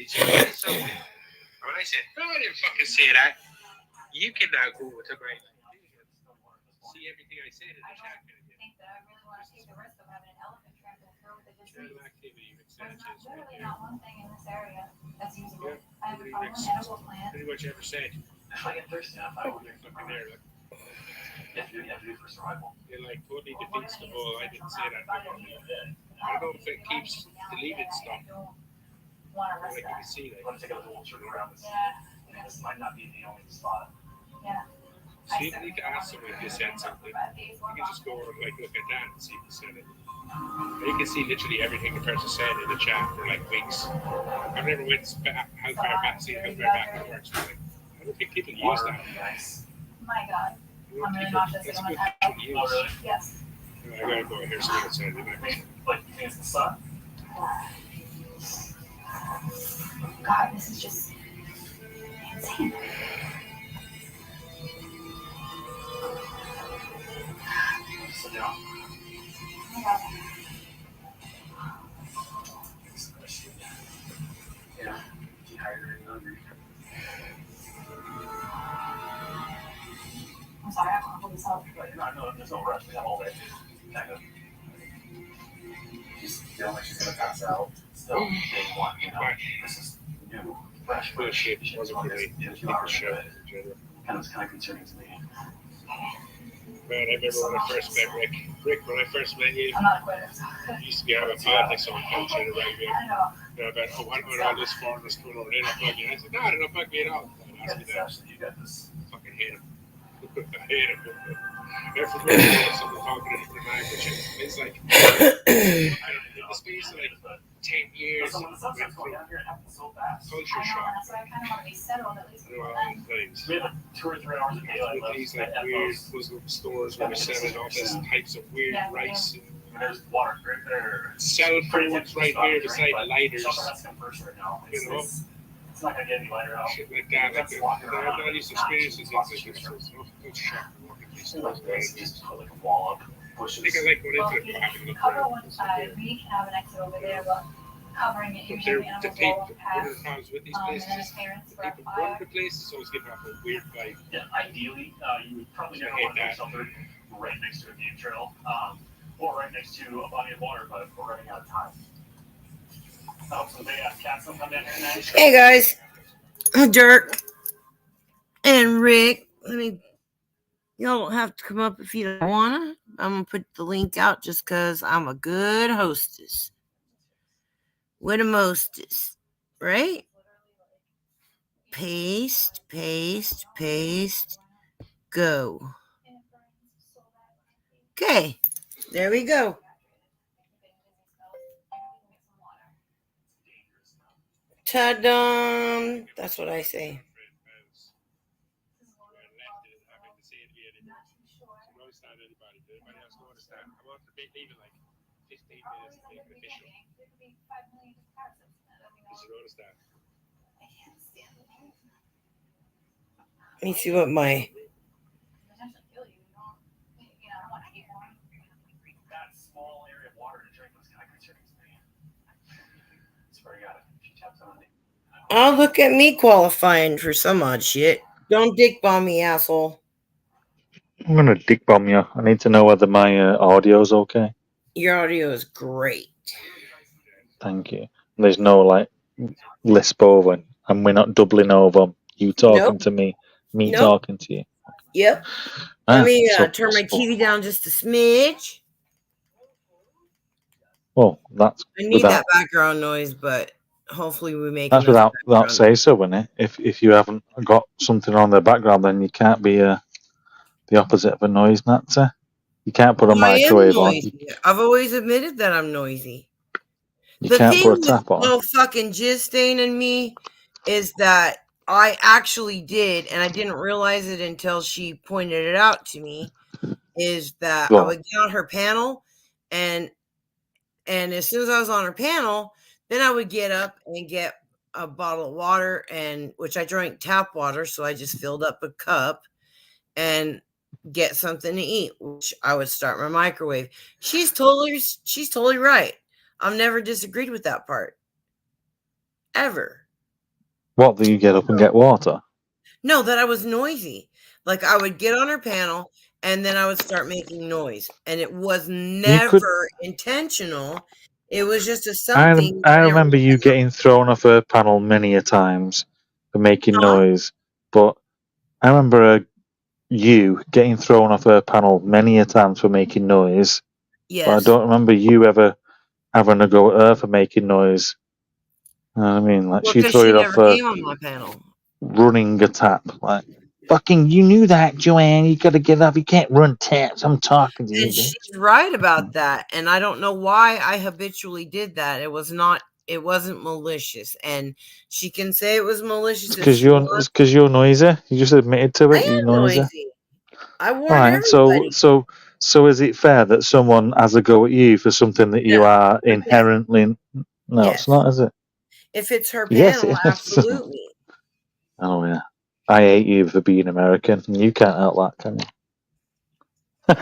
So when I said, no, I didn't fucking say that, you can now go to my see everything I said in the chat. Channel activity, extensions, Literally not one thing in this area that's usable. yeah, I have a edible plant. pretty much ever said. If I get thirsty enough, I will drink Fucking there, like, You have to do it for survival. it like totally defeats the whole. I didn't say that. I don't know if it keeps deleted stuff. Like you can see, You like, want to take a little trip around this. Yeah. This might not be the only spot. Yeah. so you don't need to ask someone if you said something. You can just go and like look at that and see if you said it. You can see literally everything the person said in the chat for like weeks. I've never went back how far back it works. But like, I don't think people use Water that. would be nice. My God. I I'm don't really think not just that's going good to to use. Oh, really? Yes. I gotta go and hear someone say it. Like, you think it's the sun? God, this is just insane. Sit down. Oh my God. Yeah. Dehydrated, hungry. I'm sorry, I can't hold this up. No, there's no rush. We have all day. Kind of. She's feeling like she's gonna pass out. Still, day one, you know. This is new, fresh. Bullshit. It wasn't really people show in general. Kind of concerning to me. Man, I remember when I first met Rick. Rick, when I first met you, I'm not a quitter. you used to be having politics on culture and right here. I know. About what all this foreigners coming over, they're not bugging you. I said, no, they're not bugging me at all. You got this, Ashley. You got this. I fucking hate him. I hate him. Every time I someone talking a different language, it's like, I don't know, in the space of like 10 years, When the sunset's going down here, it happens so fast. culture I know, shock. that's why I kind of want to be settled at least I know before all then. these things. We have like 2 or 3 hours of daylight With left. these like at weird most. Muslim stores where they're selling all this types of weird Yeah, rice and And there's water right there. selling pretty much right here beside lighters, Shelter has to come first right now. You know? It's not gonna get any lighter out. shit like that. Like, I've not used to experiencing things like this. So it's shocking walking these stores. Like this, just put like a wall up, I bushes. think I like going Well, into it, having a look cover around. one side, we can have an exit over there, but covering it But usually they're, animals the will people, walk one of past. the problems with these And places then is his parents the were people fire. running the places always give off a weird vibe. Yeah, ideally, you would probably I never hate want to do that. something right next to a game trail, or right next to a body of water, but we're running out of time. So they asked Cats to come down here tonight. Hey guys, Dirk and Rick. Y'all don't have to come up if you don't wanna. I'm gonna put the link out just because I'm a good hostess. What a mostess, right? Paste, paste, paste, go. Okay, there we go. Ta-da! That's what I say. Even like 15 minutes to make it official. Did you notice that? Let me see what my That small area of water to drink was kind of concerning to me. Swear to God, she taps on it. Oh, look at me qualifying for some odd shit. Don't dick bomb me, asshole. I'm gonna dick bomb you. I need to know whether my audio's okay. Your audio is great. Thank you. There's no like lisp over, and we're not doubling over. You talking Nope. to me Nope. talking to you. Yep. Let me so turn my possible. TV down just a smidge. Well, that's I need without that background noise, but hopefully we make that's enough without background. say so, isn't it? If you haven't got something on the background, then you can't be the opposite of a noise Nazi. You can't put a Well, I am microwave on. noisy. I've always admitted that I'm noisy. You The can't thing put a with tap on. no fucking jizz stain in me is that I actually did, and I didn't realize it until she pointed it out to me, is that I would get on her panel, and as soon as I was on her panel, then I would get up and get a bottle of water, and which I drank tap water, so I just filled up a cup and get something to eat, which I would start my microwave. She's totally right. I've never disagreed with that part. Ever. What, do you get up and get water? No, that I was noisy. Like I would get on her panel and then I would start making noise. And it was You could. never intentional. It was just a I something. I I didn't remember you realize how- getting thrown off a panel many a times for making Huh? noise, but I remember you getting thrown off a panel many a times for making noise. But I Yes. don't remember you ever having a go at her for making noise. You know what I mean? Like Well, she'd because throw she you off never for came on my panel. running a tap. Like, fucking, you knew that, Joanne. You got to get up. You can't run taps. I'm talking to you. And she's right about that. And I don't know why I habitually did that. It wasn't malicious. And she can say it was malicious if It's she wants. because you're noisy. You just admitted to I it. You're am noisy. noisy. I All warned right. everybody. So is it fair that someone has a go at you for something that you No. are inherently? No, Yes. it's not, is it? If it's her Yes, panel, it is. absolutely. Oh yeah. I hate you for being American. You can't help that, can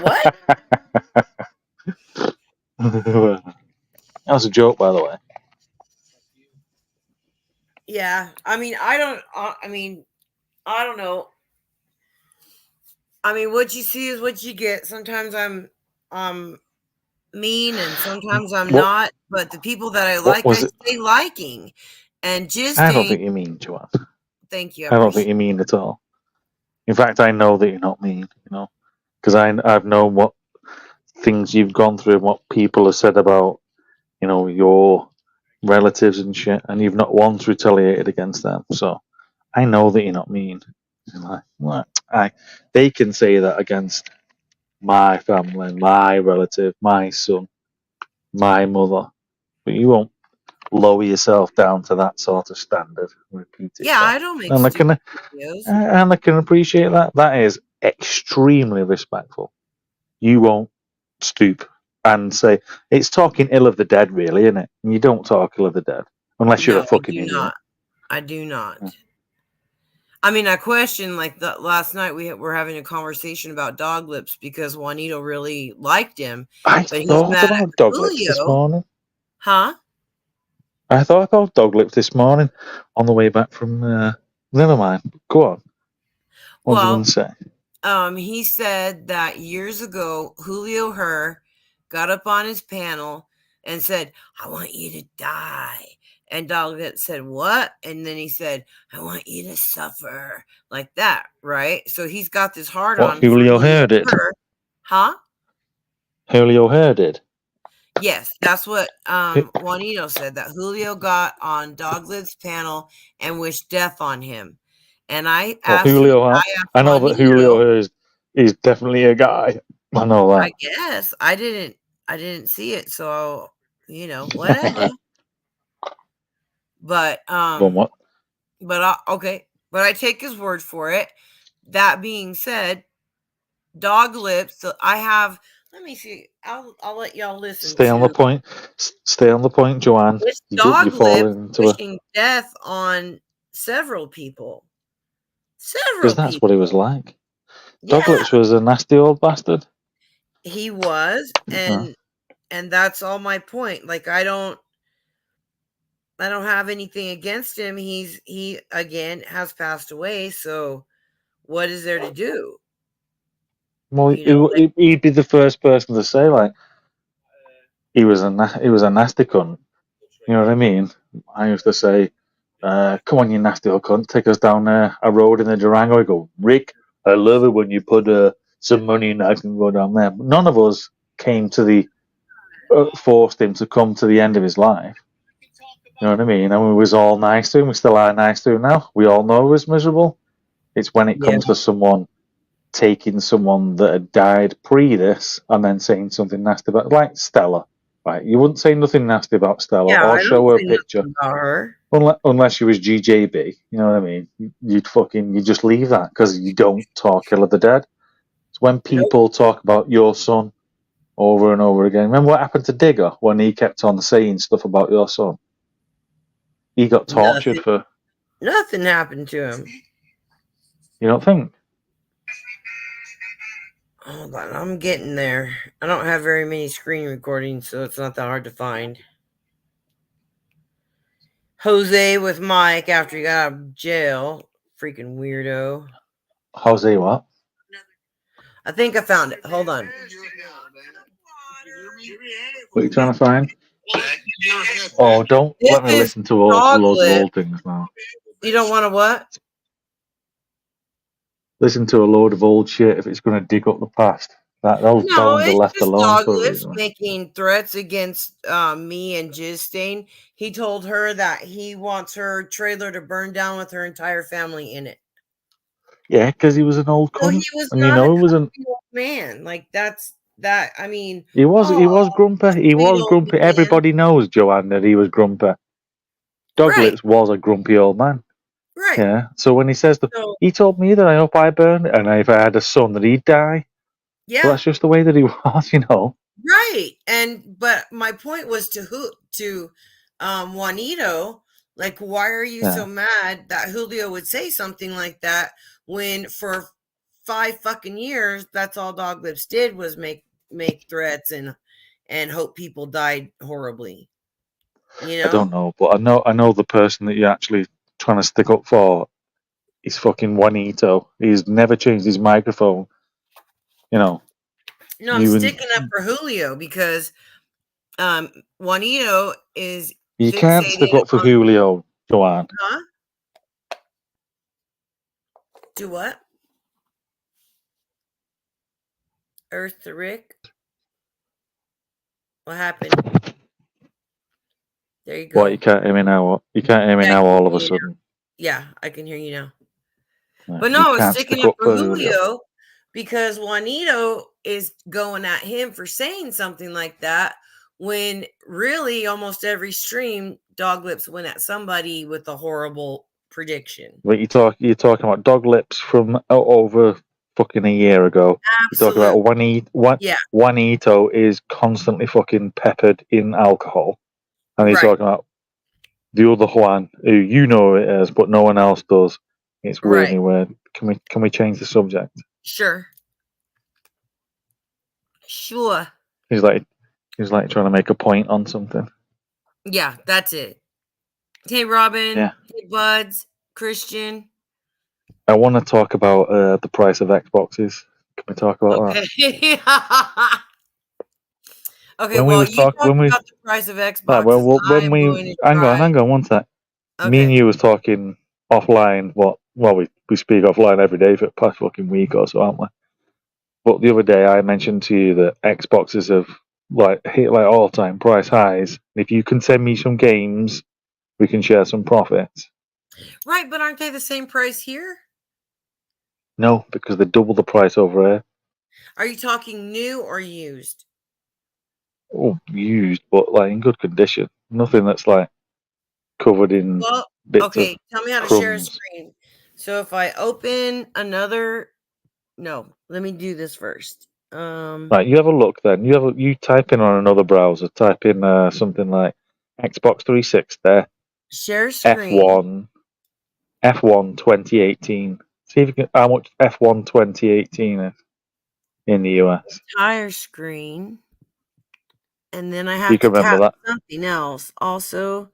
What? you? That was a joke, by the way. Yeah. I mean, I don't know. I mean, what you see is what you get. Sometimes I'm mean and sometimes I'm What- not. But the people that I what like, was I it? stay liking. And just I don't think you mean, Joanne. thank you. I don't think you mean at all. In fact, I know that you're not mean, because I've known what things you've gone through and what people have said about, your relatives and shit, and you've not once retaliated against them. So I know that you're not mean. They can say that against my family, my relative, my son, my mother, but you won't lower yourself down to that sort of standard. Repeat it. Yeah, I don't make And I stupid can, videos. and I can appreciate that. That is extremely respectful. You won't stoop and say it's talking ill of the dead, really, isn't it? And you don't talk ill of the dead unless you're No, a fucking I do idiot. not. I do not. Yeah. I mean, I question like last night we were having a conversation about Dog Lips because Juanito really liked him, I but he's thought mad at about Dog Lips this Julio. morning. Huh? I thought about Dog Lips this morning on the way back from. Never mind. Go on. What was you Well, going to say? He said that years ago, Julio Herr got up on his panel and said, "I want you to die." And Dog Lips said, "What?" And then he said, "I want you to suffer," like that, right? So he's got this hard What on. Julio Herr did? Huh? Julio Herr did. Yes, that's what Juanito said, that Julio got on Doglit's panel and wished death on him. And I asked Julio. I know that Julio Herr is definitely a guy. I know that. I guess I didn't see it, so whatever. But What? but I take his word for it. That being said, Dog Lips. So I have. Let me see. I'll let y'all listen. Stay on the point. Stay on the point, Joanne. This You Dog fall Lips into wishing death on several people. because that's what he was like. Yeah, Dog Lips was a nasty old bastard. he was, and that's all my point. Like I don't have anything against him. He again has passed away. So what is there to do? Well, he'd be the first person to say like he was a nasty cunt. You know what I mean? I used to say, "Come on, you nasty old cunt, take us down a road in the Durango." I go, "Rick, I love it when you put some money in. I can go down there." But none of us came to the forced him to come to the end of his life. You know what I mean? And we was all nice to him. We still are nice to him now. We all know he was miserable. It's when it comes to someone taking someone that had died pre this and then saying something nasty about, like Stella, right? You wouldn't say nothing nasty about Stella or show her a picture her. unless she was GJB. You know what I mean? You just leave that because you don't talk ill of the dead. It's when people talk about your son over and over again. Remember what happened to Digger when he kept on saying stuff about your son? He got tortured for. Nothing happened to him. You don't think? Hold on, I'm getting there. I don't have very many screen recordings, so it's not that hard to find. Jose with Mike after he got out of jail. Freaking weirdo. Jose, what? I think I found it. Hold on. What are you trying to find? Oh, don't This let me is listen to loads of Doglip. old things now. You don't want to what? Listen to a load of old shit if it's going to dig up the past. That No, ones are it's left just alone for a Doglip reason. making threats against me and Jizzstain. He told her that he wants her trailer to burn down with her entire family in it. Yeah, because he was an old So cunt, he was and not you know a he wasn't. grumpy old man. Like that's that. I mean, He was grumpy. He sweet was old grumpy. man. Everybody knows, Joanne, that he was grumpy. Right, Doglips was a grumpy old man. right. Yeah. So when he says that, So he told me that I hope I burn, and if I had a son, that he'd die. Well, yeah, that's just the way that he was, you know. right. But my point was to Juanito. Like, why are you so mad that Julio would say something like that when for 5 fucking years that's all Doglips did was make threats and hope people died horribly. You know? I don't know, but I know the person that you're actually trying to stick up for is fucking Juanito. He's never changed his microphone. You know. No, I'm sticking up for Julio because Juanito is You can't stick fixated up for on Julio, Joanne. huh? Do what? Earth to Rick? What happened? There you go. What, you can't hear me now? You can't hear me now all of a sudden? Yeah, I can hear you now. Right, But no, I was can't sticking stick up for Julio. Julio because Juanito is going at him for saying something like that when really almost every stream Doglips went at somebody with a horrible prediction. But you're talking about Doglips from over fucking a year ago. Absolutely. You're talking about Yeah. Juanito is constantly fucking peppered in alcohol. And he's Right. talking about the other Juan, who you know it as, but no one else does. It's Right. really weird. Can we change the subject? Sure. He's like trying to make a point on something. Yeah, that's it. Hey, Robin. Yeah. Hey, Buds. Christian. I want to talk about the price of Xboxes. Can we talk about that? Okay, When well, we you talk when we about the price of Xboxes. right, well, when we hang on one sec. Okay. Me and you was talking offline. We speak offline every day for the past fucking week or so, aren't we? But the other day I mentioned to you that Xboxes have hit all time price highs. If you can send me some games, we can share some profits. Right, but aren't they the same price here? No, because they double the price over here. Are you talking new or used? Oh, used, but in good condition. Nothing that's covered in bits okay, of tell me how to crumbs. share a screen. So if I open another, no, let me do this first. Right, you have a look then. You type in on another browser. Type in something like Xbox 360. Share screen. F1 2018. See if you can, how much F1 2018 is in the US. Entire screen. And then I have to remember that. Something else. Also,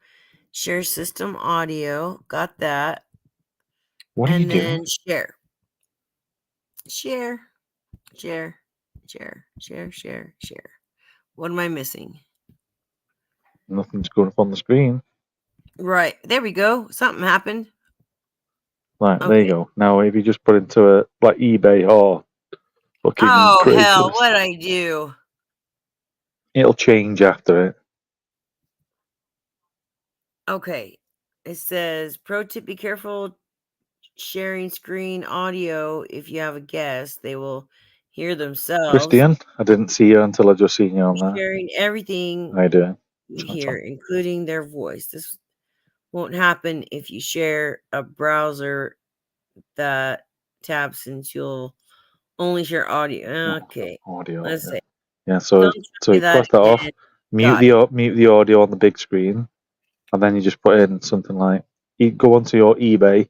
share system audio. Got that. What are you doing? Share. What am I missing? Nothing's going up on the screen. Right. There we go. Something happened. Right, okay. There you go. Now, if you just put into eBay or fucking Craigslist, hell, what'd I do? It'll change after it. Okay. It says, pro tip, be careful sharing screen audio. If you have a guest, they will hear themselves. Christian, I didn't see you until I just seen you on there. Sharing everything I do. Here, including their voice. This won't happen if you share a browser that tab, since you'll only share audio. Okay. Audio. Let's see. Yeah, so you cross that off, mute the audio on the big screen, and then you just put in something like go onto your eBay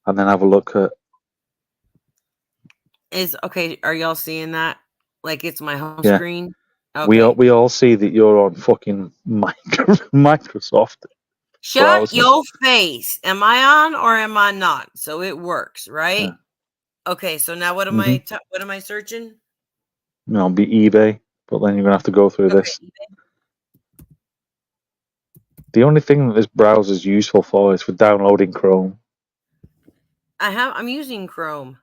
and then have a look at are y'all seeing that? Like it's my home screen? Okay. We all see that you're on fucking Microsoft. Shut browser. your face. Am I on or am I not? So it works, right? Yeah. Okay, so now what am what am I searching? It'll be eBay, but then you're gonna have to go through this. eBay. The only thing that this browser is useful for is for downloading Chrome. I'm using Chrome.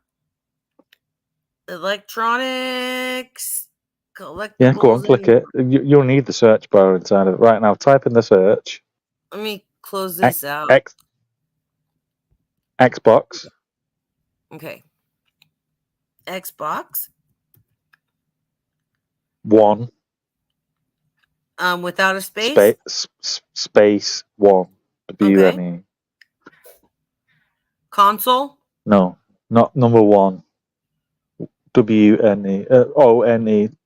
Electronics, collectibles. Yeah, go on, click it. You'll need the search bar inside of it. Right now, type in the search. Let me close this out. Xbox. Okay. Xbox. One. Without a space. Space one. WNE. Console. No, not number one. WNE. ONE.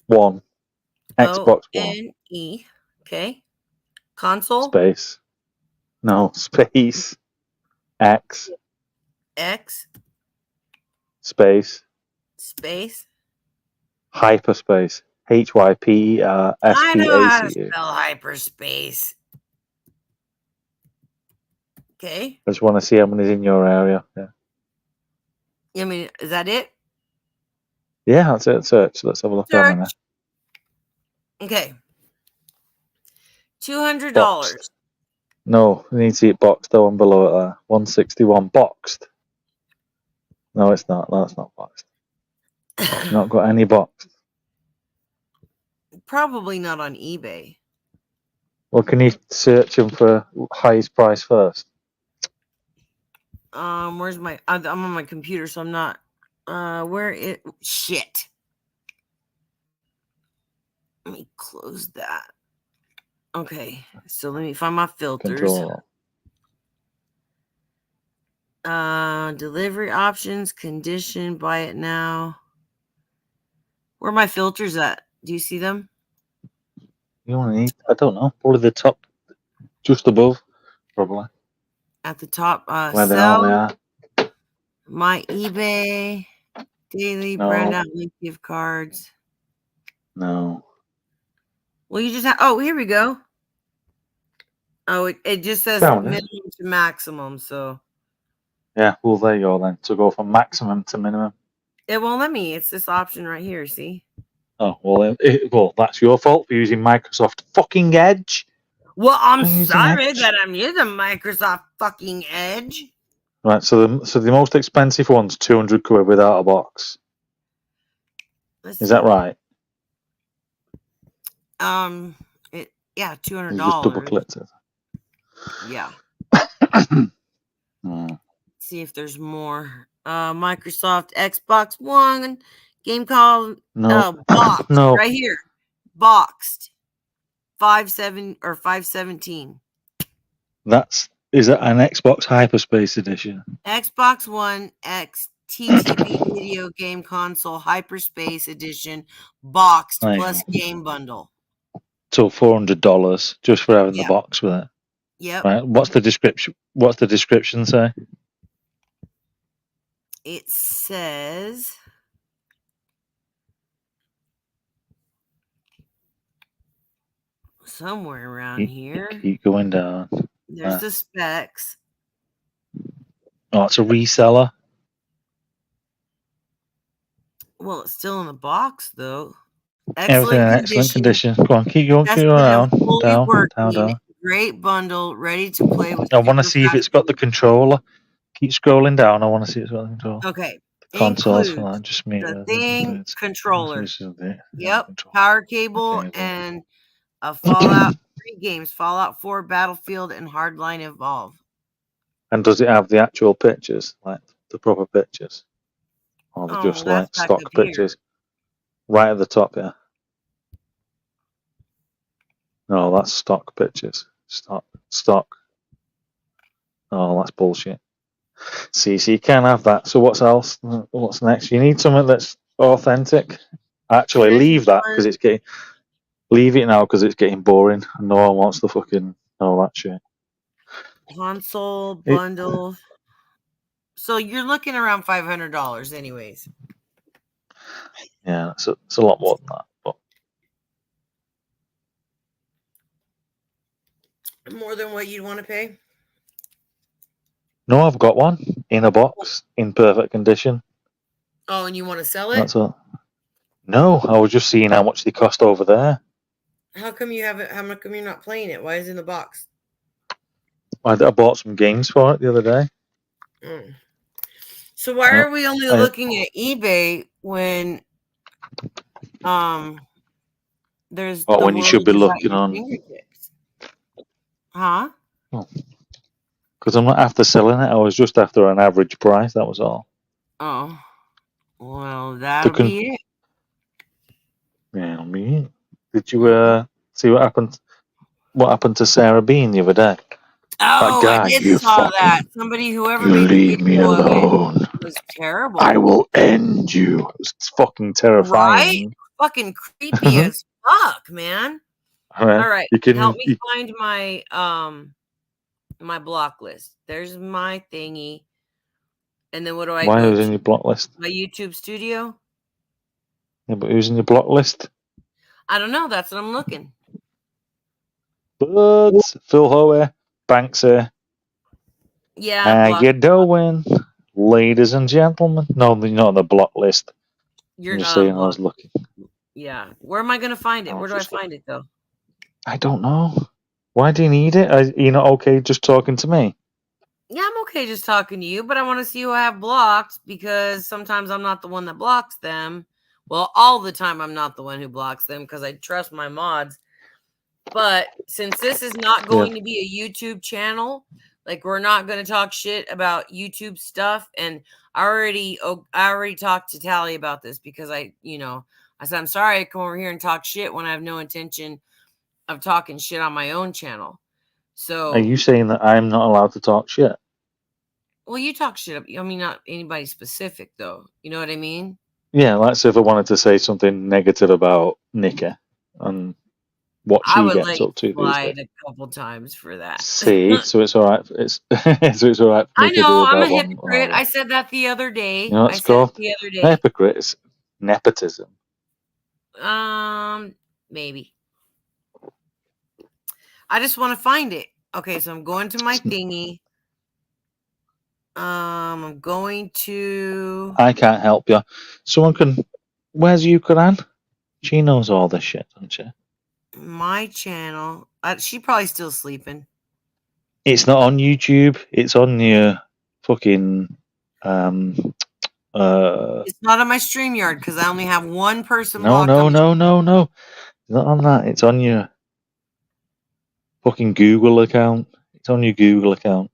One. Xbox One. ONE. Okay. Console. Space. No, space. X. Space. Hyperspace. HYPERSPACE. I know how to spell hyperspace. Okay. I just want to see how many's in your area. Yeah. I mean, is that it? Yeah, that's it. Search. Let's have a look at it. Okay. $200. No, you need to see it boxed. The one below it there. 161 boxed. No, it's not. No, it's not boxed. Not got any boxed. Probably not on eBay. Well, can you search them for highest price first? Where's my? I'm on my computer, so I'm not. Where it? Shit. Let me close that. Okay, so let me find my filters. Control. Delivery options, condition, buy it now. Where are my filters at? Do you see them? You only need, I don't know, probably the top, just above, probably. At the top, Where they are. My eBay, daily, brand outlet, gift cards. No. Well, you just have, oh, here we go. Oh, it just says minimum to maximum, so. Yeah, well, there you go then. To go from maximum to minimum. It won't let me. It's this option right here, see? Oh, well, that's your fault for using Microsoft fucking Edge. Well, I'm sorry that I'm using Microsoft fucking Edge. Right, so the most expensive one's 200 quid without a box. Is that right? Yeah, $200. You just double clicked it. Yeah. See if there's more. Microsoft Xbox One game called boxed. No. Right here. Boxed. 517. Is that an Xbox Hyperspace Edition? Xbox One X TTB video game console Hyperspace Edition boxed plus game bundle. So $400 just for having the box with it. Yep. Right. What's the description? What's the description say? It says somewhere around here. Keep going down. There's the specs. Oh, it's a reseller. Well, it's still in the box though. Everything in excellent condition. Go on, keep going down. Down. Great bundle, ready to play with. I want to see if it's got the controller. Keep scrolling down. I want to see if it's got the controller. Okay. Consoles for that. Just me. The thing controller. Yep. Controller. Power cable and a Fallout 3 games, Fallout 4, Battlefield, and Hardline Evolve. And does it have the actual pictures, like the proper pictures? Or just like stock pictures? Right at the top, yeah. No, that's stock pictures. Stock. Oh, that's bullshit. See, so you can't have that. So what's else? What's next? You need something that's authentic. Actually, leave that because it's getting. Leave it now because it's getting boring. No one wants the fucking all that shit. Console bundle. So you're looking around $500, anyways. Yeah, it's a lot more than that. But More than what you'd want to pay? No, I've got one in a box in perfect condition. Oh, and you want to sell it? That's all. No, I was just seeing how much they cost over there. How come you haven't? How come you're not playing it? Why is it in the box? I bought some games for it the other day. Mm. So why are we only looking at eBay when there's when you should be looking on? Fingertips? Huh? Because I'm not after selling it. I was just after an average price. That was all. Oh, well, that'll be it. Yeah, me. Did you see what happened? What happened to Sarah Bean the other day? Oh, guy, I did you saw fucking- that. Somebody, whoever You made the leave me video of it alone. was terrible. I will end you. It's fucking terrifying. Right? Fucking creepy as fuck, man. All right. All right. You can Help me find my my block list. There's my thingy. And then what do I Why go who's to? in your block list? My YouTube studio? Yeah, but who's in your block list? I don't know. That's what I'm looking. Birds, Phil Howe, Banksy. Yeah. How you doing, ladies and gentlemen? No, you're not on the block list. You're I'm just not saying on I was block. looking. Yeah. Where am I going to find it? I Where was do I just find it, though? I don't know. Why do you need it? Are you not okay just talking to me? Yeah, I'm okay just talking to you, but I want to see who I have blocked because sometimes I'm not the one that blocks them. Well, all the time I'm not the one who blocks them because I trust my mods. But since this is not going to be a YouTube channel, like we're not going to talk shit about YouTube stuff, and I already talked to Tally about this because I said I'm sorry I come over here and talk shit when I have no intention of talking shit on my own channel. So Are you saying that I'm not allowed to talk shit? Well, you talk shit. I mean, not anybody specific, though. You know what I mean? Yeah, like if I wanted to say something negative about Nikki and what she gets up to these days. A couple times for that. See, so it's all right. It's so it's all right. For I me to know do I'm a that hypocrite. one. I said that the other day. You know what it's called? The other day. Hypocrite. It's nepotism. Maybe. I just want to find it. Okay, so I'm going to my thingy. I'm going to. I can't help you. Someone can. Where's Ukraine? She knows all this shit, doesn't she? My channel. She probably still sleeping. It's not on YouTube. It's on your fucking. It's not on my StreamYard because I only have one person. No. It's not on that. It's on your fucking Google account. It's on your Google account.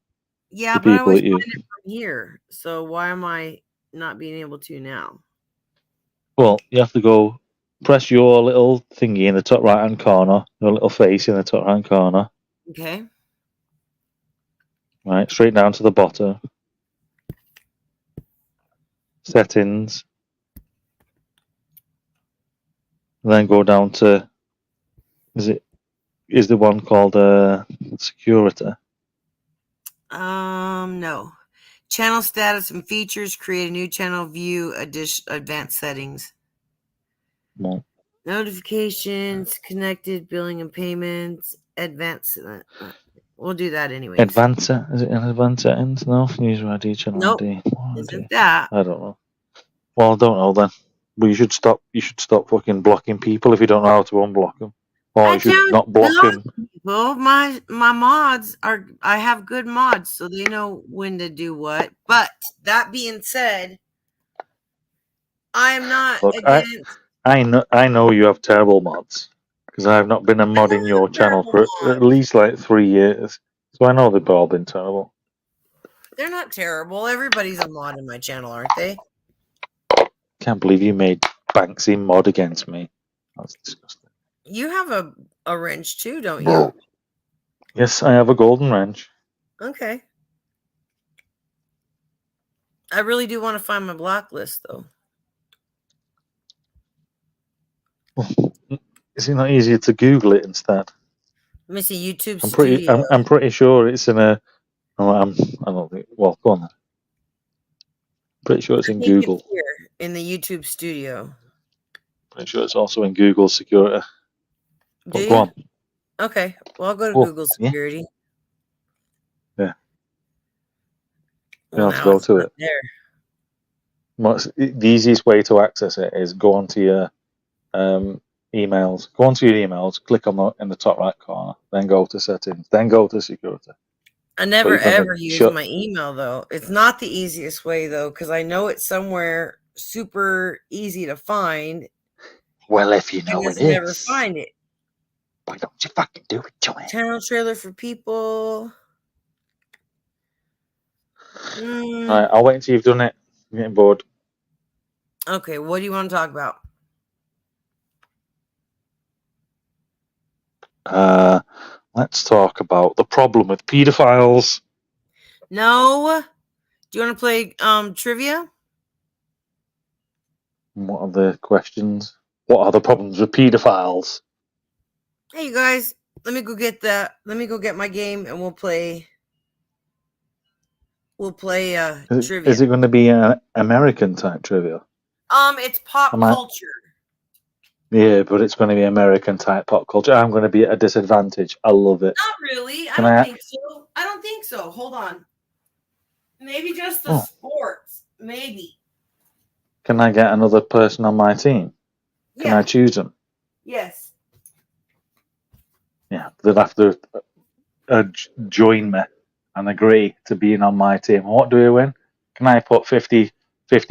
Yeah, but I always find it from here. So why am I not being able to now? Well, you have to go press your little thingy in the top right hand corner, your little face in the top right hand corner. Okay. Right, straight down to the bottom. Settings. And then go down to is the one called security? No. Channel status and features. Create a new channel. View advanced settings. No. Notifications. Connected billing and payments. Advanced. We'll do that anyway. Advanced. Is it an advanced settings? No. User ID, channel nope. ID. Isn't that? I don't know. Well, I don't know then. But you should stop. You should stop fucking blocking people if you don't know how to unblock them. Or you should not block them. Well, my mods are. I have good mods, so they know when to do what. But that being said, I am not against. I know you have terrible mods because I've not been a mod in your channel for at least like 3 years, so I know they've all been terrible. They're not terrible. Everybody's a mod in my channel, aren't they? Can't believe you made Banksy mod against me. That's disgusting. You have a wrench too, don't you? Yes, I have a golden wrench. Okay. I really do want to find my block list, though. Is it not easier to Google it instead? Let me see YouTube Studio. I'm pretty sure it's in a. I don't think. Well, go on then. Pretty sure it's in Google. It's here in the YouTube Studio. Pretty sure it's also in Google Security. But go on. Okay. Well, I'll go to Cool. Google Yeah. Security. Yeah. You Well, have to now go it's to not it. there. The easiest way to access it is go onto your emails. Go onto your emails, click on in the top right corner, then go to settings, then go to security. I never you're gonna ever use shut- my email though. It's not the easiest way though, because I know it's somewhere super easy to find. Well, if you I know it just never is, find it. why don't you fucking do it, Joanne? Channel trailer for people. Right, I'll wait until you've done it. I'm getting bored. Okay, what do you want to talk about? Let's talk about the problem with pedophiles. No. Do you want to play trivia? What are the questions? What are the problems with pedophiles? Hey, you guys. Let me go get that. Let me go get my game, and we'll play. We'll play trivia. Is it going to be an American type trivia? It's pop culture. Yeah, but it's going to be American type pop culture. I'm going to be at a disadvantage. I love it. Not really. I Can don't I- think so. I don't think so. Hold on. Maybe just the Oh. sports. Maybe. Can I get another person on my team? Can I choose them? Yes. Yeah, they'll have to join me and agree to being on my team. And what do we win? Can I put 50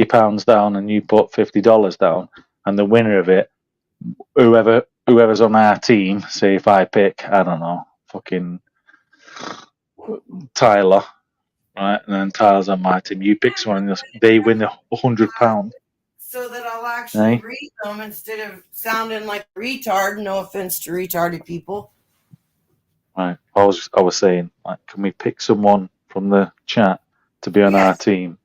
pounds down and you put $50 down? And the winner of it, whoever's on our team, say if I pick, I don't know, fucking Tyler, right? And then Tyler's on my team. You pick someone, and they win the £100. So that I'll actually Hey. read them instead of sounding like a retard. No offense to retarded people. Right. I was saying, like, can we pick someone from the chat to be on our team?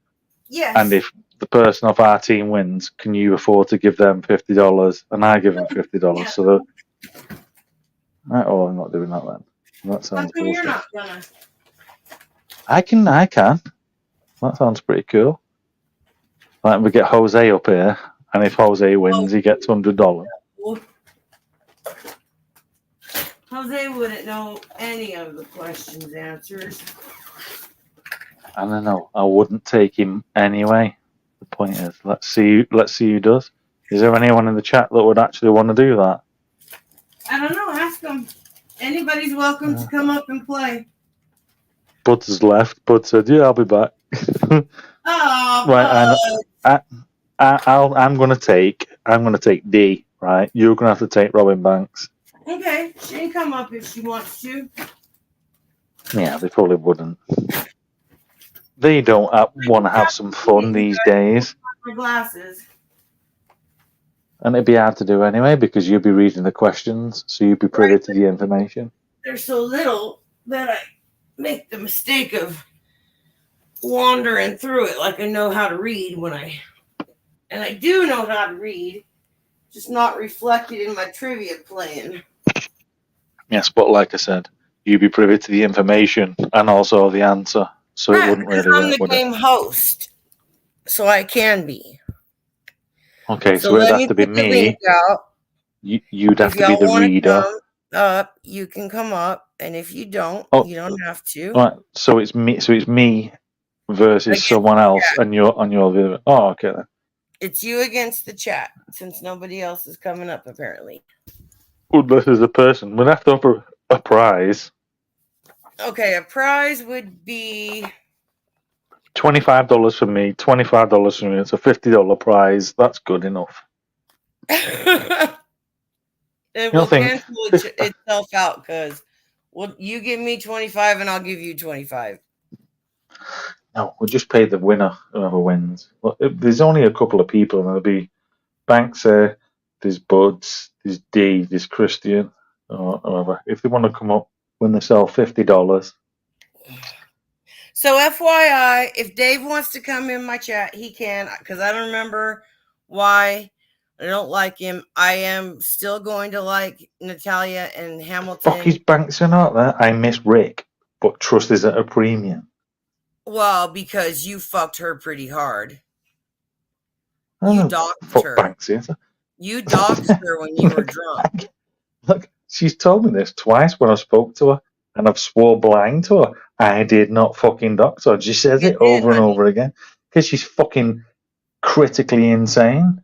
Yes. And if the person of our team wins, can you afford to give them $50 and I give them $50? Yeah. So that. Right, oh, I'm not doing that then. That How sounds come you're bullshit. not gonna? I can. That sounds pretty cool. Like we get Jose up here, and if Jose wins, he gets $100. Jose wouldn't know any of the questions answers. I don't know. I wouldn't take him anyway. The point is, let's see who does. Is there anyone in the chat that would actually want to do that? I don't know. Ask them. Anybody's welcome to come up and play. Bud has left. Bud said, "Yeah, I'll be back." Oh, Right, I'm gonna take D. Right, you're gonna have to take Robin Banks. okay. She can come up if she wants to. Yeah, they probably wouldn't. They don't want to have some fun these days, My glasses. and it'd be hard to do anyway because you'd be reading the questions, so you'd be privy to the information. They're so little that I make the mistake of wandering through it like I know how to read and I do know how to read, just not reflected in my trivia playing. Yes, but like I said, you'd be privy to the information and also the answer, so it wouldn't really I'm work, the would it? game host, so I can be. Okay, so it'd let have to be put the me. link out. You'd have If to be y'all the wanna reader. come up, you can come up, and if you don't, Oh. you don't have to. Right, so it's me versus Against someone else, and you're the other. Oh, okay then. It's you against the chat, since nobody else is coming up apparently. Unless there's a person, we'd have to offer a prize. Okay, a prize would be $25 for me, $25 for me. It's a $50 prize. That's good enough. it don't will think- cancel itself out because you give me 25 and I'll give you 25. No, we'll just pay the winner, whoever wins. Well, there's only a couple of people, and there'll be Banks there, there's Buds, there's D, there's Christian, or whoever. If they want to come up when they sell $50. So FYI, if Dave wants to come in my chat, he can, because I don't remember why I don't like him. I am still going to like Natalia and Hamilton. Fuck, his Banks are not there. I miss Rick, but trust is at a premium. Well, because you fucked her pretty hard. I You don't doxed fuck her. Banks is. You doxed her when you were drunk. Look, she's told me this twice when I spoke to her, and I've swore blind to her. I did not fucking dox her. She says You it did, over and honey. over again because she's fucking critically insane.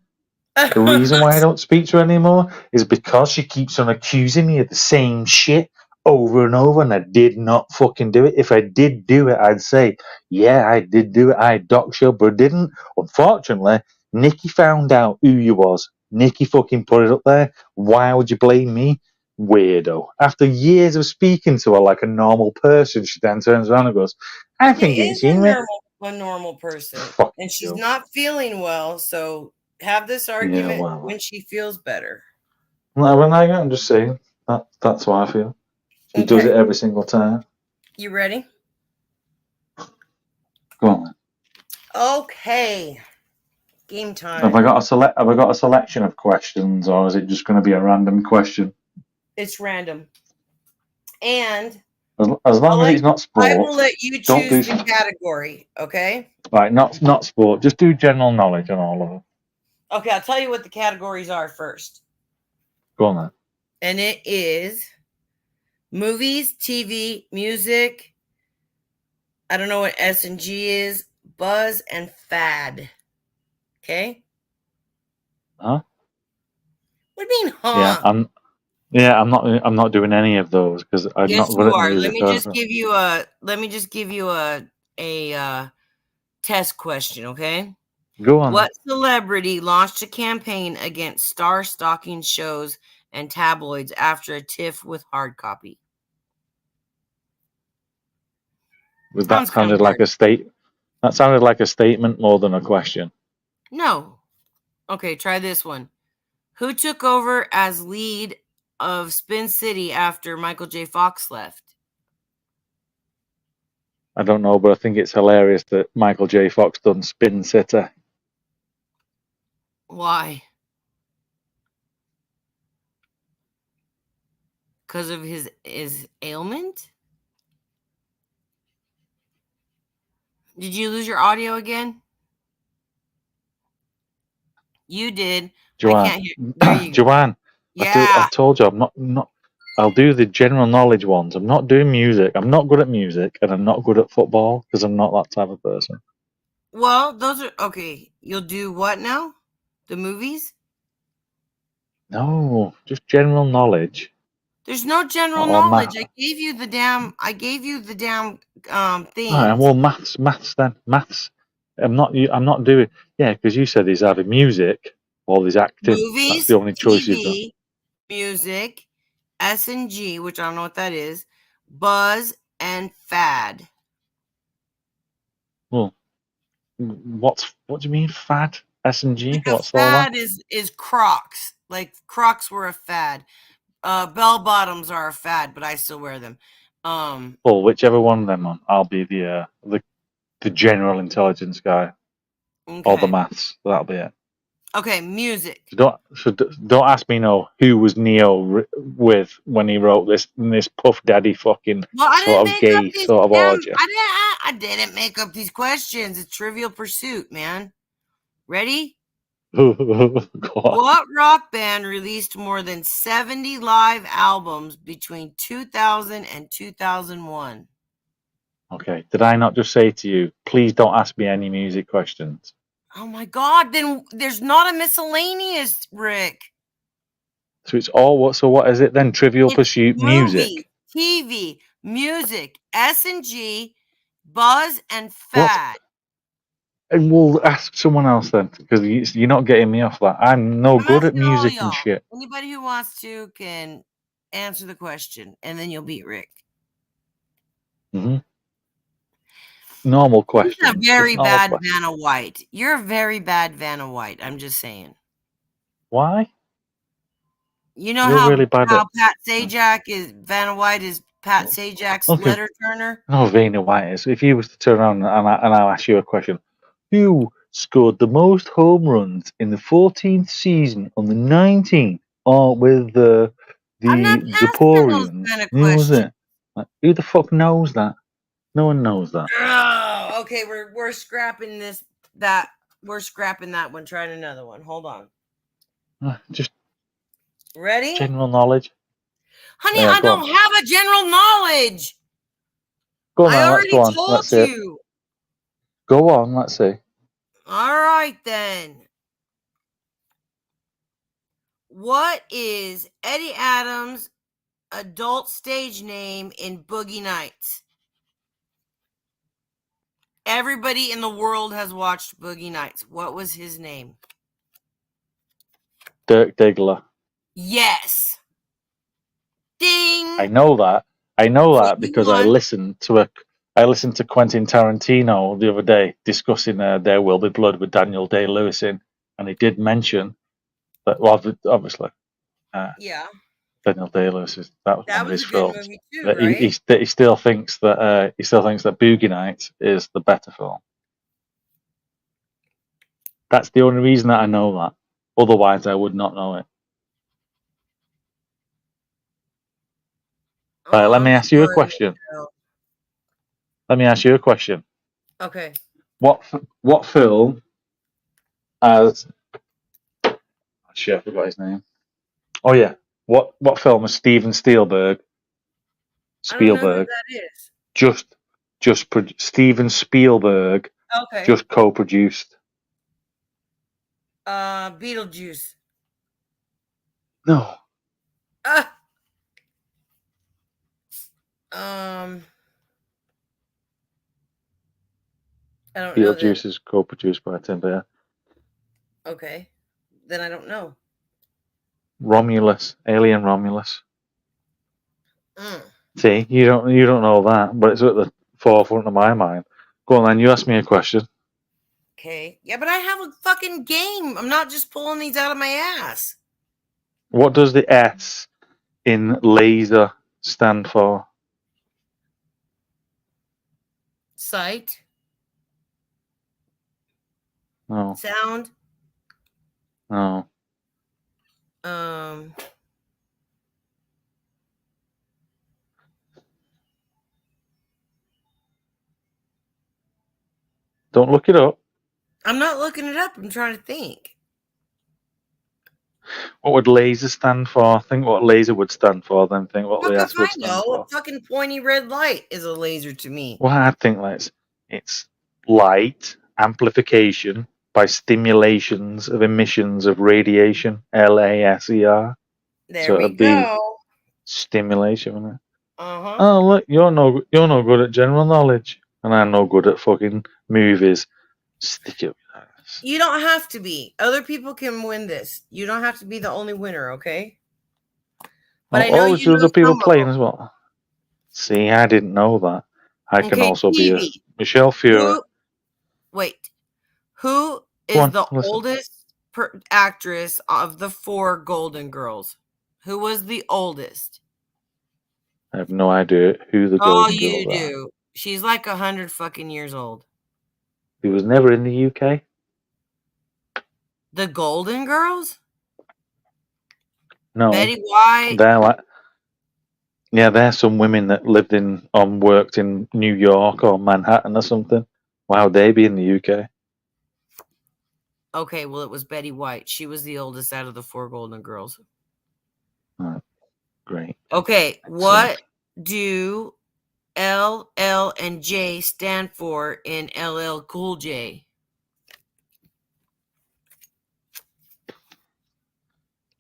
The reason why I don't speak to her anymore is because she keeps on accusing me of the same shit over and over, and I did not fucking do it. If I did do it, I'd say, yeah, I did do it. I doxed you, but I didn't. Unfortunately, Nikki found out who you was. Nikki fucking put it up there. Why would you blame me? Weirdo. After years of speaking to her like a normal person, she then turns around and goes, I think She it's is you, mate. a normal person, Fuck and she's you. not feeling well. So have this Yeah, argument well. when she feels better. No, when I'm just saying that's how I feel. She does it Okay, every single time. you ready? Go on, then. Okay, game time. Have I got a selection of questions, or is it just going to be a random question? It's random, and As long as it's not I will sport, let you don't choose do the category. Okay. right. Not sport. Just do general knowledge on all of them. Okay, I'll tell you what the categories are first, Go on then. and it is movies, TV, music. I don't know what S&G is. Buzz and fad. Okay. Huh? What do you mean, huh? I'm not doing any of those because I'm Yes, not good you at are. music. Let me just give you a test question, okay? Go on. What celebrity launched a campaign against star stalking shows and tabloids after a tiff with hard copy? That Sounds kinda sounded like weird. That sounded like a statement more than a question. No. Okay, try this one. Who took over as lead of Spin City after Michael J. Fox left? I don't know, but I think it's hilarious that Michael J. Fox done Spin City. Why? Because of his ailment? Did you lose your audio again? You did. Joanne, I can't hear. There you go. Joanne, Yeah. I told you I'm not. I'll do the general knowledge ones. I'm not doing music. I'm not good at music, and I'm not good at football because I'm not that type of person. Well, those are okay. You'll do what now? The movies? No, just general knowledge. There's no general Or knowledge. math. I gave you the damn thing. All right, well, maths then. Maths. I'm not doing. Yeah, because you said he's either music or he's acting. That's Movies, the only choice you've got. TV, music, S&G, which I don't know what that is, buzz, and fad. Well, what do you mean fad? S&G? Like a What's all that? fad is Crocs. Like Crocs were a fad. Bell bottoms are a fad, but I still wear them. Well, whichever one of them on, I'll be the general intelligence guy or the Okay. maths. That'll be it. Okay, music. So don't ask me who was Neo with when he wrote this Puff Daddy fucking Well, I sort didn't of make up gay these sort of orgy. I didn't make up these questions. It's Trivial Pursuit, man. Ready? Go on. What rock band released more than 70 live albums between 2000 and 2001? Okay, did I not just say to you, please don't ask me any music questions? Oh my God, then there's not a miscellaneous, Rick. So it's all what? So what is it then? Trivial It's Pursuit, music. TV, music, S&G, buzz, and What? fad. And we'll ask someone else then, because you're not getting me off that. I'm no good at asking all music and y'all. shit. Anybody who wants to can answer the question, and then you'll beat Rick. Mm-hmm. Normal question. You're a very bad Vanna White. You're a very bad Vanna White. I'm just saying. Why? You know You're how, really bad how at... Pat Sajak is Vanna White is Pat Sajak's letter turner? No, Vanna White is. If you was to turn around and I'll ask you a question, who scored the most home runs in the 14th season on the 19th, or with the I'm not asking Ziporians? those kind of Who was questions. it? Like, who the fuck knows that? No one knows that. Oh, okay, we're scrapping this. We're scrapping that one. Trying another one. Hold on. Just Ready? general knowledge. Honey, Yeah, I go don't on. have a general knowledge. Go on, I then, let's already go on. told Let's see it. you. Go on, let's see. All right, then. What is Eddie Adams' adult stage name in Boogie Nights? Everybody in the world has watched Boogie Nights. What was his name? Dirk Diggler. Yes. Ding. I know that. I know So that you because I won. listened to Quentin Tarantino the other day discussing There Will Be Blood with Daniel Day-Lewis in, and he did mention that. Well, obviously, Yeah. Daniel Day-Lewis that was one That of was his a good films. movie too, But right? he still thinks that Boogie Nights is the better film. That's the only reason that I know that. Otherwise, I would not know it. Right, let me I'm ask you a sorry, question. Michelle. Let me ask you a question. Okay. What film has... Oh, shit, I forgot his name. Oh yeah, what film has Steven Spielberg I don't know who that is. Steven Spielberg Okay. just co-produced? Beetlejuice. No, Ah. I don't know then. Beetlejuice is co-produced by Tim Burton. Okay. Then I don't know. Romulus, Alien Romulus. Mm. See, you don't know that, but it's at the forefront of my mind. Go on then, you ask me a question. Okay. Yeah, but I have a fucking game. I'm not just pulling these out of my ass. What does the S in laser stand for? Sight. No, Sound. no. Don't look it up. I'm not looking it up. I'm trying to think. What would laser stand for? Think what laser would stand for, then think what Fuck the if S would I stand know. for. A fucking pointy red light is a laser to me. Well, I think it's light amplification by stimulations of emissions of radiation, LASER. There So we it'd be go. stimulation, wouldn't it? Uh-huh. Oh look, you're no good at general knowledge, and I'm no good at fucking movies. Stick it with us. You don't have to be. Other people can win this. You don't have to be the only winner, okay? But I know There's you know other people some of playing them. as well. See, I didn't know that. I can Okay, also be a TV. Michelle Fiora. Who Go is on, the listen. oldest actress of the 4 Golden Girls? Who was the oldest? I have no idea who the Oh, Golden you Girls are. do. She's like 100 fucking years old. He was never in the UK. The Golden Girls? No, Betty White. they're some women that lived worked in New York or Manhattan or something. Why would they be in the UK? Okay, well, it was Betty White. She was the oldest out of the 4 Golden Girls. Oh, great. Okay, Excellent. what do L, L, and J stand for in LL Cool J?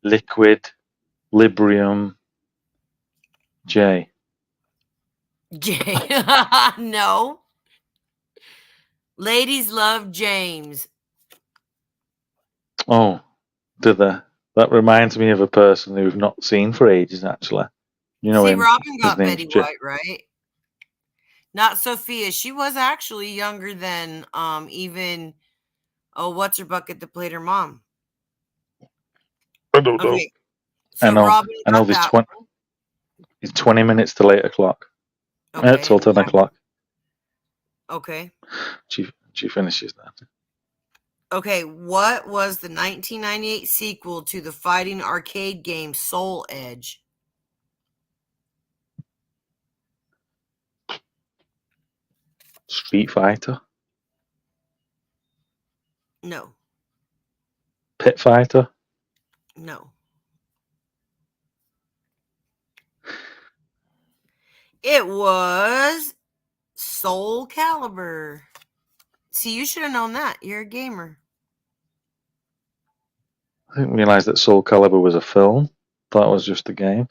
Liquid, Librium, J. J. No. Ladies love James. Oh, that reminds me of a person who we've not seen for ages, actually. You know See, him. Robin His got name's Betty White, right? Not Sophia. She was actually younger than even what's her bucket that played her mom. I don't know. Okay. So Robin I know got that. It's 20 minutes till 8 o'clock. Okay. Till 10 o'clock. Okay. She finishes that. Okay, what was the 1998 sequel to the fighting arcade game Soul Edge? Street Fighter? No. Pit Fighter? No. It was Soul Calibur. See, you should have known that. You're a gamer. I didn't realize that Soul Calibur was a film. Thought it was just a game,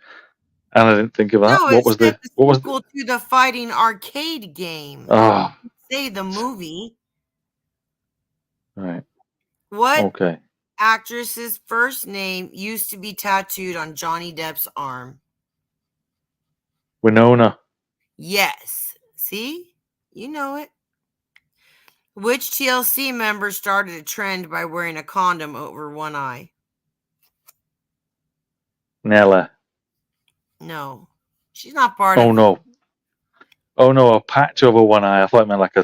and I didn't think of that. No, What it was said the? the sequel to the fighting arcade game. Oh, Say the movie. right. What Okay. actress's first name used to be tattooed on Johnny Depp's arm? Winona. Yes. See? You know it. Which TLC member started a trend by wearing a condom over one eye? Nella. No. She's not part of Oh it. no. Oh no, a patch over one eye. I thought it meant like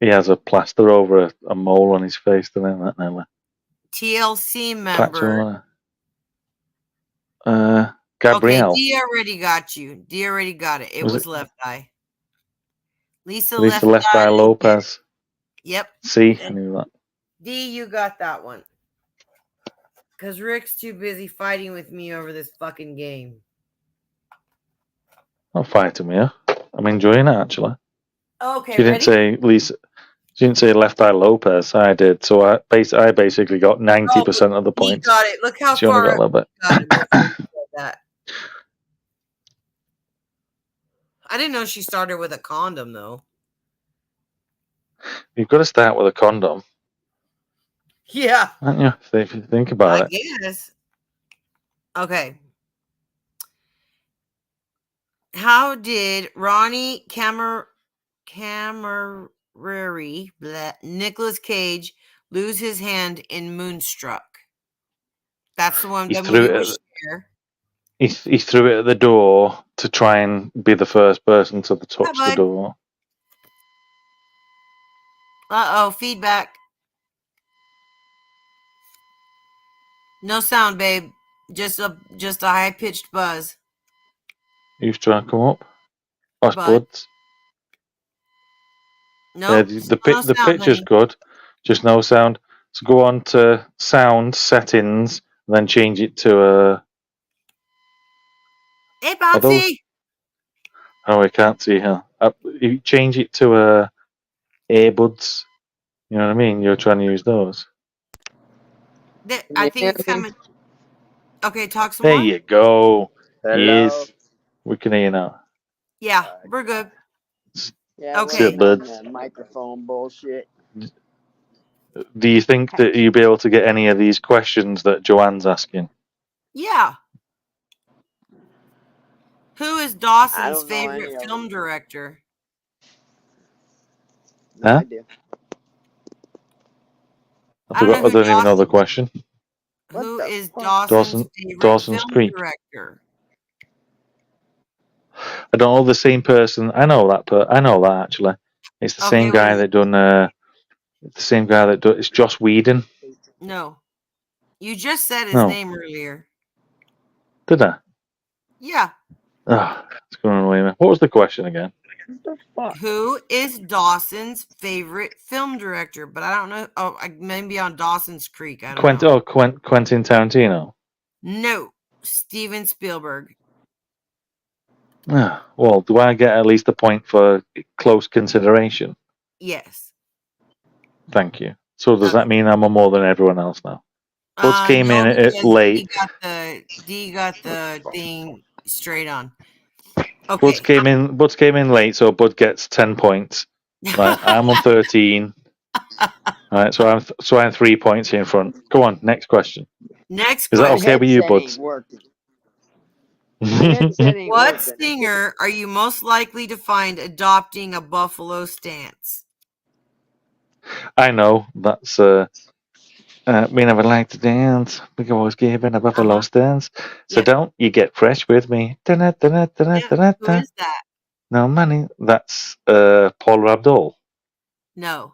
he has a plaster over a mole on his face. Doesn't that Nella? TLC Patch over member. one eye. Gabrielle. Okay, D already got you. D already got it. It Was was it- Left Eye. Lisa Left Eye Lopez. Yep. See, I knew that. D, you got that one. Because Rick's too busy fighting with me over this fucking game. Not fighting me. I'm enjoying it actually. Okay, She didn't ready? say Lisa. She didn't say Left Eye Lopez. I did. So I basically got 90% of the He points. got it. Look how She only got far a little bit. got it before he said that. I didn't know she started with a condom, though. You've got to start with a condom, Yeah. haven't you? If you think about I it. guess. Okay. How did Ronnie Cammareri, Nicolas Cage, lose his hand in Moonstruck? That's the one He that threw movie it was share. He threw it at the door to try and be the first person to touch the bud. door. Uh-oh, feedback. No sound, babe. Just a high-pitched buzz. Who's trying to come up? That's Bud. Buds. No, Yeah, no the sound, picture's honey. good, just no sound. So go on to sound settings, and then change it to Hey, Are those- Bouncy. Oh, I can't see her. You change it to earbuds. You know what I mean? You're trying to use those. I think it's coming. Okay, talk some There more. you go. Hello. Yes, we can hear you now. Yeah, we're good. Yeah, Okay. working on that microphone bullshit. Do you think that you'll be able to get any of these questions that Joanne's asking? Yeah. Who is I Dawson's don't know any favorite of film them. director? No Huh? idea. I I don't forgot. know I who don't even know the question. What Who the is fuck? Dawson's favorite Dawson's film Creek. director? I don't know the same person. I know that. I know that actually. It's the Okay, same what guy is that done. The same guy that done. It's Joss Whedon. No. You just said his No. name earlier. Did I? Yeah. Oh, it's going to annoy me. What was the question again? What the fuck? Who is Dawson's favorite film director? But I don't know. Oh, maybe on Dawson's Creek. I don't know. Quentin Tarantino. No. Steven Spielberg. Well, do I get at least a point for close consideration? Yes. Thank you. So does that mean I'm on more than everyone else now? Buds came no, in because late. D got the thing straight on. Okay. Buds came in late, so Bud gets 10 points. Right, I'm on 13. Right, so I'm 3 points in front. Go on, next question. Next Is that question. okay with you, Headset ain't Buds? working. My headset ain't What working. singer are you most likely to find adopting a buffalo stance? I know that's me never like to dance. We can always give in a buffalo stance. So Yeah. don't you get fresh with me? Who is that? No money. That's Paula Abdul. No.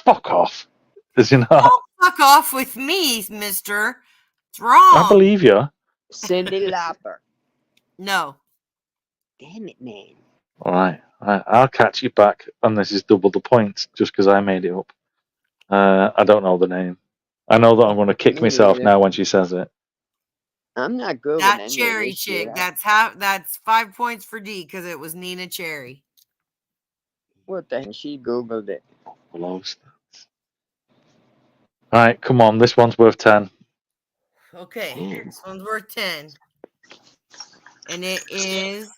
Fuck off. Does you not? Don't fuck off with me, mister. It's wrong. I believe you. Cyndi Lauper. No. Damn it, man. All right. I'll catch you back, and this is double the points just because I made it up. I don't know the name. I know that I'm going to kick Me myself neither. now when she says it. I'm not good with That any of Cherry this shit. chick. That's 5 points for D because it was Nina Cherry. What the hell? She Googled it. Below stats. Right, come on. This one's worth 10. Okay, this one's worth 10. And it is.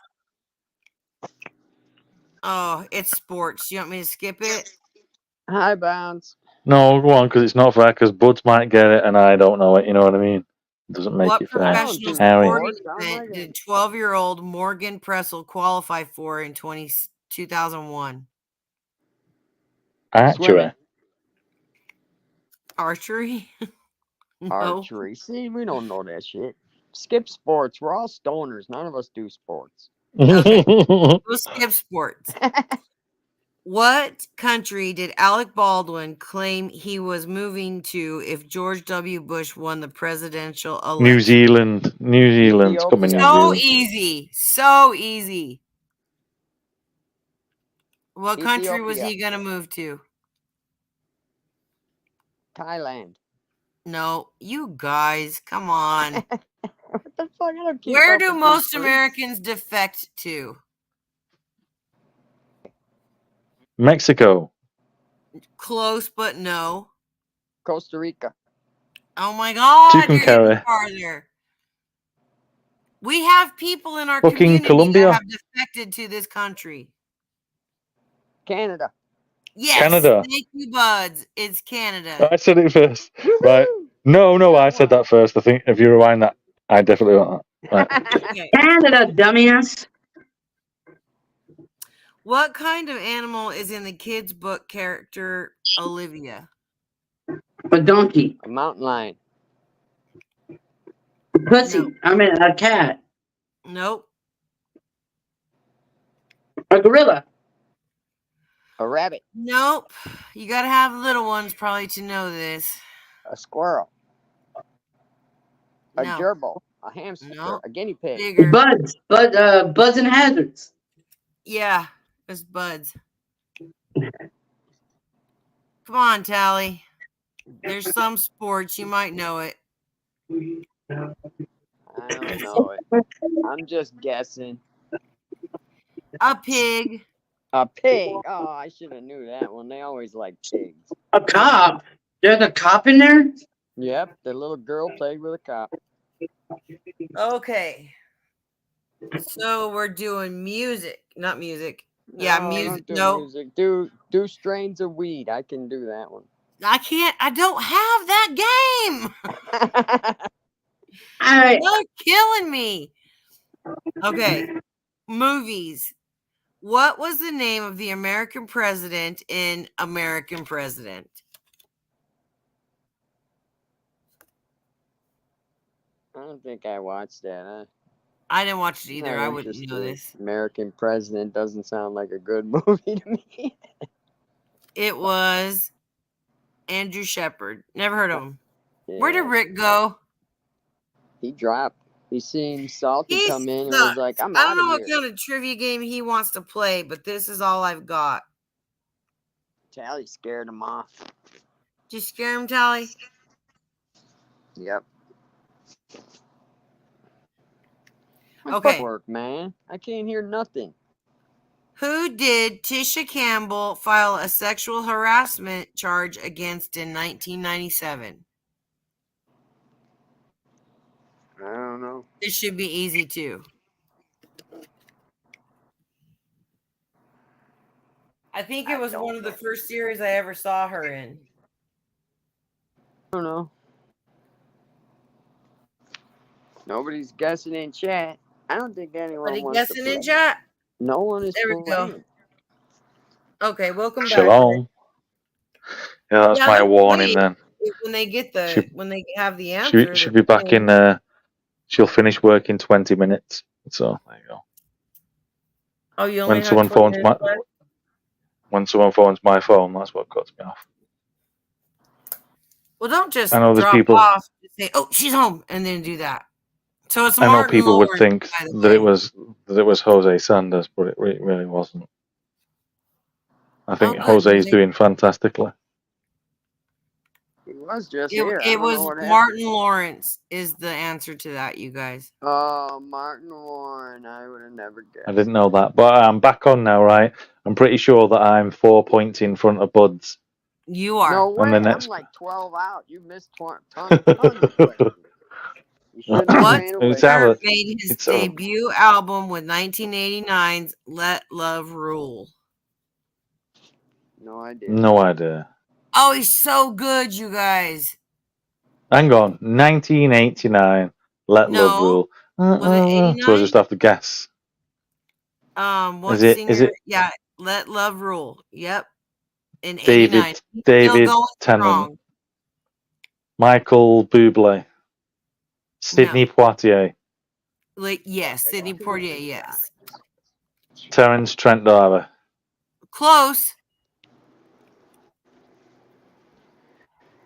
Oh, it's sports. You want me to skip it? High bounds. No, go on, because it's not fair. Because Buds might get it, and I don't know it. You know what I mean? It doesn't make What it fair. professional Harry. sporting I'm event like did 12-year-old Morgan Pressel qualify for in 2001? Archery. Swimming. Archery? No. Archery. See, we don't know that shit. Skip sports. We're all stoners. None of us do sports. Okay. We'll skip sports. What country did Alec Baldwin claim he was moving to if George W. Bush won the presidential election? New Zealand. New Zealand's coming. New So Zealand. easy. So easy. What country was Ethiopia. he going to move to? Thailand. No, you guys, come on. What the fuck? I don't keep Where up do with most these Americans defect to? Mexico. Close, but no. Costa Rica. Oh my God, Chicken you're getting curry. farther. We have people in our Fucking community Colombia. that have defected to this country. Canada. Yes, Canada. thank you, Buds. It's Canada. I said it first. Right. No, I said that first. I think if you rewind that, I definitely want that. Right. Okay. Canada, dumbass. What kind of animal is in the kids' book character Olivia? A donkey. A mountain lion. Pussy. No. I mean, a cat. Nope. A gorilla. A rabbit. Nope. You got to have little ones probably to know this. A squirrel. A No. gerbil. A hamster. No. A guinea pig. Bigger. Buds. Buds and hazards. Yeah, it's Buds. Come on, Tally. There's some sports. You might know it. I don't know it. I'm just guessing. A pig. A pig. Oh, I should have knew that one. They always like pigs. A cop. There's a cop in there? Yep, the little girl played with a cop. Okay. So we're doing music. Not music. Yeah, No, I music. don't do No. music. Do strains of weed. I can do that one. I can't. I don't have that game. All right. You're killing me. Okay. Movies. What was the name of the American president in American President? I don't think I watched that. I didn't watch it I'm either. not I wouldn't know interested. this. American President doesn't sound like a good movie to me. It was Andrew Shepard. Never heard of him. Where did Yeah, Rick go? he dropped. He seen Salty He come in and sucks. was like, I'm I don't out know of what here. kind of trivia game he wants to play, but this is all I've got. Tally scared him off. Did you scare him, Tally? Yep. My Okay. footwork, man. I can't hear nothing. Who did Tisha Campbell file a sexual harassment charge against in 1997? I don't know. This should be easy too. I think it I was don't one of the know. first series I ever saw her in. I don't know. Nobody's guessing in chat. I don't think anyone But he wants to guessing in play. chat? No one is There we go. playing. Okay, welcome back. Shalom. Yeah, that's Yeah, my let's warning wait. then. When they get the She- when they have the answer. She'll be back in. She'll finish work in 20 minutes. So there you go. Oh, you only When have someone 20 phones minutes my left? when someone phones my phone, that's what cuts me off. Well, don't just I know there's drop people- off and say, "Oh, she's home," and then do that. So it's I know Martin people would Lawrence, think by the that way. it was Jose Sanders, but it really wasn't. I think good. Jose's doing fantastically. He was just It, here. I it don't know was what happened. Martin Lawrence is the answer to that, you guys. Oh, Martin Warren. I would have never I guessed. didn't know that, but I'm back on now, right? I'm pretty sure that I'm 4 points in front of Buds. You are. No way. And the I'm next- like 12 out. You missed tons of questions. You shouldn't have What ran away. It's have a- made his it's a- debut album with 1989's Let Love Rule? No idea. No idea. Oh, he's so good, you guys. Hang on, 1989. Let No. Love Rule. Was it So I 89? just have to guess. What Is it- singer? is it- Yeah, Let Love Rule. Yep. In David- 89. He's David still going Tennant. strong. Michael Bublé. Sidney Poitier. Like, yes, Sidney Poitier, yes. Terence Trent D'Arby. Close.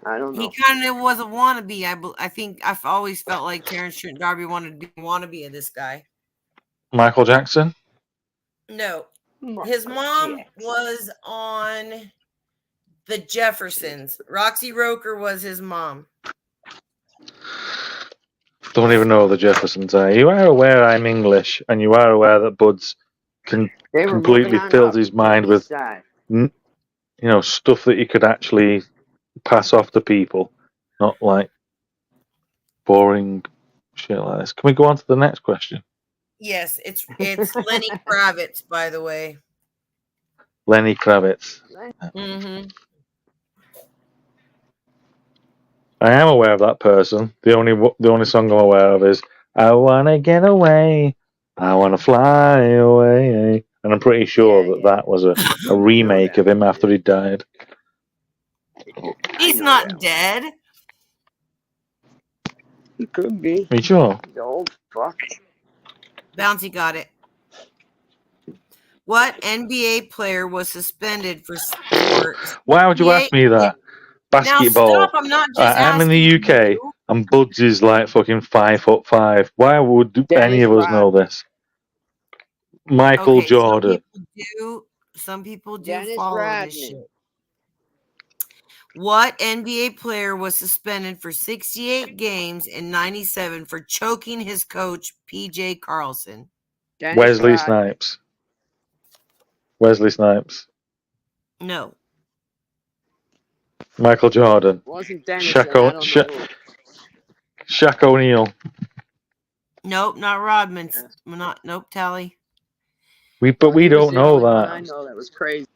I don't know. He kind of was a wannabe. I think I've always felt like Terrence Trent D'Arby wanted to be a wannabe of this guy. Michael Jackson. No. His mom was on the Jeffersons. Roxy Roker was his mom. Don't even know who the Jeffersons are. You are aware I'm English, and you are aware that Buds can They were completely moving on filled up his to mind the with, east side. stuff that you could actually pass off to people, not like boring shit like this. Can we go on to the next question? Yes, it's Lenny Kravitz, by the way. Lenny Kravitz. Mm-hmm. I am aware of that person. The only song I'm aware of is "I Wanna Get Away, I Wanna Fly Away," and I'm pretty sure that was a remake of him after he died. He's not dead. He could be. Are you sure? The old fuck. Bouncy got it. What NBA player was suspended for Why would you ask me that? Basketball. Now stop, I'm not just I'm in the asking UK, you. and Buds is like fucking 5'5". Why would any Dennis of us know this? Michael Okay, Jordan. Some people do Dennis follow Rodman. this shit. What NBA player was suspended for 68 games in 97 for choking his coach, PJ Carlson? Dennis Wesley Rodman. Snipes. Wesley Snipes. No. Michael Jordan. Wasn't Dennis. Shaq then I don't know who. Shaq O'Neal. Nope, not Rodman. Nope, Tally. We He was don't the know only one I that. know that was crazy.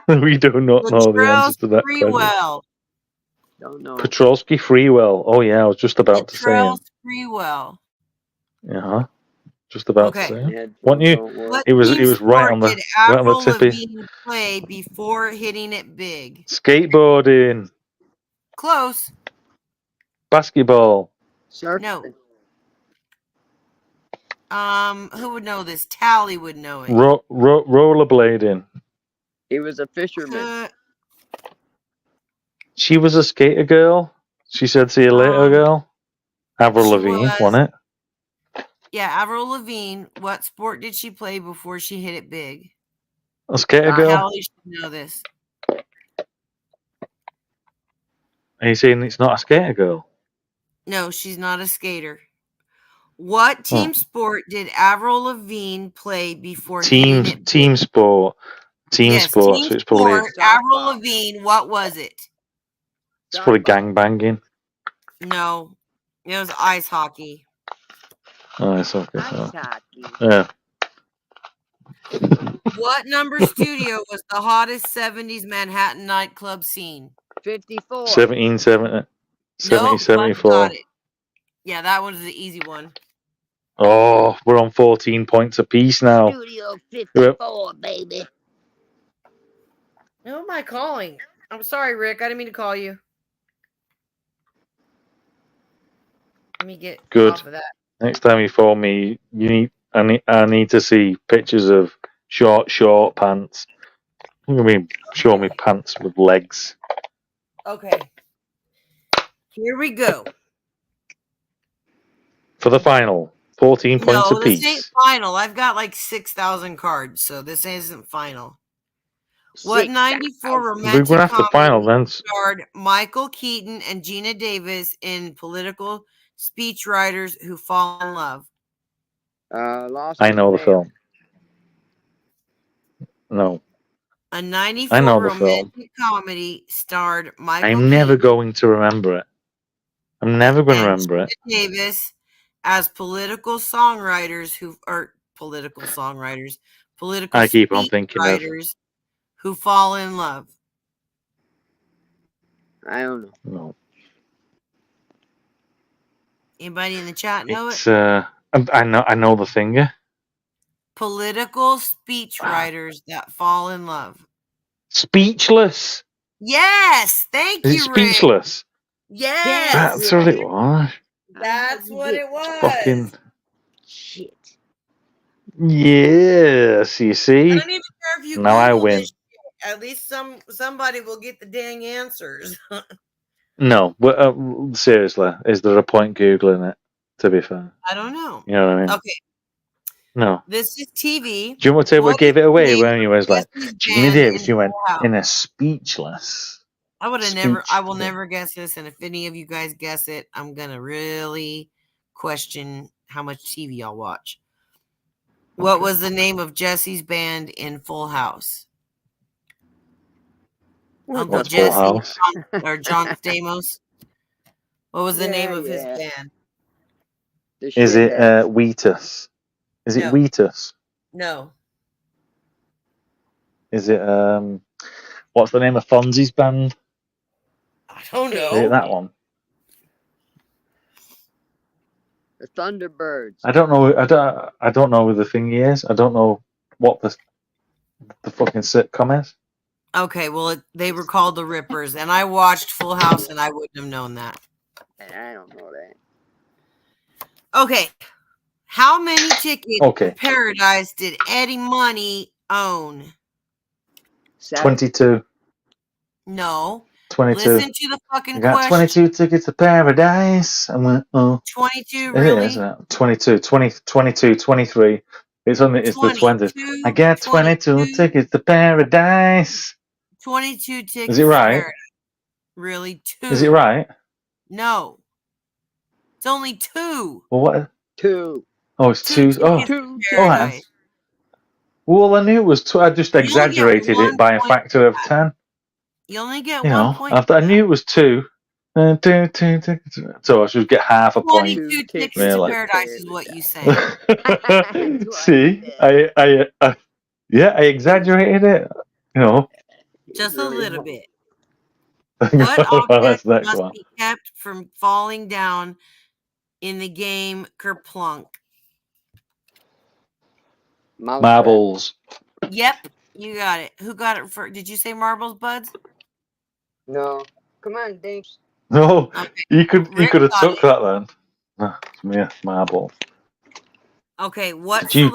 We do not know the answers to that question. Sprewell. Don't know. Petrosky Freewell. Oh yeah, I was just about to say him. Latrell Sprewell. Uh-huh. Just about Okay. to say him. Yeah, Wasn't you? don't work. What He was team right on sport the did right on the Avril tippy. Lavigne play before hitting it big? Skateboarding. Close. Basketball. Surfing. No. Who would know this? Tally would know it. Rollerblading. He was a fisherman. Uh, She was a skater girl. She said, "See you later, girl." Avril she Lavigne, was. wasn't it? yeah, Avril Lavigne. What sport did she play before she hit it big? A skater girl. Tally should know this. Are you saying it's not a skater girl? No, she's not a skater. What team sport did Avril Lavigne play before hitting it? Team sport. Team sport. Team So it's probably sport. Avril Lavigne. What was it? gang banging. No, it was ice hockey. Oh, it's okay. Ice Oh. hockey. Yeah. What number studio was the hottest 70s Manhattan nightclub scene? 54. 1770. Nope, 1774. got it. Yeah, that one's the easy one. Oh, we're on 14 points apiece now. Studio 54, baby. Who am I calling? I'm sorry, Rick. I didn't mean to call you. Let me get Good. off of that. Next time you phone me, I need to see pictures of short pants. Show me pants with legs. Okay. Here we go. For the final, 14 points No, this ain't apiece. final. I've got like 6,000 cards, so this isn't final. What Six 94 thousand. We're romantic gonna have to final comedy then. starred Michael Keaton and Gina Davis in political speechwriters who fall in love? Lost I in know the mail. film. No, A I 94 know the film. romantic comedy starred Michael I'm never Keaton going to remember it. I'm never going to and remember it. Gina Davis as political songwriters political I keep on thinking of. speechwriters who fall in love. I don't know. No, Anybody in the chat know it? it's I know the finger. Political speechwriters that fall in love. Speechless. Yes, thank Is it you, Rick. speechless? Yes, That's what it was. that's what it was. Fucking Shit. yes. You I see. don't even care if you Now I Google win. this shit. At least somebody will get the dang answers. No, but seriously, is there a point googling it? To be fair, I don't know. you know what I mean. Okay, No. this is TV. Do you want to tell what What gave is it the away name when you of was like Jesse's Gina band Davis? in You went Full House? in a speechless. I would have never. I will speech. never guess this. And if any of you guys guess it, I'm gonna really question how much TV y'all watch. What Okay. was the name of Jesse's band in Full House? Uncle What's Full Jesse House? or John Stamos? What was the name of his Yeah. band? The Is it shitheads. Wheatus? Is it No. Wheatus? No. Is it what's the name of Fonzie's band? I don't Is it know. that one? The Thunderbirds. I don't know. I don't know who the thing is. I don't know what the fucking sitcom is. Okay, well, they were called the Rippers, and I watched Full House, and I wouldn't have known that. I don't know that. Okay, how many tickets Okay. to Paradise did Eddie Money own? 7. 22. No. 22. Listen to the fucking I got question. 22 tickets to Paradise. I went, oh. 22, Is really? it, isn't it? 22, 22, 23. It's the 20th. I got 22 tickets to Paradise. 22 tickets Is it to right? Paradise. Really? 2. Is it right? No. It's only 2. Well, what? 2. Oh, it's 2. tickets Oh, to Two. Paradise. well, I knew it was 2. I just You only get exaggerated 1 it by a point factor of 10. You only get You 1 know, point. after I knew it was 2. 2 tickets. So I should get half a point. 22 tickets Really? to Paradise is what you say. See, yeah, I exaggerated it. You know. Just a little bit. Well, What that's object the next must one. be kept from falling down in the game Kerplunk? Marbles. Yep, you got it. Who got it for? Did you say marbles, Buds? No. Come on, Dinks. No, Okay. you could Rick have got took it. that then. No, it's me, marble. Okay, what Did you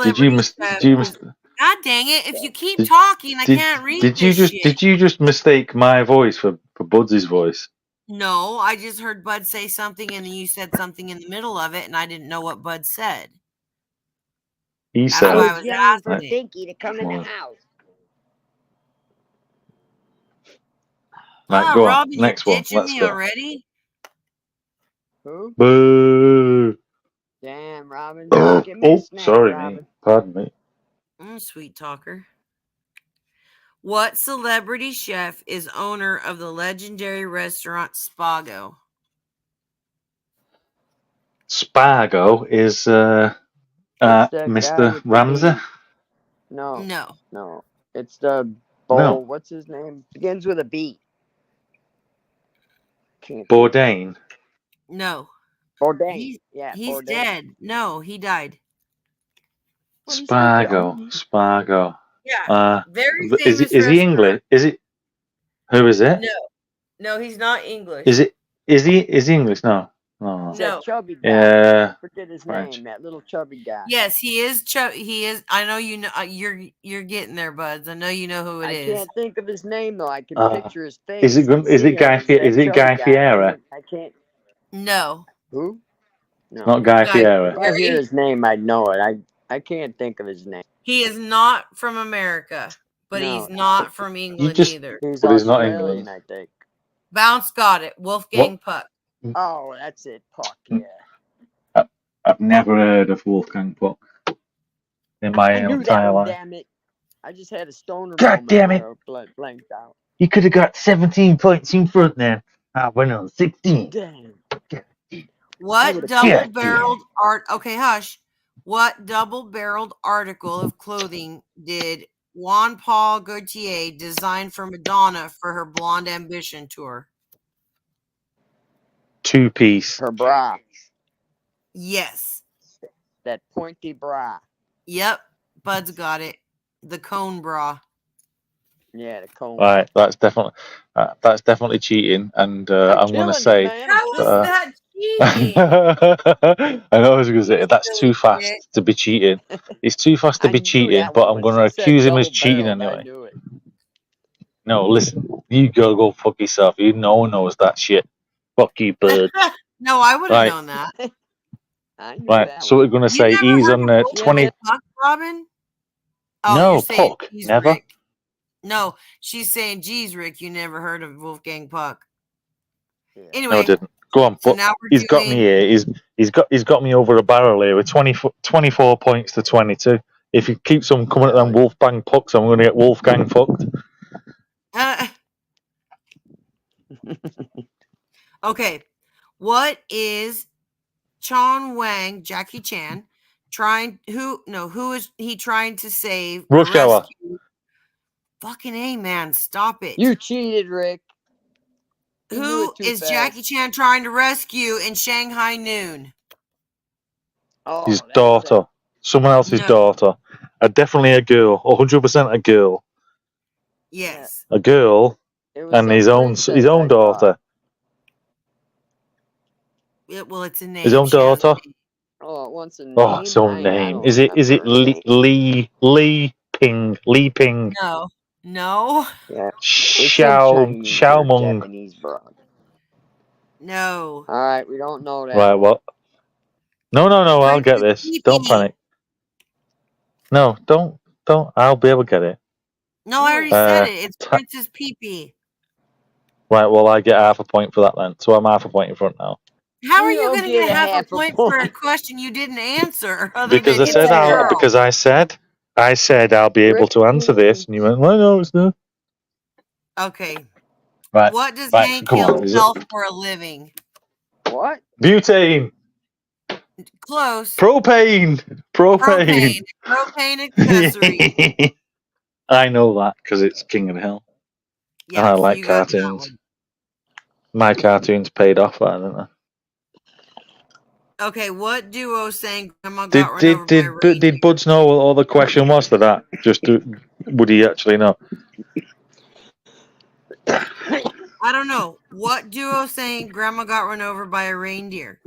God dang it! If you keep Did- talking, I can't read did you this just shit. did you just mistake my voice for Budsy's voice? No, I just heard Bud say something, and then you said something in the middle of it, and I didn't know what Bud said. He That's said why I I was was yelling for asking. Dinky to come in the Well. house. Right, go on. Robin, Next you're one. ditching Let's me go. already? Who? Boo. Damn, Robin. Oh, Give me a snack, sorry, Robin. me. Pardon me. Sweet talker. What celebrity chef is owner of the legendary restaurant Spago? Spago is It's the guy Mr. with the Ramsey. beard. No, No. it's the bowl. No. What's his name? Begins with a B. Can't Bourdain. No. Bourdain. He's Bourdain. dead. No, he died. What is Spago. Yeah. Very Is famous he restaurant. English? Is it? Who is it? No, he's not English. Is he English? No. It's No. that chubby guy. Yeah. Forget his French. name. That little chubby guy. Yes, he is. He is. I know you know. You're getting there, Buds. I know you know who it I is. can't think of his name though. I can picture his face. Is it and is see it Guy him. It's that is it chubby Guy guy. Fieri? I can't. No. Who? No. Not Guy Guy Fieri. If I hear his name, I'd know it. I can't think of his name. He is not from America, but No. he's not from England just- either. He's But he's not Australian, England. I think. Bounce got it. Wolfgang Puck. Oh, that's it. Puck, yeah. I've never heard of Wolfgang Puck in my I knew that entire one, life. damn it. I just had a stoner God moment damn it. where blanked out. You could have got 17 points in front there. I went on 16. Damn. What would've- double-barreled art? Okay, hush. What double-barreled article of clothing did Juan Paul Gaultier design for Madonna for her Blonde Ambition tour? 2-piece. Her bra. Yes. That pointy bra. Yep. Bud's got it. The cone bra. Yeah, the cone. Right, that's definitely cheating, and I'm going to killing say. you, man. How is that cheating? I know I was going to say that's too fast Shit. to be cheating. It's too fast to I be knew cheating, that but one I'm when going to she said accuse him as cheating double-barreled, I anyway. knew it. No, listen, you go fuck yourself. You no one knows that shit. Fuck you, bird. No, I would have Right. known that. I knew Right, that so one. we're going to You say never he's heard on of the Wolfgang 20. Puck, Robin? Oh, No, you're saying Puck, geez, never. Rick. No, she's saying, geez, Rick, you never heard of Wolfgang Puck. Yeah. No, Anyway, I didn't. Go on, so but now we're he's got me doing here. He's got me over a barrel here with 24 points to 22. If he keeps on coming at them Wolfgang Pucks, I'm going to get Wolfgang fucked. Okay, what is Chon Wang, Jackie Chan, who is he trying to save? or Rush Hour. rescue? Fucking A, man, stop it. You cheated, Rick. You knew Who it too is fast. Jackie Chan trying to rescue in Shanghai Noon? Oh, His that's daughter. Someone else's No. daughter. Definitely a girl. 100% a girl. Yes. A girl it was and some his own princess, I thought. daughter. Well, it's a name. His own She has a daughter. name. Oh, it wants a name. Oh, its own I name. don't Is it remember her name. Li Ping? Li Ping. No. No. Yeah. It's some Chinese Xiao or Meng. Japanese broad. No. All right, we don't know that. Right, what? No, I'll get Princess this. Don't Peepee. panic. No, don't. I'll be able to get it. No, I already said it. It's Princess Peepee. Right, well, I get half a point for that then. So I'm half a point in front now. How are You you don't going to get get a half half a a point for a point. question you didn't answer? Other Because than I said it's a girl? I said I'll be able to answer this, and you went, well, no, it's not. Okay. Right, What does right, Hank come on, Hill is sell for a living? What? butane, Close. propane. Propane accessory. I know that because it's King of the Hill. Yeah, And I so like you got that cartoons. one. My cartoons paid off that, didn't they? Okay, what duo sang Grandma Did Got Run Over by a Reindeer? did Buds know what all the question was to that? Would he actually know? I don't know. What duo sang Grandma Got Run Over by a Reindeer?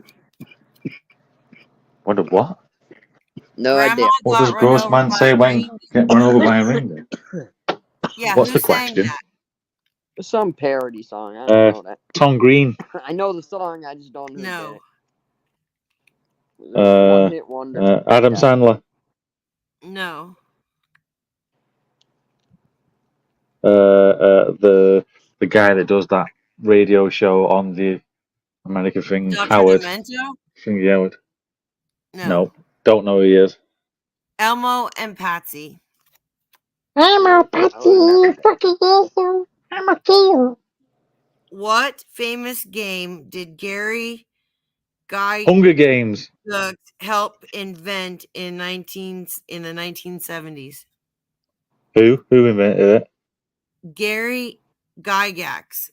What? No Grandma idea. What got does run Gross over Man by say a when reindeer. get run over by a reindeer? Yeah, What's who the sang question? that? Some parody song. I don't know that. Tom Green. I know the song. I just don't know. No. Who did it. One-hit wonder. Adam Yeah. Sandler. No. The guy that does that radio show on the American thing, Dr. Howard. Demento? Thingy Howard. No. No, don't know who he is. Elmo and Patsy. I'm a Patsy, fucking asshole. I'm a kill. What famous game did Gary Guy Hunger Games. help invent in the 1970s? Who invented it? Gary Gygax.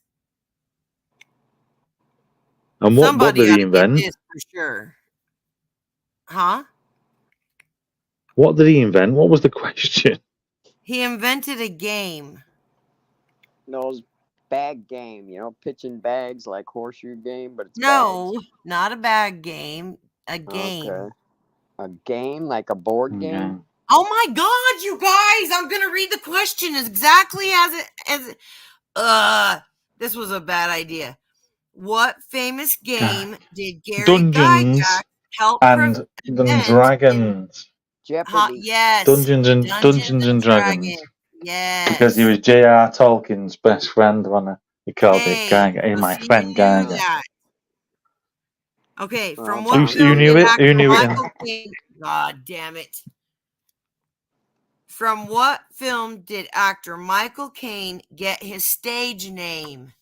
And what Somebody did he ought to get invent? this for sure. Huh? What did he invent? What was the question? He invented a game. Those bag game, pitching bags like horseshoe game, but it's No, not a bag game. A bags. game. Okay. A game like a board game. Oh my God, you guys! I'm gonna read the question exactly as this was a bad idea. What famous game did Gary Dungeons Gygax help and invent? Dragons. Jeopardy. Yes. Dungeons and Dragons. Yes. Because he was J.R. Tolkien's best friend, wasn't he? He called it Geiger. Hey, so my see, friend you knew Geiger. that. Okay, from Well, what Who film knew did it? actor Who knew it? Michael Caine? God damn it! From what film did actor Michael Caine get his stage name?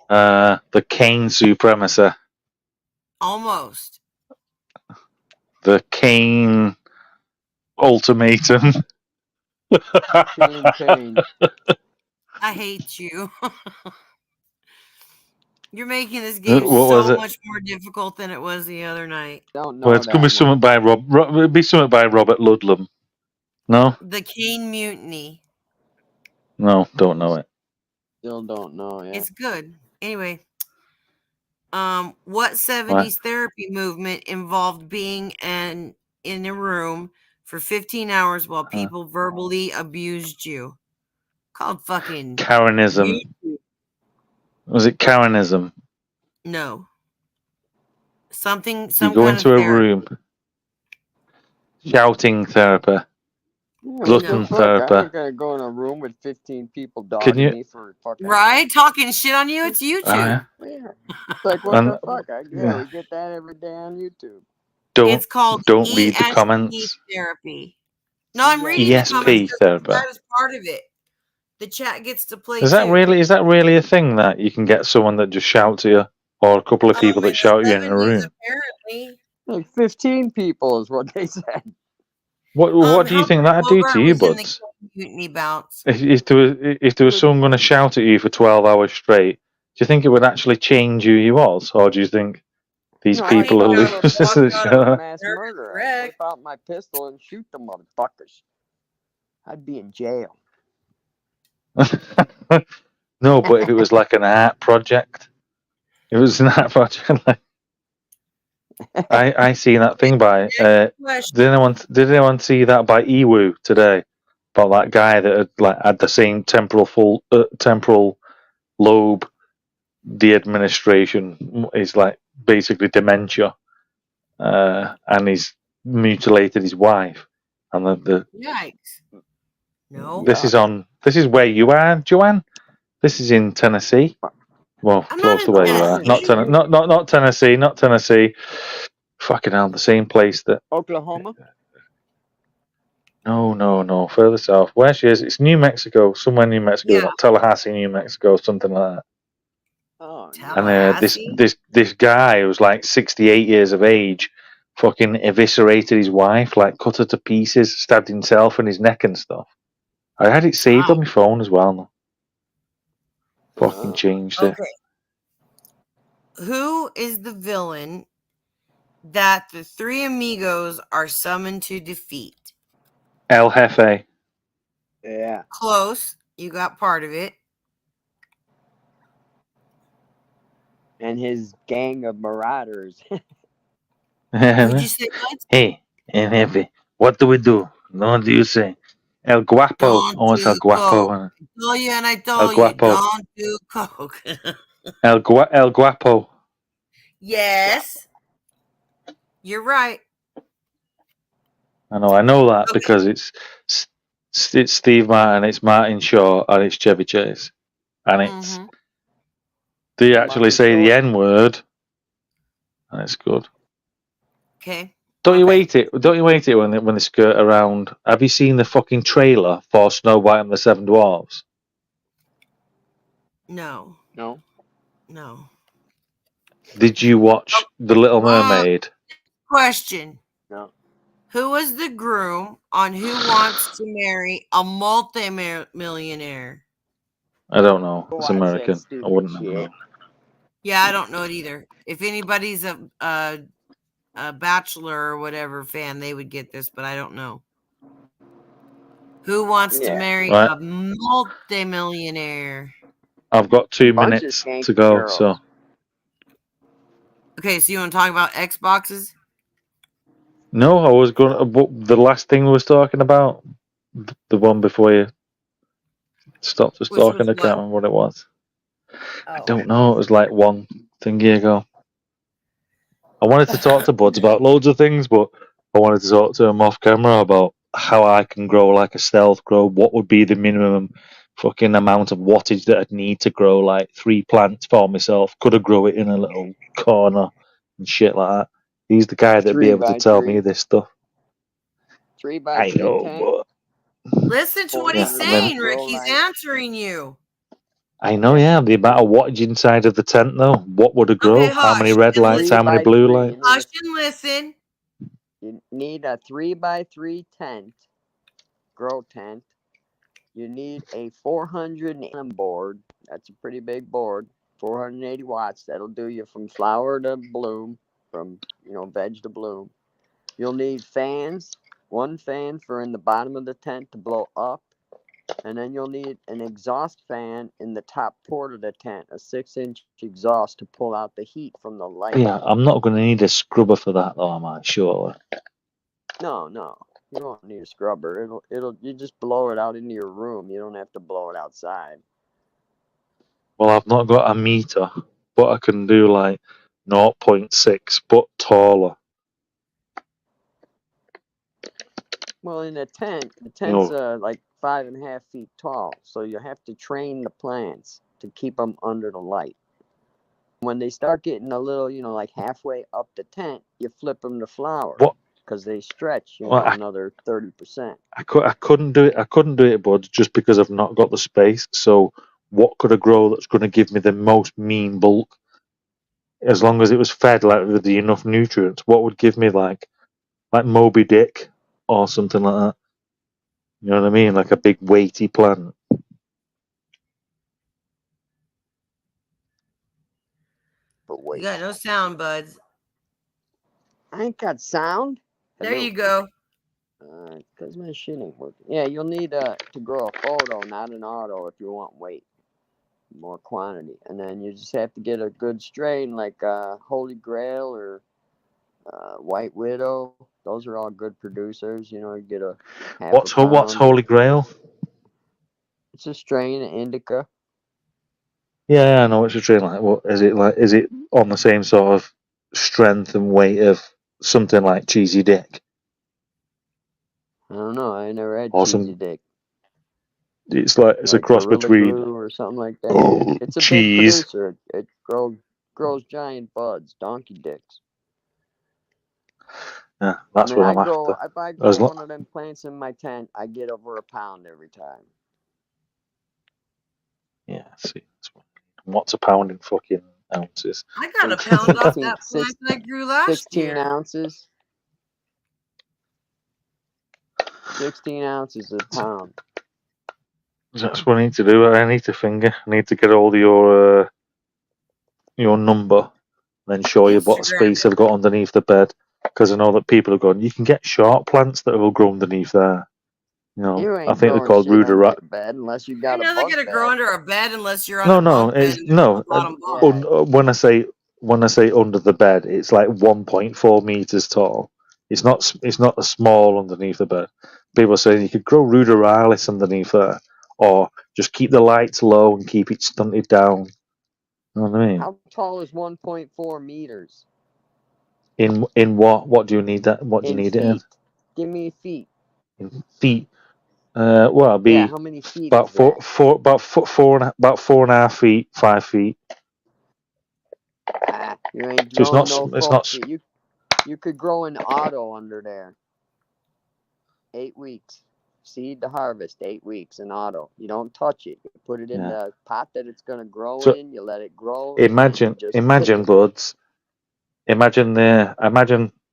The Kane Supremacy. Almost. The Kane Ultimatum. Kane. I hate you. You're making this game What was so it? much more difficult than it was the other night. Don't know Well, it's that gonna be something one. by it'll be something by Robert Ludlum. No, The Caine Mutiny. no, don't know it. Still don't know. Yeah. It's good. Anyway, what 70s therapy movement involved being in a room for 15 hours while people verbally abused you? Called fucking Karenism. Was it Karenism? no. Something. You Some go kind into of a therapy. room. Shouting therapy. Yeah, Glutton what the fuck? I therapy. ain't gonna go in a room with 15 people Can dogging you- me for fucking. Right? Talking shit on you. It's YouTube. Yeah. Yeah. It's like, what And- the fuck? yeah. We get that every day on YouTube. It's called Don't read the ESP comments. therapy. No, I'm reading the ESP comments because therapy. that is part of it. The chat gets to play Is that too. really a thing that you can get someone that just shouts at you, or a couple of people that In shout the at you in a 70s, room? apparently. Like 15 people is what they said. What do you think that'd do to you, Bogart was in the buds? Mutiny bounce. If there was someone going to shout at you for 12 hours straight, do you think it would actually change who you was, or do you think these No, people I are think I would've losers? walked out of a mass You're murder. I'd correct. whip out my pistol and shoot the motherfuckers. I'd be in jail. No, but if it was like an art project, it was an art project. Like, I seen that thing by. Question. Did anyone see that by Ewu today? About that guy that had the same temporal lobe de-administration is like basically dementia, and he's mutilated his wife, and the Yikes. No. this is where you are, Joanne. This is in Tennessee. Well, I'm close not to in where you are. Not Tennessee. Not Tennessee. Fucking hell, the same place that. Oklahoma? No. Further south. Where she is? It's New Mexico. Somewhere in New Mexico. Yeah. Like Tallahassee, New Mexico, something like that. Oh, And this guy who was like 68 years of age, fucking eviscerated his wife, like cut her to pieces, stabbed himself in his neck and stuff. I had it saved on my phone as well. No. Fucking changed it. Okay. Who is the villain that the three amigos are summoned to defeat? El Jefe. Yeah. Close. You got part of it. And his gang of marauders. Would you say what? Hey, El Jefe, what do we do? What do you say? El Guapo. Don't Oh, it's El do Guapo. coke. Oh yeah, and I El told you, Guapo. don't do coke. El Guapo. Yes. You're right. I know that Okay. because it's Steve Martin, it's Martin Shaw, and it's Chevy Chase, and it's they actually Martin say the Shaw. N word, and it's good. Okay. Don't you hate it? Don't you hate it when they skirt around? Have you seen the fucking trailer for Snow White and the Seven Dwarfs? No. No. No. Did you watch The Little Mermaid? Question. No. Who was the groom on Who Wants to Marry a Multi-Millionaire? I don't know. Oh, It's I'd say American. I stupid wouldn't shit. know. Yeah, I don't know it either. If anybody's a Bachelor or whatever fan, they would get this, but I don't know. Who wants to marry Right. a multi-millionaire? I've got 2 Bunch of minutes skanky to go, girls. so Okay, so you want to talk about Xboxes? no, I was going to. The last thing we was talking about, the one before you stopped us Which talking, was I can't remember what it was. I Oh. don't know. It was like one thingy ago. I wanted to talk to Buds about loads of things, but I wanted to talk to him off camera about how I can grow like a stealth grow. What would be the minimum fucking amount of wattage that I'd need to grow like 3 plants for myself? Could I grow it in a little corner and shit like that? He's the guy that'd be 3 able to by tell 3. me this stuff. 3 by I 3 know, tent. but Listen to what he's 400 saying, watt Rick. grow He's light. answering you. I know, yeah. The amount of wattage inside of the tent, though. What would it grow? Okay, How many hush red and lights? 3 How many by blue 3. lights? Hush and listen. You need a 3 by 3 tent, grow tent. You need a 400 board. That's a pretty big board. 480 watts. That'll do you from flower to bloom, from veg to bloom. You'll need fans. 1 fan for in the bottom of the tent to blow up, and then you'll need an exhaust fan in the top port of the tent, a 6-inch exhaust to pull out the heat from the light. Yeah, I'm not going to need a scrubber for that, though, am I? Surely. No, you don't need a scrubber. You just blow it out into your room. You don't have to blow it outside. Well, I've not got a meter, but I can do like 0.6, but taller. Well, in a tent, the You know, tent's like 5.5 feet tall, so you have to train the plants to keep them under the light. When they start getting a little, like halfway up the tent, you flip them to flower what? because they stretch, Well, another 30%. I couldn't do it. I couldn't do it, bud, just because I've not got the space. So, what could I grow that's going to give me the most mean bulk? As long as it was fed like with the enough nutrients, what would give me like Moby Dick or something like that? You know what I mean? Like a big weighty plant. But You wait, got no sound, buds. I ain't got sound. There Hello? you go. Because my shit ain't working. Yeah, you'll need to grow a photo, not an auto, if you want weight, more quantity. And then you just have to get a good strain like Holy Grail or White Widow. Those are all good producers. You get a half What's a pound. what's Holy Grail? It's a strain of indica. Yeah, I know it's a train like. What is it like? Is it on the same sort of strength and weight of something like Cheesy Dick? I don't know. I never had Or Cheesy some- Dick. It's like it's a Like cross Gorilla between Glue or something like that. It's a cheese. big producer. It grows giant buds, donkey dicks. Yeah, that's what I'm after. If I grow As lo- one of them plants in my tent, I get over a pound every time. Yeah, see, what's a pound in fucking ounces? I got a pound off 16 that plant that I grew last 16 year. ounces. 16 ounces a pound. That's what I need to do. I need to finger. I need to get all your number, then show you what Instagram space I've got underneath the bed. Because I know that people have gone. You can get short plants that will grow underneath there. You ain't I think they're growing called shit under Ruderite. the bed unless you You're got a never bunk gonna bed. grow under a bed unless you're on a No, bunk bed it's and you're on the bottom bunk. Yeah. when I say under the bed, it's like 1.4 meters tall. It's not a small underneath the bed. People are saying you could grow ruderalis underneath there, or just keep the lights low and keep it stunted down. You know what I mean? How tall is 1.4 meters? In what? What do you need that? What do you In need feet. it in? Give me feet. In feet. Well, it'd be Yeah, how many feet about is that? about 4.5 feet, 5 feet. You ain't So it's growing not. no It's full not. feet. You could grow an auto under there. 8 weeks. Seed to harvest, 8 weeks, an auto. You don't touch it. You put it in Yeah. the pot that it's going to grow So in. You let it grow. imagine, buds. Imagine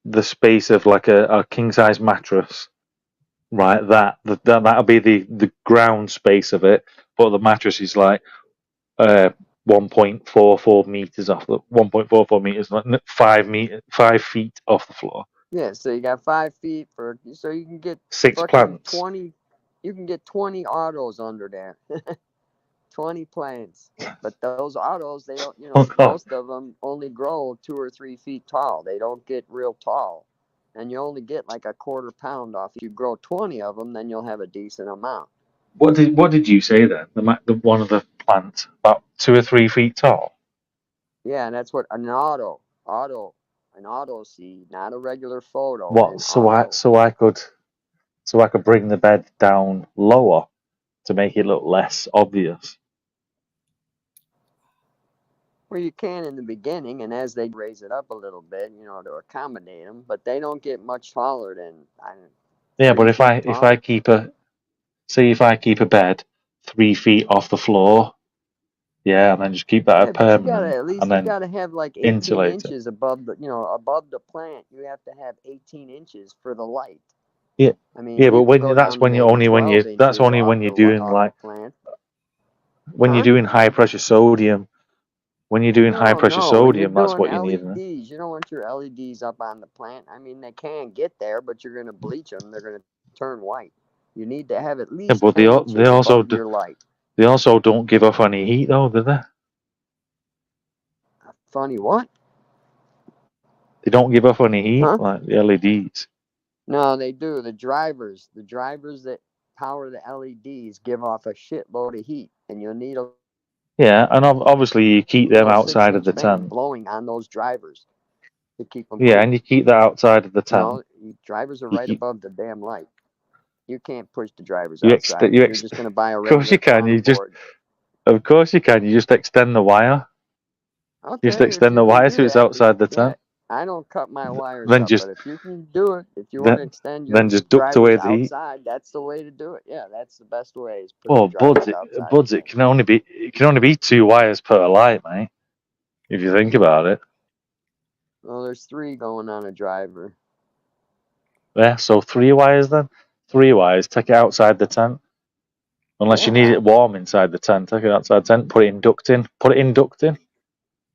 the space of like a king size mattress, right? That'll be the ground space of it, but the mattress is like 1.44 meters off the 1.44 meters, like 5 feet off the floor. Yeah, so you got 5 feet so you can get 6 fucking plants. 20. You can get 20 autos under there. 20 plants. But those autos, they don't, Oh, God. most of them only grow 2 or 3 feet tall. They don't get real tall. And you only get like a quarter pound off. If you grow 20 of them, then you'll have a decent amount. What did you say then? The one of the plants about 2 or 3 feet tall. Yeah, and that's what an auto seed, not a regular photo. What? So I could so I could bring the bed down lower to make it look less obvious. Well, you can in the beginning, and as they raise it up a little bit, to accommodate them, but they don't get much taller than. Yeah, 3 but if feet I tall. keep a bed 3 feet off the floor, yeah, and then just keep that Yeah, but you permanent, gotta and then have like 18 insulate it. inches above above the plant. You have to have 18 inches for the light. Yeah, I mean, yeah, but you could go that's down to when you maybe only when 12 you that's inches only off when you're doing off like the plant. when you're Huh? doing high pressure sodium. When you're doing high pressure No, when you're sodium, that's doing what you need. Isn't it? LEDs, you don't want your LEDs up on the plant. I mean, they can get there, but you're gonna bleach them. They're gonna turn white. You need to have at Yeah, least but 10 inches above your light. they also don't give off any heat though, do they? Funny what? They don't give off any heat Huh? like the LEDs. No, they do. The drivers that power the LEDs give off a shitload of heat, and you'll need a Yeah, and obviously you keep them little outside of 6-inch the fan tent. blowing on those drivers to keep them Yeah, cool. and you keep that outside of the tent. No, drivers are You right keep- above the damn light. You can't push the drivers You outside. You're just going to buy a Of course regular you can. quantum board. Of course you can. You just extend the wire. You just Okay, if extend you the can wire do so it's that, outside the yeah. tent. I don't cut my wires Then up, just but if you can do it, if you want to extend your then just duct away drivers the heat. outside, that's the way to do it. Yeah, that's the best way is put Oh, the drivers outside. buds, it can only be 2 wires per light, mate. If you think about it. Well, there's 3 going on a driver. Yeah, so 3 wires then. 3 wires. Take it outside the tent. Unless you need Yeah. it warm inside the tent, take it outside the tent. Put it in ducting.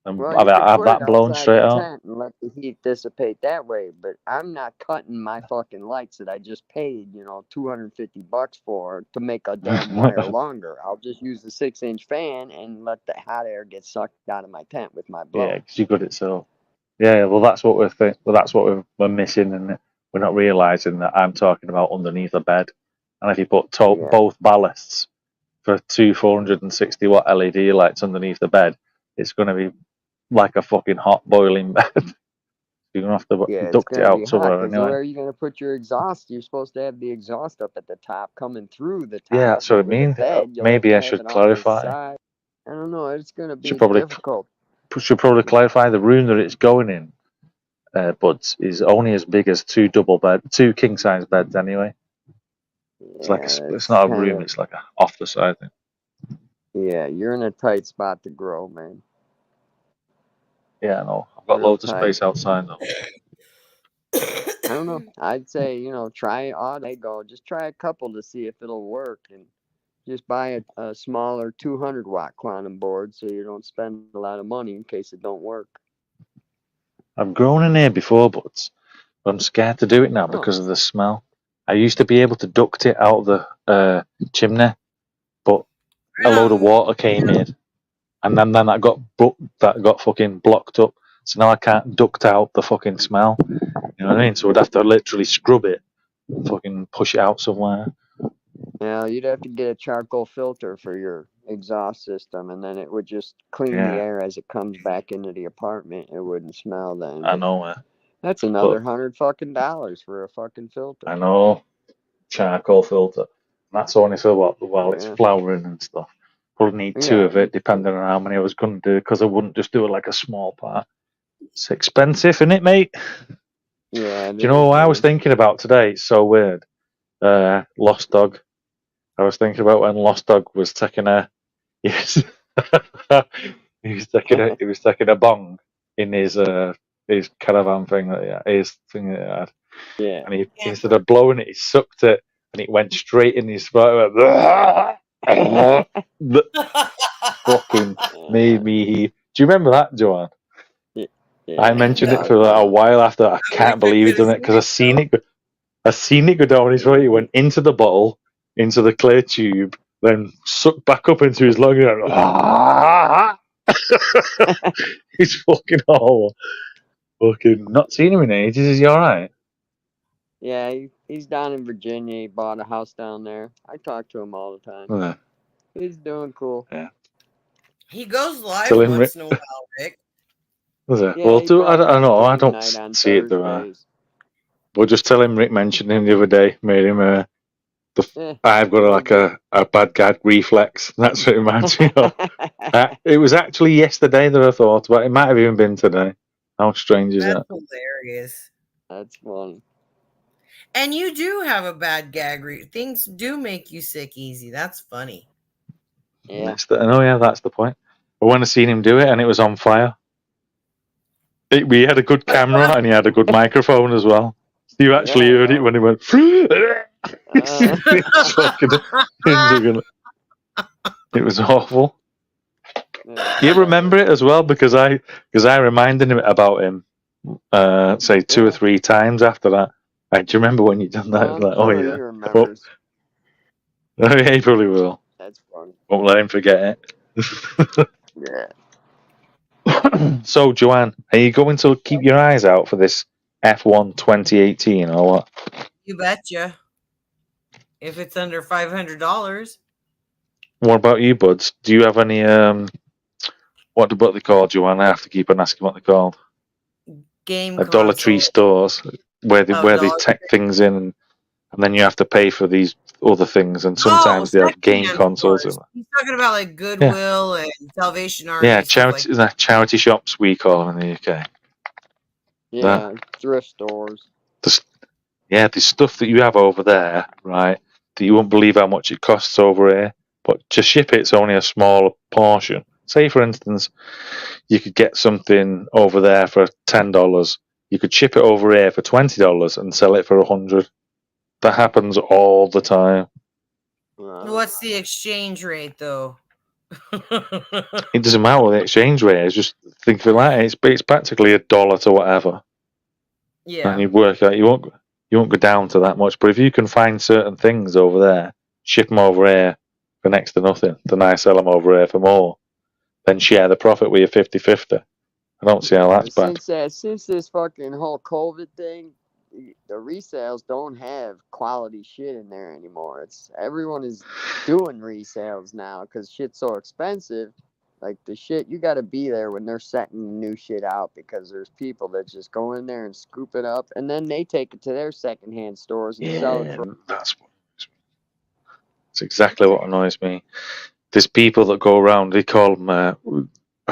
And Well, have you could put that it blown outside straight the out. tent and let the heat dissipate that way. But I'm not cutting my fucking lights that I just paid, $250 for to make a damn wire longer. I'll just use the 6-inch fan and let the hot air get sucked out of my tent with my blower. Yeah, because you got it so. Yeah, well, that's what we're missing, and we're not realizing that I'm talking about underneath a bed. And if you put both ballasts for 2 460 watt LED lights underneath the bed, it's going to be like a fucking hot boiling bed. You're going to have to duct it out somewhere anyway. Where are you going to put your exhaust? You're supposed to have the exhaust up at the top, coming through the top. Yeah, that's what I mean. Maybe I should clarify. I don't know. It's going to be difficult. Should probably clarify the room that it's going in. Buds is only as big as 2 king size beds anyway. It's like it's not a room. It's like off the side thing. Yeah, you're in a tight spot to grow, man. Yeah, I know. I've got loads of space outside though. I don't know. I'd say, try Auto. Just try a couple to see if it'll work, and just buy a smaller 200 watt quantum board so you don't spend a lot of money in case it don't work. I've grown in here before, Buds, but I'm scared to do it now because of the smell. I used to be able to duct it out of the chimney, but a load of water came in, and then that got fucking blocked up. So now I can't duct out the fucking smell. You know what I mean? So I'd have to literally scrub it and fucking push it out somewhere. Yeah, you'd have to get a charcoal filter for your exhaust system, and then it would just clean the air as it comes back into the apartment. It wouldn't smell then. I know. That's another $100 for a fucking filter. I know. Charcoal filter. That's only for while it's flowering and stuff. Probably need 2 of it, depending on how many I was going to do, because I wouldn't just do it like a small part. It's expensive, isn't it, mate? Yeah. Do you know what I was thinking about today? It's so weird. Lost Dog. I was thinking about when Lost Dog was taking he was taking a bong in his caravan thing that he had. Yeah. And he instead of blowing it, he sucked it, and it went straight in his throat. Fucking made me heave. Do you remember that, Joanne? Yeah. I mentioned it for a while after. I can't believe he done it because I seen it go down his throat. He went into the bottle, into the clear tube, then sucked back up into his lung. And he's fucking horrible. Fucking not seen him in ages. Is he all right? Yeah, he's down in Virginia. He bought a house down there. I talk to him all the time. Yeah. He's doing cool. Yeah. He goes live once in a while, Rick. Was it? Yeah, well, I don't know. I don't see it there. We'll just tell him Rick mentioned him the other day. Made him Eh, I've got like a bad gag reflex. That's what it reminds me of. It was actually yesterday that I thought about it. It might have even been today. How strange is That's that? hilarious. That's funny. And you do have a bad gag. Things do make you sick easy. That's funny. Yeah. Oh yeah, that's the point. But when I seen him do it and it was on fire, we had a good camera and he had a good microphone as well. So you actually heard it when he went. It was awful. You remember it as well because I reminded him about him, say 2 or 3 times after that. Do you remember when you done that? Like, oh yeah, He remembers. Oh, yeah, he probably will. That's funny. Won't let him forget it. Yeah. So, Joanne, are you going to keep your eyes out for this F1 2018 or what? You betcha. If it's under $500. What about you, buds? Do you have any what they called, Joanne? I have to keep on asking what they're called. Game Dollar Tree stores where they take things in and then you have to pay for these other things, and sometimes they have game consoles. He's talking about like Goodwill and Salvation Army. Yeah, charity shops we call them in the UK. Yeah, thrift stores. There's stuff that you have over there, right, that you won't believe how much it costs over here, but to ship it's only a small portion. Say, for instance, you could get something over there for $10. You could ship it over here for $20 and sell it for $100. That happens all the time. What's the exchange rate, though? It doesn't matter what the exchange rate is. Just think of it like it's practically $1 to whatever. Yeah. And you work out you won't go down to that much. But if you can find certain things over there, ship them over here for next to nothing, then I sell them over here for more. Then share the profit with you 50-50. I don't see how that's bad. Since this fucking whole COVID thing, the resales don't have quality shit in there anymore. Everyone is doing resales now because shit's so expensive. Like the shit, you got to be there when they're setting new shit out because there's people that just go in there and scoop it up and then they take it to their secondhand stores and sell it for. That's exactly what annoys me. There's people that go around. They call them, I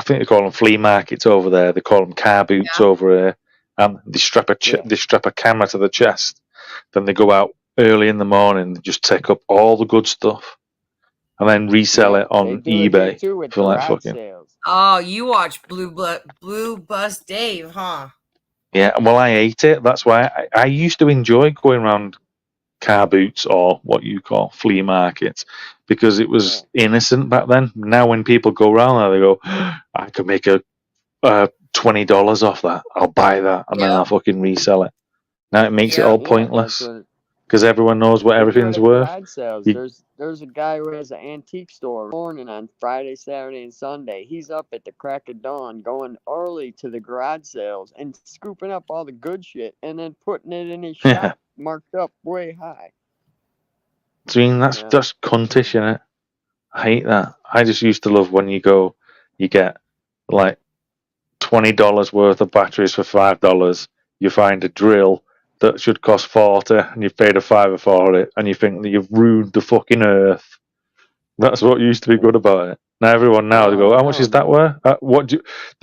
think they call them flea markets over there. They call them car boots over here. And they strap a camera to the chest. Then they go out early in the morning and just take up all the good stuff, and then resell it on eBay for like fucking. Sales. Oh, you watch Blue Bus Dave, huh? Yeah, well, I hate it. That's why I used to enjoy going around car boots or what you call flea markets because it was innocent back then. Now, when people go around there, they go, "I could make a $20 off that. I'll buy that and then I'll fucking resell it." Now it makes it all pointless because everyone knows what everything's worth. There's a guy who has an antique store morning on Friday, Saturday, and Sunday. He's up at the crack of dawn going early to the garage sales and scooping up all the good shit and then putting it in his shop marked up way high. I mean, that's just cuntish, innit? I hate that. I just used to love when you get like $20 worth of batteries for $5. You find a drill that should cost $40 and you've paid a $5 for it and you think that you've ruined the fucking earth. That's what used to be good about it. Now everyone they go, how much is that worth? They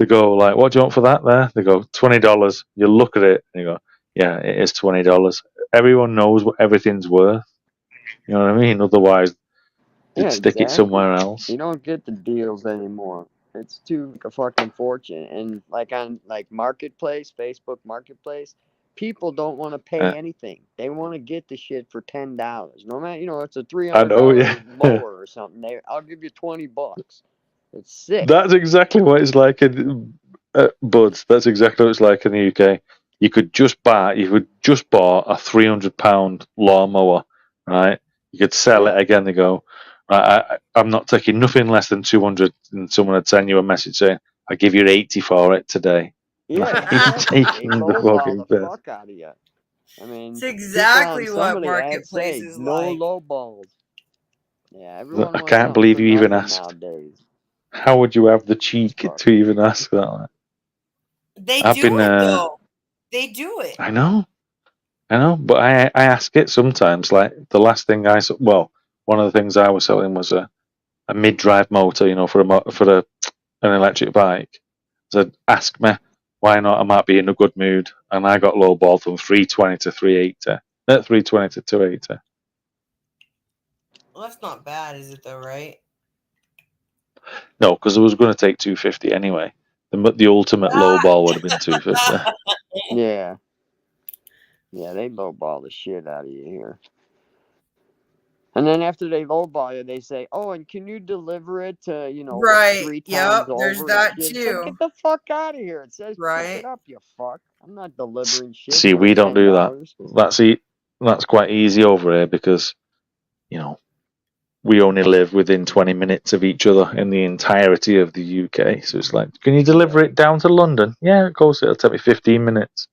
go like, what do you want for that there? They go, $20. You look at it and you go, yeah, it is $20. Everyone knows what everything's worth. You know what I mean? Otherwise they'd stick it somewhere else. You don't get the deals anymore. It's too a fucking fortune. And like on Marketplace, Facebook Marketplace, people don't want to pay anything. They want to get the shit for $10. No matter, it's a $300 lower or something. I'll give you $20. It's sick. That's exactly what it's like in Buds. That's exactly what it's like in the UK. You could just buy a £300 lawnmower, right? You could sell it again. They go, I'm not taking nothing less than 200, and someone would send you a message saying, "I give you 80 for it today." Yeah, taking the fucking fuck out of you. I mean, it's exactly what Marketplace is no like. low balls. Yeah, everyone. I can't believe you even asked. Nowadays. How would you have the cheek to even ask that? They do it though. They do it. I know. I know, but I ask it sometimes. Like the last thing one of the things I was selling was a mid-drive motor, for an electric bike. So ask me why not? I might be in a good mood, and I got lowballed from 320 to 380. 320 to 280. Well, that's not bad, is it though, right? No, because I was going to take 250 anyway. The ultimate lowball would have been 250. Yeah. Yeah, they lowball the shit out of you here. And then after they lowball you, they say, "Oh, and can you deliver it to Right. 3 Yep, towns over?" there's and that shit? It's too. like, get the fuck out of here! It says pick Right. it up, you fuck. I'm not delivering shit. See, for we don't do that. $10. That's quite easy over here because, we only live within 20 minutes of each other in the entirety of the UK. So it's like, can you deliver it down to London? Yeah, of course, it'll take me 15 minutes.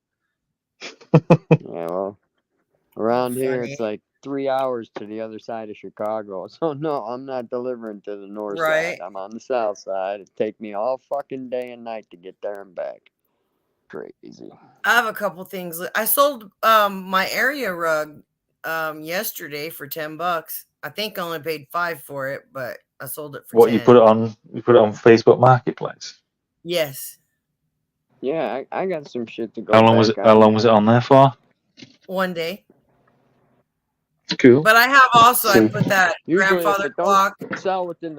Yeah, well, around here Funny. it's like 3 hours to the other side of Chicago. So no, I'm not delivering to the north Right. side. I'm on the south side. It'd take me all fucking day and night to get there and back. Crazy. I have a couple things. I sold my area rug yesterday for $10. I think I only paid $5 for it, but I sold it for What, 10. you put it on Facebook Marketplace? Yes. Yeah, I got some shit to go. How long was it on there for? 1 day. Cool. But I have also I put that Usually grandfather if it clock. don't sell within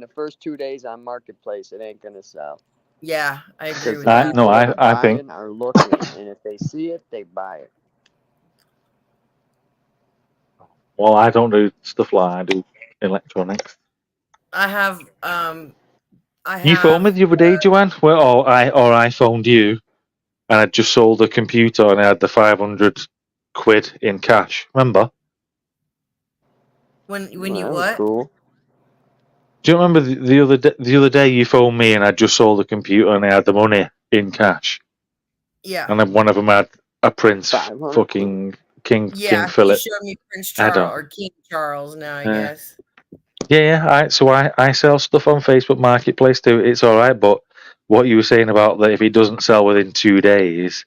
the first 2 days on Marketplace, it ain't gonna sell. Yeah, I agree Because with the that. people that are I think buying are looking, and if they see it, they buy it. Well, I don't do stuff like I do electronics. I have You phoned me the other day, Joanne. Well, or I phoned you, and I just sold a computer, and I had the 500 quid in cash. Remember? when you That was what? cool. Do you remember the other day you phoned me, and I just sold the computer, and I had the money in cash, Yeah. and then one of them had a Prince 500 fucking King Yeah, Philip. he showed me Prince I Charles don't. or King Charles now, I Yeah. guess. Yeah. So I sell stuff on Facebook Marketplace too. It's all right, but what you were saying about that if it doesn't sell within 2 days,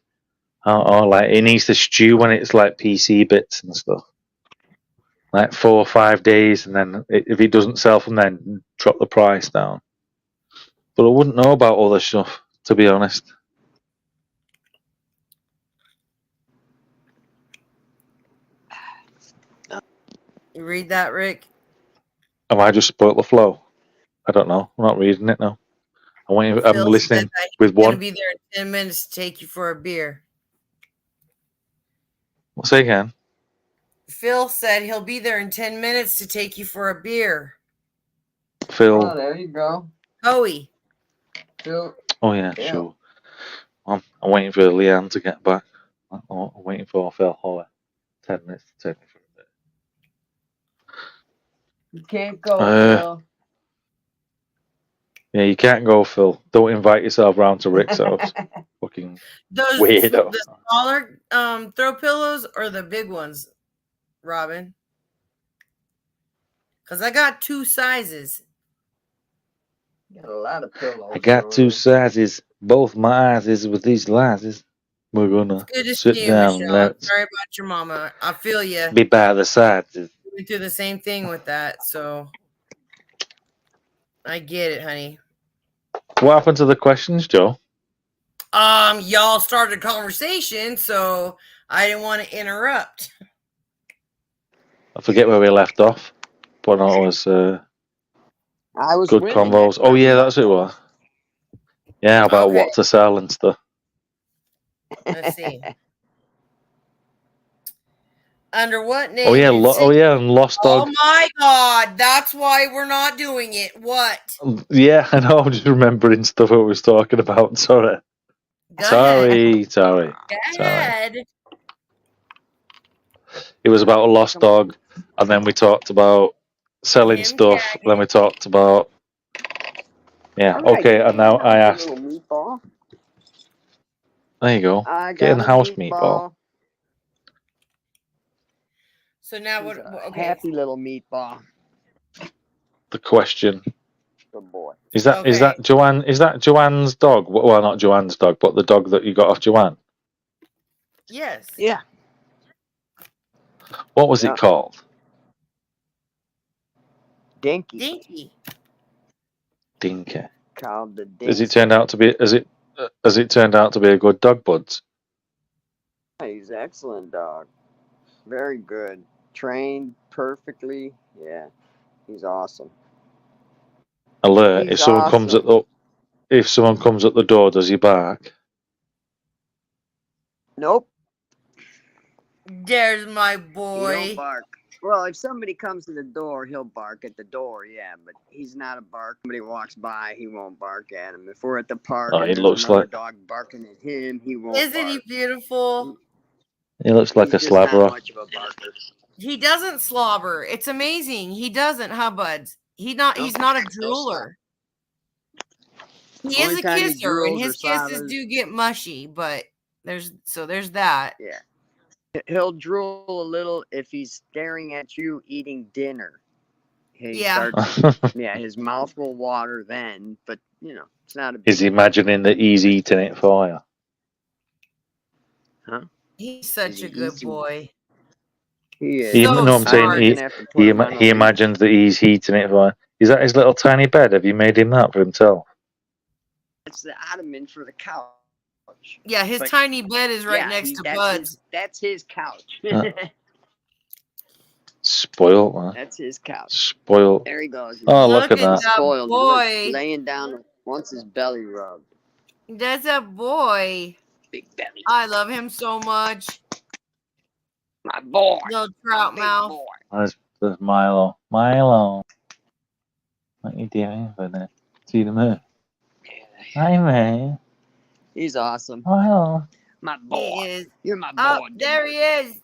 or like it needs to stew when it's like PC bits and stuff, like 4 or 5 days, and then if it doesn't sell from then, drop the price down. But I wouldn't know about other stuff, to be honest. You read that, Rick? Have I just spoilt the flow? I don't know. I'm not reading it now. I'm Phil listening said that with he's gonna one. be there in 10 minutes to take you for a beer. Say again. Phil said he'll be there in 10 minutes to take you for a beer. Phil. Oh, there you go. Hoey. Phil. Oh yeah, Yeah. sure. I'm waiting for Leanne to get back. I'm waiting for Phil Holler. 10 minutes to take me for a bit. You can't go, Phil. Yeah, you can't go, Phil. Don't invite yourself round to Rick's house. Fucking Those weirdo. the smaller throw pillows or the big ones, Robin? Because I got 2 sizes. Got a lot of pillows. I got 2 sizes. Both my eyes is with these glasses. We're gonna Good to sit see you, down. Michelle. I'm sorry about your mama. I feel you. Be by the sides. We do the same thing with that, so I get it, honey. What happened to the questions, Joe? Y'all started a conversation, so I didn't want to interrupt. I forget where we left off. But no, it was I was good winning convos. that Oh yeah, time. that's who it was. Yeah, about Okay. what to sell and stuff. Let's see. Under what name? Oh yeah, did and Lost Dog. Oh my God, that's why we're not doing it. What? Yeah, I know. I'm just remembering stuff I was talking about. Sorry. Go Sorry. Go ahead. It was about a lost dog, and then we talked about selling Him stuff. tagging. Then we talked about All right, okay, and now I a asked. little meatball. There you go. I Get in got the a house meatball. So now He's what? a Okay. happy little meatball. The question Good boy. is that Joanne? Is that Joanne's dog? Well, not Joanne's dog, but the dog that you got off Joanne. Yes. Yeah. What was Yeah. it called? Dinky. Dinky. Dinky. Called the Dinky. Has it turned out to be? Has it turned out to be a good dog, Buds? He's an excellent dog. Very good. Trained perfectly. Yeah. He's awesome. Alert! He's If someone comes at awesome. if someone comes at the door, does he bark? Nope. There's my He don't boy. bark. Well, if somebody comes to the door, he'll bark at the door, yeah, but he's not a bark. Somebody walks by, he won't bark at him. If we're at the park Oh, and he there's looks another like dog barking at him, he won't Isn't bark. he beautiful? he looks like He's a just not slabber. much of a barker. He doesn't slobber. It's amazing. He doesn't, huh, Buds? He's not a drooler. He is Only a time he kisser, and drools or his kisses slobbers- do get mushy, but there's that. Yeah. He'll drool a little if he's staring at you eating dinner. He Yeah. starts, yeah, his mouth will water then, but, you know, it's not a big He's imagining that he's eating it for you. He's such Is a he good eating- boy. He is. He, So no, I'm saying smart. he, Gonna have to put him on a he leash. imagines that he's heating it for. Is that his little tiny bed? Have you made him that for himself? It's the ottoman for the couch. Yeah, his But- tiny bed is right Yeah, next he- to that's Bud's. his- that's his couch. Spoiled, man. That's his couch. Spoiled. There he goes. Oh, look at that. Spoiled. boy. Look, laying down once his belly rubbed. That's a boy. Big belly. I love him so much. My boy. Little trout Big mouth. boy. There's Milo. Milo. What are you doing for that? See the moon? Hi, man. He's awesome. Milo. My He boy. is. You're my boy. Oh, there he is.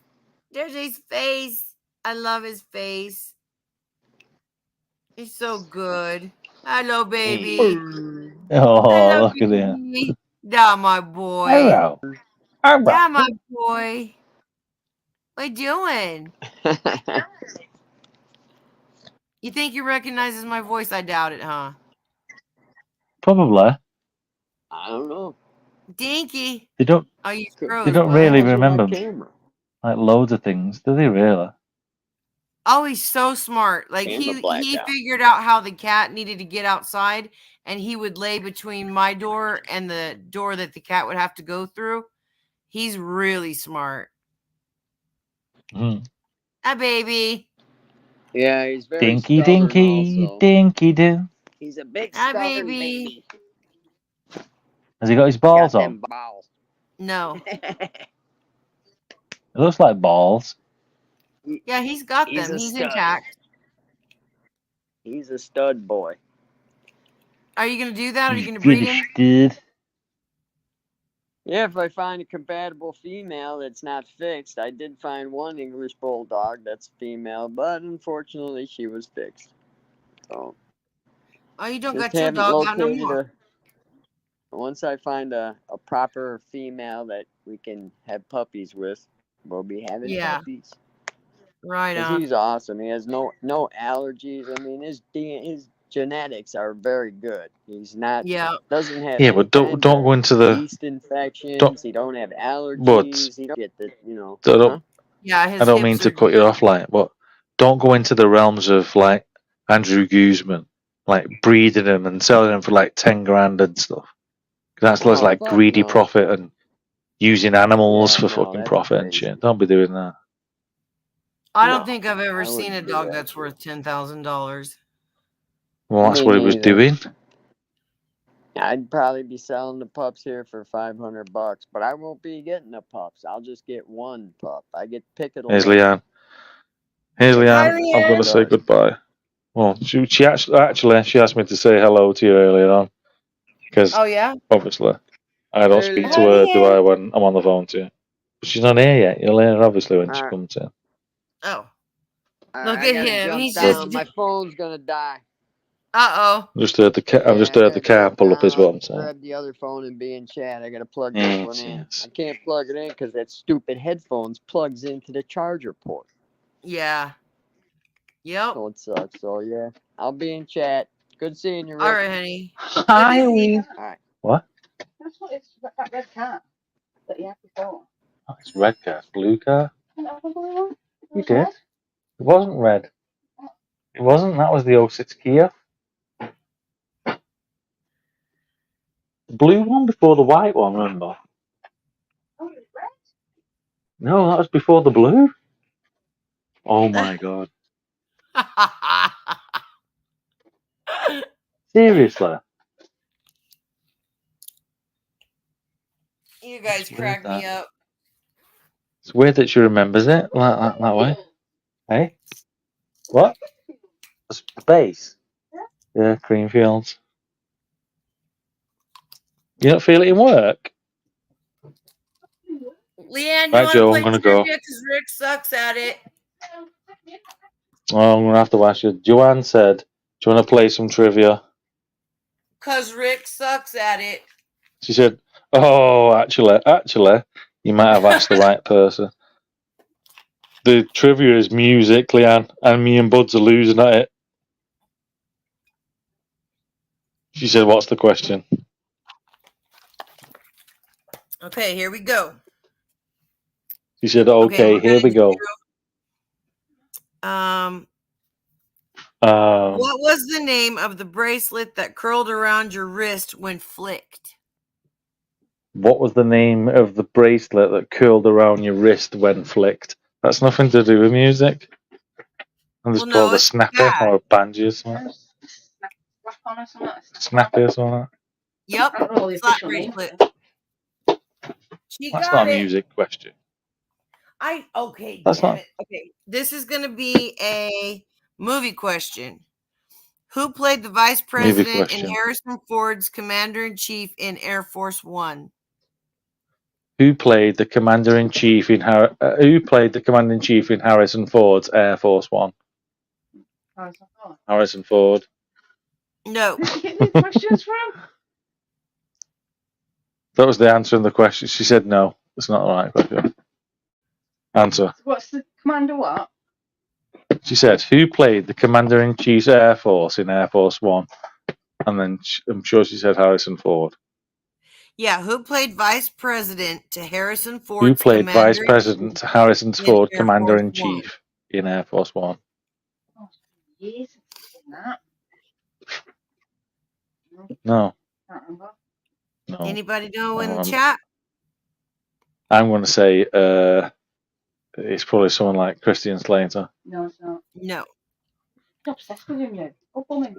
There's his face. I love his face. He's so good. Hello, baby. Oh, Hello, look at him. baby. Da, my boy. Hello. Hello. Da, my boy. What you doing? You think he recognizes my voice? I doubt it, huh? Probably. I don't know. Dinky. They don't Oh, you They froze. They don't bud. really What's with my remember. camera? like loads of things. Do they really? Oh, he's so smart. Like Camera blacked he out. figured out how the cat needed to get outside, and he would lay between my door and the door that the cat would have to go through. He's really smart. Mm. Hi, baby. Yeah, he's very Dinky stubborn dinky also. dinky do. He's a big Hi, stubborn baby. baby. Has he got his Got balls them on? balls. No. It looks like balls. Yeah, he's got He's them. a He's stud. intact. He's a stud boy. Are you gonna do that? Are you gonna Good breed him? stud. Yeah, if I find a compatible female that's not fixed, I did find one English bulldog that's female, but unfortunately she was fixed. So Oh, you don't just got your haven't dog out no located more. her. Once I find a proper female that we can have puppies with, we'll be having Yeah. puppies. Right 'Cause on. he's awesome. He has no allergies. I mean, his genetics are very good. He's not Yeah. doesn't have Yeah, any but don't kinds of go into the. yeast infections. don't- He don't have allergies. But- He don't get the I huh? don't, Yeah, his I don't hips mean to are cut you good. off, like, but don't go into the realms of like Andrew Guzman, like breeding them and selling them for like 10 grand and stuff. That's Oh, like fuck greedy no. profit and using animals Yeah, for no, fucking that's profit and crazy. shit. Don't be doing that. I don't No, think I've ever I seen a wouldn't do dog that. that's worth $10,000. Well, that's Me what he was neither. doing. I'd probably be selling the pups here for $500, but I won't be getting the pups. I'll just get one pup. I get pick it Here's alone. Leanne. Here's Hi, Leanne. I've got to say Leanne. goodbye. Well, she actually she asked me to say hello to you earlier on because Oh yeah. obviously I don't Hey, speak to Hi, her, do Leanne. I, when I'm on the phone to you. But she's not here yet. You'll hear her obviously when she Alright. comes in. Oh. All Look right, I at gotta him. jump He's down. just- My phone's gonna die. Uh-oh. I've just heard the car. I've just Yeah, I heard the gotta car jump pull up down. is what I'm I'll saying. grab the other phone and be in chat. I gotta plug Yes, this one in. yes. I can't plug it in because that stupid headphones plugs into the charger port. Yeah. Yep. So it sucks. So yeah, I'll be in chat. Good seeing you, Rick. All right, honey. Hi, All right. What? That's what it's that red cat that you had before. Oh, it's red car. It's blue car. You did. It wasn't red. It wasn't. That was the 06 Kia. The blue one before the white one, remember? No, that was before the blue. Oh my god. Seriously? You guys It's weird, crack me that. up. It's weird that she remembers it that way. Hey? What? Space? Yeah, Creamfields. You don't feel it in work? Leanne, you Right, want Joe, to I'm play gonna trivia? go. Because Rick sucks at it. Oh, I'm gonna have to ask you. Joanne said, "Do you want to play some trivia?" Because Rick sucks at it. She said, "Oh, actually, you might have asked the right person. The trivia is music, Leanne, and me and Buds are losing at it." She said, "What's the question?" Okay, here we go. She said, "Okay, we're here we gonna go." do, Um, what was the name of the bracelet that curled around your wrist when flicked? what was the name of the bracelet that curled around your wrist when flicked? That's nothing to do with music. I'm just Well, no, called a it's snappy bad. or a banjo or something. Snappy or something. Yep, I don't know the slap official name. bracelet. She That's got not a it. music question. Okay, That's damn not. it. Okay, this is gonna be a movie question. Who played the vice Movie president in question. Harrison Ford's Commander in Chief in Air Force One? Who played the commander in chief in Harrison Ford's Air Force One? Harrison Ford. No. Where'd you get these questions from? That was the answer in the question. She said no. It's not the right question. Answer. What's the commander what? She said, "Who played the commander in chief's Air Force in Air Force One?" And then I'm sure she said Harrison Ford. Yeah, who played vice president to Harrison Ford's Who played Commander Vice President to Harrison in Ford, Air Commander Force in One? Chief in Air Force One? Oh, years since that. No. Can't remember. No. Anybody know in the I'm chat? going to say it's probably someone like Christian Slater. No, it's not. No. I'm obsessed with him now. Oh, bumming.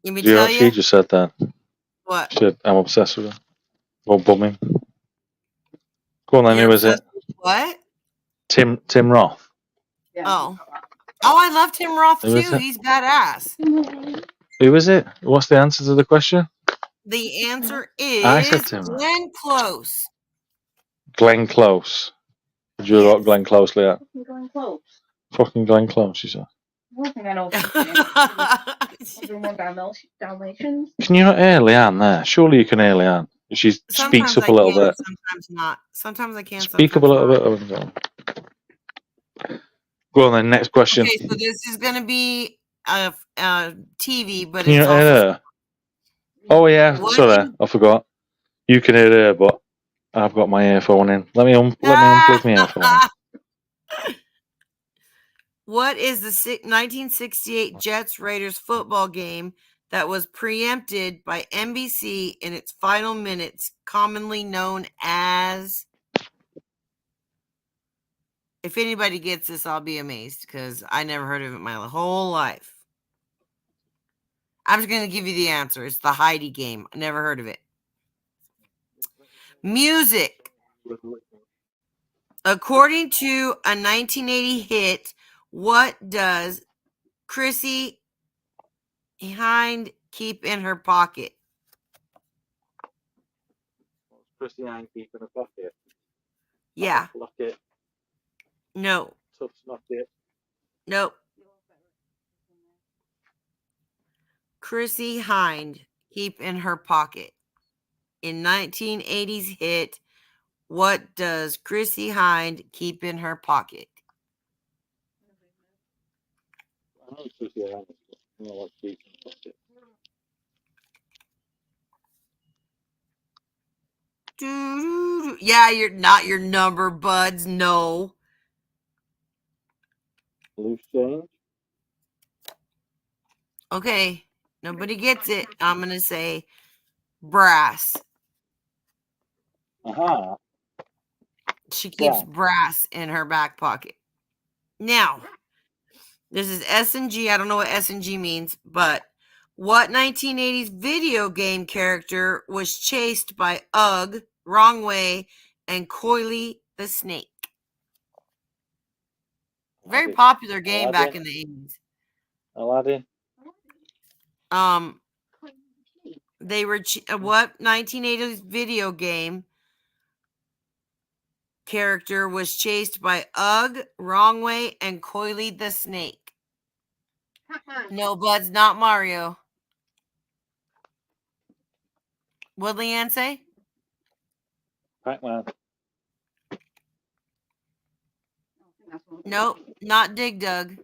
Let me Do you know tell what she you just said then? what. She said, "I'm obsessed with him." Or bumming. Go on then, You're who is it? obsessed with what? Tim Roth. Yeah, Oh. Oh, I love Tim Roth Who is too. it? He's badass. Who is it? What's the answer to the question? The answer I said is Tim Roth. Glenn Close. Glenn Close. Did you Yes. got Glenn Close, Leah? Fucking going close. Fucking Glenn Close, she said. One thing I know is Dalmatians. Can you not hear Leanne there? Surely you can hear Leanne. She speaks Sometimes up I a little can, bit. sometimes not. Sometimes I can, Speak up a sometimes little not. bit. Go on then, next question. Okay, so this is going to be a TV, but Can you it's not hear also. her? Oh yeah, What sorry, I forgot. You can hear her, but I've got my earphone in. Let me unplug my earphone. What is the 1968 Jets Raiders football game that was preempted by NBC in its final minutes, commonly known as? If anybody gets this, I'll be amazed because I never heard of it my whole life. I'm just going to give you the answer. It's the Heidi game. I never heard of it. Music. According to a 1980 hit, what does Chrissy Hind keep in her pocket? Chrissy Hind keep in her pocket. Yeah. Locket. No. Tough snocket. Nope. Chrissy Hind keep in her pocket. In 1980's hit, what does Chrissy Hind keep in her pocket? I know Chrissy Hind. I know what she keeps in her pocket. you're not your number, buds. No. Loose change. Okay. Nobody gets it. I'm going to say brass. Aha. She keeps Brass. brass in her back pocket. Now, this is S&G. I don't know what S&G means, but what 1980s video game character was chased by Ugg, Wrong Way, and Coily the Snake? Very Aladdin. popular game back Aladdin. in the 80s. Aladdin. They were what 1980s video game character was chased by Ugg, Wrong Way, and Coily the Snake? No, buds, not Mario. What'd Leanne say? Pac-Man. Nope, not Dig Dug.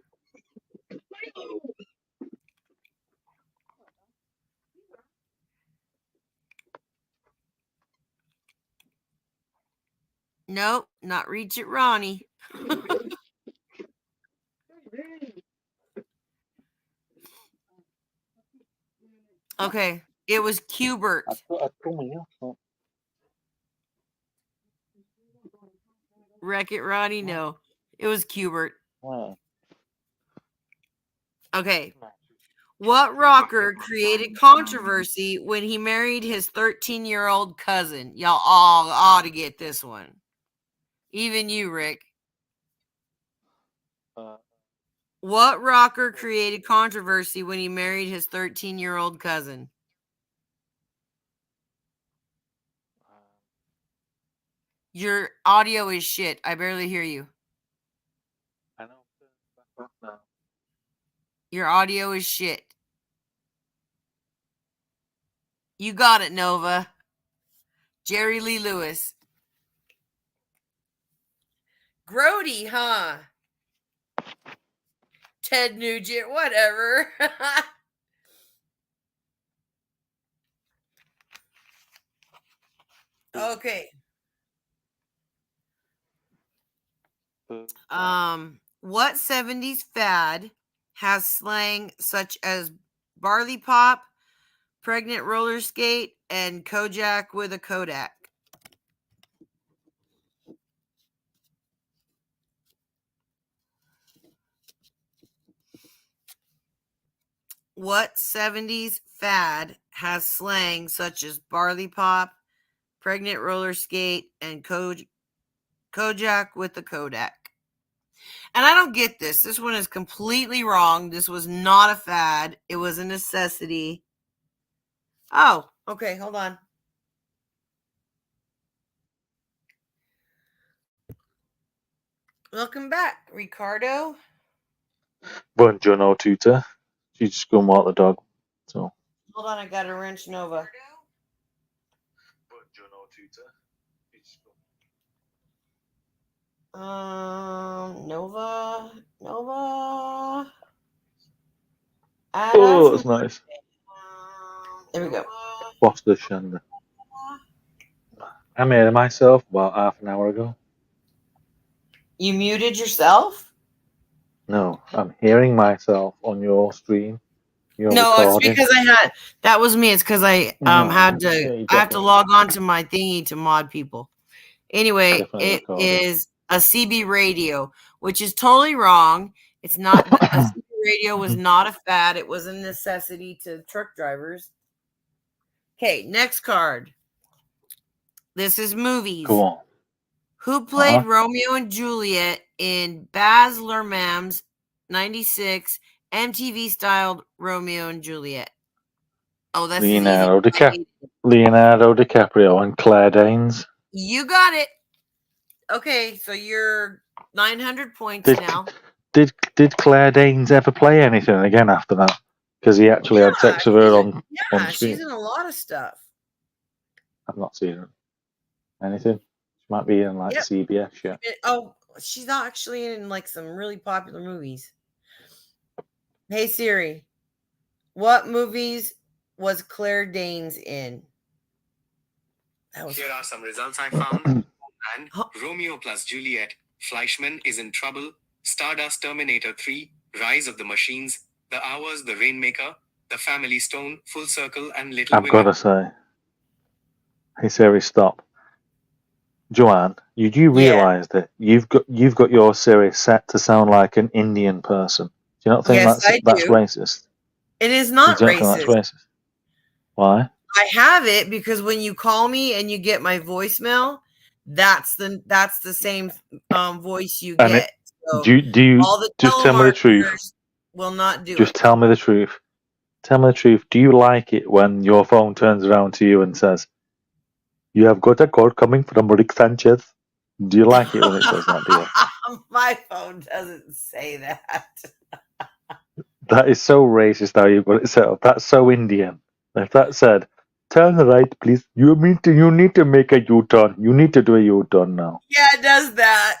Nope, not Reach It Ronnie. Okay, it was Cubert. Wreck-It Ronnie, no. It was Cubert. Wow. Okay. What rocker created controversy when he married his 13-year-old cousin? Y'all all ought to get this one. Even you, Rick. What rocker created controversy when he married his 13-year-old cousin? Your audio is shit. I barely hear you. I know. Your audio is shit. You got it, Nova. Jerry Lee Lewis. Grody, huh? Ted Nugent, whatever. Okay. What 70s fad has slang such as barley pop, pregnant roller skate, and Kojak with a Kodak? What 70s fad has slang such as barley pop, pregnant roller skate, and Kojak with the Kodak? And I don't get this. This one is completely wrong. This was not a fad. It was a necessity. Oh, okay. Hold on. Welcome back, Ricardo. Buongiorno, tutor. She's just go and walk the dog. So. Hold on, I got a wrench, Nova. Buongiorno, tutor. Nova. Oh, that's nice. There we go. Foster Shanda. I made it myself about half an hour ago. You muted yourself? No, I'm hearing myself on your stream. No, it's because that was me. It's because I have to log on to my thingy to mod people. Anyway, it is a CB radio, which is totally wrong. It's not. A CB radio was not a fad. It was a necessity to truck drivers. Okay, next card. This is movies. Go on. Who played Romeo and Juliet in Baz Luhrmann's 96 MTV-styled Romeo and Juliet? Oh, that's Leonardo DiCaprio and Claire Danes. You got it. Okay, so you're 900 points now. Did Claire Danes ever play anything again after that? Because he actually had sex with her on screen. She's in a lot of stuff. I've not seen her. Anything? She might be in CBS, yeah. She's not actually in like some really popular movies. Hey Siri, what movies was Claire Danes in? That was Here are some results I found. And Huh. Romeo plus Juliet, Fleischman is in trouble, Stardust Terminator 3, Rise of the Machines, The Hours, The Rainmaker, The Family Stone, Full Circle, and Little I've Women. got to say, hey Siri, stop. Joanne, you do Yeah. realise that you've got your Siri set to sound like an Indian person? Do you not think Yes, I that's do. racist? It is Do not you not think that's racist. racist? Why? I have it because when you call me and you get my voicemail, that's the same voice you And get. So do you all the just tell me the truth? telemarketers will not do Just it. tell me the truth. Tell me the truth. Do you like it when your phone turns around to you and says, "You have got a call coming from Rick Sanchez"? Do you like it when it says that, do you? My phone doesn't say that. That is so racist how you've got it set up. That's so Indian. If that said, "Turn right, please. You need to make a U-turn. You need to do a U-turn now." Yeah, it does that.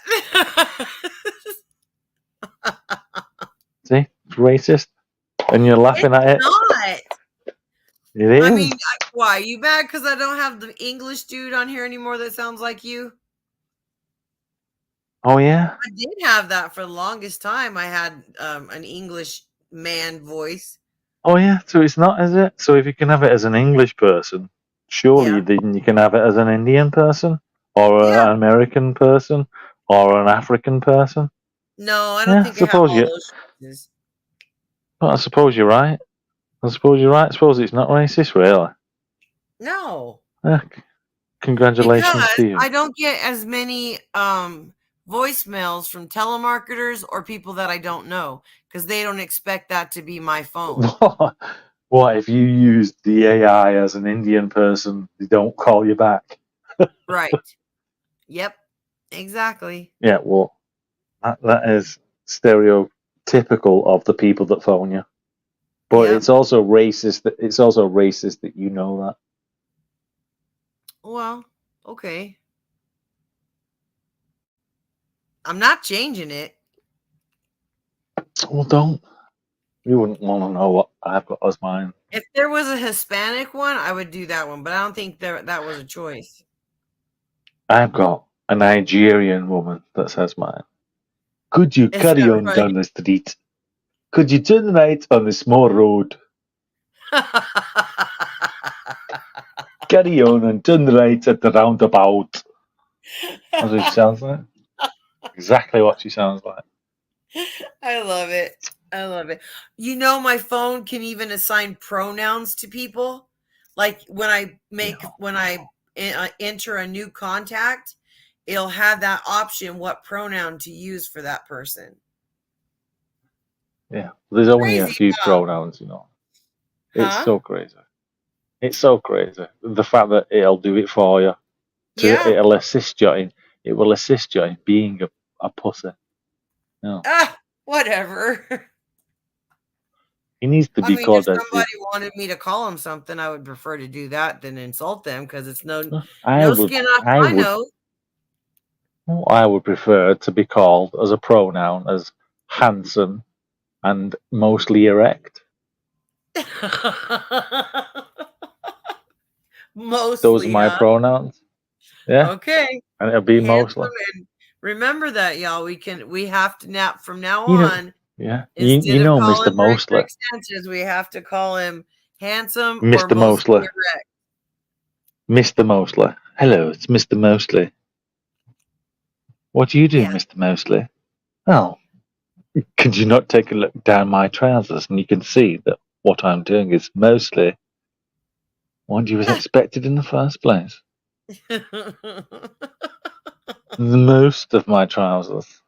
See? It's racist. And you're laughing at it. Not. It is. I mean, why? You mad because I don't have the English dude on here anymore that sounds like you? Oh, yeah? I did have that for the longest time. I had an English man voice. Oh, yeah. So it's not, is it? So if you can have it as an English person, surely Yeah. then you can have it as an Indian person or Yeah. an American person or an African person. No, I don't Yeah, think I have suppose all you. those choices. Well, I suppose you're right. I suppose it's not racist, really. No. Yeah, congratulations Because to you. I don't get as many voicemails from telemarketers or people that I don't know because they don't expect that to be my phone. What if you use the AI as an Indian person? They don't call you back. Right. Yep. Exactly. Yeah, well, that is stereotypical of the people that phone you. But Yep. it's also racist. It's also racist that you know that. Well, okay. I'm not changing it. Well, don't. You wouldn't want to know what I've got as mine. If there was a Hispanic one, I would do that one, but I don't think that was a choice. I've got a Nigerian woman that says mine. Could you Is carry that on right? down the street? Could you turn right on the small road? Carry on and turn right at the roundabout. That's what she sounds like. Exactly what she sounds like. I love it. I love it. You know, my phone can even assign pronouns to people. Like when I enter a new contact, it'll have that option what pronoun to use for that person. Yeah, there's only a Crazy, few huh? pronouns, you know. It's Huh? so crazy. It's so crazy. The fact that it'll do it for you. Yeah. It'll assist you in. It will assist you in being a pussy. No, Whatever. he needs to I be mean, if called as somebody wanted me to call him something, I would prefer to do that than insult them because it's no I would. skin off I my would. nose. I would prefer to be called as a pronoun as handsome and mostly erect. Mostly, Those are my huh? pronouns. Yeah, Okay. and it'll be Handsome, mostly. and remember that, y'all. We have to nap from now You know, on. yeah. Instead You of know, calling Mr. Mostly. Rick Sanchez, we have to call him handsome or Mr. mostly Mostly. erect. Mr. Mostly. Hello, it's Mr. Mostly. What do you do, Yeah. Mr. Mostly? Oh, could you not take a look down my trousers and you can see that what I'm doing is mostly what you was expected in the first place? Most of my trousers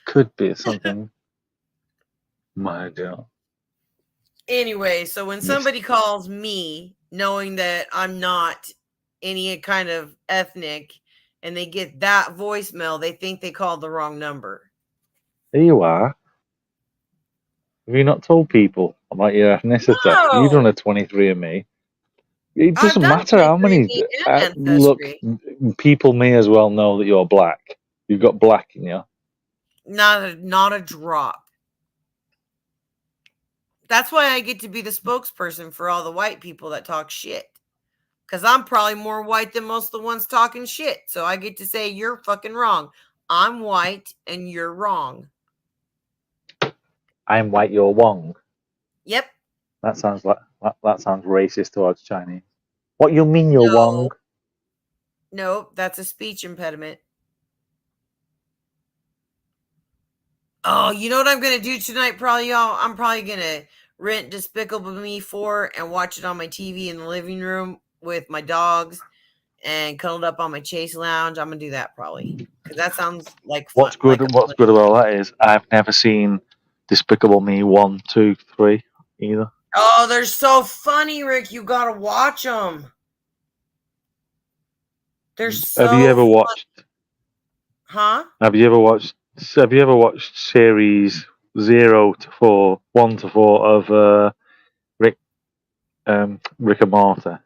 could be something. My dear. Anyway, so when Yes. somebody calls me, knowing that I'm not any kind of ethnic, and they get that voicemail, they think they called the wrong number. There you are. Have you not told people about your ethnicity? No. You've done a 23andMe. It I've doesn't done matter how many. 23andMe and Look, Ancestry. people may as well know that you're black. You've got black in you. Not a drop. That's why I get to be the spokesperson for all the white people that talk shit. Because I'm probably more white than most of the ones talking shit. So I get to say, you're fucking wrong. I'm white and you're wrong. I'm white, you're Wong. Yep. That sounds racist towards Chinese. What you mean, you're Wong? No, that's a speech impediment. Oh, you know what I'm gonna do tonight, probably, y'all? I'm probably gonna rent Despicable Me 4 and watch it on my TV in the living room with my dogs and cuddled up on my Chase lounge. I'm gonna do that probably because that sounds like fun. What's good about that is I've never seen Despicable Me 1, 2, 3 either. Oh, they're so funny, Rick. You gotta watch them. They're so. Have you ever watched? Huh? Have you ever watched series 0 to 4, 1 to 4 of Rick and Morty?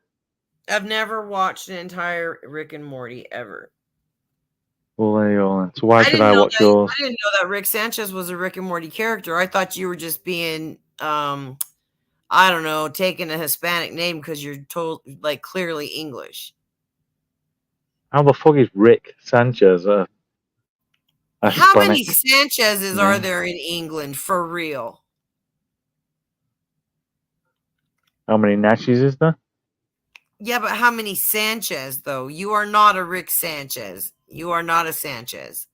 I've never watched an entire Rick and Morty ever. Well, there you go. Then. So why should I watch yours? I didn't know that Rick Sanchez was a Rick and Morty character. I thought you were just being, I don't know, taking a Hispanic name because you're clearly English. How the fuck is Rick Sanchez a How Hispanic many Sanchez's name? are there in England for real? How many Nashis is there? Yeah, but how many Sanchez though? You are not a Rick Sanchez. You are not a Sanchez.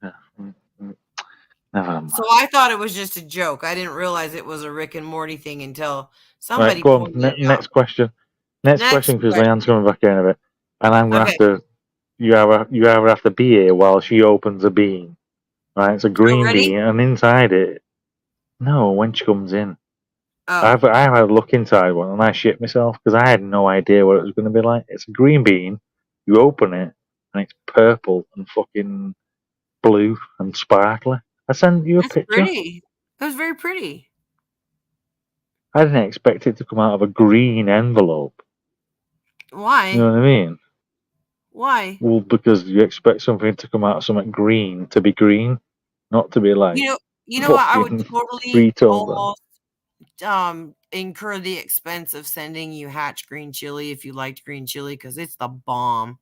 Never mind. So I thought it was just a joke. I didn't realize it was a Rick and Morty thing until somebody Right, go on. pointed it out. Next question. Next question, because Leanne's coming back in a bit, and I'm gonna have to. You either have to be here while she opens a bean, right? It's a green bean, and inside it. No, when she comes in. Oh. I've had a look inside one, and I shit myself because I had no idea what it was going to be like. It's a green bean. You open it, and it's purple and fucking blue and sparkly. I sent you a picture. Pretty. It was very pretty. I didn't expect it to come out of a green envelope. Why? You know what I mean? Why? Well, because you expect something to come out of something green to be green, not to be like. You know what? I would totally almost incur the expense of sending you Hatch green chili if you liked green chili because it's the bomb.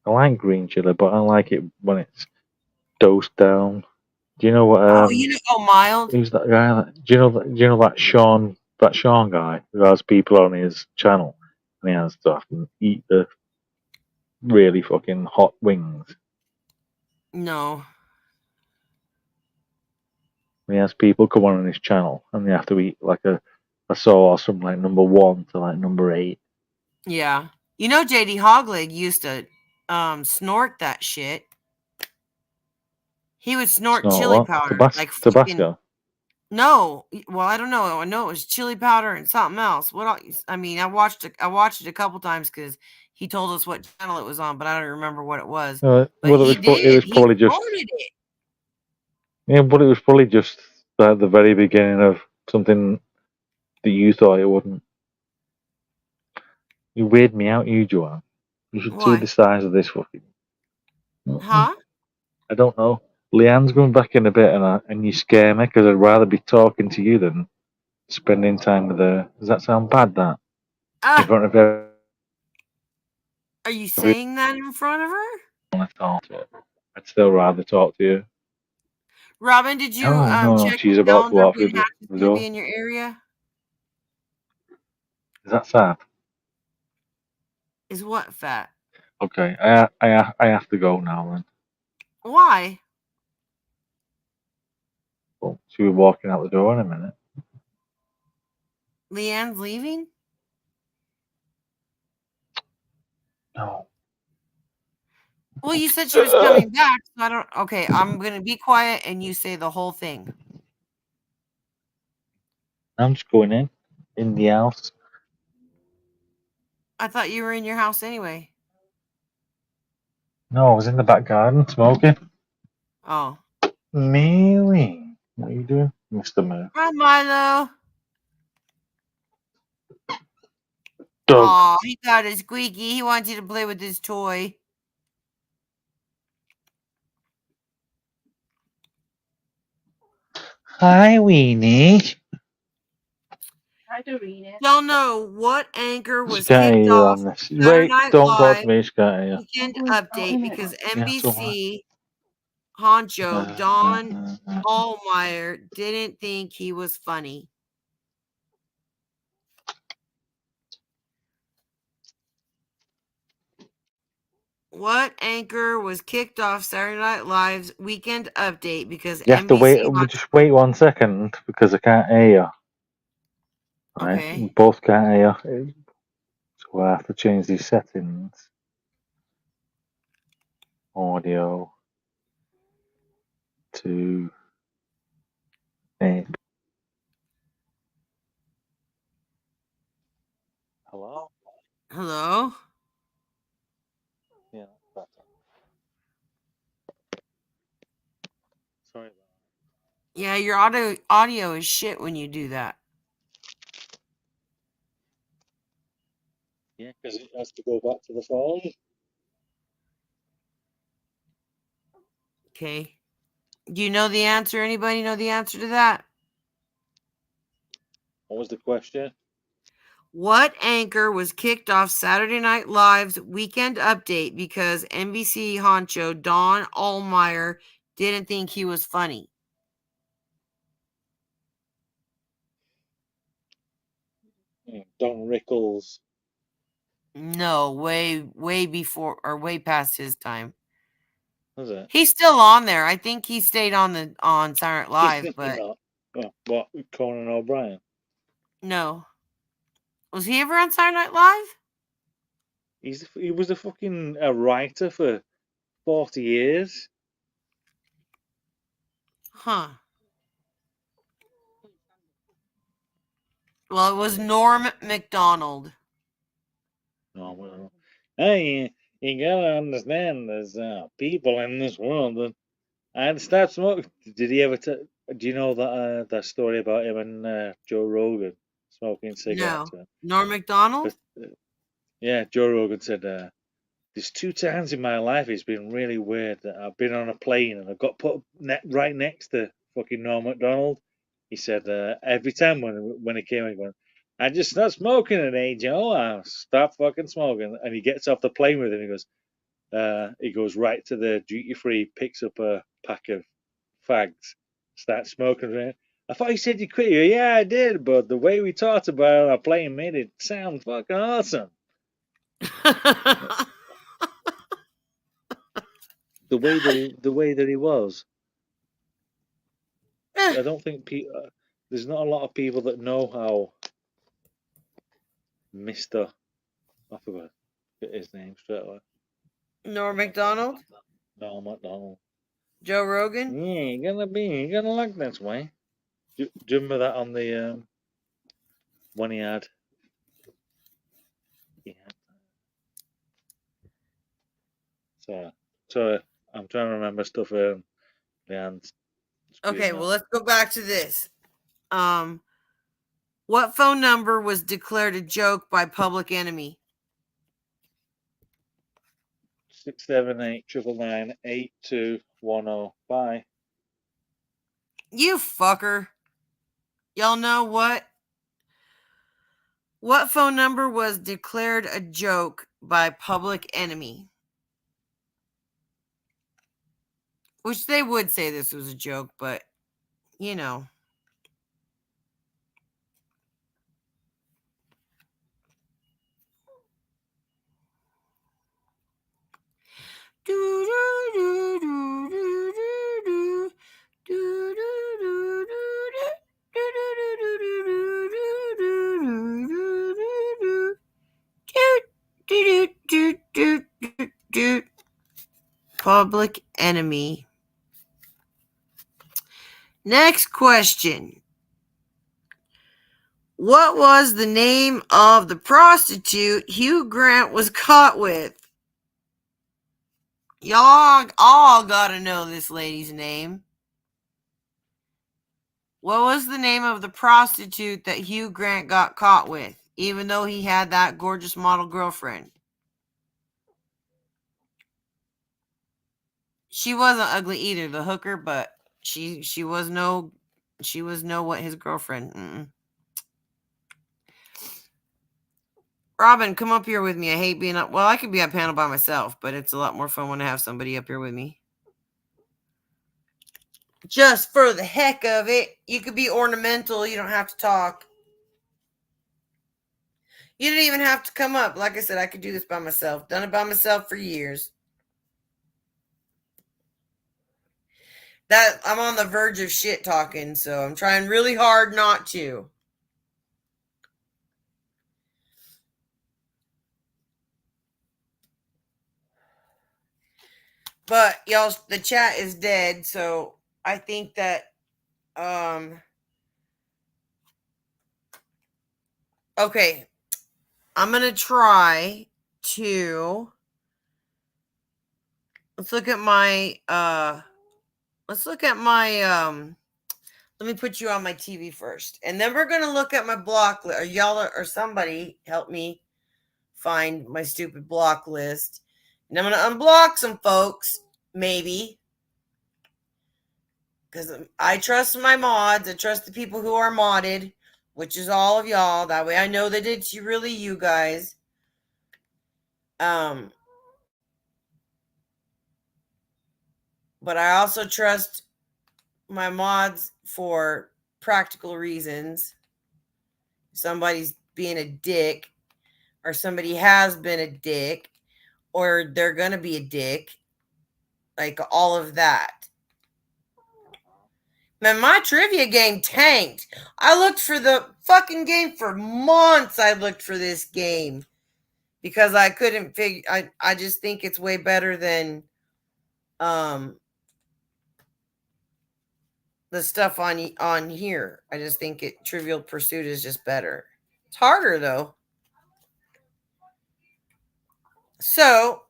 I like green chili, but I like it when it's dosed down. Do you know what? Mild. Who's that guy? Do you know that Sean guy who has people on his channel, and he has to have to eat the really fucking hot wings. No. He has people come on his channel, and they have to eat like a sauce from like number 1 to like number 8. Yeah, JD Hogleg used to snort that shit. He would snort chili powder, Tabasco. No, well, I don't know. I know it was chili powder and something else. I watched it a couple times because he told us what channel it was on, but I don't remember what it was. It was probably just. It. Yeah, but it was probably just at the very beginning of something that you thought it wouldn't. You weird me out, you Joanne. You should see the size of this fucking. Huh? I don't know. Leanne's going back in a bit, and you scare me because I'd rather be talking to you than spending time with her. Does that sound bad? That in front of her? Are you saying that in front of her? I want to talk to her. I'd still rather talk to you. Robin, did you check? She's about to walk through the door. Be in your area. Is that sad? Is what fat? Okay, I have to go now then. Why? Well, she'll be walking out the door in a minute. Leanne's leaving? No. Well, you said she was coming back, so I don't. Okay, I'm gonna be quiet, and you say the whole thing. I'm just going in the house. I thought you were in your house anyway. No, I was in the back garden smoking. Oh. Mary, what are you doing, Mr. Moo? Hi, Milo. Dog. Aw, he got a squeaky. He wants you to play with his toy. Hi, Weenie. Hi, try to read it. Y'all know what anchor She was can't kicked hear you off on this. Saturday Wait, Night don't talk to Live me. She can't hear Weekend Oh, wait a Update minute. because you. Yeah, it's all right. NBC honcho Don Allmeyer didn't think he was funny. What anchor was kicked off Saturday Night Live's Weekend Update because You have to wait. NBC Just wait 1 second because I can't hear you. Right? Okay. We both can't hear you. So I have to change these settings. Audio to 8. Hello? Hello? Yeah, that's better. Sorry about Yeah, your audio is shit when you do that. that. Yeah, because it has to go back to the phone. Okay. Do you know the answer? Anybody know the answer to that? What was the question? What anchor was kicked off Saturday Night Live's Weekend Update because NBC honcho Don Allmeyer didn't think he was funny? Don Rickles. No, way before or way past his time. Was it? He's still on there. I think he stayed on Saturday Night Live, but No. Oh, what? Conan O'Brien? no. Was he ever on Saturday Night Live? He was a writer for 40 years. Huh. Well, it was Norm Macdonald. No, well, hey, you gotta understand, there's people in this world that I had to start smoking. Did he ever? Do you know that story about him and Joe Rogan smoking cigarettes? No. Norm Macdonald? Yeah, Joe Rogan said, "There's 2 times in my life it's been really weird that I've been on a plane and I got put right next to fucking Norm Macdonald." He said every time when he came in, going, "I just stopped smoking today, Joe. I stopped fucking smoking." And he gets off the plane with him. He goes right to the duty free, picks up a pack of fags, starts smoking. I thought you said you quit. Yeah, I did, but the way we talked about it on our plane made it sound fucking awesome. The way that he was. I don't think there's not a lot of people that know how Mr. I forgot his name straight away. Norm Macdonald? No, McDonald. Joe Rogan? Yeah, you're gonna look this way. Do you remember that on the when he had? So I'm trying to remember stuff. Okay, well, let's go back to this. What phone number was declared a joke by Public Enemy? 678-999-8210. Bye. You fucker. Y'all know what? What phone number was declared a joke by Public Enemy? Which they would say this was a joke, but, you know. Public Enemy. Next question. What was the name of the prostitute Hugh Grant was caught with? Y'all all gotta know this lady's name. What was the name of the prostitute that Hugh Grant got caught with, even though he had that gorgeous model girlfriend? She wasn't ugly either, the hooker, but she was no what his girlfriend. Robin, come up here with me. I hate being up. Well, I could be on panel by myself, but it's a lot more fun when I have somebody up here with me. Just for the heck of it. You could be ornamental. You don't have to talk. You didn't even have to come up. Like I said, I could do this by myself. Done it by myself for years. That I'm on the verge of shit talking, so I'm trying really hard not to. But y'all, the chat is dead, so I think that okay. I'm gonna try to let's look at my let me put you on my TV first. And then we're gonna look at my block list. Or y'all or somebody help me find my stupid block list. And I'm gonna unblock some folks, maybe. Because I trust my mods. I trust the people who are modded, which is all of y'all. That way I know that it's really you guys. But I also trust my mods for practical reasons. Somebody's being a dick, or somebody has been a dick, or they're gonna be a dick. Like all of that. Man, my trivia game tanked. I looked for the fucking game for months. I looked for this game because I couldn't figure. I just think it's way better than the stuff on here. I just think Trivial Pursuit is just better. It's harder though. So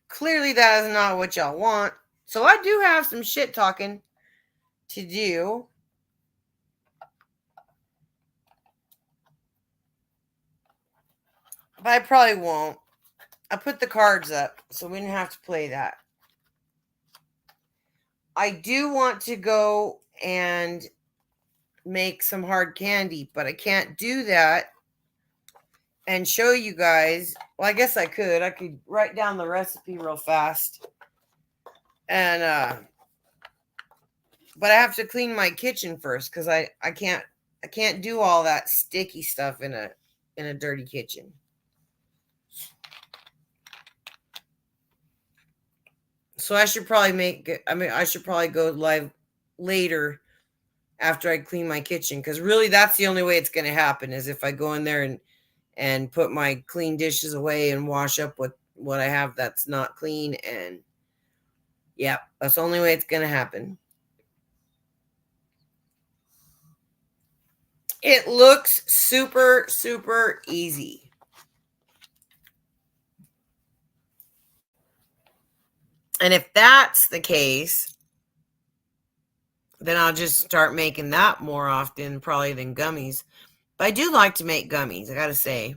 clearly that is not what y'all want. So I do have some shit talking to do. But I probably won't. I put the cards up, so we didn't have to play that. I do want to go and make some hard candy, but I can't do that and show you guys. Well, I guess I could. I could write down the recipe real fast. And but I have to clean my kitchen first because I can't do all that sticky stuff in a dirty kitchen. So I should probably I should probably go live later after I clean my kitchen, because really that's the only way it's going to happen is if I go in there and put my clean dishes away and wash up what I have that's not clean. And yeah, that's the only way it's going to happen. It looks super, super easy. And if that's the case, then I'll just start making that more often probably than gummies. But I do like to make gummies, I gotta say.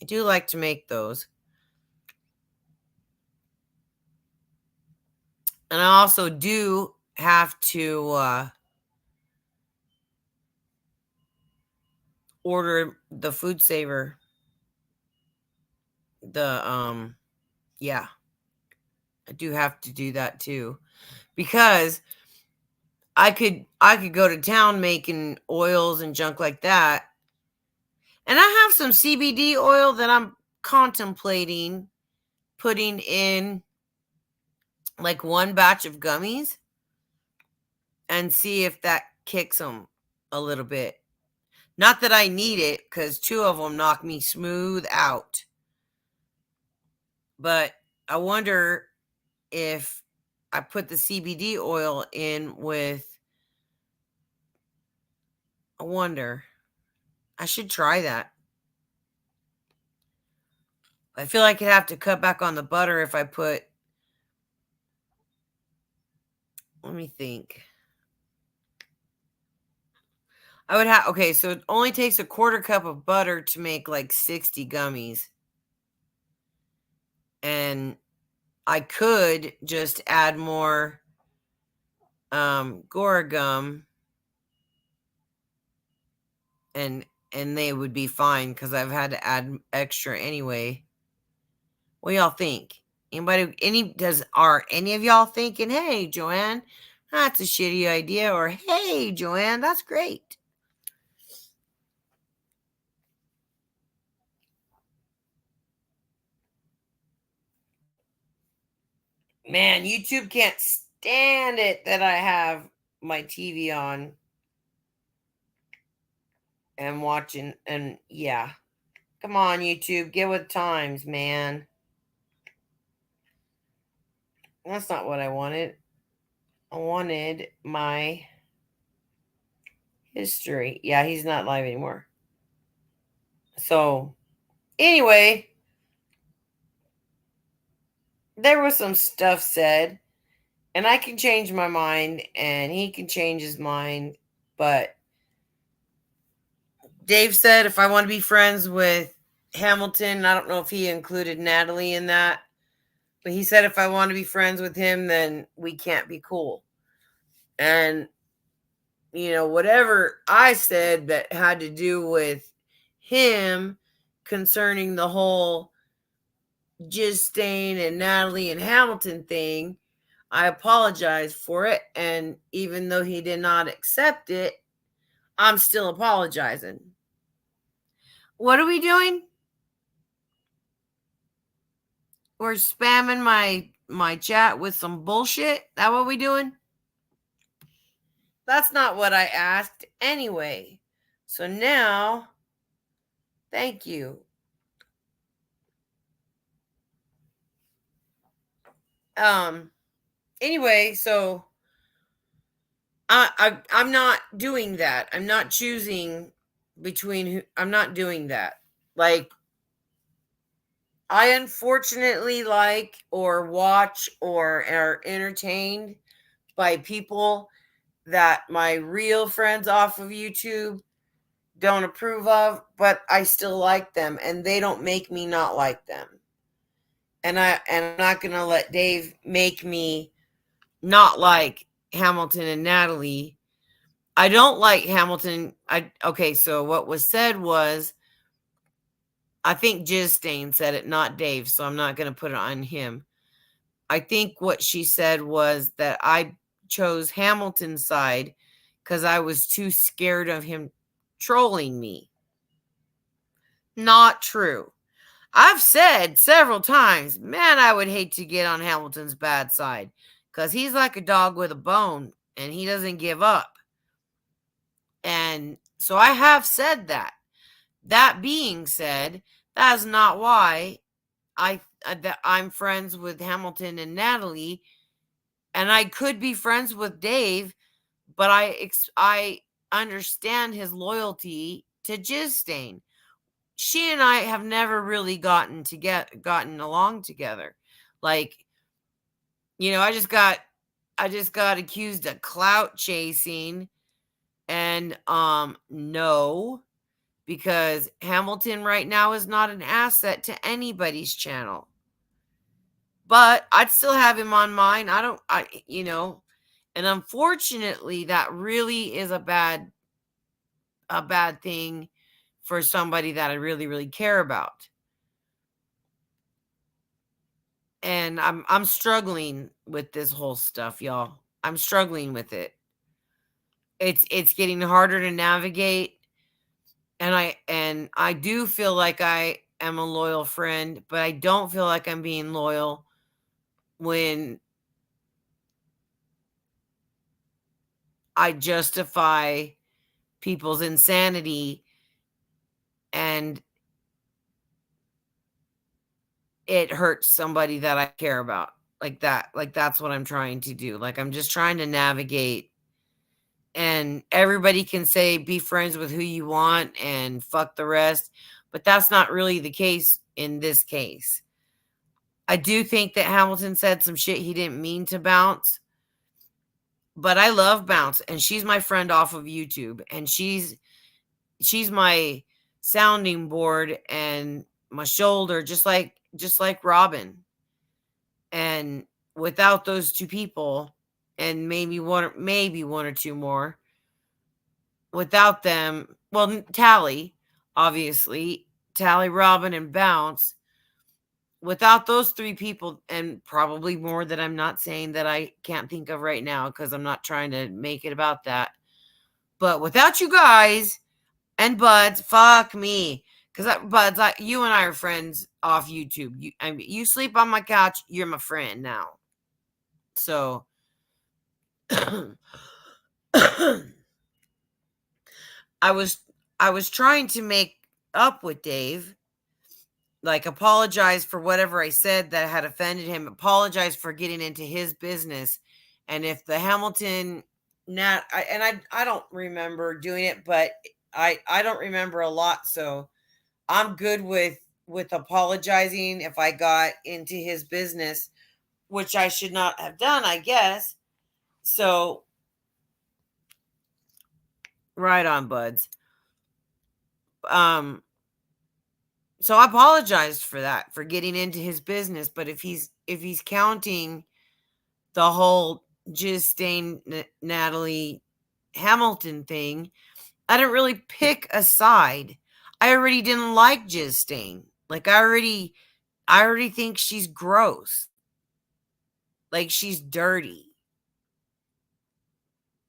I do like to make those. And I also do have to order the Food Saver. Yeah. I do have to do that too. Because I could go to town making oils and junk like that. And I have some CBD oil that I'm contemplating putting in like one batch of gummies and see if that kicks them a little bit. Not that I need it, because 2 of them knock me smooth out. But I wonder if I put the CBD oil in with, I wonder. I should try that. I feel like I'd have to cut back on the butter if I put, let me think. I would have, okay, so it only takes a 1/4 cup of butter to make like 60 gummies. And I could just add more Gora gum and and they would be fine because I've had to add extra anyway. What do y'all think? Are any of y'all thinking, hey, Joanne, that's a shitty idea, or hey, Joanne, that's great? Man, YouTube can't stand it that I have my TV on and watching, and yeah. Come on, YouTube, get with times, man. That's not what I wanted. I wanted my history. Yeah, he's not live anymore. So, anyway, there was some stuff said, and I can change my mind, and he can change his mind, but Dave said if I want to be friends with Hamilton, I don't know if he included Natalie in that, but he said if I want to be friends with him, then we can't be cool. And, you know, whatever I said that had to do with him concerning the whole Ghislaine and Natalie and Hamilton thing, I apologize for it. And even though he did not accept it, I'm still apologizing. What are we doing? We're spamming my chat with some bullshit? That what we doing? That's not what I asked anyway. So now, thank you. Anyway, so I'm not doing that. I'm not choosing between I'm not doing that. Like, I unfortunately like or watch or are entertained by people that my real friends off of YouTube don't approve of, but I still like them, and they don't make me not like them. And I'm not gonna let Dave make me not like Hamilton and Natalie. I don't like Hamilton. Okay, so what was said was, I think Ghislaine said it, not Dave, so I'm not going to put it on him. I think what she said was that I chose Hamilton's side because I was too scared of him trolling me. Not true. I've said several times, man, I would hate to get on Hamilton's bad side because he's like a dog with a bone and he doesn't give up. And so I have said that. That being said, that's not why I'm friends with Hamilton and Natalie, and I could be friends with Dave, but I understand his loyalty to Ghislaine. She and I have never really gotten along together. Like, you know, I just got accused of clout chasing, and no, because Hamilton right now is not an asset to anybody's channel. But I'd still have him on mine. And unfortunately, that really is a bad thing for somebody that I really, really care about. And I'm struggling with this whole stuff, y'all. I'm struggling with it. It's getting harder to navigate. And I do feel like I am a loyal friend, but I don't feel like I'm being loyal when I justify people's insanity and it hurts somebody that I care about. Like that. Like, that's what I'm trying to do. Like, I'm just trying to navigate. And everybody can say be friends with who you want and fuck the rest, but that's not really the case in this case. I do think that Hamilton said some shit he didn't mean to bounce, but I love Bounce, and she's my friend off of YouTube, and she's my sounding board and my shoulder, just like Robin. And without those two people, and maybe one or two more, without them, well, Tally, obviously, Tally, Robin, and Bounce. Without those three people, and probably more that I'm not saying that I can't think of right now because I'm not trying to make it about that. But without you guys and Buds, fuck me. Because Buds, you and I are friends off YouTube. You sleep on my couch, you're my friend now. So I was trying to make up with Dave, like apologize for whatever I said that had offended him, apologize for getting into his business. And if the Hamilton I don't remember doing it, but I don't remember a lot, so I'm good with apologizing if I got into his business, which I should not have done, I guess. So right on, Buds. So I apologized for that, for getting into his business. But if he's counting the whole Jizz Stain Natalie Hamilton thing, I didn't really pick a side. I already didn't like Jizz Stain. Like I already think she's gross. Like she's dirty.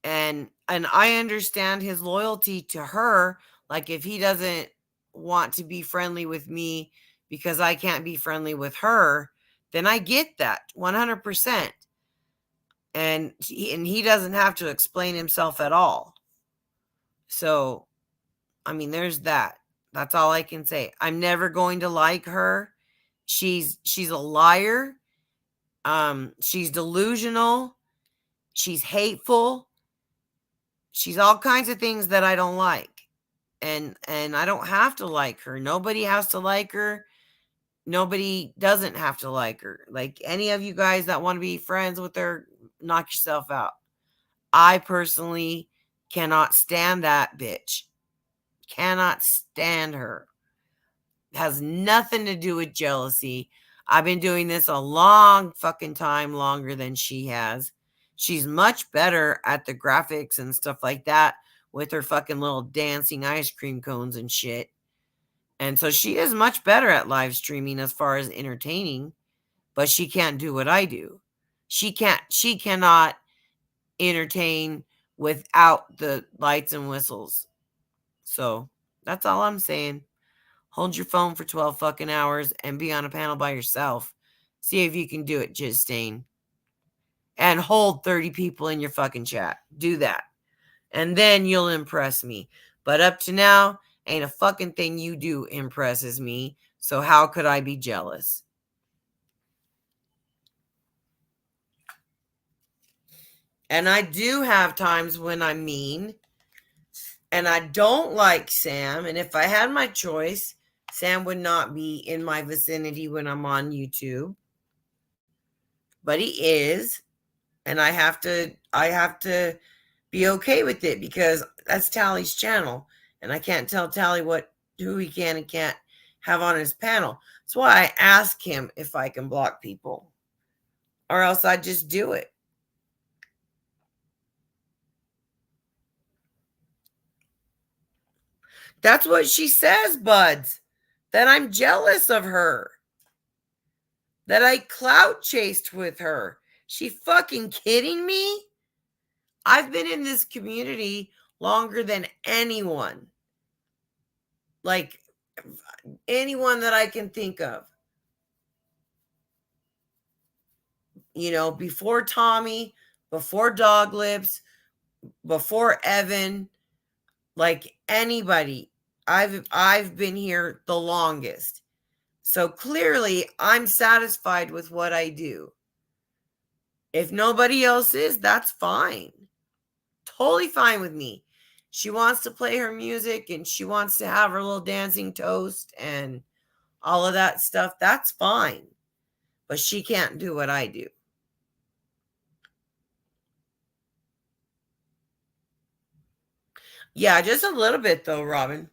And I understand his loyalty to her. Like if he doesn't want to be friendly with me because I can't be friendly with her, then I get that 100%. And he doesn't have to explain himself at all. So, I mean, there's that. That's all I can say. I'm never going to like her. She's a liar. She's delusional. She's hateful. She's all kinds of things that I don't like. And I don't have to like her. Nobody has to like her. Nobody doesn't have to like her. Like any of you guys that want to be friends with her, knock yourself out. I personally cannot stand that bitch. Cannot stand her. It has nothing to do with jealousy. I've been doing this a long fucking time, longer than she has. She's much better at the graphics and stuff like that with her fucking little dancing ice cream cones and shit. And so she is much better at live streaming as far as entertaining, but she can't do what I do. She cannot entertain without the lights and whistles. So that's all I'm saying. Hold your phone for 12 fucking hours and be on a panel by yourself. See if you can do it, Jizz Stain. And hold 30 people in your fucking chat. Do that. And then you'll impress me. But up to now, ain't a fucking thing you do impresses me. So how could I be jealous? And I do have times when I'm mean. And I don't like Sam. And if I had my choice, Sam would not be in my vicinity when I'm on YouTube. But he is. And I have to be okay with it because that's Tally's channel. And I can't tell Tally who he can and can't have on his panel. That's why I ask him if I can block people. Or else I just do it. That's what she says, Buds. That I'm jealous of her. That I clout chased with her. She fucking kidding me? I've been in this community longer than anyone. Like anyone that I can think of. You know, before Tommy, before Dog Lips, before Evan, like anybody. I've been here the longest. So clearly I'm satisfied with what I do. If nobody else is, that's fine. Totally fine with me. She wants to play her music and she wants to have her little dancing toast and all of that stuff. That's fine. But she can't do what I do. Yeah, just a little bit though, Robin.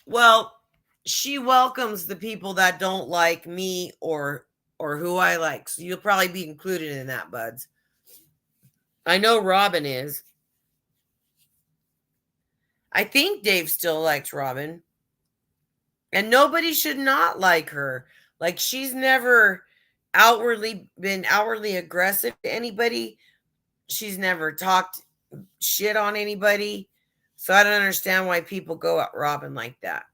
Well, she welcomes the people that don't like me or who I like. So you'll probably be included in that, buds. I know Robin is. I think Dave still likes Robin. And nobody should not like her. Like, she's never been outwardly aggressive to anybody. She's never talked shit on anybody. So I don't understand why people go at Robin like that.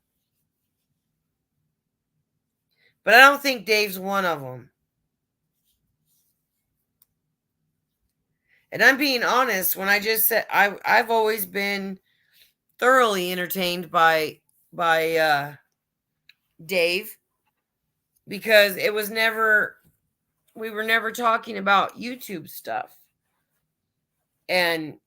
But I don't think Dave's one of them. And I'm being honest when I just said I've always been thoroughly entertained by Dave, because we were never talking about YouTube stuff. And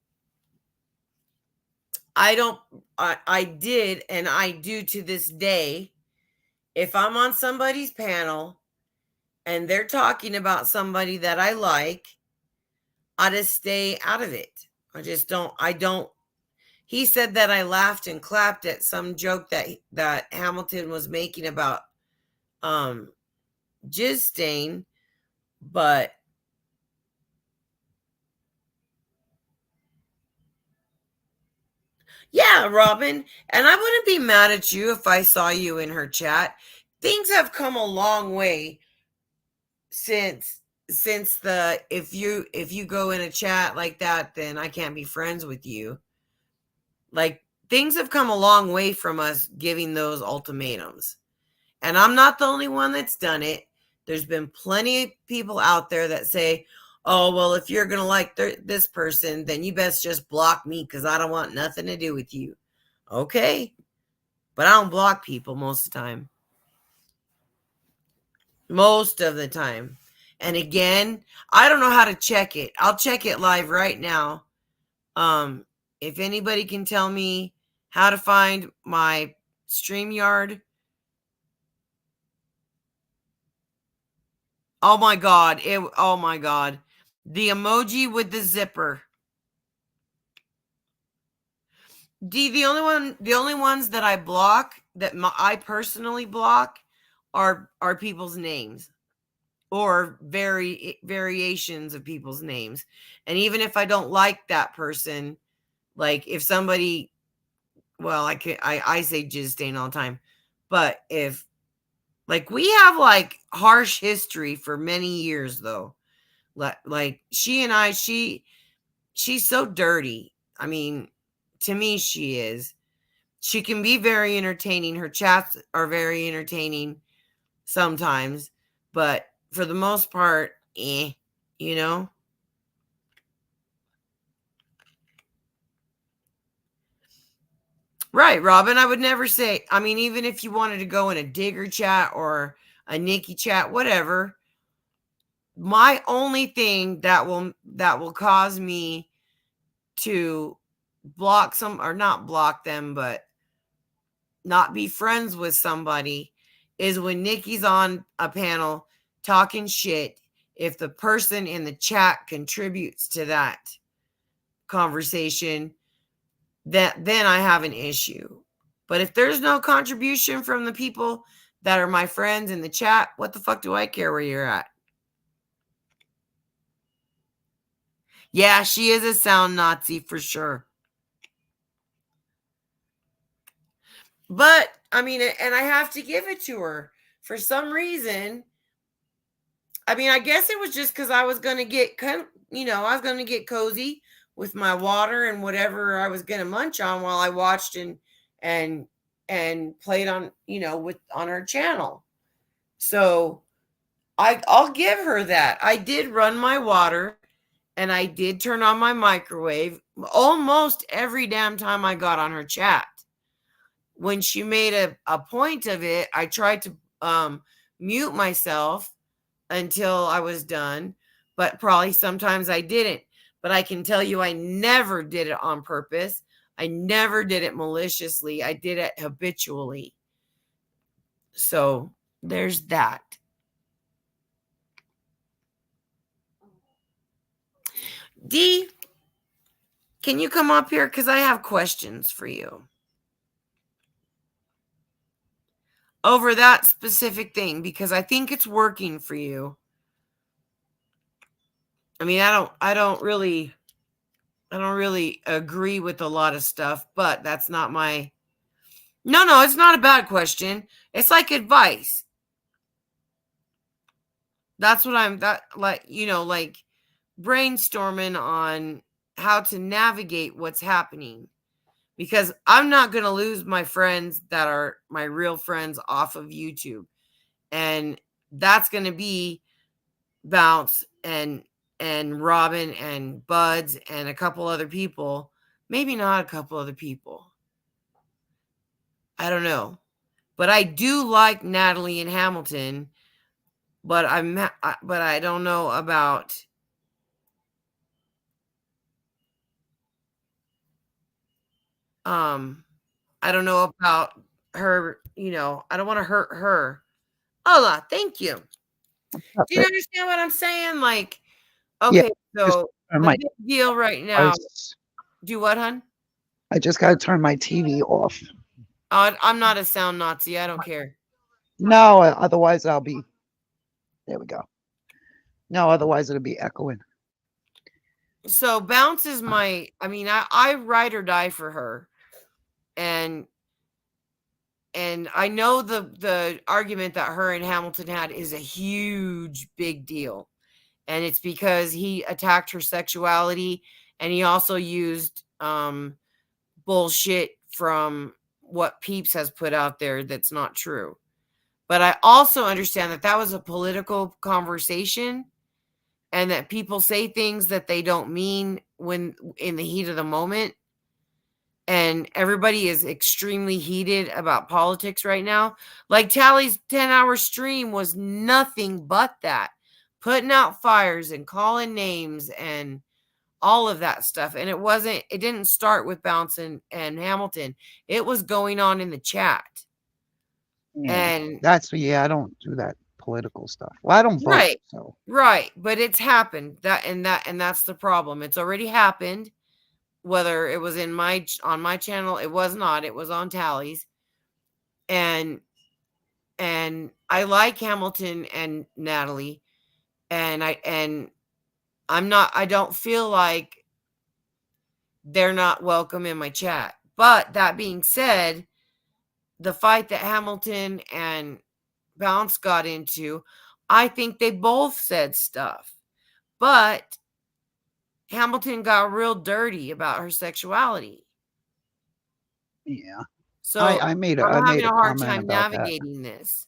I did, and I do to this day, if I'm on somebody's panel and they're talking about somebody that I like, I just stay out of it. I don't. He said that I laughed and clapped at some joke that Hamilton was making about jizz stain, but yeah, Robin, and I wouldn't be mad at you if I saw you in her chat. Things have come a long way since the if you go in a chat like that, then I can't be friends with you. Like, things have come a long way from us giving those ultimatums. And I'm not the only one that's done it. There's been plenty of people out there that say, oh, well, if you're going to like this person, then you best just block me because I don't want nothing to do with you. Okay. But I don't block people most of the time. Most of the time. And again, I don't know how to check it. I'll check it live right now. If anybody can tell me how to find my StreamYard. Oh my God. Oh my God. The emoji with the zipper. The only ones that I block, that I personally block, are people's names or variations of people's names. And even if I don't like that person, like if somebody, well, I say jizz stain all the time, but if, like, we have like harsh history for many years though. Like she's so dirty. I mean, to me, she is. She can be very entertaining. Her chats are very entertaining sometimes, but for the most part, you know? Right, Robin. I would never say, I mean, even if you wanted to go in a Digger chat or a Nikki chat, whatever, my only thing that will cause me to block some, or not block them, but not be friends with somebody, is when Nikki's on a panel talking shit. If the person in the chat contributes to that conversation, then I have an issue. But if there's no contribution from the people that are my friends in the chat, what the fuck do I care where you're at? Yeah, she is a sound Nazi for sure. But, I mean, and I have to give it to her. For some reason, I mean, I guess it was just because I was going to get, I was going to get cozy with my water and whatever I was going to munch on while I watched and played on, on her channel. So I'll give her that. I did run my water and I did turn on my microwave almost every damn time I got on her chat. When she made a point of it, I tried to mute myself until I was done, but probably sometimes I didn't. But I can tell you I never did it on purpose. I never did it maliciously. I did it habitually. So there's that. Dee, can you come up here? Because I have questions for you. over that specific thing because I think it's working for you. I mean, I don't really agree with a lot of stuff, but that's not my. No, it's not a bad question. It's like advice. That's what I'm like brainstorming on how to navigate what's happening. Because I'm not going to lose my friends that are my real friends off of YouTube. And that's going to be Bounce and Robin and Buds and a couple other people. Maybe not a couple other people. I don't know. But I do like Natalie and Hamilton. But I don't know about I don't know about her, I don't want to hurt her. Ola, thank you. Do you understand what I'm saying? Like, okay, so the big deal right now. Do what, hun? I just got to turn my TV off. I'm not a sound Nazi. I don't care. No, otherwise I'll be. There we go. No, otherwise it'll be echoing. So Bounce is I ride or die for her. And I know the argument that her and Hamilton had is a huge, big deal. And it's because he attacked her sexuality and he also used bullshit from what Peeps has put out there that's not true. But I also understand that was a political conversation and that people say things that they don't mean when in the heat of the moment. And everybody is extremely heated about politics right now. Like Tally's 10-hour stream was nothing but that. Putting out fires and calling names and all of that stuff. And it didn't start with Bounce and Hamilton. It was going on in the chat. Yeah, and I don't do that political stuff. Well, I don't vote. Right. So. Right. But it's happened. And that's the problem. It's already happened. Whether it was on my channel, it was not. It was on Tally's. And I like Hamilton and Natalie. And I don't feel like they're not welcome in my chat. But that being said, the fight that Hamilton and Bounce got into, I think they both said stuff. But Hamilton got real dirty about her sexuality. Yeah. So I made a hard comment time about navigating this.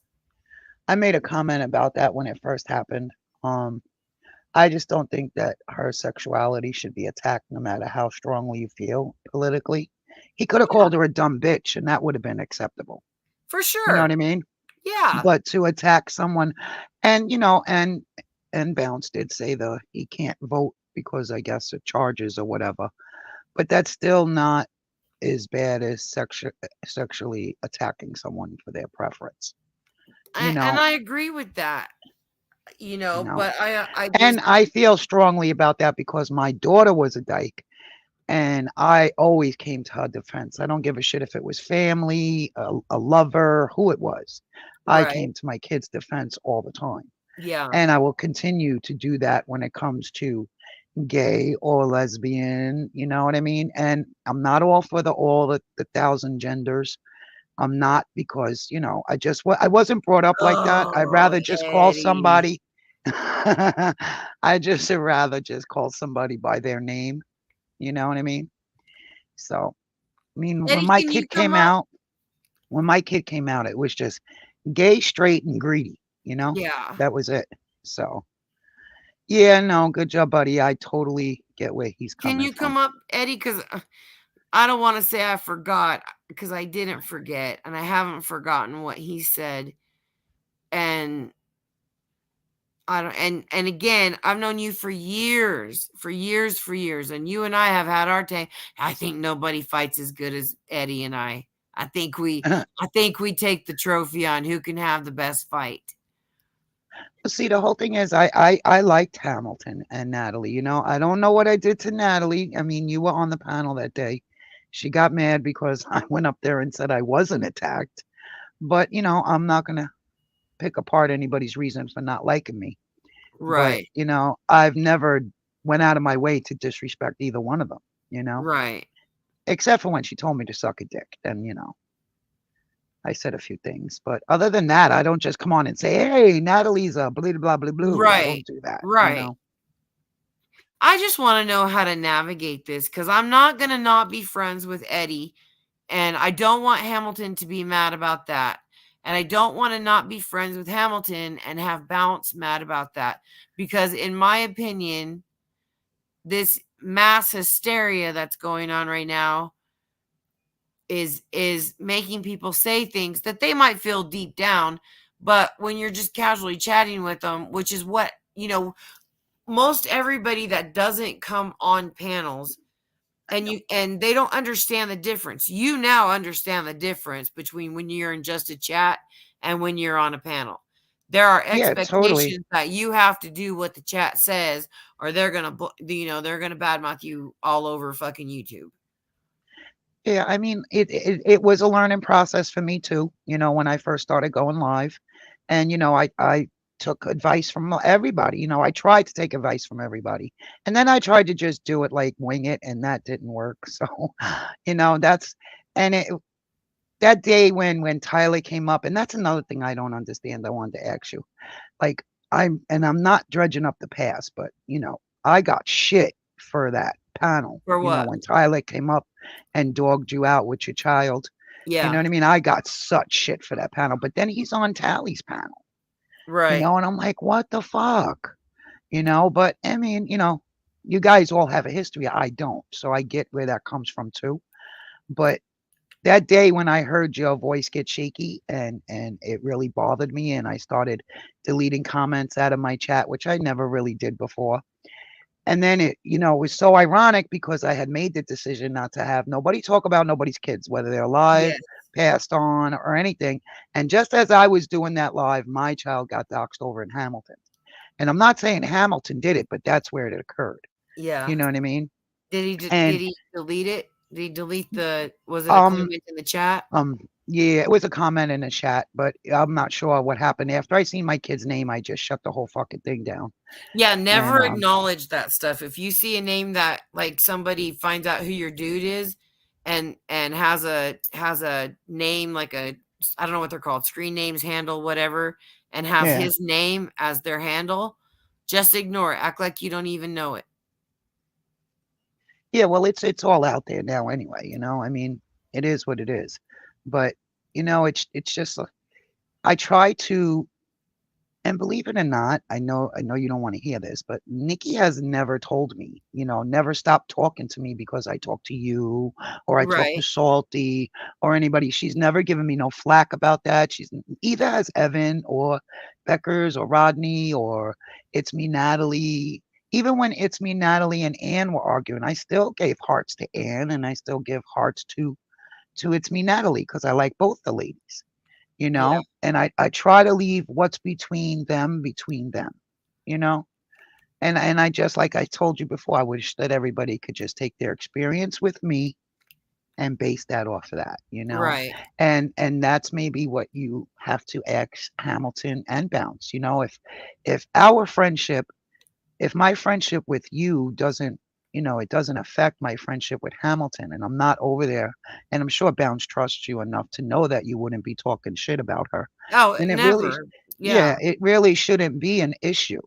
I made a comment about that when it first happened. I just don't think that her sexuality should be attacked no matter how strongly you feel politically. He could have called her a dumb bitch and that would have been acceptable. For sure. You know what I mean? Yeah. But to attack someone and and Bounce did say he can't vote because I guess of charges or whatever. But that's still not as bad as sexually attacking someone for their preference. And I agree with that. But I feel strongly about that because my daughter was a dyke and I always came to her defense. I don't give a shit if it was family, a lover, who it was. Right. I came to my kids' defense all the time. Yeah. And I will continue to do that when it comes to gay or lesbian, you know what I mean? And I'm not all for the 1,000 genders. I'm not because, I wasn't brought up like that. I'd rather just call somebody. I just rather just call somebody by their name. You know what I mean? So, I mean, when my kid came out, it was just gay, straight, and greedy, Yeah. That was it. So, yeah, no, good job, buddy. I totally get where he's coming from. Can you come up, Eddie? Because I don't want to say I forgot because I didn't forget and I haven't forgotten what he said. And and again, I've known you for years. And you and I have had our time. I think nobody fights as good as Eddie and I. I think we take the trophy on who can have the best fight. See, the whole thing is I liked Hamilton and Natalie. I don't know what I did to Natalie. I mean, you were on the panel that day. She got mad because I went up there and said I wasn't attacked. But I'm not gonna pick apart anybody's reason for not liking me. But Right. I've never went out of my way to disrespect either one of them. Right. Except for when she told me to suck a dick. Then I said a few things, but other than that, I don't just come on and say, "Hey, Natalie's a blah blah blah blue." I Right. don't do that. Right. I just want to know how to navigate this because I'm not going to not be friends with Eddie. And I don't want Hamilton to be mad about that. And I don't want to not be friends with Hamilton and have Bounce mad about that. Because in my opinion, this mass hysteria that's going on right now is making people say things that they might feel deep down. But when you're just casually chatting with them, which is what, most everybody that doesn't come on panels and they don't understand the difference. You now understand the difference between when you're in just a chat and when you're on a panel. There are expectations totally. that you have to do what the chat says, or they're gonna badmouth you all over fucking YouTube. Yeah, I mean, it was a learning process for me too. When I first started going live, and I took advice from everybody. I tried to take advice from everybody, and then I tried to just do it like wing it, and that didn't work. So, that's and it that day when Tyler came up, and that's another thing I don't understand. I wanted to ask you, like I'm not dredging up the past, but I got shit for that panel. For what? When Tyler came up and dogged you out with your child. Yeah. You know what I mean? I got such shit for that panel, but then he's on Tally's panel. Right. And I'm like, what the fuck? But I mean, you guys all have a history. I don't. So I get where that comes from too. But that day when I heard your voice get shaky and it really bothered me, and I started deleting comments out of my chat, which I never really did before. And then it was so ironic because I had made the decision not to have nobody talk about nobody's kids, whether they're alive, Yes. passed on, or anything. And just as I was doing that live, my child got doxxed over in Hamilton. And I'm not saying Hamilton did it, but that's where it occurred. Yeah. You know what I mean? Did he delete it? Did he delete was it a Um, comment in the chat? Yeah, it was a comment in the chat, but I'm not sure what happened. After I seen my kid's name, I just shut the whole fucking thing down. Yeah, never And, acknowledge that stuff. If you see a name that like somebody finds out who your dude is and has a name like I don't know what they're called, screen names, handle, whatever, and have Yeah. his name as their handle, just ignore it. Act like you don't even know it. Yeah, well, it's all out there now anyway, I mean, it is what it is. But, it's just I try to, and believe it or not, I know you don't want to hear this, but Nikki has never told me, never stopped talking to me because I talk to you or I talk to Right. Salty or anybody. She's never given me no flack about that. She's either has Evan or Beckers or Rodney or It's Me Natalie. Even when It's Me Natalie and Ann were arguing, I still gave hearts to Ann and I still give hearts to It's Me Natalie because I like both the ladies. Yeah. And I try to leave what's between them, and I just, like I told you before, I wish that everybody could just take their experience with me and base that off of that, Right. and that's maybe what you have to ask Hamilton and Bounce, if our friendship, if my friendship with you doesn't, it doesn't affect my friendship with Hamilton, and I'm not over there, and I'm sure Bounce trusts you enough to know that you wouldn't be talking shit about her. Oh, And it really, never. yeah, it really shouldn't be an issue,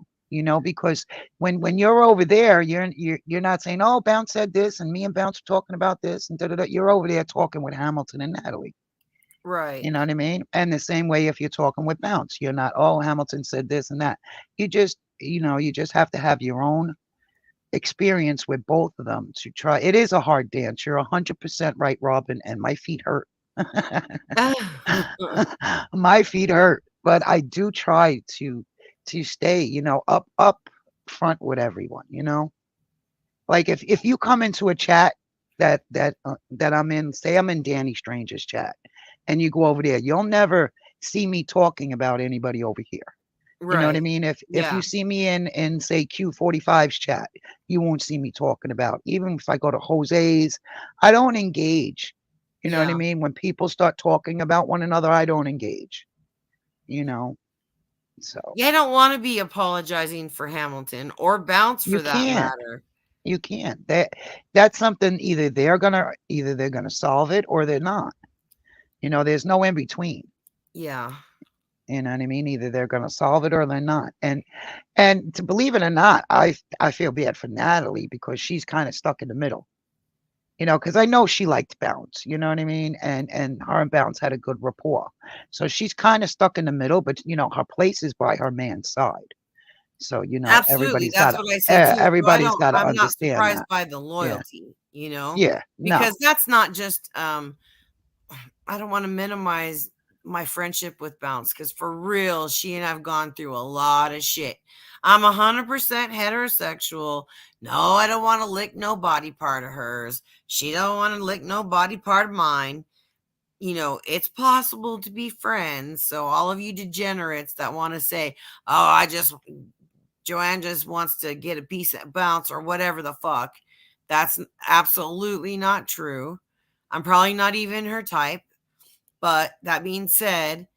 because when you're over there, you're not saying, oh, Bounce said this, and me and Bounce are talking about this, and da da da. You're over there talking with Hamilton and Natalie. Right. You know what I mean? And the same way if you're talking with Bounce, you're not, oh, Hamilton said this and that. You just have to have your own experience with both of them to try. It is a hard dance. You're 100% right, Robin, and my feet hurt. My feet hurt, but I do try to stay, up front with everyone, Like if you come into a chat that I'm in, say I'm in Danny Strange's chat, and you go over there, you'll never see me talking about anybody over here. Right. You know what I mean? If you see me in say Q45's chat, you won't see me talking about. Even if I go to Jose's, I don't engage You know what I Yeah. mean? When people start talking about one another, I don't engage. You know, so You don't want to be apologizing for Hamilton or Bounce you for that can't. matter. You can't. That's something either they're gonna solve it or they're not. You know, there's no in between. Yeah. You know what I mean? Either they're gonna solve it or they're not. And to believe it or not, I feel bad for Natalie because she's kind of stuck in the middle. You know, because I know she liked Bounce, you know what I mean? And her and Bounce had a good rapport. So she's kind of stuck in the middle, but you know, her place is by her man's side. So, you know, Absolutely. That's what I said too. So everybody's gotta I'm not understand surprised that. by the Yeah. loyalty, you know? Yeah. No. Because that's not just I don't want to minimize my friendship with Bounce because for real, she and I've gone through a lot of shit. I'm 100% heterosexual. No, I don't want to lick no body part of hers. She don't want to lick no body part of mine. You know, it's possible to be friends. So all of you degenerates that want to say, oh, Joanne just wants to get a piece of Bounce or whatever the fuck. That's absolutely not true. I'm probably not even her type. But that being said,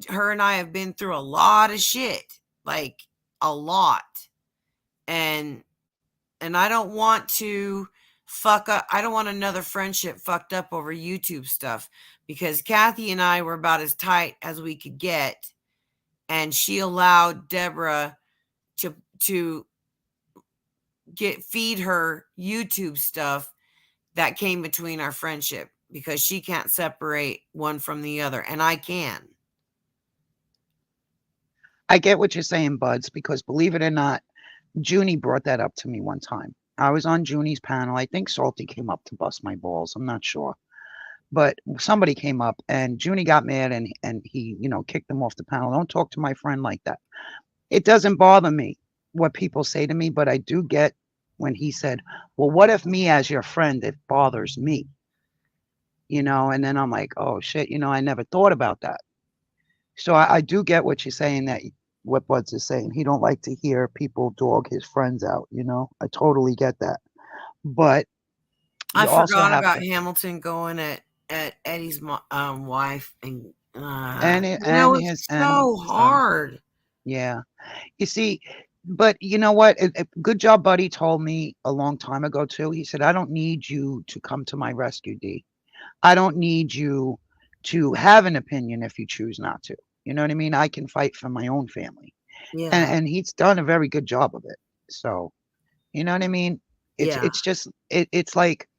her and I have been through a lot of shit, like a lot. And I don't want to fuck up. I don't want another friendship fucked up over YouTube stuff because Kathy and I were about as tight as we could get. And she allowed Deborah to feed her YouTube stuff that came between our friendship because she can't separate one from the other and I can. I get what you're saying, Buds, because believe it or not, Junie brought that up to me one time. I was on Junie's panel. I think Salty came up to bust my balls. I'm not sure. But somebody came up and Junie got mad and he, you know, kicked them off the panel. Don't talk to my friend like that. It doesn't bother me what people say to me, but I do get when he said, well, what if me as your friend, it bothers me? You know, and then I'm like, oh shit, you know, I never thought about that. So I do get what you're saying, that what Buds is saying. He don't like to hear people dog his friends out, you know. I totally get that. But I you also forgot have about to, Hamilton going at Eddie's wife and his it's so hard. Yeah. You see, but you know what? Good job, Buddy told me a long time ago too. He said, I don't need you to come to my rescue, D. I don't need you to have an opinion if you choose not to. You know what I mean? I can fight for my own family. Yeah. And he's done a very good job of it. So, you know what I mean? It's just it's like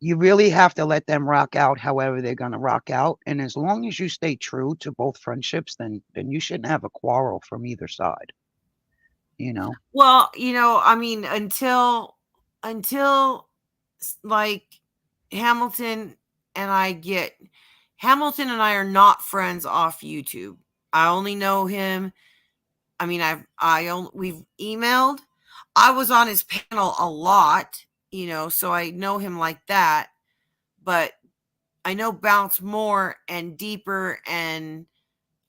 you really have to let them rock out however they're going to rock out, and as long as you stay true to both friendships, then you shouldn't have a quarrel from either side. You know? Well, you know, I mean, until like Hamilton and I are not friends off YouTube. I only know him. I mean, we've emailed. I was on his panel a lot, you know, so I know him like that. But I know Bounce more and deeper and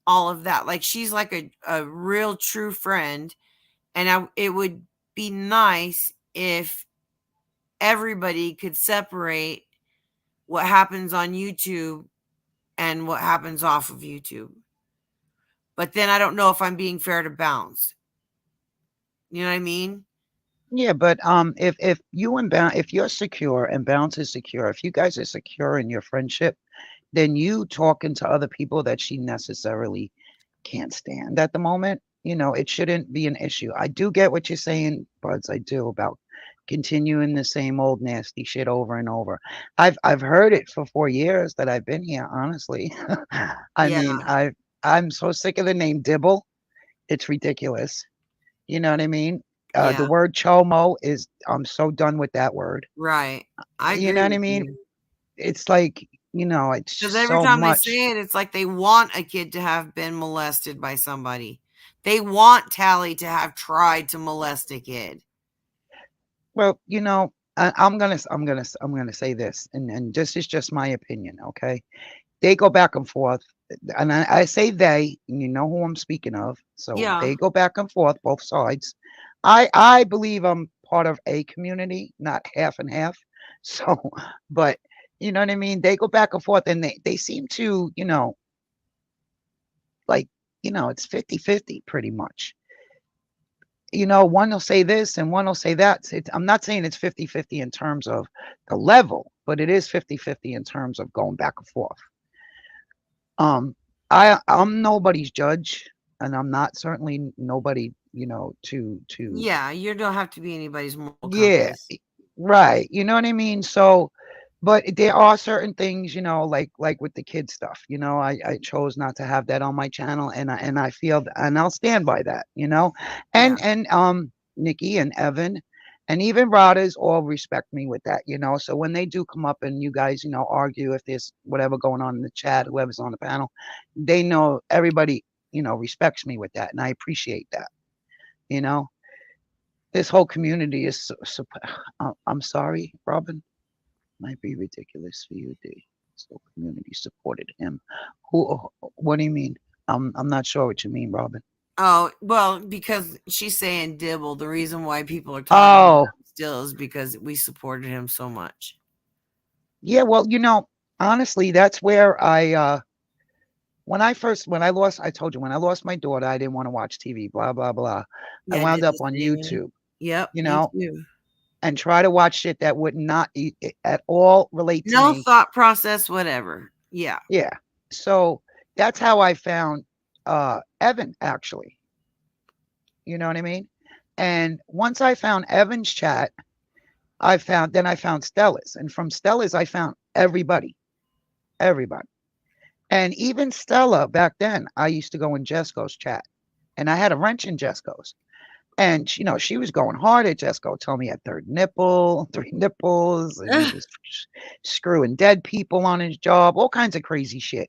all of that. Like she's like a real true friend. And it would be nice if everybody could separate what happens on YouTube and what happens off of YouTube. But then I don't know if I'm being fair to Bounce. You know what I mean? Yeah, but if you and Bounce, if you're secure and Bounce is secure, if you guys are secure in your friendship, then you talking to other people that she necessarily can't stand at the moment, you know, it shouldn't be an issue. I do get what you're saying, Buds. I do, about continuing the same old nasty shit over and over. I've heard it for 4 years that I've been here, honestly. I mean, I'm so sick of the name Dibble. It's ridiculous. You know what I mean? The word chomo is, I'm so done with that word. Right. I agree. You know what I mean? It's like, you know, it's because just every so time much. they say it, it's like they want a kid to have been molested by somebody. They want Tally to have tried to molest a kid. Well, you know, I'm gonna say this, and this is just my opinion, okay? They go back and forth, and I say they, and you know who I'm speaking of. So they go back and forth, both sides. I believe I'm part of a community, not half and half. So, but You know what I mean? They go back and forth, and they seem to, like, it's 50-50 pretty much. One will say this and one will say that. I'm not saying it's 50-50 in terms of the level, but it is 50-50 in terms of going back and forth. I'm nobody's judge, and I'm not certainly nobody, to Yeah, you don't have to be anybody's moral yeah, compass. right. You know what I mean? So, but there are certain things, like with the kid stuff, I chose not to have that on my channel, and I feel, and I'll stand by that, and Nikki and Evan and even Rada's all respect me with that, so when they do come up and you guys, argue, if there's whatever going on in the chat, whoever's on the panel, they know everybody, respects me with that, and I appreciate that, this whole community is I'm sorry, Robin. Might be ridiculous for you, D. This whole community supported him. What do you mean? I'm not sure what you mean, Robin. Oh, well, because she's saying Dibble. The reason why people are talking about him still is because we supported him so much. Yeah, well, honestly, that's where I when I told you, when I lost my daughter, I didn't want to watch TV, blah, blah, blah. Yeah, I wound up on YouTube. Yep. And try to watch shit that would not at all relate to me. No thought process, whatever. Yeah. Yeah. So that's how I found Evan, actually. You know what I mean? And once I found Evan's chat, I found Stella's. And from Stella's, I found everybody. And even Stella, back then, I used to go in Jesco's chat. And I had a wrench in Jesco's. And, she was going hard at Jesco, telling me I had 3 nipples, and he was screwing dead people on his job, all kinds of crazy shit.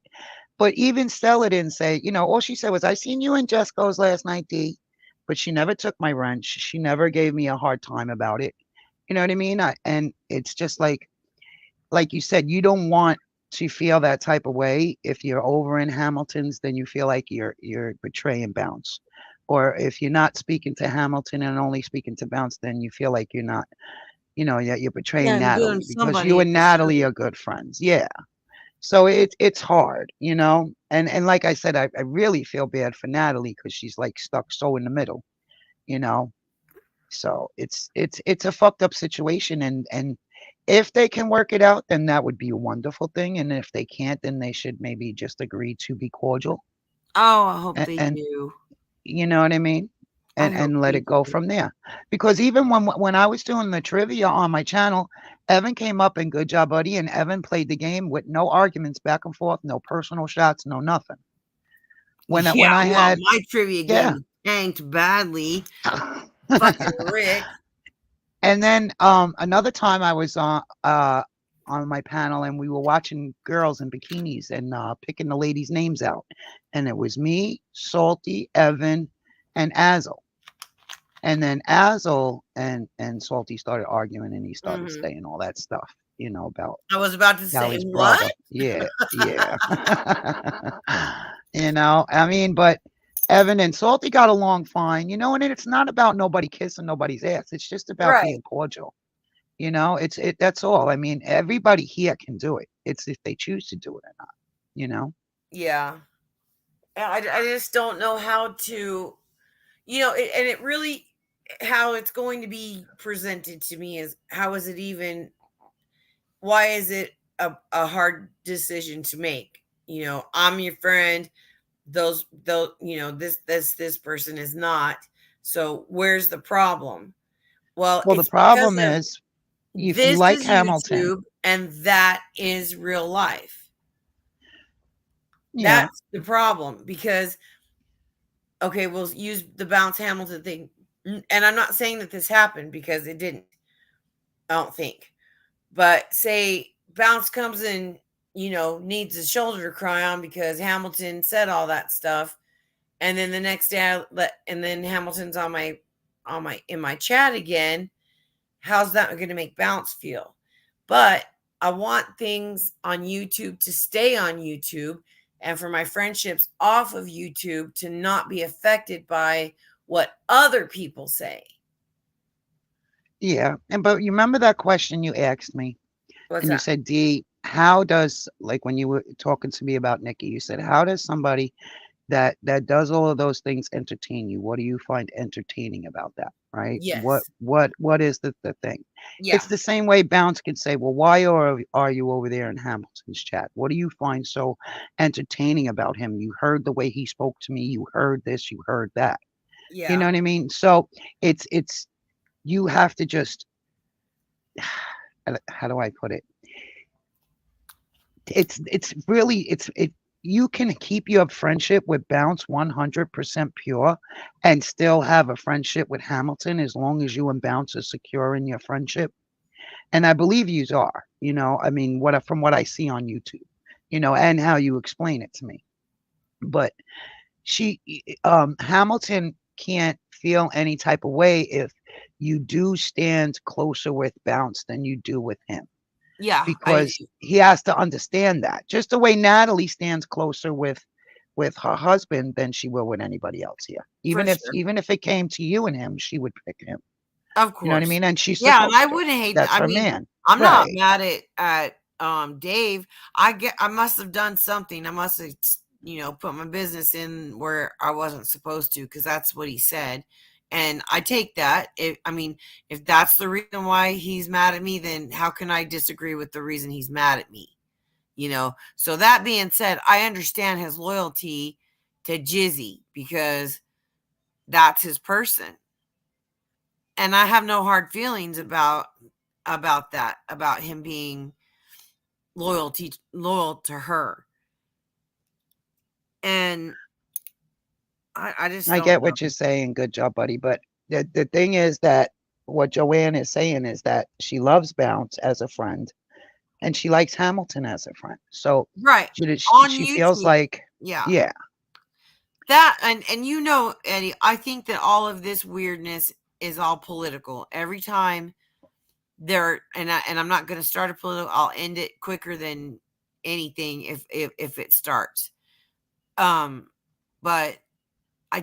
But even Stella didn't say, all she said was, I seen you in Jesco's last night, D. But she never took my wrench. She never gave me a hard time about it. You know what I mean? And it's just like you said, you don't want to feel that type of way. If you're over in Hamilton's, then you feel like you're betraying Bounce. Or if you're not speaking to Hamilton and only speaking to Bounce, then you feel like you're not, you're betraying Natalie, because you and Natalie are good friends. Yeah. So it's hard, and like I said, I really feel bad for Natalie, because she's like stuck so in the middle, so it's a fucked up situation. And if they can work it out, then that would be a wonderful thing. And if they can't, then they should maybe just agree to be cordial. Oh, I hope they do. You know what I mean? And let it go from there. Because even when I was doing the trivia on my channel, Evan came up and good job, buddy. And Evan played the game with no arguments back and forth, no personal shots, no nothing. When I had my trivia game tanked badly. Fucking Rick. And then another time I was on my panel, and we were watching girls in bikinis and picking the ladies' names out. And it was me, Salty, Evan, and Azel. And then Azel and Salty started arguing, and he started saying all that stuff, about. I was about to say, what? Brother. Yeah. I mean, but Evan and Salty got along fine, and it's not about nobody kissing nobody's ass. It's just about being cordial. That's all. I mean, everybody here can do it. It's if they choose to do it or not, Yeah. I just don't know how to, and it really, how it's going to be presented to me is, how is it even, why is it a hard decision to make? I'm your friend. This person is not. So where's the problem? Well, the problem is, if you like Hamilton, YouTube, and that is real life. Yeah. That's the problem, because, okay, we'll use the Bounce Hamilton thing. And I'm not saying that this happened, because it didn't. I don't think. But say Bounce comes in, needs a shoulder to cry on because Hamilton said all that stuff. And then the next day, and then Hamilton's in my chat again. How's that going to make Bounce feel? But I want things on YouTube to stay on YouTube, and for my friendships off of YouTube to not be affected by what other people say. Yeah. But you remember that question you asked me? What's and that? You said, D, how does, like when you were talking to me about Nikki, you said, how does somebody that does all of those things entertain you? What do you find entertaining about that? Right? Yes. What is the thing? Yeah. It's the same way Bounce can say, well, why are you over there in Hamilton's chat? What do you find so entertaining about him? You heard the way he spoke to me, you heard this, you heard that. You know Yeah. what I mean? So it's you have to just how do I put it? It's really it you can keep your friendship with Bounce 100% pure and still have a friendship with Hamilton as long as you and Bounce are secure in your friendship. And I believe yous are, you know, I mean, from what I see on YouTube, you know, and how you explain it to me. But Hamilton can't feel any type of way if you do stand closer with Bounce than you do with him, Yeah. because he has to understand that. Just the way Natalie stands closer with her husband than she will with anybody else here. Even if it came to you and him, she would pick him. Of course. You know what I mean? And she's Yeah, and I supposed to. wouldn't hate That's that. I her mean, man. I'm not Right. mad at Dave. I must have done something. I must have, you know, put my business in where I wasn't supposed to, because that's what he said. And I take that. If that's the reason why he's mad at me, then how can I disagree with the reason he's mad at me? You know, so that being said, I understand his loyalty to Jizzy because that's his person. And I have no hard feelings about that, about him being loyal to her. And I just I don't get know. what you're saying. Good job, buddy. But the thing is that what Joanne is saying is that she loves Bounce as a friend and she likes Hamilton as a friend. So Right. she feels like, yeah. That, and you know, Eddie, I think that all of this weirdness is all political. Every time and I'm not going to start a political, I'll end it quicker than anything if it starts. But I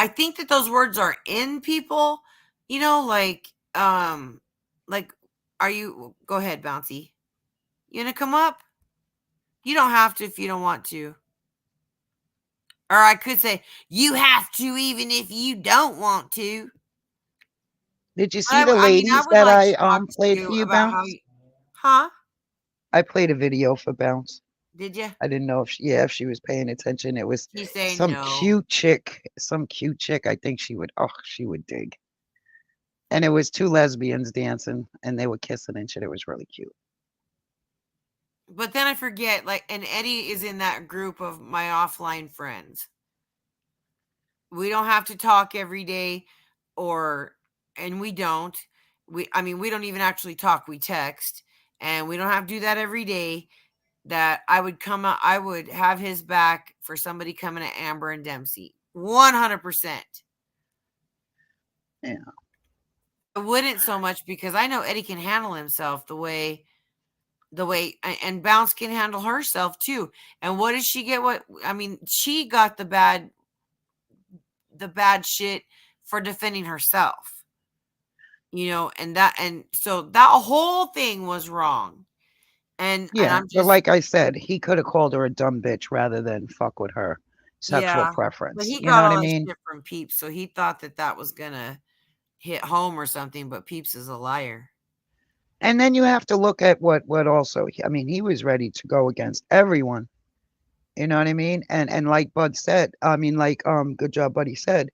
think that those words are in people, you know, like, are you, go ahead, Bouncy. You gonna come up? You don't have to if you don't want to. Or I could say, you have to even if you don't want to. Did you see the ladies that I played for you, about Bounce? Huh? I played a video for Bounce. Did you? I didn't know if she was paying attention. It was some no. cute chick. I think she would dig. And it was two lesbians dancing and they were kissing and shit. It was really cute. But then I forget, like, and Eddie is in that group of my offline friends. We don't have to talk every day, and we don't. We don't even actually talk. We text, and we don't have to do that every day. That I would have his back for somebody coming at Amber and Dempsey. 100%. Yeah. I wouldn't so much because I know Eddie can handle himself the way and Bounce can handle herself too. And what did she get? She got the bad shit for defending herself, you know, and so that whole thing was wrong. And but like I said, he could have called her a dumb bitch rather than fuck with her sexual preference. But he you know got what all I mean? shit from Peeps, so he thought that was gonna hit home or something. But Peeps is a liar. And then you have to look at what also. I mean, he was ready to go against everyone. You know what I mean? And like Bud said, good job, Buddy said,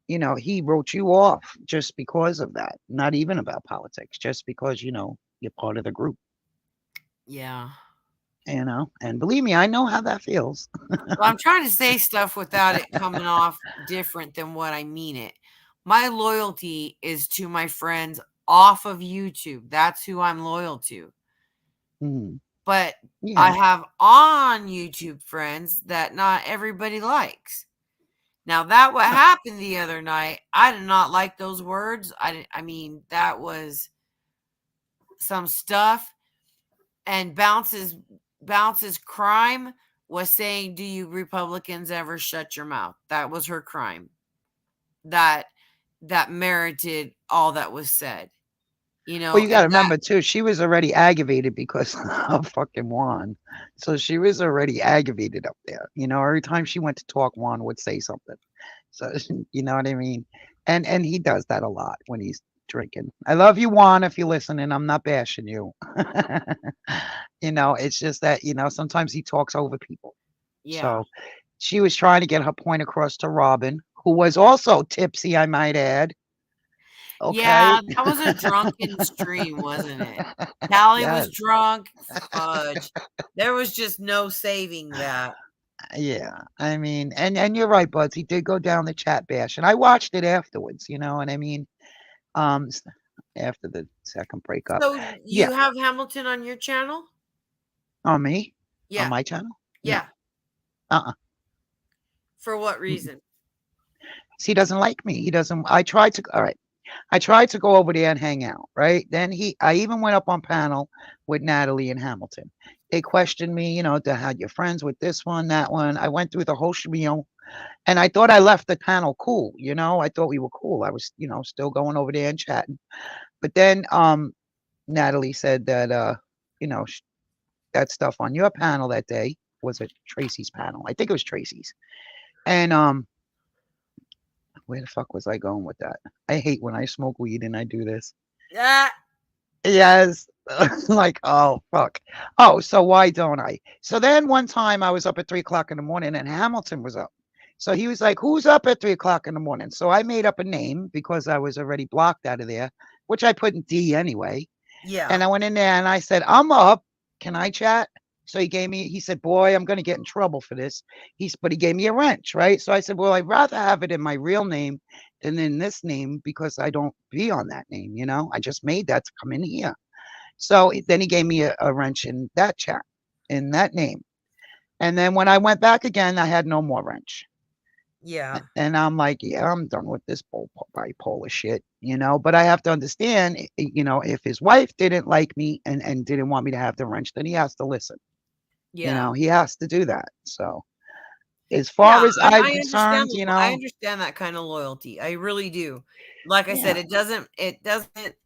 you know, he wrote you off just because of that. Not even about politics, just because, you know, you're part of the group. Yeah. You know, and believe me, I know how that feels. Well, I'm trying to say stuff without it coming off different than what I mean it. My loyalty is to my friends off of YouTube. That's who I'm loyal to. But I have on YouTube friends that not everybody likes. Now that what happened the other night, I did not like those words. That was some stuff. And Bounce's crime was saying, do you Republicans ever shut your mouth? That was her crime. That merited all that was said. You know, Well, you got to and that, remember too, she was already aggravated because of fucking Juan. So she was already aggravated up there. You know, every time she went to talk, Juan would say something. So you know what I mean? And he does that a lot when he's drinking. I love you, Juan, if you're listening. I'm not bashing you. You know, it's just that, you know, sometimes he talks over people. yeah. So she was trying to get her point across to Robin, who was also tipsy, I might add. Okay. Yeah, that was a drunken stream, wasn't it? Callie was Yes. drunk. Fudge. There was just no saving that. Yeah. I mean, and you're right, Buds. He did go down the chat bash, and I watched it afterwards, you know what I mean? After the second breakup. So you Yeah. have Hamilton on your channel? On me? Yeah. On my channel? Yeah. Uh-uh. For what reason? He doesn't like me. He doesn't. I tried to. All right. I tried to go over there and hang out. Right. Then I even went up on panel with Natalie and Hamilton. They questioned me, you know, to have your friends with this one, that one. I went through the whole spiel, and I thought I left the panel cool. You know, I thought we were cool. I was, you know, still going over there and chatting. But then Natalie said that you know, that stuff on your panel that day was at Tracy's panel. I think it was Tracy's. And where the fuck was I going with that? I hate when I smoke weed and I do this. Yeah. Yes. Like, oh, fuck. Oh, so why don't I? So then one time I was up at 3 o'clock in the morning and Hamilton was up. So he was like, who's up at 3 o'clock in the morning? So I made up a name because I was already blocked out of there, which I put in D anyway. Yeah. And I went in there and I said, I'm up. Can I chat? So he said, boy, I'm going to get in trouble for this. But he gave me a wrench, right? So I said, well, I'd rather have it in my real name than in this name because I don't be on that name, you know? I just made that to come in here. So then he gave me a wrench in that chat, in that name. And then when I went back again, I had no more wrench. Yeah. And I'm like, yeah, I'm done with this bipolar shit, you know? But I have to understand, you know, if his wife didn't like me and didn't want me to have the wrench, then he has to listen. Yeah. You know, he has to do that. So as far as I'm concerned, you know, I understand that kind of loyalty. I really do. Like I said, it doesn't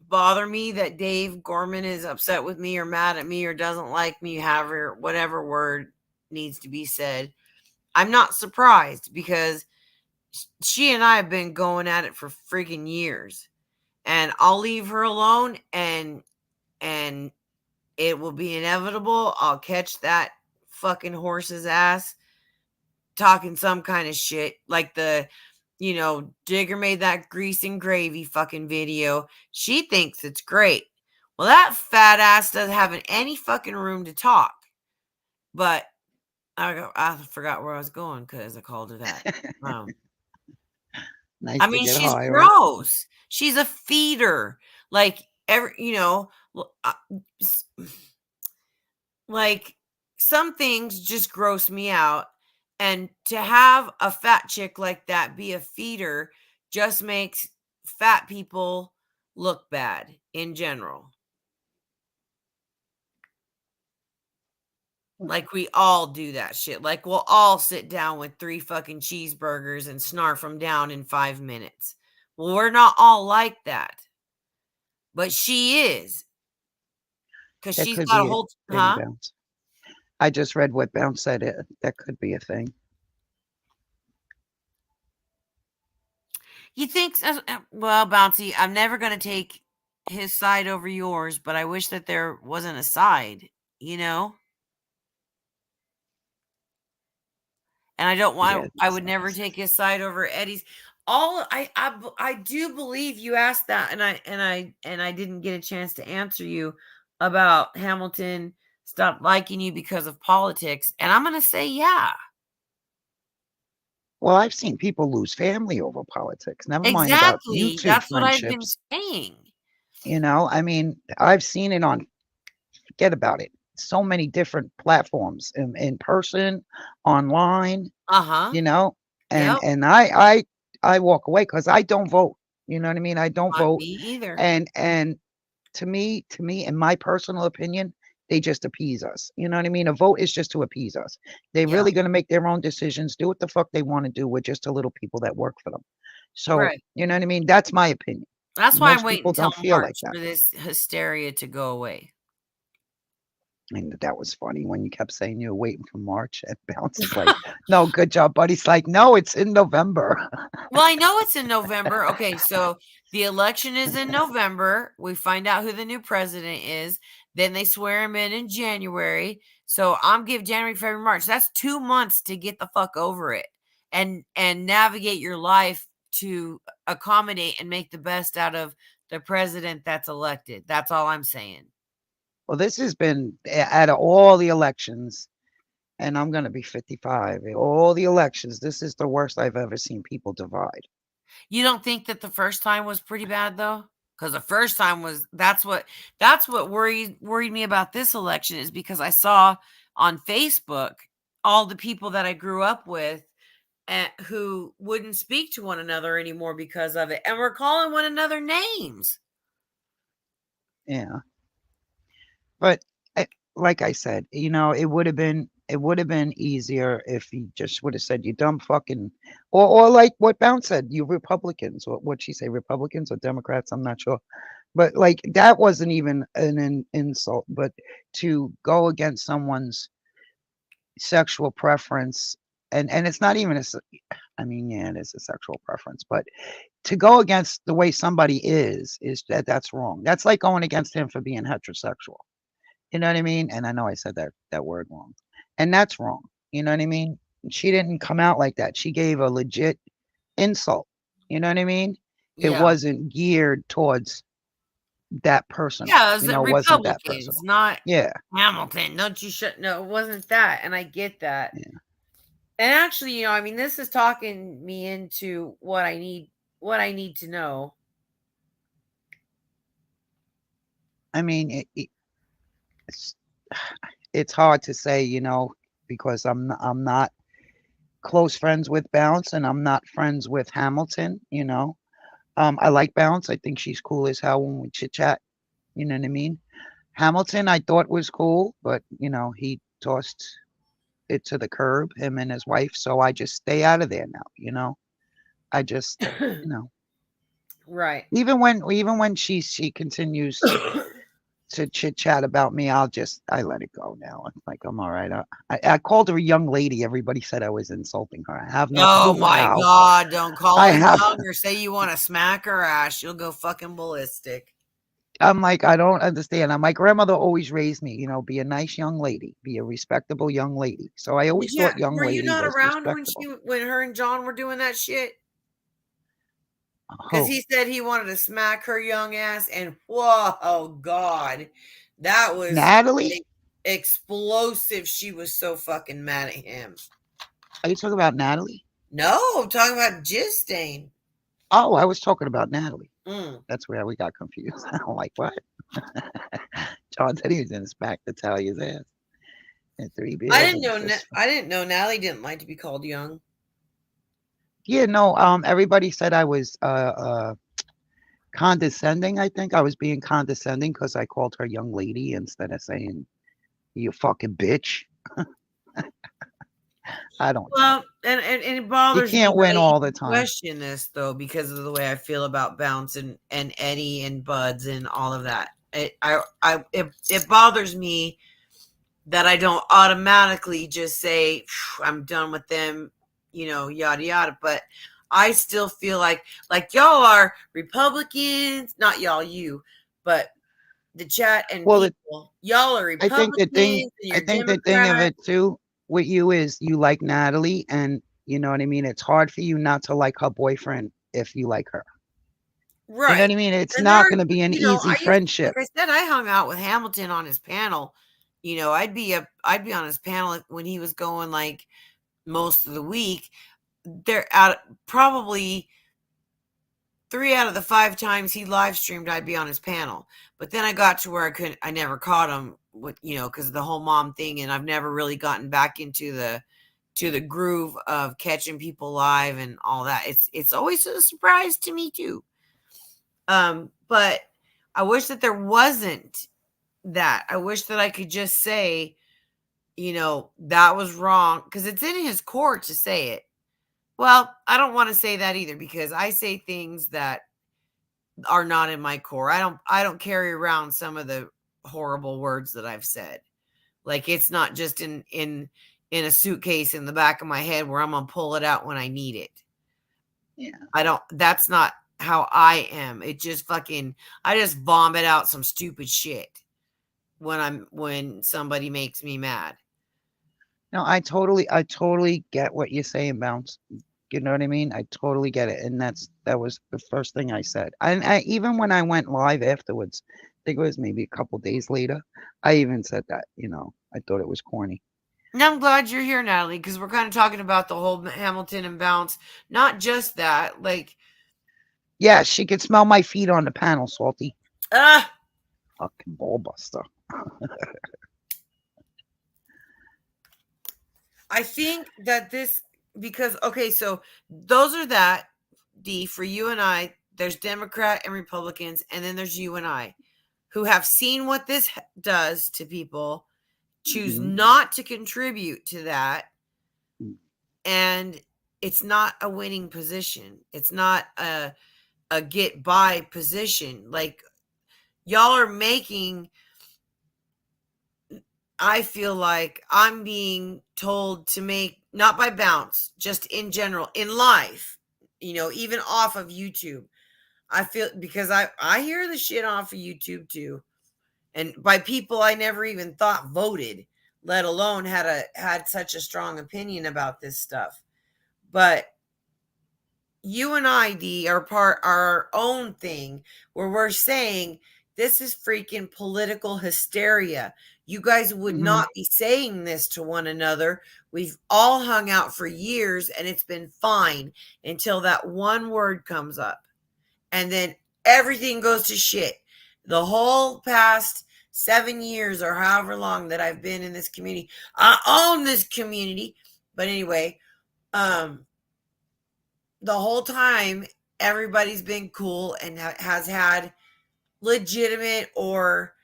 bother me that Dave Gorman is upset with me or mad at me or doesn't like me, however, whatever word needs to be said. I'm not surprised because she and I have been going at it for freaking years. And I'll leave her alone and it will be inevitable. I'll catch that fucking horse's ass talking some kind of shit like the, you know, Jigger made that grease and gravy fucking video. She thinks it's great. Well, that fat ass doesn't have any fucking room to talk. But I forgot where I was going because I called her that. nice I mean, to get she's high, right? gross. She's a feeder. Like you know, like some things just gross me out. And to have a fat chick like that be a feeder just makes fat people look bad in general. Like we all do that shit. Like we'll all sit down with 3 fucking cheeseburgers and snarf them down in 5 minutes. Well, we're not all like that. But she is. Because she's got a whole... Huh? Bounce. I just read what Bounce said. That could be a thing. You think... Well, Bouncy, I'm never going to take his side over yours, but I wish that there wasn't a side, you know? And I don't want... I would never take his side over Eddie's. I do believe you asked that, and I didn't get a chance to answer you about Hamilton stopped liking you because of politics, and I'm gonna say yeah. Well, I've seen people lose family over politics. Never mind about YouTube That's friendships. What I've been saying. You know, I mean, I've seen it on. Forget about it. So many different platforms, in person, online. You know, and I walk away because I don't vote. You know what I mean? I don't vote. Me either. And to me, in my personal opinion, they just appease us. You know what I mean? A vote is just to appease us. They're really going to make their own decisions, do what the fuck they want to do. We're just a little people that work for them. So, you know what I mean? That's my opinion. That's why I'm Most waiting people until don't feel like March that. for this hysteria to go away. And that was funny when you kept saying you were waiting for March, and Bounce is like, "No, good job, buddy's like, no, it's in November." Well, I know it's in November. Okay, so the election is in November. We find out who the new president is. Then they swear him in January. So I'm give January, February, March. That's 2 months to get the fuck over it and navigate your life to accommodate and make the best out of the president that's elected. That's all I'm saying. Well, this has been out of all the elections, and I'm going to be 55. All the elections, this is the worst I've ever seen people divide. You don't think that the first time was pretty bad though? Because the first time was that's what worried me about this election is because I saw on Facebook all the people that I grew up with and who wouldn't speak to one another anymore because of it, and we're calling one another names. Yeah, but like I said, you know, it would have been easier if he just would have said, "You dumb fucking," or like what Bounce said, "You Republicans," or what she say, Republicans or Democrats, I'm not sure. But like that wasn't even an insult, but to go against someone's sexual preference, and it's not even I mean, yeah, it is a sexual preference, but to go against the way somebody is that's wrong. That's like going against him for being heterosexual. You know what I mean? And I know I said that word wrong. And that's wrong. You know what I mean? She didn't come out like that. She gave a legit insult. You know what I mean? It Yeah. wasn't geared towards that person. Yeah, it was You the know, it wasn't that Republicans, personal. not Yeah. Hamilton. Don't you shut? No, it wasn't that, and I get that. Yeah. And actually, you know, I mean, this is talking me into what I need to know. I mean, it's hard to say, you know, because I'm not close friends with Bounce, and I'm not friends with Hamilton. You know, I like Bounce. I think she's cool as hell when we chit chat. You know what I mean? Hamilton, I thought was cool, but you know, he tossed it to the curb, him and his wife. So I just stay out of there now. You know, I just, you know, Right. even when she continues to chit chat about me, I let it go now. I'm like, I'm all right. I called her a young lady. Everybody said I was insulting her. I have no Oh clue my how. God! Don't call I her have- young or say you want to smack her ass. You'll go fucking ballistic. I'm like, I don't understand. My grandmother always raised me, you know, be a nice young lady, be a respectable young lady. So I always thought young Were you lady not was around respectable. when her and John were doing that shit? Because Oh, he said he wanted to smack her young ass, and whoa, God, that was Natalie? explosive. She was so fucking mad at him. Are you talking about Natalie? No, I'm talking about Jizz Stain. Oh, I was talking about Natalie. Mm. That's where we got confused. I'm like, what? John said he was in his back to tell his ass. And 3 beers. I didn't know Natalie didn't like to be called young. Yeah, no. Everybody said I was condescending. I think I was being condescending because I called her young lady instead of saying you fucking bitch. I don't know. Well, and it bothers You can't me win that I all the even time. question this though because of the way I feel about Bounce and Eddie and Buds and all of that. It bothers me that I don't automatically just say I'm done with them, you know, yada yada. But I still feel like y'all are Republicans, not y'all, you, but the chat and people. Y'all are Republicans. I think the thing of it too with you is you like Natalie, and you know what I mean. It's hard for you not to like her boyfriend if you like her. Right. You know what I mean? It's And not going to be an easy friendship. Like I said, I hung out with Hamilton on his panel. You know, I'd be on his panel when he was going like most of the week. They're out probably 3 out of the 5 times he live streamed, I'd be on his panel. But then I got to where I never caught him with, you know, because of the whole mom thing, and I've never really gotten back into the groove of catching people live and all that. It's always a surprise to me too. But I wish that there wasn't that. I wish that I could just say, you know, that was wrong, because it's in his court to say it. Well, I don't want to say that either, because I say things that are not in my core. I don't carry around some of the horrible words that I've said. Like, it's not just in a suitcase in the back of my head where I'm gonna pull it out when I need it. Yeah. That's not how I am. It just I just vomit out some stupid shit when somebody makes me mad. No, I totally get what you're saying, Bounce. You know what I mean? I totally get it. And that was the first thing I said. And even when I went live afterwards, I think it was maybe a couple days later, I even said that, I thought it was corny. And I'm glad you're here, Natalie, because we're kind of talking about the whole Hamilton and Bounce. Not just that, like. Yeah, she could smell my feet on the panel, Salty. Fucking ball buster. I think that because, okay, so those are that, D, for you and I, there's Democrat and Republicans, and then there's you and I, who have seen what this does to people, choose not to contribute to that, and it's not a winning position. It's not a get by position. Like, y'all are making, I feel like I'm being told to make, not by Bounce, just in general, in life, even off of YouTube. I feel, because I hear the shit off of YouTube too. And by people I never even thought voted, let alone had such a strong opinion about this stuff. But you and I, D, are our own thing where we're saying this is freaking political hysteria. You guys would not be saying this to one another. We've all hung out for years and it's been fine until that one word comes up. And then everything goes to shit. The whole past 7 years or however long that I've been in this community, I own this community. But anyway, the whole time everybody's been cool and has had legitimate or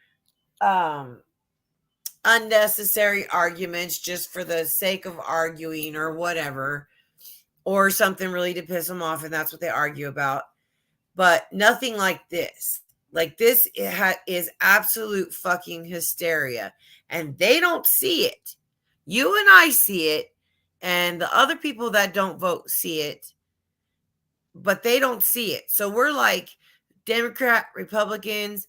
unnecessary arguments just for the sake of arguing or whatever, or something really to piss them off, and that's what they argue about. But nothing like this. Like, this is absolute fucking hysteria, and they don't see it. You and I see it, and the other people that don't vote see it, but they don't see it. So we're like Democrat, Republicans,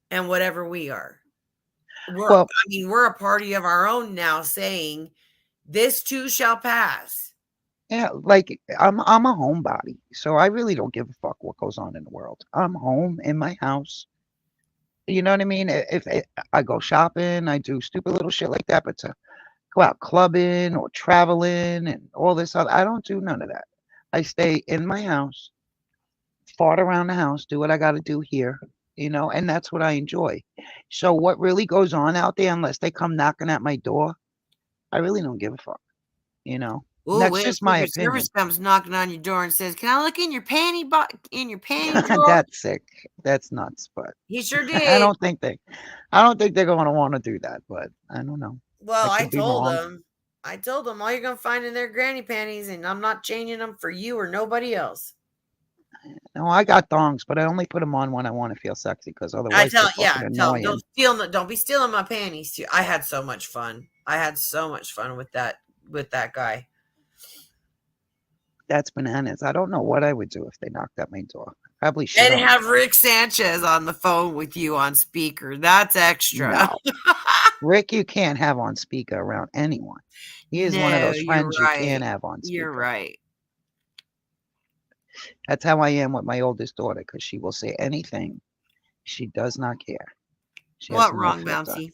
and whatever we are. We're a party of our own now, saying this too shall pass. Yeah, like I'm a homebody, so I really don't give a fuck what goes on in the world. I'm home in my house. You know what I mean? If I go shopping, I do stupid little shit like that, but to go out clubbing or traveling and all this other, I don't do none of that. I stay in my house, fart around the house, do what I got to do here, and that's what I enjoy. So what really goes on out there, unless they come knocking at my door, I really don't give a fuck, Ooh, that's just my opinion. Service comes knocking on your door and says, "Can I look in your panty drawer?" That's sick. That's nuts. But he sure did. I don't think they're going to want to do that. But I don't know. Well, I told them all you're gonna find in their granny panties, and I'm not changing them for you or nobody else. No, I got thongs, but I only put them on when I want to feel sexy, because otherwise, don't be stealing my panties too. I had so much fun. With that guy. That's bananas. I don't know what I would do if they knocked at my door. Probably should. And have Rick Sanchez on the phone with you on speaker. That's extra. No. Rick, you can't have on speaker around anyone. He is one of those friends you can't have on speaker. You're right. That's how I am with my oldest daughter, because she will say anything. She does not care. What wrong, Bouncy?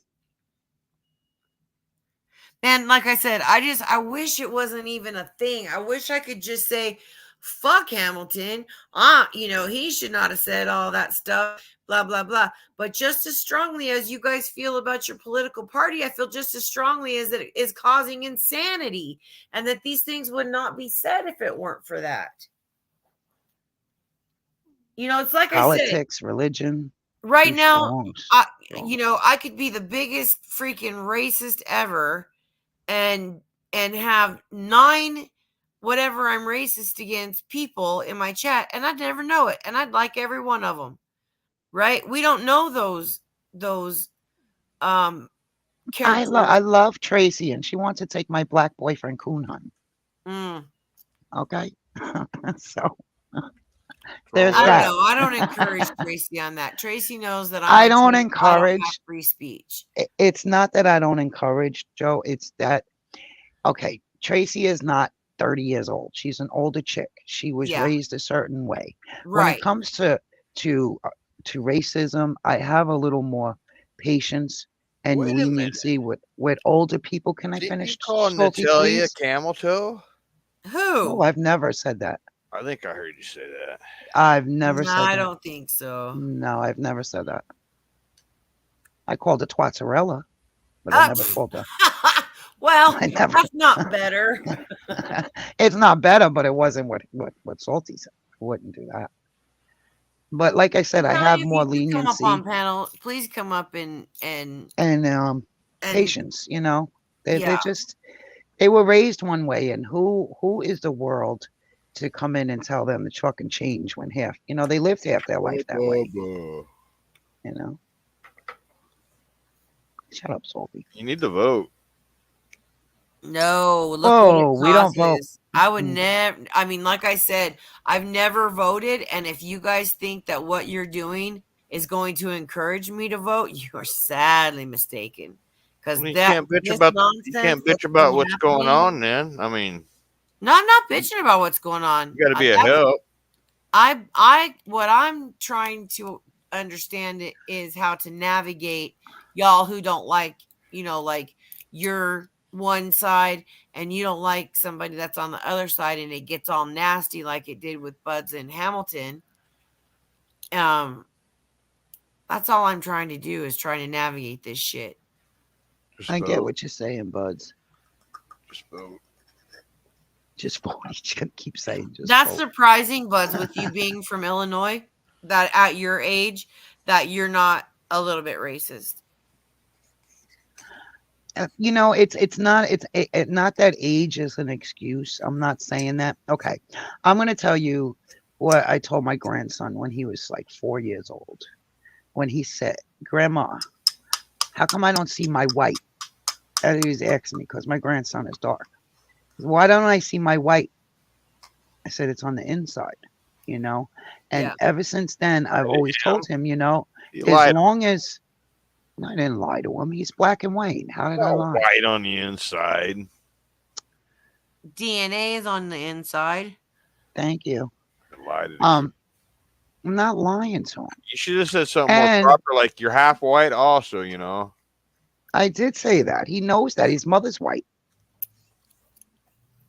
Man, like I said, I wish it wasn't even a thing. I wish I could just say, fuck Hamilton. He should not have said all that stuff, blah, blah, blah. But just as strongly as you guys feel about your political party, I feel just as strongly as it is causing insanity, and that these things would not be said if it weren't for that. It's like politics, religion. Right now, I could be the biggest freaking racist ever and have 9 whatever I'm racist against people in my chat, and I'd never know it, and I'd like every one of them. Right? We don't know those characters. I love Tracy, and she wants to take my black boyfriend coon hunting. Mm. Okay, so For there's all I that. don't know. I don't encourage Tracy on that. Tracy knows that I I'm a don't Trump, I don't encourage. have free speech. It's not that I don't encourage, Joe. It's that okay. Tracy is not 30 years old. She's an older chick. She was Yeah. raised a certain way. When Right. it comes to racism, I have a little more patience and Wait a minute. leniency with older people. Can I Didn't finish? you call Salty, Natalia please? camel toe? Who? Oh, I've never said that. I think I heard you say that. I've never No, said I that. don't think so. No, I've never said that. I called her Twatzarella, but I never called her. Well, I never. that's not better. It's not better, but it wasn't what Salty said. I wouldn't do that. But like I said, I Tell have you, more if you come up leniency on panel, please come up and patience. You know, they're yeah. just they were raised one way, and who is the world to come in and tell them to fucking change when half, you know, they lived half their life that way. You know. Shut up, Salty. You need to vote. No, look Whoa, what we it don't vote. costs. I would never. I mean, like I said, I've never voted, and if you guys think that what you're doing is going to encourage me to vote, you are sadly mistaken. Because Well, you that can't bitch this about nonsense you can't that's bitch about been what's going happening- on. Then I mean, No, I'm not bitching about what's going on. you got to be a That's- help. what I'm trying to understand it is how to navigate y'all who don't like, you know, like your one side and you don't like somebody that's on the other side and it gets all nasty like it did with Buds and Hamilton. That's all I'm trying to do is trying to navigate this shit. Just I get vote. what you're saying, Buds. Just vote. Just vote. He's gonna keep saying just That's vote. surprising, Buds, with you being from Illinois, that at your age, that you're not a little bit racist. You know, it's not not that age is an excuse. I'm not saying that. Okay, I'm gonna tell you what I told my grandson when he was like 4 years old. When he said, "Grandma, how come I don't see my white?" And he was asking me because my grandson is dark. Why don't I see my white? I said it's on the inside, you know. And Yeah. ever since then, I've always told him, you know, You as lied. long as I didn't lie to him. He's black and white. How did I Oh, lie? white on the inside. DNA is on the inside. Thank you. You lied. I'm not lying to him. You should have said something And- more proper, like you're half white, also. You know. I did say that. He knows that his mother's white.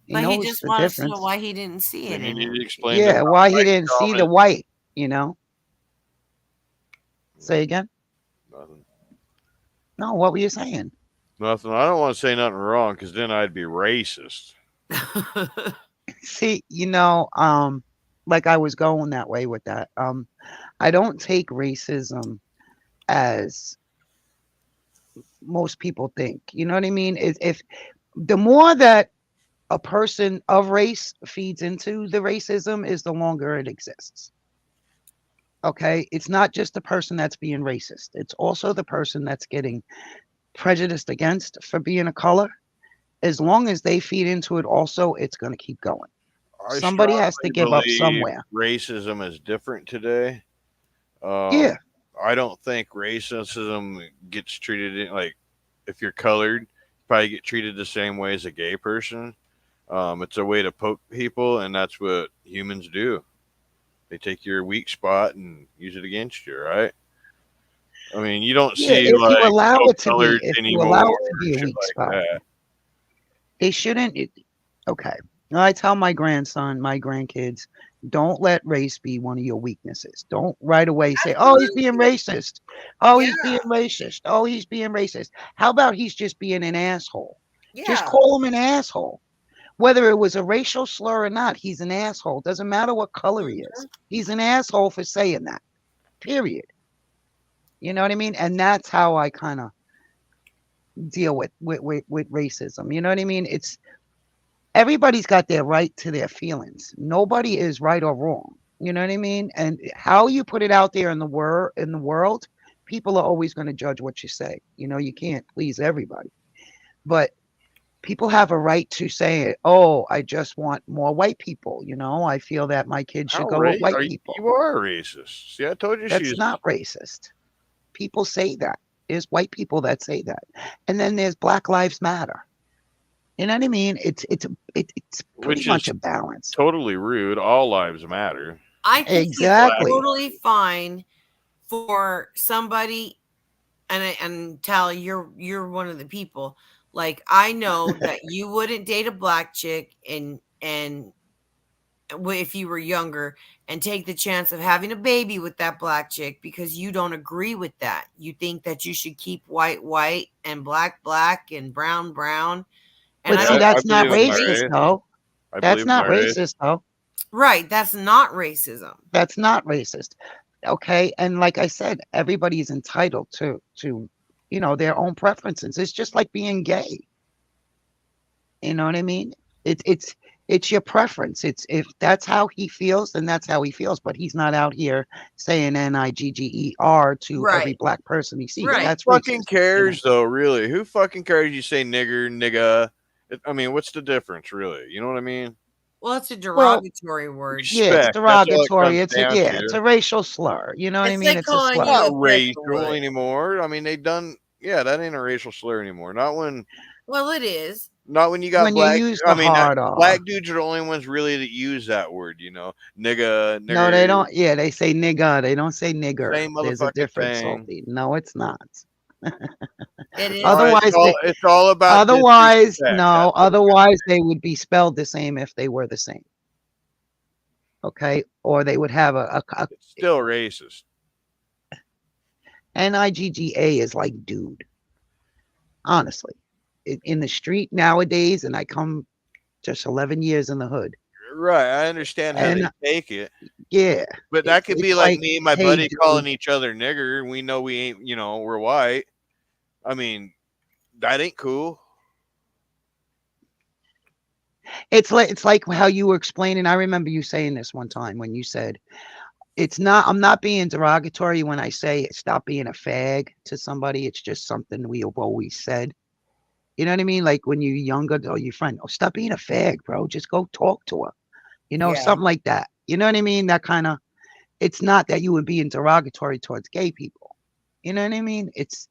He But knows he just the wanted to know difference. why he didn't see it And you in need him. to explain. to Yeah, him why he white didn't see the comment. white, you know? Say again? Nothing. No, what were you saying? Nothing. I don't want to say nothing wrong because then I'd be racist. See, you know, like I was going that way with that. I don't take racism as most people think. You know what I mean? If the more that a person of race feeds into the racism is the longer it exists. Okay, it's not just the person that's being racist, it's also the person that's getting prejudiced against for being a color. As long as they feed into it also, it's going to keep going. I Somebody has to strongly give up believe somewhere. Racism is different today. Yeah. I don't think racism gets treated like if you're colored, you probably get treated the same way as a gay person. It's a way to poke people, and that's what humans do. They take your weak spot and use it against you, right? I mean, you don't Yeah, see if like you allow no it to be, coloreds if you anymore allow it to be a shit weak like spot, that. they shouldn't. Okay, I tell my grandson, my grandkids, don't let race be one of your weaknesses. Don't right away say, "Oh, he's being racist. Oh, he's being racist. Oh, he's being racist." How about he's just being an asshole? Just call him an asshole. Whether it was a racial slur or not, he's an asshole. Doesn't matter what color he is. He's an asshole for saying that. Period. You know what I mean? And that's how I kind of deal with racism. You know what I mean? It's everybody's got their right to their feelings. Nobody is right or wrong. You know what I mean? And how you put it out there in the world, people are always going to judge what you say. You know, you can't please everybody. But people have a right to say, "Oh, I just want more white people." You know, I feel that my kids should go with white people. You are racist. See, I told you That's not racist. People say that. There's white people that say that, and then there's Black Lives Matter. You know what I mean? It's pretty much a balance. Totally rude. All lives matter. I think Exactly. it's totally fine for somebody, and Tally, you're one of the people. Like, I know that you wouldn't date a black chick and if you were younger and take the chance of having a baby with that black chick because you don't agree with that. You think that you should keep white and black and brown. And But see, that's not racist, though. That's not racist, though. Right. That's not racism. That's not racist. Okay. And like I said, everybody is entitled to you know, their own preferences. It's just like being gay. You know what I mean? It's your preference. It's if that's how he feels, then that's how he feels. But he's not out here saying NIGGER to every black person he sees. Right. That's Who fucking racist, cares, though, really? Who fucking cares you say nigger, nigga? I mean, what's the difference, really? You know what I mean? Well, it's a derogatory word. Yeah, it's derogatory. It's a racial slur. You know what I mean? It's a slur. It's not racial anymore. I mean, that ain't a racial slur anymore. Not when. Well, it is. Not when you got when black. You use I mean, hard R. black dudes are the only ones really that use that word. You know, nigga. No, they don't. Yeah, they say nigga. They don't say nigger. Same There's a difference, thing. Salty. No, it's not. It is. Otherwise, it's all about. Otherwise, no. Otherwise, they would be spelled the same if they were the same. Okay, or they would have It's still racist. NIGGA is like dude. Honestly, in the street nowadays, and I come just 11 years in the hood. Right, I understand how they take it. Yeah, but that could be like me and my buddy dude. calling each other nigger. We know we ain't. You know, we're white. I mean, that ain't cool. It's like how you were explaining. I remember you saying this one time when you said, "It's not. I'm not being derogatory when I say stop being a fag to somebody. It's just something we have always said." You know what I mean? Like when you're younger, or your friend, "Oh, stop being a fag, bro. Just go talk to her." You know, something like that. You know what I mean? That kind of. It's not that you would be derogatory towards gay people. You know what I mean? It's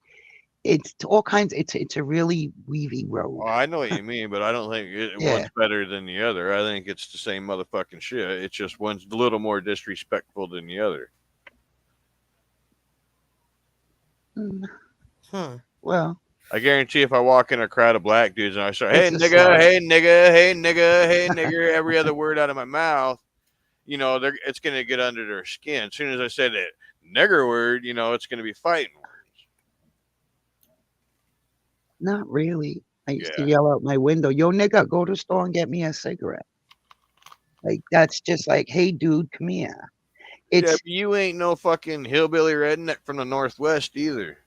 all kinds. It's a really weavy road. Well, I know what you mean, but I don't think one's better than the other. I think it's the same motherfucking shit. It's just one's a little more disrespectful than the other. Well, I guarantee if I walk in a crowd of black dudes and I start, hey It's a nigga, slur. hey nigga, hey nigga, hey nigger, every other word out of my mouth, you know, it's gonna get under their skin. As soon as I say that nigger word, you know, it's gonna be fighting words. Not really. I used to yell out my window, "Yo, nigga, go to the store and get me a cigarette." Like that's just like, "Hey, dude, come here." It's but you ain't no fucking hillbilly redneck from the Northwest either.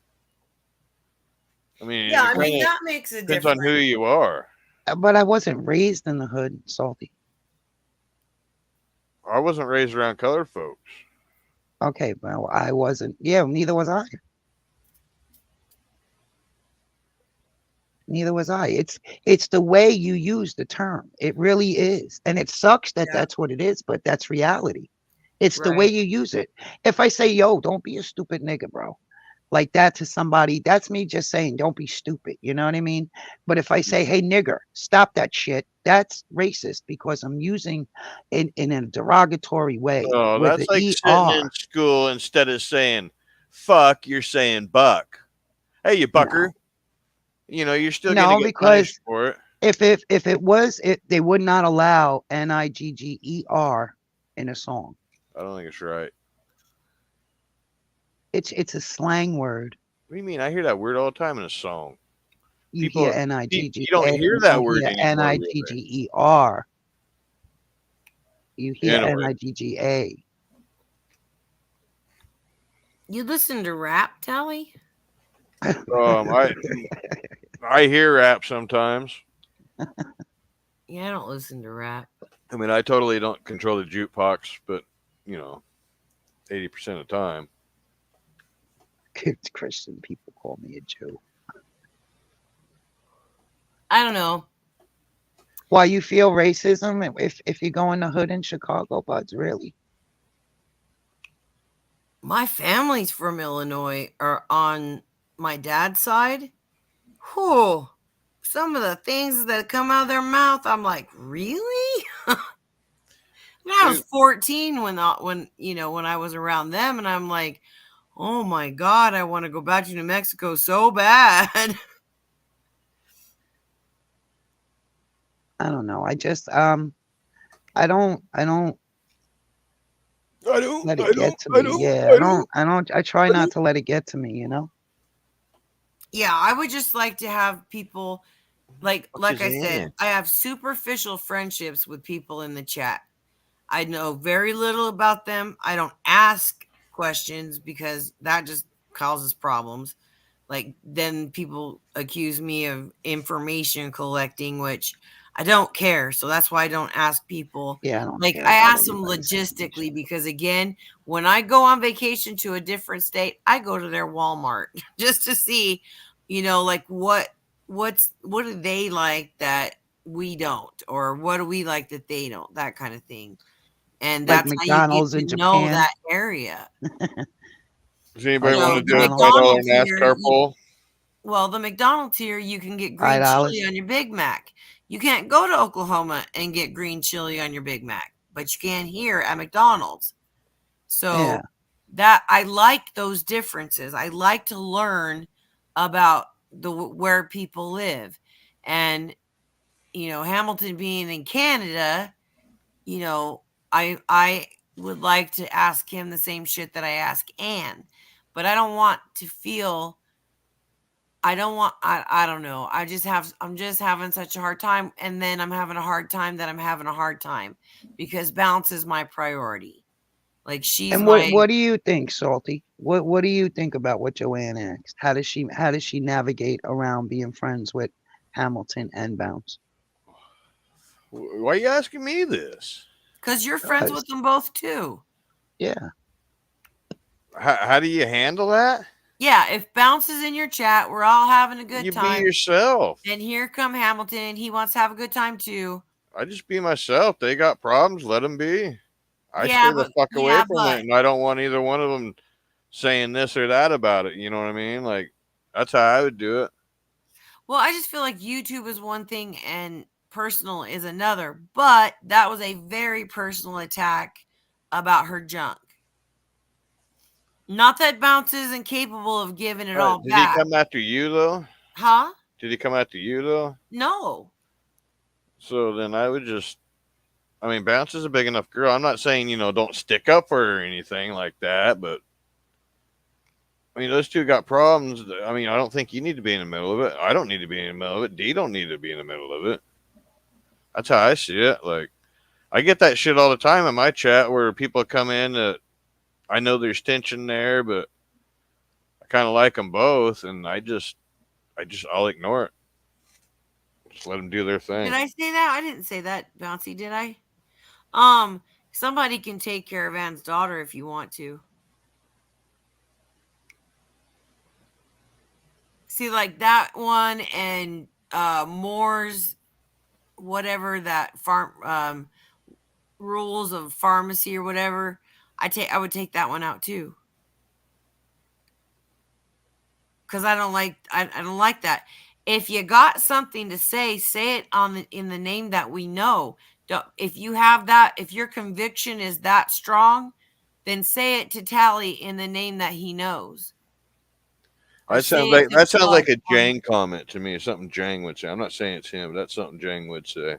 I mean, that makes a depends difference. on who you are. But I wasn't raised in the hood, Salty. I wasn't raised around colored folks. Okay, well, I wasn't. Yeah, neither was I. Neither was I. It's the way you use the term. It really is. And it sucks that that's what it is, but that's reality. It's the way you use it. If I say, "Yo, don't be a stupid nigga, bro," like that to somebody, that's me just saying, "Don't be stupid." You know what I mean? But if I say, "Hey, nigger, stop that shit," that's racist because I'm using it in a derogatory way. Oh, with that's the like sitting in school instead of saying fuck, you're saying buck. Hey, you bucker. You know, you're still going to get punished for it. If it was, they would not allow NIGGER in a song. I don't think it's right. It's a slang word. What do you mean? I hear that word all the time in a song. You hear NIGGER. You don't hear that word anymore. NIGGER. You hear NIGGA. You listen to rap, Tally? I hear rap sometimes. Yeah, I don't listen to rap. I mean, I totally don't control the jukebox, but 80% of the time. Christian people call me a Jew. I don't know. Why you feel racism if you go in the hood in Chicago, buds? Really? My family's from Illinois, or on my dad's side. Whew. Some of the things that come out of their mouth, I'm like, really? I was 14 when I was around them, and I'm like, oh my God, I want to go back to New Mexico so bad. I don't know. I just I don't let it get to me. Yeah, I try not to let it get to me, Yeah, I would just like to have people like I said, I have superficial friendships with people in the chat. I know very little about them. I don't ask questions because that just causes problems. Like, then people accuse me of information collecting, which I don't care. So that's why I don't ask people. Yeah, I don't like care I about ask them anybody's logistically because, again, when I go on vacation to a different state, I go to their Walmart just to see, like what do they like that we don't, or what do we like that they don't, that kind of thing. And Like that's McDonald's how you in get to know Japan. that area. Does anybody Like want to So do the a $5 McDonald's here, NASCAR poll? Well, the McDonald's here, you can get green $5. chili on your Big Mac. You can't go to Oklahoma and get green chili on your Big Mac, but you can here at McDonald's. So Yeah. that I like those differences. I like to learn about where people live. And Hamilton being in Canada, I would like to ask him the same shit that I ask Anne, but I don't want to feel I don't know. I'm just having such a hard time. And then I'm having a hard time that I'm having a hard time because Bounce is my priority. Like, she's And what do you think, Salty? What do you think about what Joanne asked? How does she navigate around being friends with Hamilton and Bounce? Why are you asking me this? Because you're friends with them both too. Yeah. How do you handle that? Yeah, if Bounce is in your chat, we're all having a good You time. be yourself. And here come Hamilton. He wants to have a good time too. I just be myself. They got problems. Let them be. I Yeah, stay the fuck away from it, and I don't want either one of them saying this or that about it. You know what I mean? Like, that's how I would do it. Well, I just feel like YouTube is one thing and personal is another. But that was a very personal attack about her junk. Not that Bounce isn't capable of giving it all Did back. he come after you, though? Huh? Did he come after you, though? No. So then I would just... I mean, Bounce is a big enough girl. I'm not saying, don't stick up for her or anything like that, but... I mean, those two got problems. I mean, I don't think you need to be in the middle of it. I don't need to be in the middle of it. D don't need to be in the middle of it. That's how I see it. Like, I get that shit all the time in my chat where people come in that I know there's tension there, but I kind of like them both, and I'll ignore it. Just let them do their thing. Did I say that? I didn't say that, Bouncy, did I? Somebody can take care of Anne's daughter if you want to. See, like that one and Moore's, whatever that farm rules of pharmacy or whatever. I would take that one out too. Because I don't like that. If you got something to say it in the name that we know. If you have that, if your conviction is that strong, then say it to Tally in the name that he knows. That sounds like a Jang comment to me. Something Jang would say. I'm not saying it's him, but that's something Jang would say.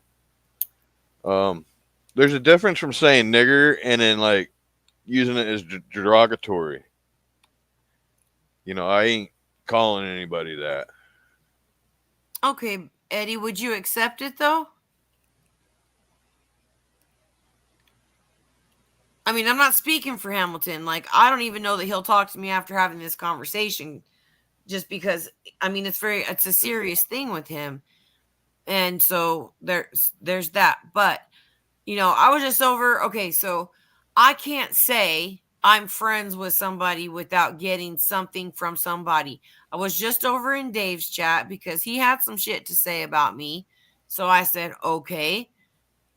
There's a difference from saying nigger and then like using it as derogatory. I ain't calling anybody that. Okay, Eddie, would you accept it though? I mean, I'm not speaking for Hamilton. Like, I don't even know that he'll talk to me after having this conversation, just because, I mean, it's a serious thing with him. And so there's that. But I was just over. Okay, so I can't say I'm friends with somebody without getting something from somebody. I was just over in Dave's chat because he had some shit to say about me. So I said, okay,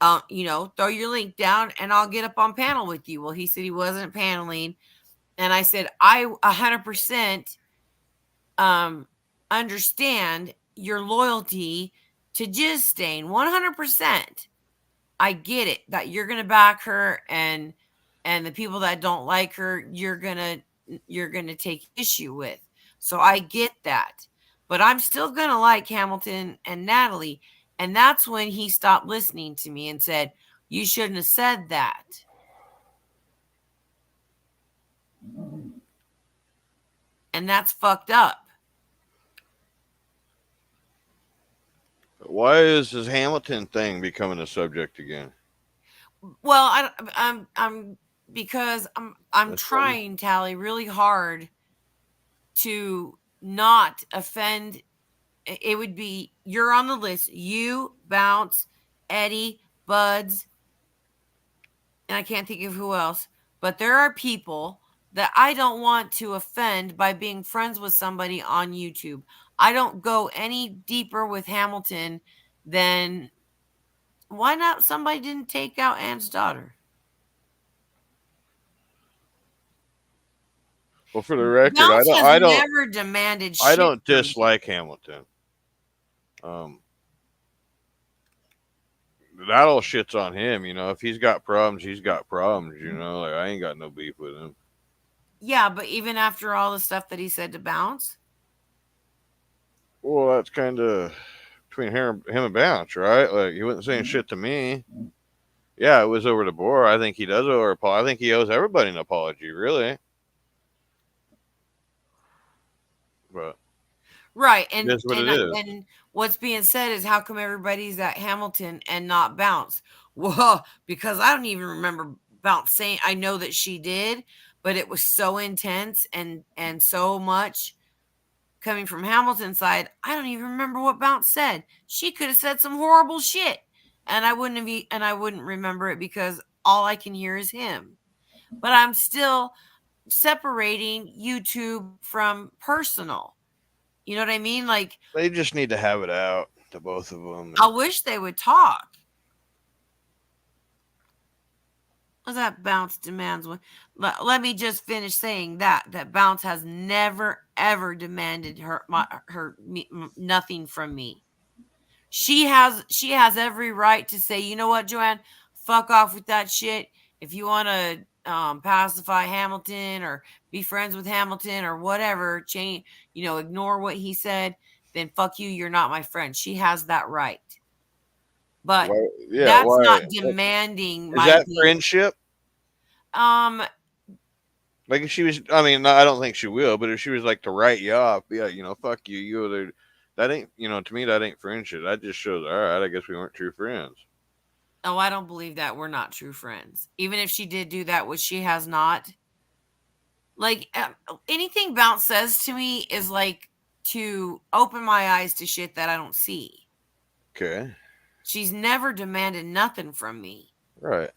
throw your link down and I'll get up on panel with you. Well, he said he wasn't paneling. And I said, I 100% understand your loyalty to Jizz Stain. 100%. I get it that you're going to back her, and the people that don't like her, you're going to take issue with. So I get that. But I'm still going to like Hamilton and Natalie. And that's when he stopped listening to me and said, you shouldn't have said that. And that's fucked up. Why is this Hamilton thing becoming a subject again? Well, I'm because I'm trying, Tally, really hard to not offend. It would be, you're on the list. You, Bounce, Eddie, Buds, and I can't think of who else. But there are people that I don't want to offend by being friends with somebody on YouTube. I don't go any deeper with Hamilton than, why not somebody didn't take out Ann's daughter? Well, for the record, Bounce I don't never demanded shit. I don't from me. dislike Hamilton. That all shit's on him, If he's got problems, he's got problems, Like, I ain't got no beef with him. Yeah, but even after all the stuff that he said to Bounce? Well, that's kind of between him and Bounce, right? Like, he wasn't saying shit to me. Yeah, it was over to Boar. I think he does owe her apology. I think he owes everybody an apology, really. But right, and that's what it is. And what's being said is, how come everybody's at Hamilton and not Bounce? Well, because I don't even remember Bounce saying. I know that she did, but it was so intense and so much coming from Hamilton's side. I don't even remember what Bounce said. She could have said some horrible shit, and I wouldn't remember it because all I can hear is him. But I'm still separating YouTube from personal. You know what I mean? Like, they just need to have it out, the both of them. I wish they would talk. What's that? Bounce demands one. Let me just finish saying that Bounce has never ever demanded nothing from me. She has every right to say, you know what, Joanne, fuck off with that shit. If you want to pacify Hamilton or be friends with Hamilton or whatever, change, ignore what he said, then fuck you, you're not my friend. She has that right. But that's not demanding. Is that friendship? Like, if she was, I don't think she will, but if she was like to write you off, yeah, fuck you, you, that ain't, to me, that ain't friendship. That just shows, all right, I guess we weren't true friends. Oh, I don't believe that. We're not true friends. Even if she did do that, which she has not. Like, anything Bounce says to me is like to open my eyes to shit that I don't see. Okay. She's never demanded nothing from me. Right.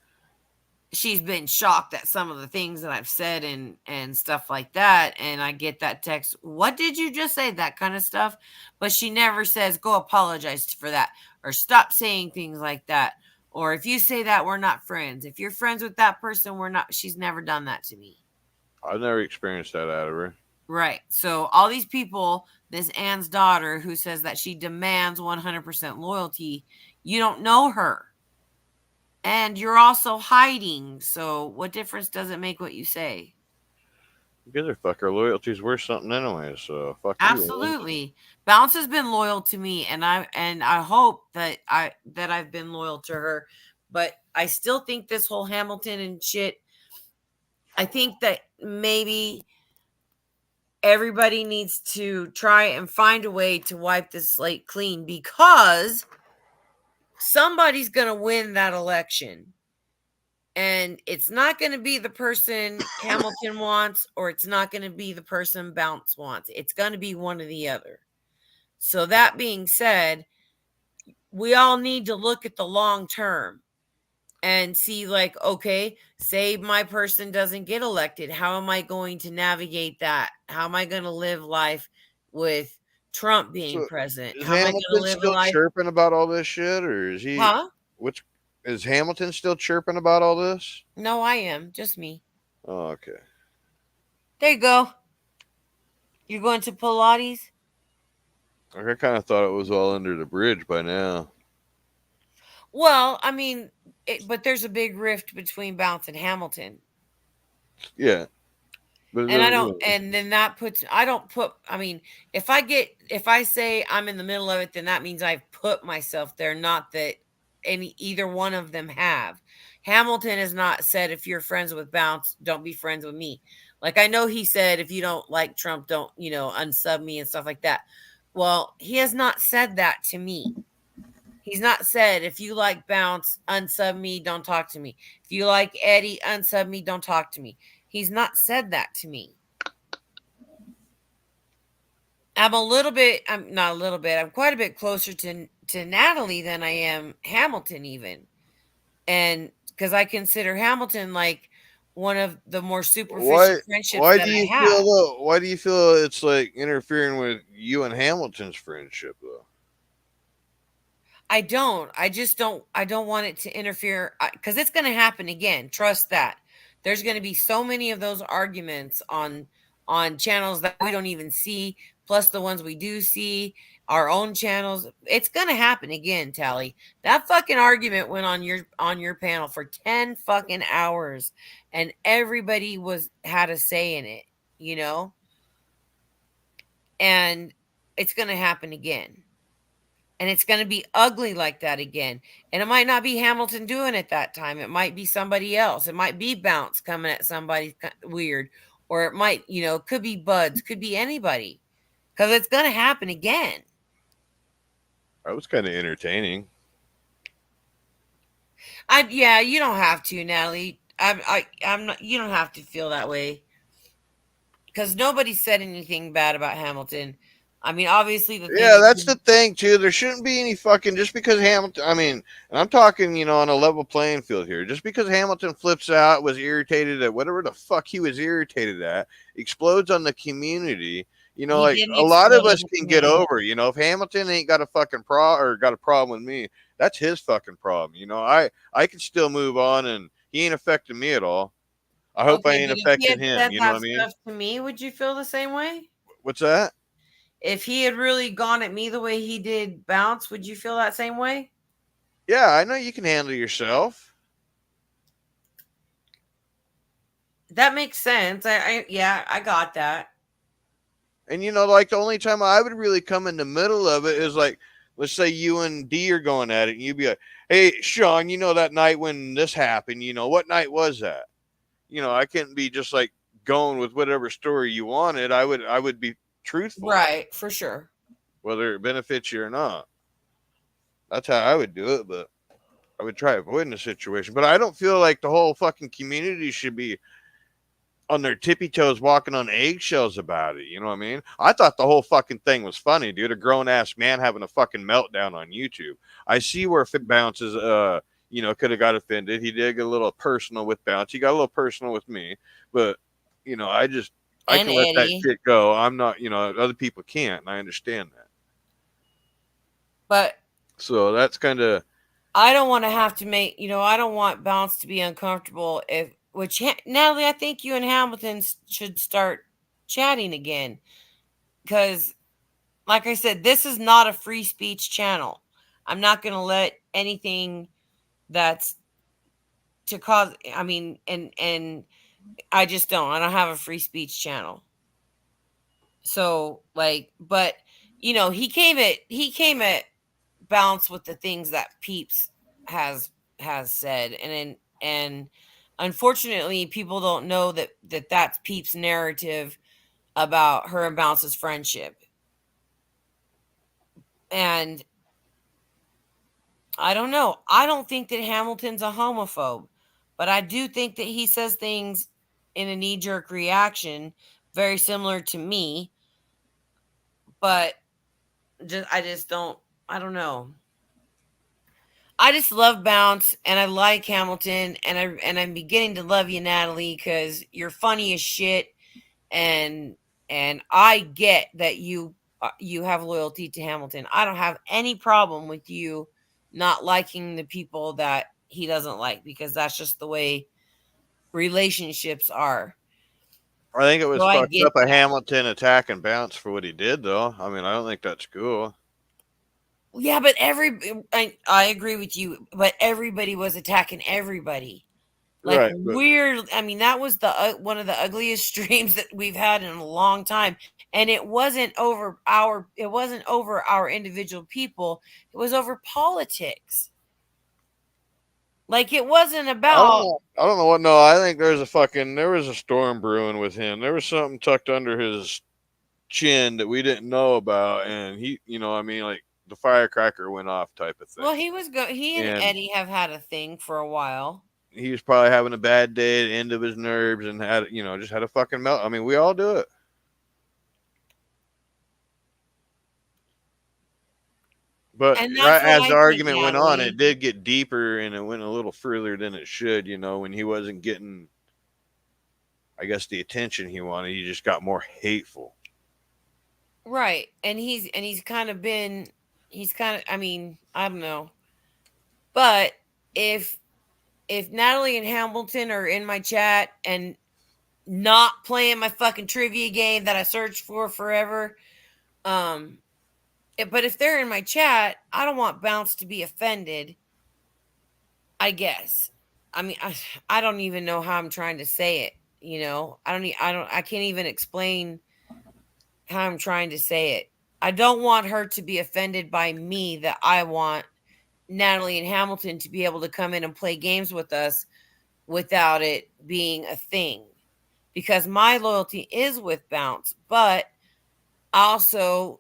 She's been shocked at some of the things that I've said and stuff like that. And I get that text, what did you just say? That kind of stuff. But she never says, go apologize for that. Or stop saying things like that. Or if you say that, we're not friends. If you're friends with that person, we're not. She's never done that to me. I've never experienced that out of her. Right. So all these people, this Ann's daughter who says that she demands 100% loyalty, you don't know her. And you're also hiding. So what difference does it make what you say? Because her fucker loyalty's worth something anyway. So fuck Absolutely. You. Bounce has been loyal to me, and I hope that I've been loyal to her. But I still think this whole Hamilton and shit, I think that maybe everybody needs to try and find a way to wipe this slate clean, because somebody's going to win that election. And it's not going to be the person Hamilton wants, or it's not going to be the person Bounce wants. It's going to be one or the other. So that being said, we all need to look at the long term and see, like, okay, say my person doesn't get elected. How am I going to navigate that? How am I going to live life with Trump being So president? is How am I going to Hamilton live a still life? chirping about all this shit, or is he? Huh? Which is Hamilton still chirping about all this? No, I am. Just me. Oh, okay. There you go. You're going to Pilates? Like, I kind of thought it was all under the bridge by now. Well, I mean, but there's a big rift between Bounce and Hamilton. Yeah. But And I don't, and then that puts, I don't put, I mean, if I say I'm in the middle of it, then that means I've put myself there, not that either one of them have. Hamilton has not said, if you're friends with Bounce, don't be friends with me. Like, I know he said, if you don't like Trump, don't, unsub me and stuff like that. Well, he has not said that to me. He's not said, if you like Bounce, unsub me, don't talk to me. If you like Eddie, unsub me, don't talk to me. He's not said that to me. I'm quite a bit closer to Natalie than I am Hamilton, even. And because I consider Hamilton like one of the more superficial friendships that I have. Why do you feel it's like interfering with you and Hamilton's friendship though? I don't. I just don't. I don't want it to interfere because it's going to happen again. Trust that. There's going to be so many of those arguments on channels that we don't even see, plus the ones we do see, our own channels. It's going to happen again, Tally. That fucking argument went on your panel for 10 fucking hours, and everybody had a say in it, And it's going to happen again. And it's going to be ugly like that again. And it might not be Hamilton doing it that time. It might be somebody else. It might be Bounce coming at somebody weird. Or it might, could be Buds. Could be anybody. Because it's going to happen again. That was kind of entertaining. Yeah, you don't have to, Natalie. I'm not. You don't have to feel that way. Because nobody said anything bad about Hamilton. I mean, obviously, that's the thing too. There shouldn't be any fucking just because Hamilton. I mean, and I'm talking, on a level playing field here. Just because Hamilton flips out, was irritated at whatever the fuck he was irritated at, explodes on the community. Like a lot of us can get over. If Hamilton ain't got a fucking got a problem with me, that's his fucking problem. I can still move on, and he ain't affecting me at all. I hope I ain't affecting him. You know what I mean? Stuff to me, would you feel the same way? What's that? If he had really gone at me the way he did Bounce, would you feel that same way? Yeah, I know you can handle yourself. That makes sense. I got that. And like the only time I would really come in the middle of it is like, let's say you and D are going at it, and you'd be like, "Hey, Sean, that night when this happened, what night was that?" I couldn't be just like going with whatever story you wanted. I would be truthful, right? For sure, whether it benefits you or not. That's how I would do it, but I would try avoiding the situation. But I don't feel like the whole fucking community should be on their tippy toes walking on eggshells about it. You know what I mean? I thought the whole fucking thing was funny, dude. A grown-ass man having a fucking meltdown on YouTube. I see where Bounces could have got offended. He did get a little personal with Bounce. He got a little personal with me, but I can let that shit go. I'm not, other people can't, and I understand that. But so that's kind of. I don't want to have to make, I don't want Bounce to be uncomfortable. Natalie, I think you and Hamilton should start chatting again, because, like I said, this is not a free speech channel. I'm not going to let anything that's to cause. I mean, and I just don't. I don't have a free speech channel. So, but he came at Bounce with the things that Peeps has said, and unfortunately, people don't know that's Peeps' narrative about her and Bounce's friendship. And I don't know. I don't think that Hamilton's a homophobe, but I do think that he says things in a knee-jerk reaction very similar to me. But I don't know. I just love Bounce, and I like Hamilton, and I'm beginning to love you, Natalie, because you're funny as shit, and I get that you have loyalty to Hamilton. I don't have any problem with you not liking the people that he doesn't like, because that's just the way relationships are. I think it was So I fucked get up of that. Hamilton attacking Bounce for what he did, though. I mean, I don't think that's cool. Yeah, but I agree with you, but everybody was attacking everybody. Like Right, but weird. I mean, that was the one of the ugliest streams that we've had in a long time, and it wasn't over our individual people. It was over politics. Like it wasn't I don't about. know. I don't know what. No, I think there was a storm brewing with him. There was something tucked under his chin that we didn't know about, and he, I mean, like the firecracker went off type of thing. Well, he and And Eddie have had a thing for a while. he was probably having a bad day, the end of his nerves, and had, just had a fucking melt. I mean, we all do it. But And right that's what as I the think, argument went on, Natalie. it did get deeper, and it went a little further than it should. When he wasn't getting, I guess, the attention he wanted, he just got more hateful. Right. And he's kind of I mean, I don't know. But if Natalie and Hamilton are in my chat and not playing my fucking trivia game that I searched for forever, but if they're in my chat, I don't want Bounce to be offended. I guess. I mean, I don't even know how I'm trying to say it. I can't even explain how I'm trying to say it. I don't want her to be offended by me that I want Natalie and Hamilton to be able to come in and play games with us without it being a thing. Because my loyalty is with Bounce, but I also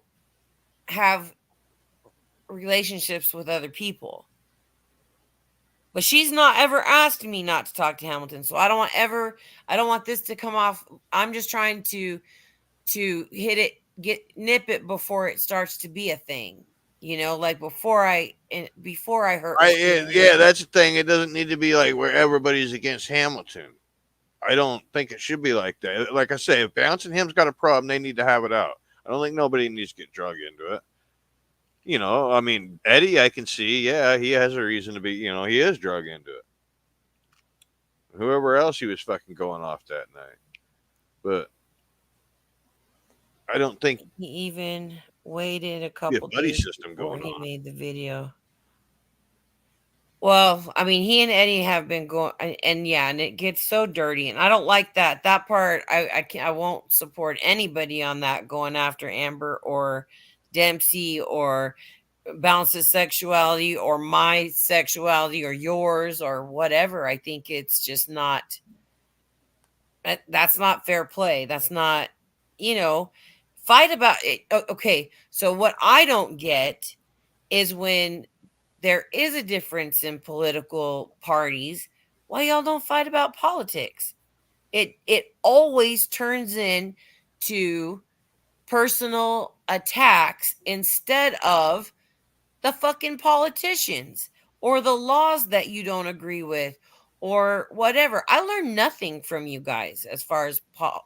have relationships with other people. But she's not ever asked me not to talk to Hamilton. So I don't want this to come off. I'm just trying to nip it before it starts to be a thing. Like before I hurt her feelings. Yeah, that's the thing. It doesn't need to be like where everybody's against Hamilton. I don't think it should be like that. Like I say, if Bounce and him's got a problem, they need to have it out. I don't think nobody needs to get drug into it. I mean, Eddie, I can see, yeah, he has a reason to be, he is drug into it. Whoever else he was fucking going off that night. But I don't think he even waited a couple buddy days system before going he on. made the video. Well, I mean, he and Eddie have been going, and yeah, and it gets so dirty, and I don't like that. That part, I won't support anybody on that going after Amber or Dempsey or Bounce's sexuality or my sexuality or yours or whatever. I think it's just not. That's not fair play. That's not, fight about it. Okay, so what I don't get is when there is a difference in political parties, why y'all don't fight about politics? It always turns into personal attacks instead of the fucking politicians or the laws that you don't agree with or whatever. I learned nothing from you guys as far as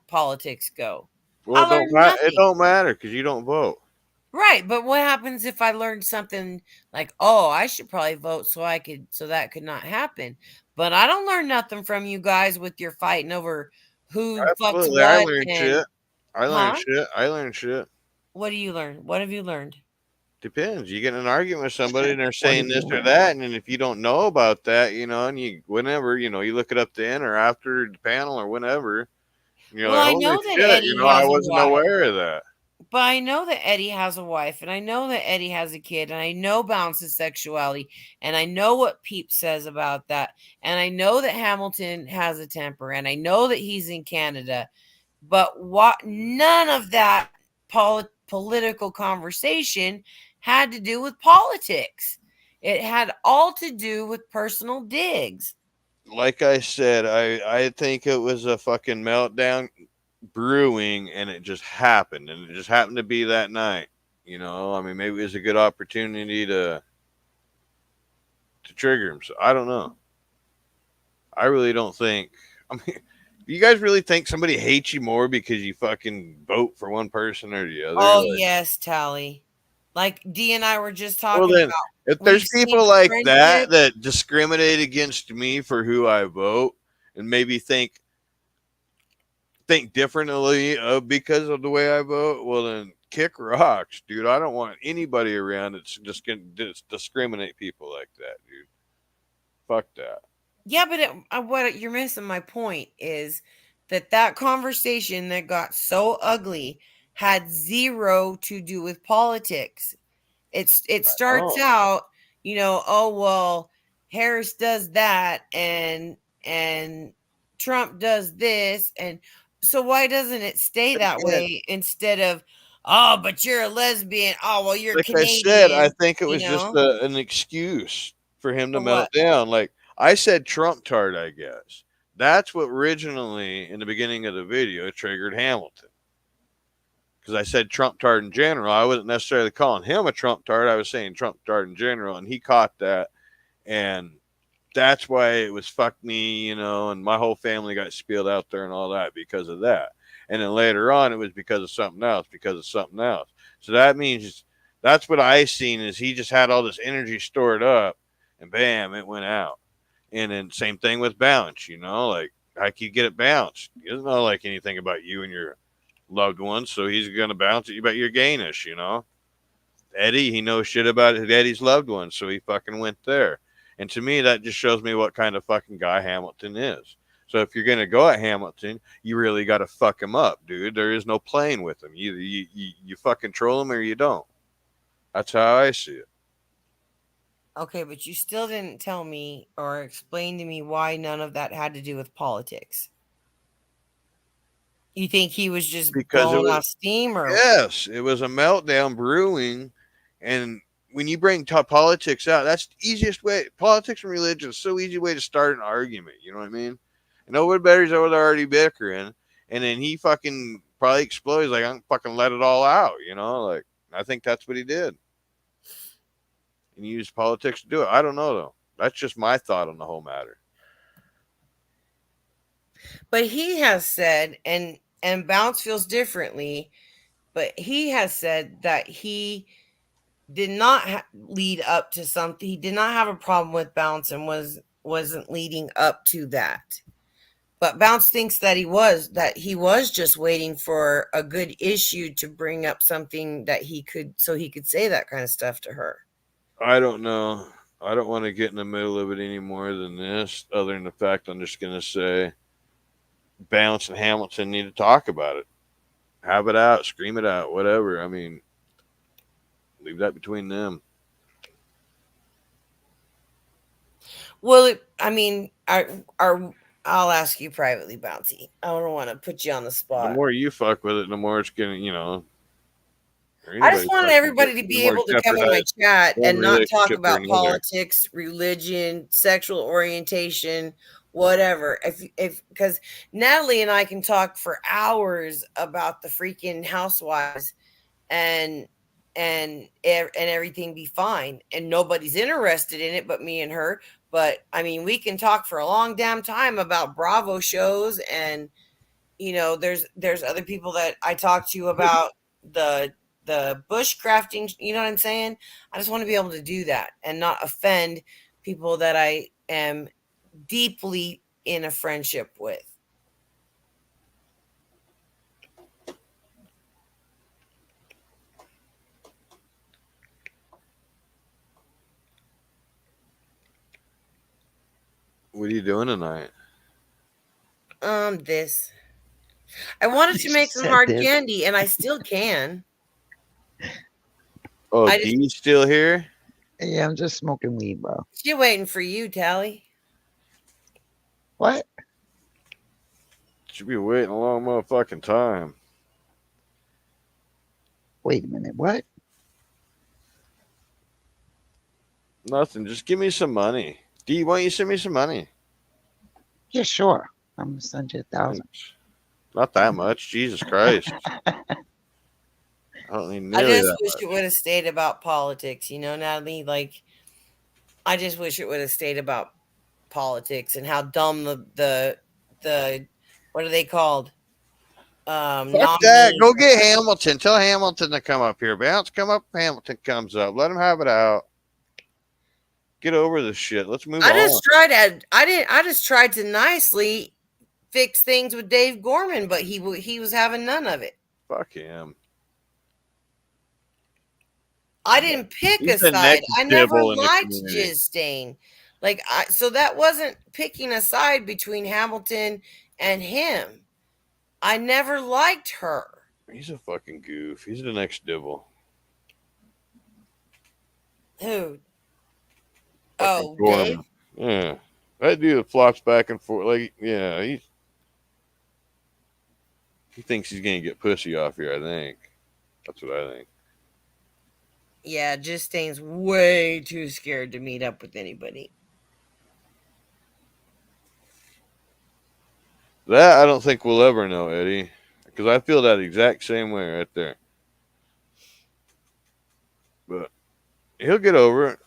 politics go. Well, I learned it nothing. don't matter because you don't vote. Right, but what happens if I learned something like, oh, I should probably vote so that could not happen? But I don't learn nothing from you guys with your fighting over who fucks Absolutely, what. I learned shit. Huh? I learned shit. What do you learn? What have you learned? Depends. You get in an argument with somebody and they're saying this or that, and then if you don't know about that, and you whenever you look it up then or after the panel or whenever, you're Well, like, I holy know that shit, Eddie I has a wasn't wife. aware of that. But I know that Eddie has a wife, and I know that Eddie has a kid, and I know Bounce's sexuality, and I know what Peep says about that, and I know that Hamilton has a temper, and I know that he's in Canada. But none of that political conversation had to do with politics. It had all to do with personal digs. Like I said, I think it was a fucking meltdown brewing, and it just happened, and it just happened to be that night. I mean, maybe it was a good opportunity to trigger him. So I don't know. I really don't think. I mean, do you guys really think somebody hates you more because you fucking vote for one person or the other? Oh Like, yes, Tally. Like D and I were just well, talking then, about. if We've there's seen people like friendship. that discriminate against me for who I vote and maybe think differently because of the way I vote, well then kick rocks, dude. I don't want anybody around that's just gonna discriminate people like that, dude. Fuck that. Yeah, but what you're missing my point is that conversation that got so ugly had zero to do with politics. It starts out, oh well, Harris does that and Trump does this, and so why doesn't it stay that way instead of, oh, but you're a lesbian, oh well, you're Like Canadian, I said, I think it was you just know? an excuse for him to For melt what? down. Like I said, Trump tart, I guess. That's what originally in the beginning of the video triggered Hamilton. Because I said Trump tart in general. I wasn't necessarily calling him a Trump tart. I was saying Trump tart in general, and he caught that, and that's why it was fuck me, and my whole family got spilled out there and all that because of that. And then later on, it was because of something else. So that means that's what I seen is he just had all this energy stored up, and bam, it went out. And then same thing with Bounce, like how can you get it bounced? He doesn't know like anything about you and your loved ones, so he's gonna bounce at you about your gayness, Eddie, he knows shit about Eddie's loved ones, so he fucking went there. And to me, that just shows me what kind of fucking guy Hamilton is. So if you're gonna go at Hamilton, you really got to fuck him up, dude. There is no playing with him. You fucking troll him or you don't. That's how I see it. Okay, but you still didn't tell me or explain to me why none of that had to do with politics. You think he was just blowing off steam, or yes, it was a meltdown brewing, and when you bring politics out, that's the easiest way. Politics and religion is so easy way to start an argument. You know what I mean? And nobody better's over there already bickering, and then he fucking probably explodes like I'm fucking let it all out. Like I think that's what he did, and he used politics to do it. I don't know though. That's just my thought on the whole matter. But he has said, and Bounce feels differently, but he has said that he did not lead up to something. He did not have a problem with Bounce and wasn't leading up to that. But Bounce thinks that he was just waiting for a good issue to bring up something that he could say that kind of stuff to her. I don't know. I don't want to get in the middle of it any more than this, other than the fact I'm just going to say Bounce and Hamilton need to talk about it. Have it out, scream it out, whatever. I mean, leave that between them. Well, I'll ask you privately, Bouncy. I don't want to put you on the spot. The more you fuck with it, the more it's going to, I just want everybody to be able to come in my chat and not talk about politics, religion, sexual orientation, whatever. Because Natalie and I can talk for hours about the freaking housewives and everything be fine, and nobody's interested in it but me and her. But I mean, we can talk for a long damn time about Bravo shows, and there's other people that I talk to about the bushcrafting. You know what I'm saying? I just want to be able to do that and not offend people that I am deeply in a friendship with. What are you doing tonight? This. I wanted to make some hard candy, and I still can. Oh, Dee's still here? Yeah, I'm just smoking weed, bro. Still waiting for you, Tally. What? Should be waiting a long motherfucking time. Wait a minute, what? Nothing. Just give me some money. Dee, why don't you send me some money? Yeah, sure. I'm gonna send you 1,000. Not that much. Jesus Christ. I don't need nearly I just that wish much. it would have stayed about politics, Natalie. Like, I just wish it would have stayed about politics and how dumb the what are they called? Fuck that. Nominees. Go get Hamilton. Tell Hamilton to come up here. Bounce, come up. Hamilton comes up. Let him have it out. Get over this shit. Let's move on. I just tried to nicely fix things with Dave Gorman, but he was having none of it. Fuck him. I didn't pick He's a the side. next I never devil in the liked community. Jizz Stain. So that wasn't picking a side between Hamilton and him. I never liked her. He's a fucking goof. He's the next devil. Who? Fucking Oh, Gorman. Dave? Yeah. That dude flops back and forth. Like, yeah, he thinks he's going to get pussy off here, I think. That's what I think. Yeah, Jizz Stain's way too scared to meet up with anybody. That I don't think we'll ever know, Eddie. Because I feel that exact same way right there. But he'll get over it.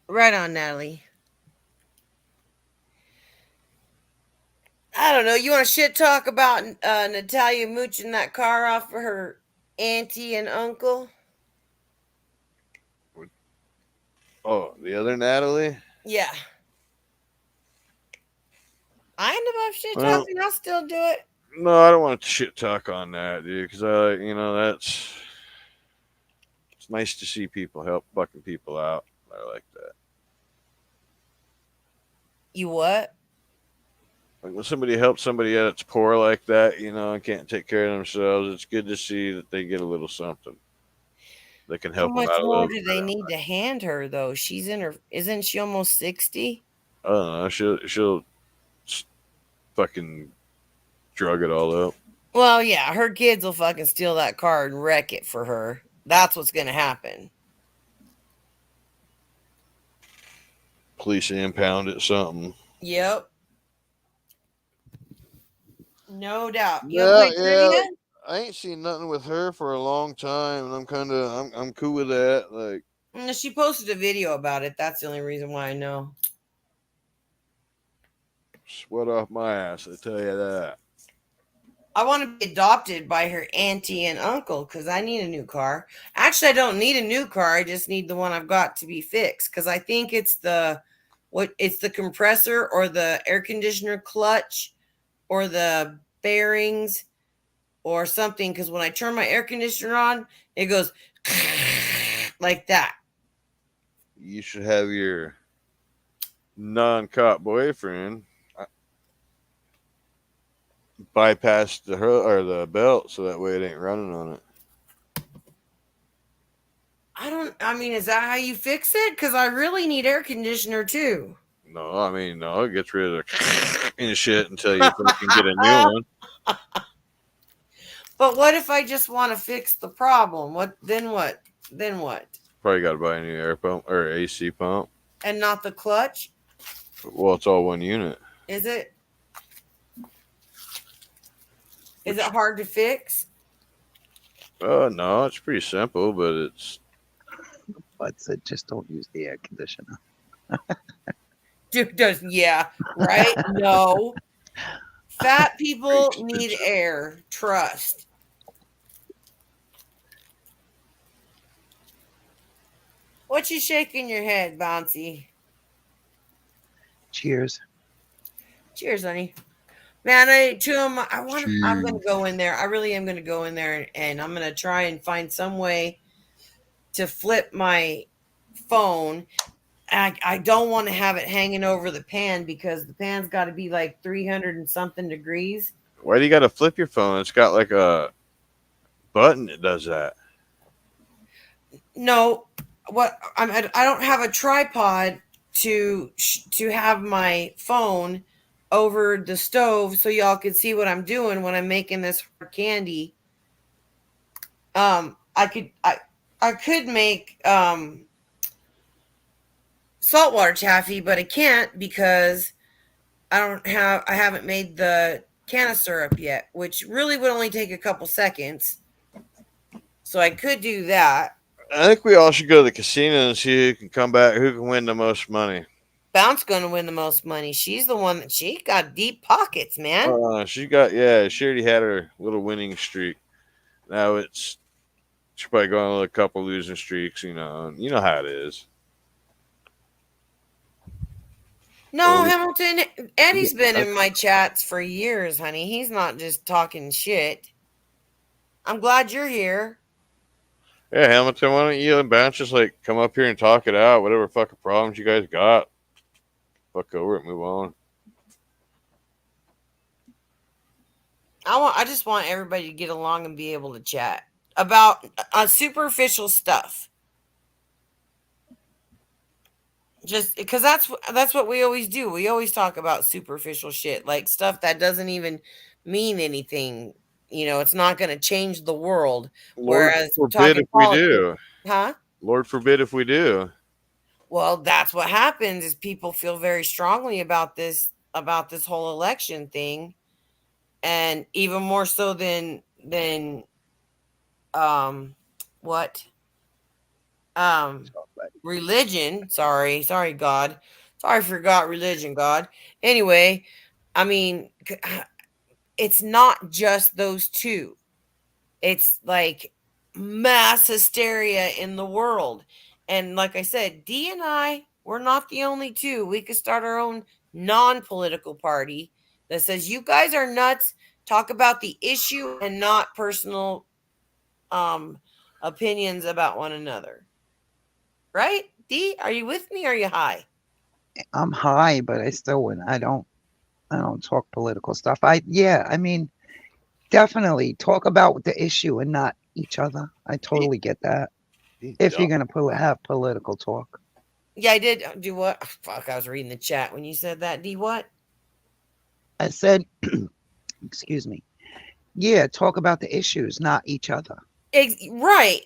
Right on, Natalie. I don't know. You want to shit talk about Natalia mooching that car off for her auntie and uncle? Oh, the other Natalie? Yeah. I ain't above shit Well, talking. I'll still do it. No, I don't want to shit talk on that, dude. Because it's nice to see people help fucking people out. I like that. You what? Like when somebody helps somebody that's poor like that, and can't take care of themselves, it's good to see that they get a little something that can How help them much out a more little do bit. they need to hand her though? Isn't she almost 60? I don't know. She'll fucking drug it all up. Well, yeah, her kids will fucking steal that car and wreck it for her. That's what's gonna happen. Police impound it, something. Yep. No doubt. You play trivia? I ain't seen nothing with her for a long time, and I'm cool with that. Like, She posted a video about it. That's the only reason why I know. sweat off my ass, I tell you that. I want to be adopted by her auntie and uncle because I need a new car. Actually, I don't need a new car. I just need the one I've got to be fixed because I think it's the compressor or the air conditioner clutch or the bearings or something. Because when I turn my air conditioner on, it goes like that. You should have your non-cop boyfriend bypass the belt so that way it ain't running on it. Is that how you fix it? Because I really need air conditioner too. No, it gets rid of the and shit until you fucking get a new one. But what if I just want to fix the problem? Then what? Probably got to buy a new air pump or AC pump. And not the clutch? Well, it's all one unit. Is it? Is it hard to fix? No, it's pretty simple, but it's. But said just don't use the air conditioner. Dude does, yeah, right? No. Fat people need air. Trust. What you shaking your head, Bouncy? Cheers. Cheers, honey. Man, I'm gonna go in there. I really am gonna go in there and I'm gonna try and find some way to flip my phone. I don't want to have it hanging over the pan because the pan's got to be like 300 and something degrees. Why do you got to flip your phone? It's got like a button that does that. No, I don't have a tripod to have my phone over the stove so y'all can see what I'm doing when I'm making this hard candy. I could make saltwater taffy, but I can't because I haven't made the can of syrup yet, which really would only take a couple seconds. So I could do that. I think we all should go to the casino and see who can come back, who can win the most money. Bounce gonna win the most money. She's the one that she got deep pockets, man. She already had her little winning streak. Now she's probably going on a couple losing streaks. You know how it is. No, Hamilton. Eddie's been in my chats for years, honey. He's not just talking shit. I'm glad you're here. Yeah, Hamilton, why don't you and Bounce just like come up here and talk it out? Whatever fucking problems you guys got, fuck over it, move on. I just want everybody to get along and be able to chat about superficial stuff. Just because that's what we always do. We always talk about superficial shit, like stuff that doesn't even mean anything. You know, it's not going to change the world. Whereas Lord forbid if we do. Huh? Lord forbid if we do. Well, that's what happens is people feel very strongly about this whole election thing, and even more so than religion. Sorry, God. Sorry, I forgot religion, God. Anyway, I mean, it's not just those two. It's like mass hysteria in the world. And like I said, D and I, we're not the only two. We could start our own non-political party that says you guys are nuts. Talk about the issue and not personal opinions about one another. Right? D, are you with me or are you high? I'm high, but I still wouldn't. I don't talk political stuff. I mean, definitely talk about the issue and not each other. I totally get that. If you're gonna have political talk. Yeah, I did do what? Oh, fuck, I was reading the chat when you said that. D, what? I said, excuse me. Yeah, talk about the issues, not each other. Right.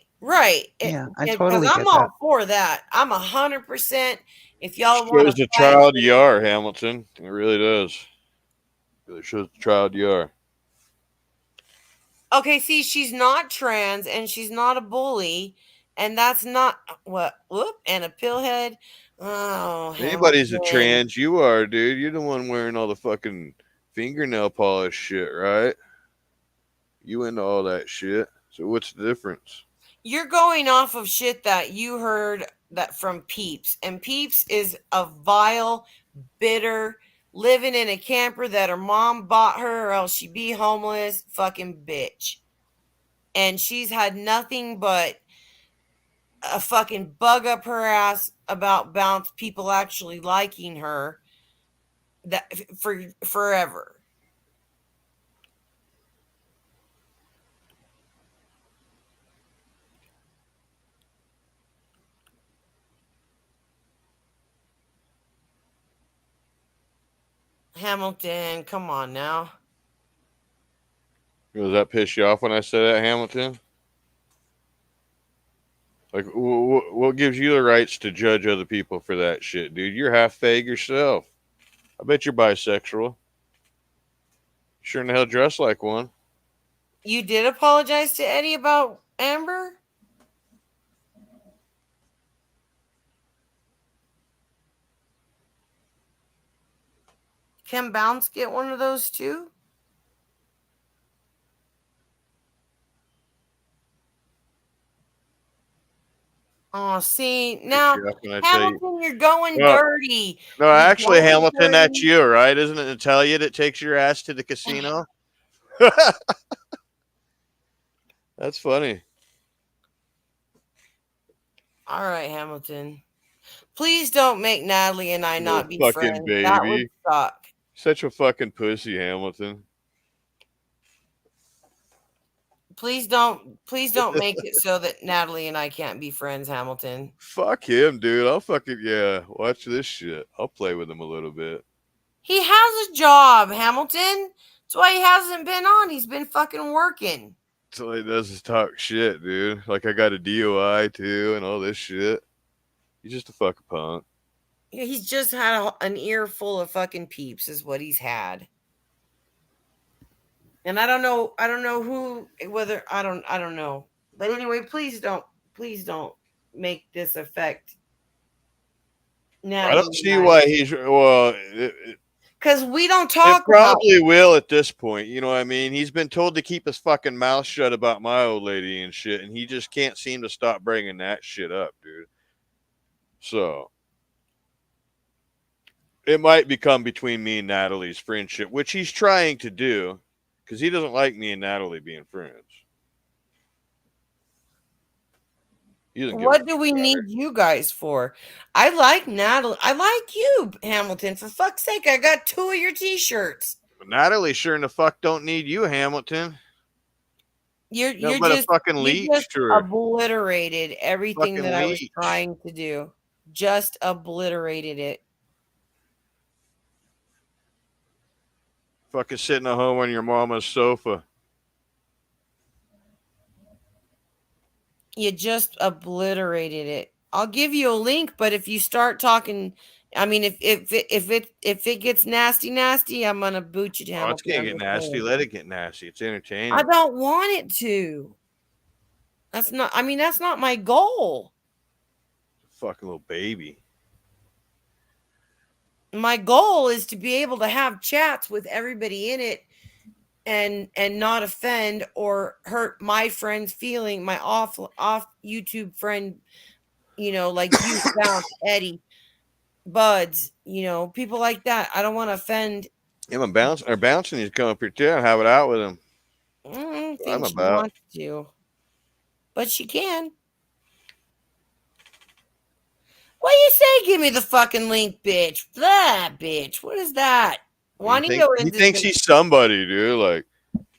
Yeah, I totally get that. I'm all for that. I'm 100%. If y'all want shows the child you are, Hamilton. It really does. It really shows the child you are. Okay, see, she's not trans and she's not a bully, and that's not and a pillhead. Oh, anybody's Hamilton. a trans. You are, dude. You're the one wearing all the fucking fingernail polish shit, right? You into all that shit. So what's the difference? You're going off of shit that you heard that from Peeps, and Peeps is a vile, bitter, living in a camper that her mom bought her or else she'd be homeless fucking bitch. And she's had nothing but a fucking bug up her ass about Bounce people actually liking her that for forever. Hamilton, come on now. Does that piss you off when I say that, Hamilton? Like, what gives you the rights to judge other people for that shit, dude? You're half fag yourself. I bet you're bisexual. Sure in the hell dress like one. You did apologize to Eddie about Amber? Can Bounce get one of those too? Oh, see, now, Hamilton, you're going dirty. No, actually, Hamilton, that's you, right? Isn't it Natalia that takes your ass to the casino? That's funny. All right, Hamilton. Please don't make Natalie and I not be friends. Baby. That would suck. Such a fucking pussy, Hamilton. Please don't make it so that Natalie and I can't be friends, Hamilton. Fuck him, dude. I'll fucking watch this shit. I'll play with him a little bit. He has a job, Hamilton. That's why he hasn't been on. He's been fucking working. That's all he does is talk shit, dude. Like I got a DOI too and all this shit. He's just a fucking punk. Yeah, he's just had an ear full of fucking Peeps is what he's had. And I don't know who, whether I don't know. But anyway, please don't please don't make this affect I Natalie. don't see why he's because we don't it talk about probably will at this point. You know what I mean? He's been told to keep his fucking mouth shut about my old lady and shit, and he just can't seem to stop bringing that shit up, dude. So it might become between me and Natalie's friendship, which he's trying to do because he doesn't like me and Natalie being friends. He doesn't give a what do we fuck about need her. you guys for. I like Natalie. I like you, Hamilton. For fuck's sake, I got 2 of your t-shirts. But Natalie sure in the fuck don't need you, Hamilton. You're No, but just a fucking you leech just to her. obliterated everything Fucking that I was leech. trying to do. Just obliterated it. Fucking sitting at home on your mama's sofa. You just obliterated it. I'll give you a link, but if you start talking, I mean, if it gets nasty, I'm gonna boot you down. Oh, it's gonna get nasty. Let it get nasty. It's entertaining. I don't want it to. That's not my goal. Fucking little baby. My goal is to be able to have chats with everybody in it and not offend or hurt my friend's feeling, my off YouTube friend, like you, Bounce, Eddie, Buds, people like that. I don't want to offend. Yeah, I'm bouncing. He's come up here too. I'll have it out with him. I don't think I'm she about. wants to, but she can. What do you say? Give me the fucking link, bitch. Blah, bitch. What is that? Juanito He thinks he's somebody, dude. Like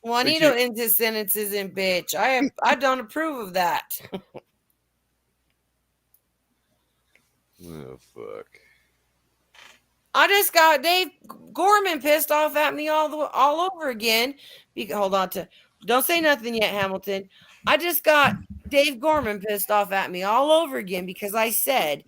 Juanito into sentences in bitch. I don't approve of that. Oh fuck. I just got Dave Gorman pissed off at me all over again. Don't say nothing yet, Hamilton. I just got Dave Gorman pissed off at me all over again because I said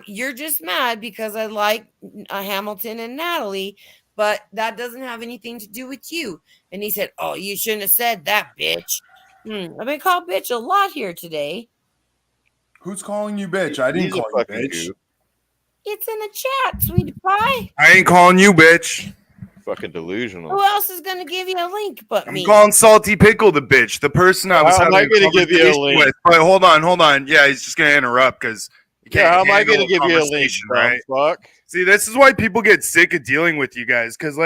you're just mad because I like Hamilton and Natalie, but that doesn't have anything to do with you. And he said, "Oh, you shouldn't have said that, bitch." I've been called bitch a lot here today. Who's calling you bitch? I didn't call you bitch. Goof. It's in the chat, sweetie pie. I ain't calling you bitch. Fucking delusional. Who else is gonna give you a link but I'm me? calling Salty Pickle the bitch. The person I was How am I having a gonna give you a conversation link? with. But hold on. Yeah, he's just gonna interrupt because you can't. Yeah, how am I handle gonna a give you a link, conversation, dumb right? fuck? See, this is why people get sick of dealing with you guys. Because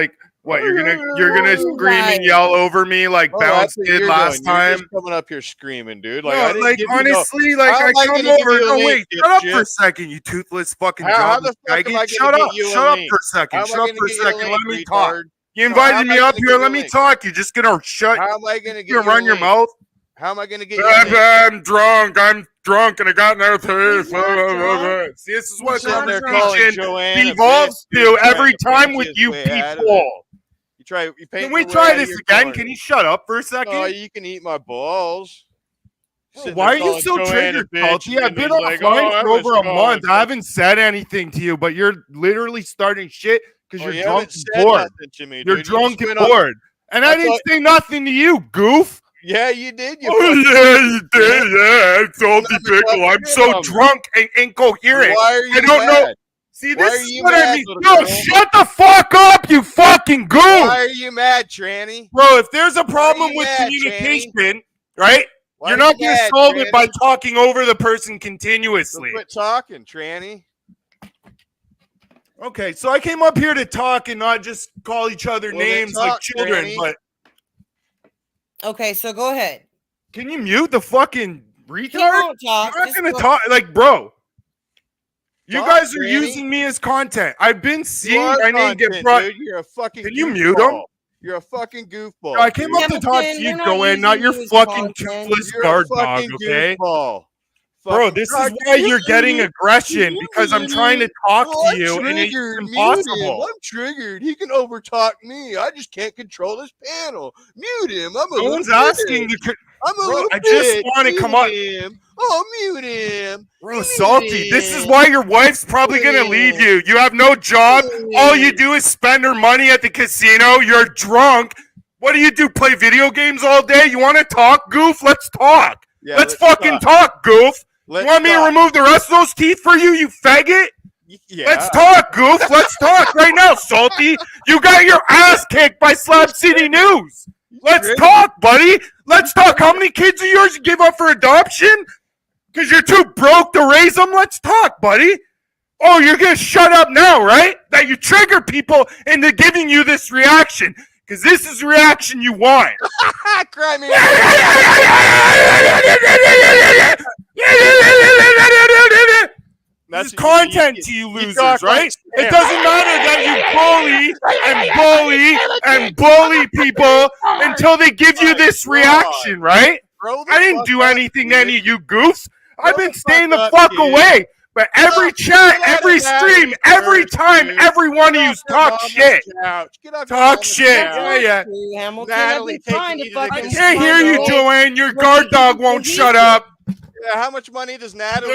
what you're gonna scream and yell over me like Oh, Bounce that's what did you're last doing. You're time. just coming up here screaming, dude. No, I didn't give you honestly, no, I how am I come gonna give over. you a No, link, wait, shut up for a dipshit? second, you toothless fucking How job. the fuck am I Shut gonna up. get you a Shut up link? for a second. How am I Shut up gonna for a get you a second. link, Let me talk. retard? You No, how invited am me I up gonna here. give you Let a me link? talk. You're just gonna shut. How am I gonna get You're you gonna a run your link? mouth. How am I gonna get you a link? I'm drunk. I'm drunk, and I got no teeth. drunk. See, this is what Sitting there calling conversation Joanne a devolves bitch, dude, to trying every to time paint with his you way out of it. people. You paint Can we your way try out of this your again? corner. Can you shut up for a second? Oh, you can eat my balls. Sitting Why are there you calling so Joanne a triggered, bitch, Salty? and I've been he's like, offline "Oh, that for was over a calling month. I for-" haven't said anything to you, but you're literally starting shit because Oh, you're you drunk haven't and said bored. nothing to me, You're dude. You drunk just and went on- bored. And I I didn't thought- say nothing to you, goof. Yeah, you did. You Oh, fucking yeah, you did. Yeah, I'm Salty Another Pickle. fucking I'm so dumb. drunk and incoherent. Why are you I don't mad? know. See, Why this are is you what I mad, mean. little No, girl? shut the fuck up, you fucking goof. Why are you mad, Tranny? Bro, if there's a problem you with mad, communication, right? Why You're are not you going to mad, solve it by Tranny? talking over the person So continuously. quit talking, Tranny. Okay, so I came up here to talk and not just call each other Well, then names like talk, children, Tranny. but Okay, so go ahead. can you mute the fucking He retard? won't talk. You're not Just going to go- talk. Like, bro, you Talk, guys are Tranny. using me as content. I've been You seeing are my name get content, brought. dude. You're a fucking Can you goofball. mute him? You're a fucking goofball. I came dude. up to talk to Hamilton, you, we're not Joanne, not using your you as fucking content. toothless You're guard a dog, fucking okay? goofball. Bro, Fucking this is talk- why you're getting aggression because I'm trying to talk Oh, to you I'm and it's triggered. Mute him. impossible. I'm triggered. He can overtalk me. I just can't control his panel. Mute him. I'm a No little one's asking bitch. you. I'm a Bro, little I just bitch. wanna Mute come up- him. Oh, mute him. Bro, Mute Salty, this is him. why your wife's probably going to leave you. You have no job. All you do is spend her money at the casino. You're drunk. What do? Play video games all day? You want to talk, goof? Let's talk. Yeah, let's fucking talk, goof. Let's You want me to talk. remove the rest of those teeth for you, you faggot? Yeah. Let's talk, goof. Let's talk right now, Salty. You got your ass kicked by Slab City News. Let's talk, buddy. Let's talk. How many kids of yours you give up for adoption? Because you're too broke to raise them? Let's talk, buddy. Oh, you're going to shut up now, right? That you trigger people into giving you this reaction. Because this is the reaction you want. Cry me. This is content to you losers, right? It doesn't matter that you bully people until they give you this reaction, right? I didn't do anything to any of you goofs. I've been staying the fuck away. But every chat, every stream, every time, every one of you talk shit. Talk shit. Yeah. Hamilton, Natalie, I've been trying take to me to the fucking Can't hear you, find a way. Joanne. Your guard dog won't shut up. Yeah, how much money does Natalie?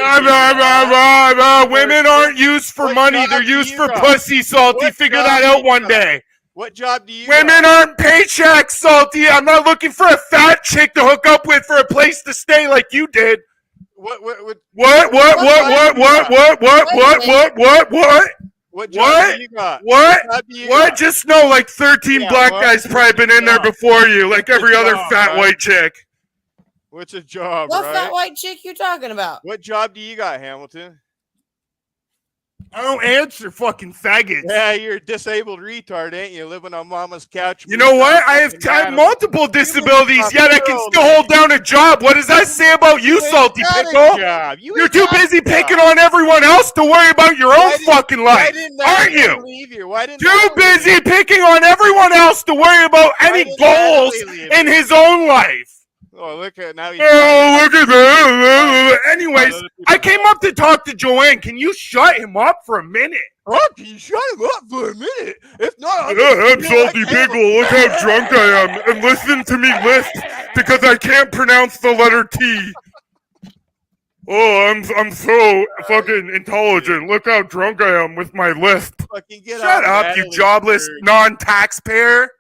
Women aren't used for money. They're used for pussy, Salty. Figure that out one day. What job do you Women aren't paychecks, Salty. I'm not looking for a fat chick to hook up with for a place to stay like you did. What What job do you got? What? Just know like 13 black guys probably been in there before you, like every other fat white chick. What's a job, What right? fat white chick you talking about? What job do you got, Hamilton? I don't answer fucking faggots. Yeah, you're a disabled retard, ain't you? Living on mama's couch. You know what? I have multiple disabilities, yet I can still hold down a job. What does that say about you, Salty Pickle? You're too busy picking on everyone else to worry about your own fucking life, aren't you? Too busy picking on everyone else to worry about any goals in his own life. Oh, look at now. Look at that. Anyways, I came up to talk to Joanne. Can you shut him up for a minute? Oh, can you shut him up for a minute? If not, I'm Salty Pickle. Look how drunk I am. And listen to me lisp because I can't pronounce the letter T. Oh, I'm so fucking intelligent. Look how drunk I am with my lisp. Shut up, you jobless non-taxpayer.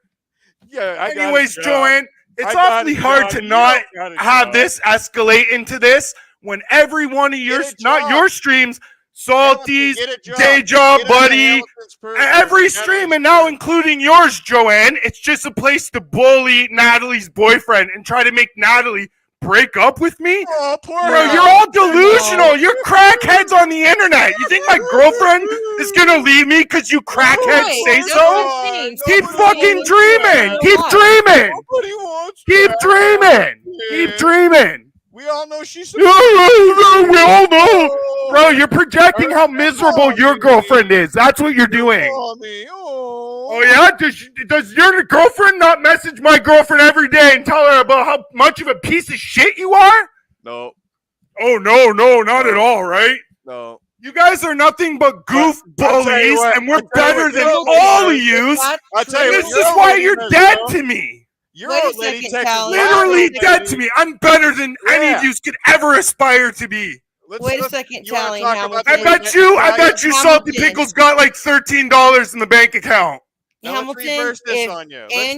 Yeah. Anyways, Joanne, it's awfully hard to not have this escalate into this when every one of your, not your streams, Salty's, Day Job, Buddy, every stream, and now including yours, Joanne, it's just a place to bully Natalie's boyfriend and try to make Natalie break up with me? Bro, you're all delusional. You're crackheads on the internet. You think my girlfriend is gonna leave me because you crackheads say so? Keep fucking dreaming. Keep dreaming. Keep dreaming. Keep dreaming. We all know she's. We all know. Bro, you're projecting how miserable your girlfriend is. That's what you're doing. Oh yeah? Does your girlfriend not message my girlfriend every day and tell her about how much of a piece of shit you are? No. Oh no, not at all, right? No. You guys are nothing but goof bullies, and we're better than all of yous. This is why you're dead to me. Your old lady texted literally dead to me. I'm better than any of you could ever aspire to be. Wait a second, Tally. I bet you, Salty Pickles got like $13 in the bank account. Hamilton,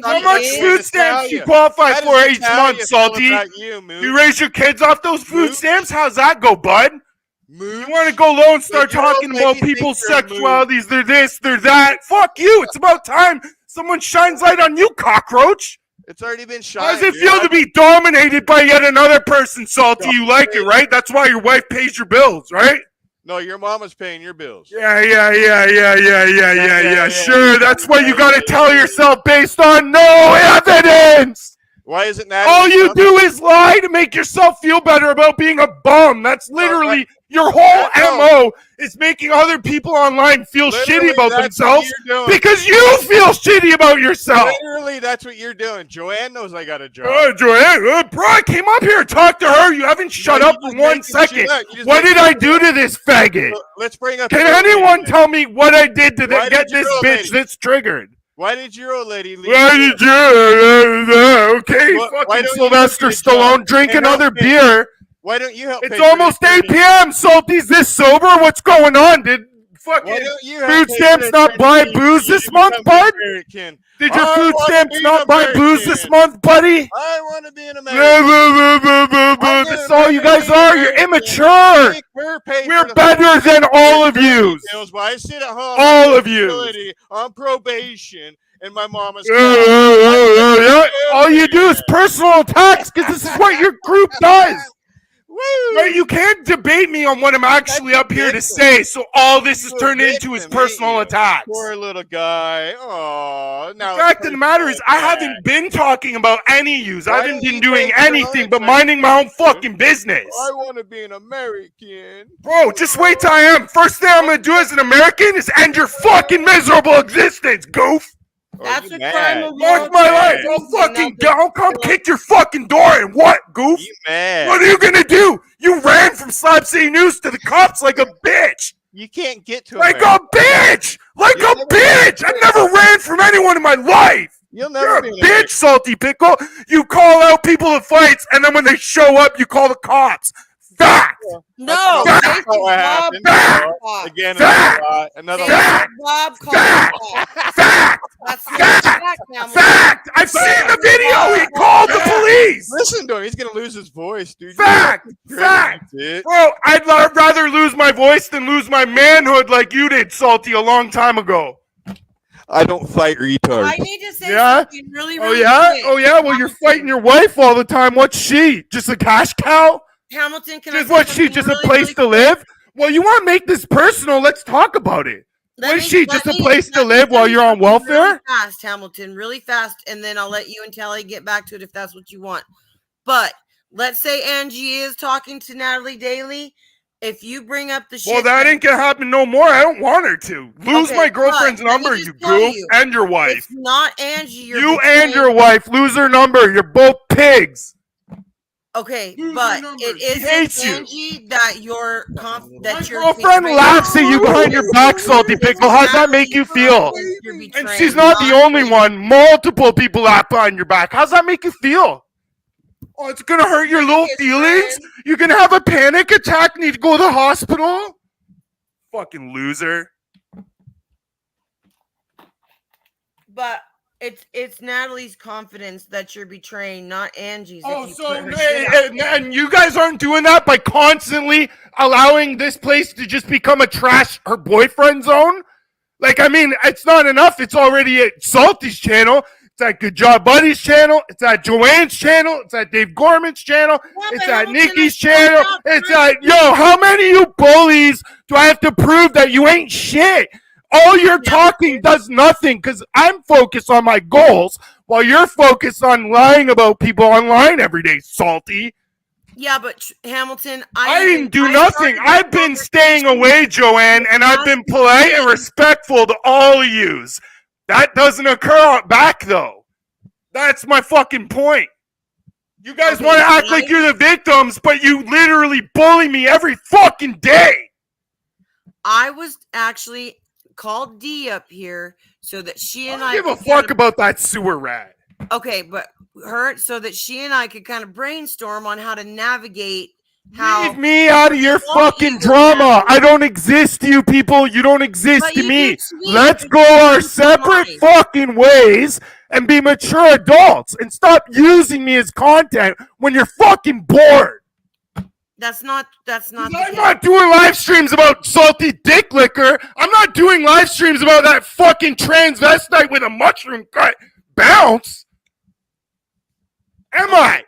How much food stamps you qualify for each month, Salty? You raise your kids off those food stamps? How's that go, bud? You want to go low and start talking about people's sexualities? They're this, they're that. Fuck you. It's about time someone shines light on you, cockroach. It's already been shot. How does it feel to be dominated by yet another person, Salty? You like it, right? That's why your wife pays your bills, right? No, your mama's paying your bills. Yeah. Sure, that's what you got to tell yourself based on no evidence. Why is it not? All you do is lie to make yourself feel better about being a bum. That's literally your whole MO is making other people online feel shitty about themselves because you feel shitty about yourself. Literally, that's what you're doing. Joanne knows I got a job. Joanne, bro, I came up here to talk to her. You haven't shut up for 1 second. What did I do to this faggot? Let's bring up. Can anyone tell me what I did to get this bitch that's triggered? Why did your old lady leave? Okay, fucking Sylvester Stallone, drink another beer. Why don't you help? It's almost 8 p.m. Salty's this sober? What's going on? Did fucking you have food taken stamps a not buy training booze to this month, become an bud? American. Did your I food wanna stamps be not an buy booze this American. month, buddy? I want to be an Blah, American. blah, blah, blah, blah. That's all you guys are. You're immature. We're better than all of you. But I sit at home All on of you. disability, on probation, and my mama's Yeah. All you do is personal attacks because this is what your group does. Right? You can't debate me on what I'm actually up here to say, so all this is turned into is personal attacks. Poor little guy. Oh, now The fact of the matter is, I haven't been talking about any use. I haven't been doing anything but minding my own fucking business. I want to be an American. Bro, just wait till I am. First thing I'm gonna do as an American is end your fucking miserable existence, goof. That's a crime of Fuck my life. I'll come kick your fucking door in. What, goof? Mad. What are you gonna do? You ran from Slab City News to the cops like a bitch. You can't get to Like America. a bitch. Like a bitch. I never ran from anyone in my life. You'll You're never a be bitch, Salty Pickle. You call out people at fights, and then when they show up, you call the cops. Fact. No, Fact. That's not what happened. Fact. Again, Fact. another Fact. Bob called Fact. Fact. Fact. That's not Fact. fact, Hamilton. Fact. I've seen the video. He called the police. Listen to him. He's gonna lose his voice, dude. Fact. Fact. Bro, I'd rather lose my voice than lose my manhood like you did, Salty, a long time ago. I don't fight retards. I need to say Yeah? something really, Oh really yeah? quick. Oh yeah? Well, you're fighting your wife all the time. What's she? Just a cash cow? Hamilton, can I Just say what's she? something Just really, a place really to live? Well, you want to make this personal? Let's talk about it. Let Was me- she let just a me- place to let me live while tell you you're on something really welfare? fast, Hamilton, really fast, and then I'll let you and Tally get back to it if that's what you want. But let's say Angie is talking to Natalie Daly. If you bring up the shit, Well, that ain't gonna happen no more. I don't want her to. Lose Okay, my girlfriend's but let me number, just you tell goof, you, and your wife. it's not Angie. You and your wife lose her number. You're both pigs. Okay, but it hates isn't you. Angie that you're that your Girlfriend laughs at you behind your back, Salty Pickle. How's that make you feel? And she's not the only one. Multiple people laugh behind your back. How's that make you feel? Oh, it's gonna hurt your little feelings? You're gonna have a panic attack, need to go to the hospital? Fucking loser. But it's Natalie's confidence that you're betraying, not Angie's. Oh, if you so put her shit out there. and you guys aren't doing that by constantly allowing this place to just become a trash her boyfriend zone? Like, I mean, it's not enough. It's already at Salty's channel. It's at Good Job Buddy's channel. It's at Joanne's channel. It's at Dave Gorman's channel. It's at Nikki's channel. It's at, yo, how many of you bullies do I have to prove that you ain't shit? All your talking does nothing because I'm focused on my goals while you're focused on lying about people online every day, Salty. Yeah, but Hamilton, I didn't do nothing. I've been staying away, Joanne, and I've been polite and respectful to all of yous. That doesn't occur back, though. That's my fucking point. You guys want to act like you're the victims, but you literally bully me every fucking day. I was actually called D up here so that she and I I don't give a could kind fuck about that sewer rat. Okay, but her so that she and I could kind of brainstorm on how to navigate how. Leave me out of your fucking drama. I don't exist to you people. You don't exist But to you me. do to me. Let's go our separate fucking ways and be mature adults and stop using me as content when you're fucking bored. That's not. I'm not doing live streams about Salty Dick Liquor. I'm not doing live streams about that fucking transvestite with a mushroom cut bounce. Am I?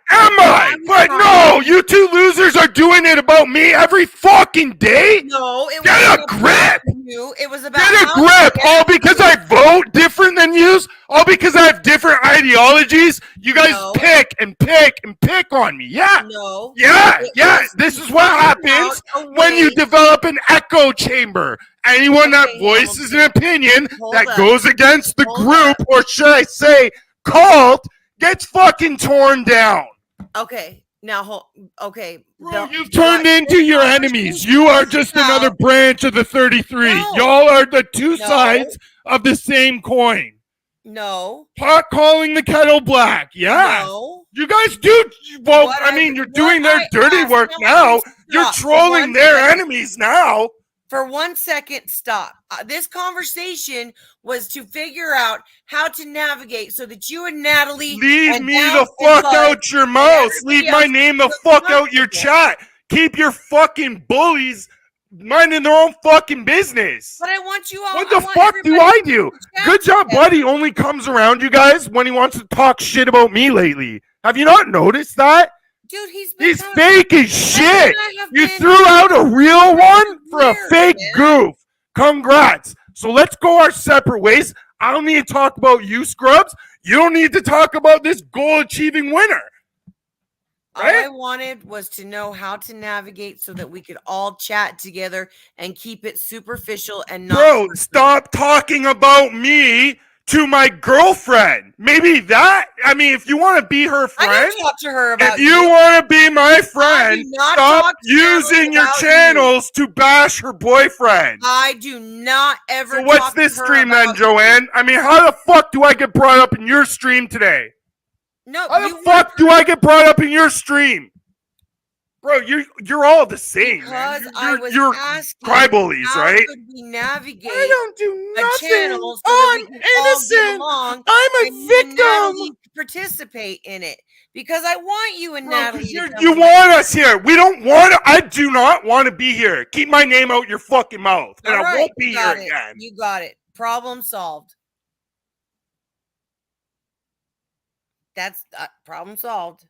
But no, you two losers are doing it about me every fucking day. No, it Get wasn't a grip. about you. It was about Get a how grip. to All because I vote different than yous. All because I have different ideologies. You guys No. pick and pick and pick on me. Yeah. No. Yeah. It Yeah. was This is what happens about a when you way- develop an echo chamber. Anyone that Okay, voices an opinion Hold that up. goes against the Hold group, or should I say cult, gets fucking torn down. Okay, now okay. Bro, you've turned into your enemies. You are just another branch of the 33. No. Y'all are the two No. sides of the same coin. No. Pot calling the kettle black. Yeah. No. You guys do. Well, What I mean, you're what doing their I dirty asked- work no, now. You're stop. trolling One their second. enemies now. For 1 second, stop. This conversation was to figure out how to navigate so that you and Natalie Leave and me Val the and fuck Bud out your and mouth. everybody Leave my else name the feel fuck out your comfortable. chat. Keep your fucking bullies minding their own fucking business. But I want you all. What the fuck do I do? Good job, Buddy only comes around you guys when he wants to talk shit about me lately. Have you not noticed that? Dude, he's fake as shit. You threw out a real one for a fake goof. Congrats. So let's go our separate ways. I don't need to talk about you, Scrubs. You don't need to talk about this goal-achieving winner. All I wanted was to know how to navigate so that we could all chat together and keep it superficial and not. Bro, stop talking about me to my girlfriend. Maybe that. I mean, if you want to be her friend, I don't talk to her about if you want to be my friend, not stop talk to Natalie using your about channels to bash her boyfriend. I do not ever. So what's talk this to her stream then, about Joanne? I mean, how the fuck do I get brought up in your stream today? No, how the fuck do I get brought up in your stream? Bro, you're all the same, man. Because I was You're asking cry bullies, how right? could we navigate I don't do a nothing. channel so I'm that we can all get innocent. along I'm a and you and victim. Natalie participate in it because I want you and Bro, 'cause Natalie. to come you in. want us here. We don't want to. I do not want to be here. Keep my name out your fucking mouth, and All I right, won't be you here got it. again. You got it. Problem solved. That's problem solved.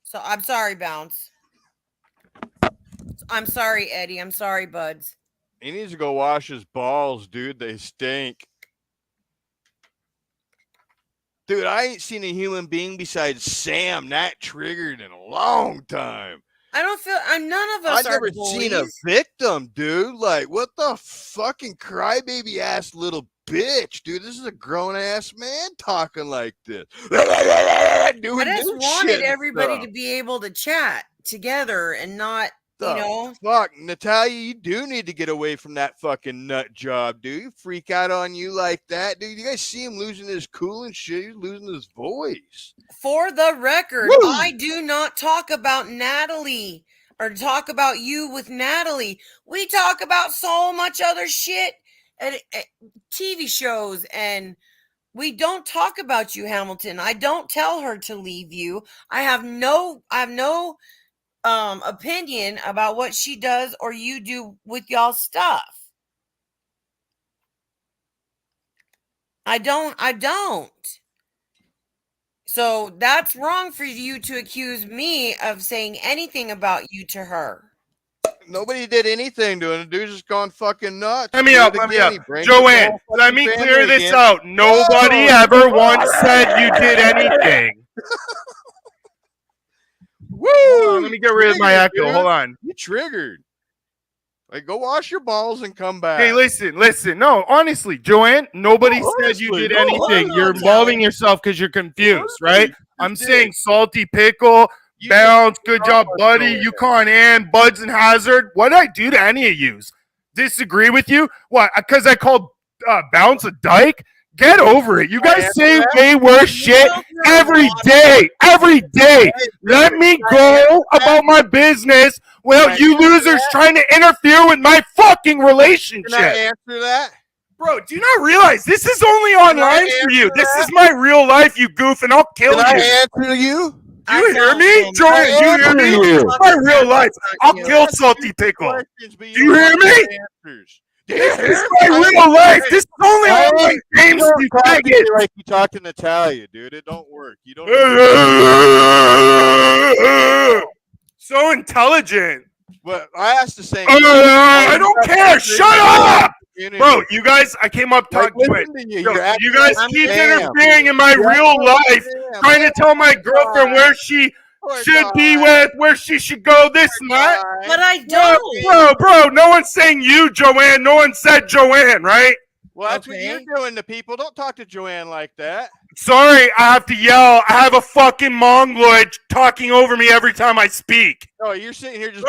So I'm sorry, Bounce. I'm sorry, Eddie. I'm sorry, Buds. He needs to go wash his balls, dude. They stink. Dude, I ain't seen a human being besides Sam that triggered in a long time. I don't feel. None of us I've are never seen a bullies. victim, dude. Like, what the fucking crybaby ass little bitch, dude? This is a grown ass man talking like this. I Doing just this wanted shit and everybody stuff. to be able to chat together and not, The you know. fuck, Natalia, you do need to get away from that fucking nut job, dude. You freak out on you like that, dude. You guys see him losing his cool and shit. He's losing his voice. For the record, Woo! I do not talk about Natalie or talk about you with Natalie. We talk about so much other shit at TV shows, and we don't talk about you, Hamilton. I don't tell her to leave you. I have no opinion about what she does or you do with y'all's stuff. I don't. So that's wrong for you to accuse me of saying anything about you to her. Nobody did anything to him. The dude's just gone fucking nuts. Let me Dude, up. Let me again, up. he brings his Joanne, whole let fucking me family clear this again. out. Nobody ever once said you did anything. Woo! Hold on, let me get rid of my Triggered, echo. dude. Hold on. You triggered. Like, go wash your balls and come back. Hey, listen. No, honestly, Joanne, nobody said you did anything. You're involving yourself because you're confused, right? I'm saying Salty Pickle, Bounce, good job, buddy, Yukon and Buds and Hazard. What did I do to any of yous? Disagree with you? What? Because I called Bounce a dyke? Get over it. You guys say way worse shit every day. Every day. Let me go about my business without you losers trying to interfere with my fucking Can I relationship. answer that? Bro, do you not realize this is only online for you? This is my real life, you goof, and I'll kill Can I you. answer you? Do you hear me? Joanne, do you hear me? This is my real life. I'll kill Salty Pickle. Do you hear me? This is my real life. This is only online games, you faggot. Like you talk to Natalia, dude. It don't work. You don't. So intelligent. But I asked the same. I don't care. Shut up. Bro, you guys, I came up talking to it. You guys keep interfering in my real life, trying to tell my girlfriend where she should be with, where she should go, this and that. But I don't. Bro, no one's saying you, Joanne. No one said Joanne, right? Well, that's what you're doing to people. Don't talk to Joanne like that. Sorry, I have to yell. I have a fucking mongoloid talking over me every time I speak. No, you're sitting here just.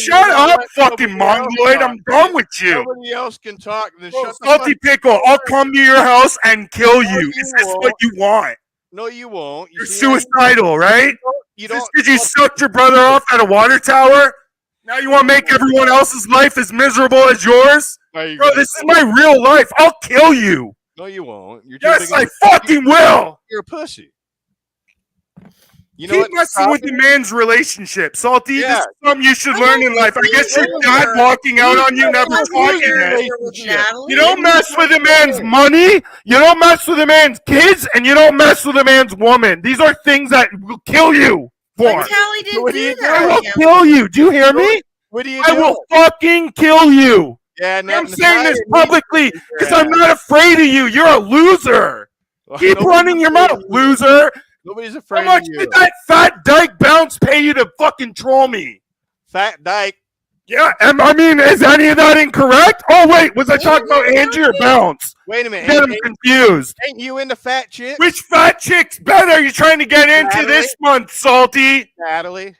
Shut up, fucking mongoloid. I'm done with you. Nobody else can talk. Then shut the Salty fuck- Pickle, I'll come to your house and kill you. Is this what you want? No, you won't. You're suicidal, right? You Just don't. because you sucked your brother off at a water tower? Now you want to make everyone else's life as miserable as yours? Now you Bro, gotta- this is my real life. I'll kill you. No, you won't. You're too Yes, big I of fucking will. You're a pussy. You know Keep what? messing with the man's relationship. Salty, this Yeah. is something you should learn in life. I guess your Loser. dad walking out on you, never That's talking weird to you. with Natalie. You don't mess with a man's money. You don't mess with a man's kids, and you don't mess with a man's woman. These are things that will kill you for. But Tally didn't What are do you I will that. kill you. Do you hear me? What do you I do? will fucking kill you. Yeah, I'm saying this publicly because I'm not afraid of you. You're a loser. Keep running your mouth, loser. Nobody's How afraid much of you. did that fat dyke bounce pay you to fucking troll me? Fat dyke. Yeah, I mean, is any of that incorrect? Oh, wait, was I talking about Angie or Bounce? Wait a minute. Get them confused. Ain't you into fat chicks? Which fat chick's bed are you trying to get into this month, Salty? Natalie.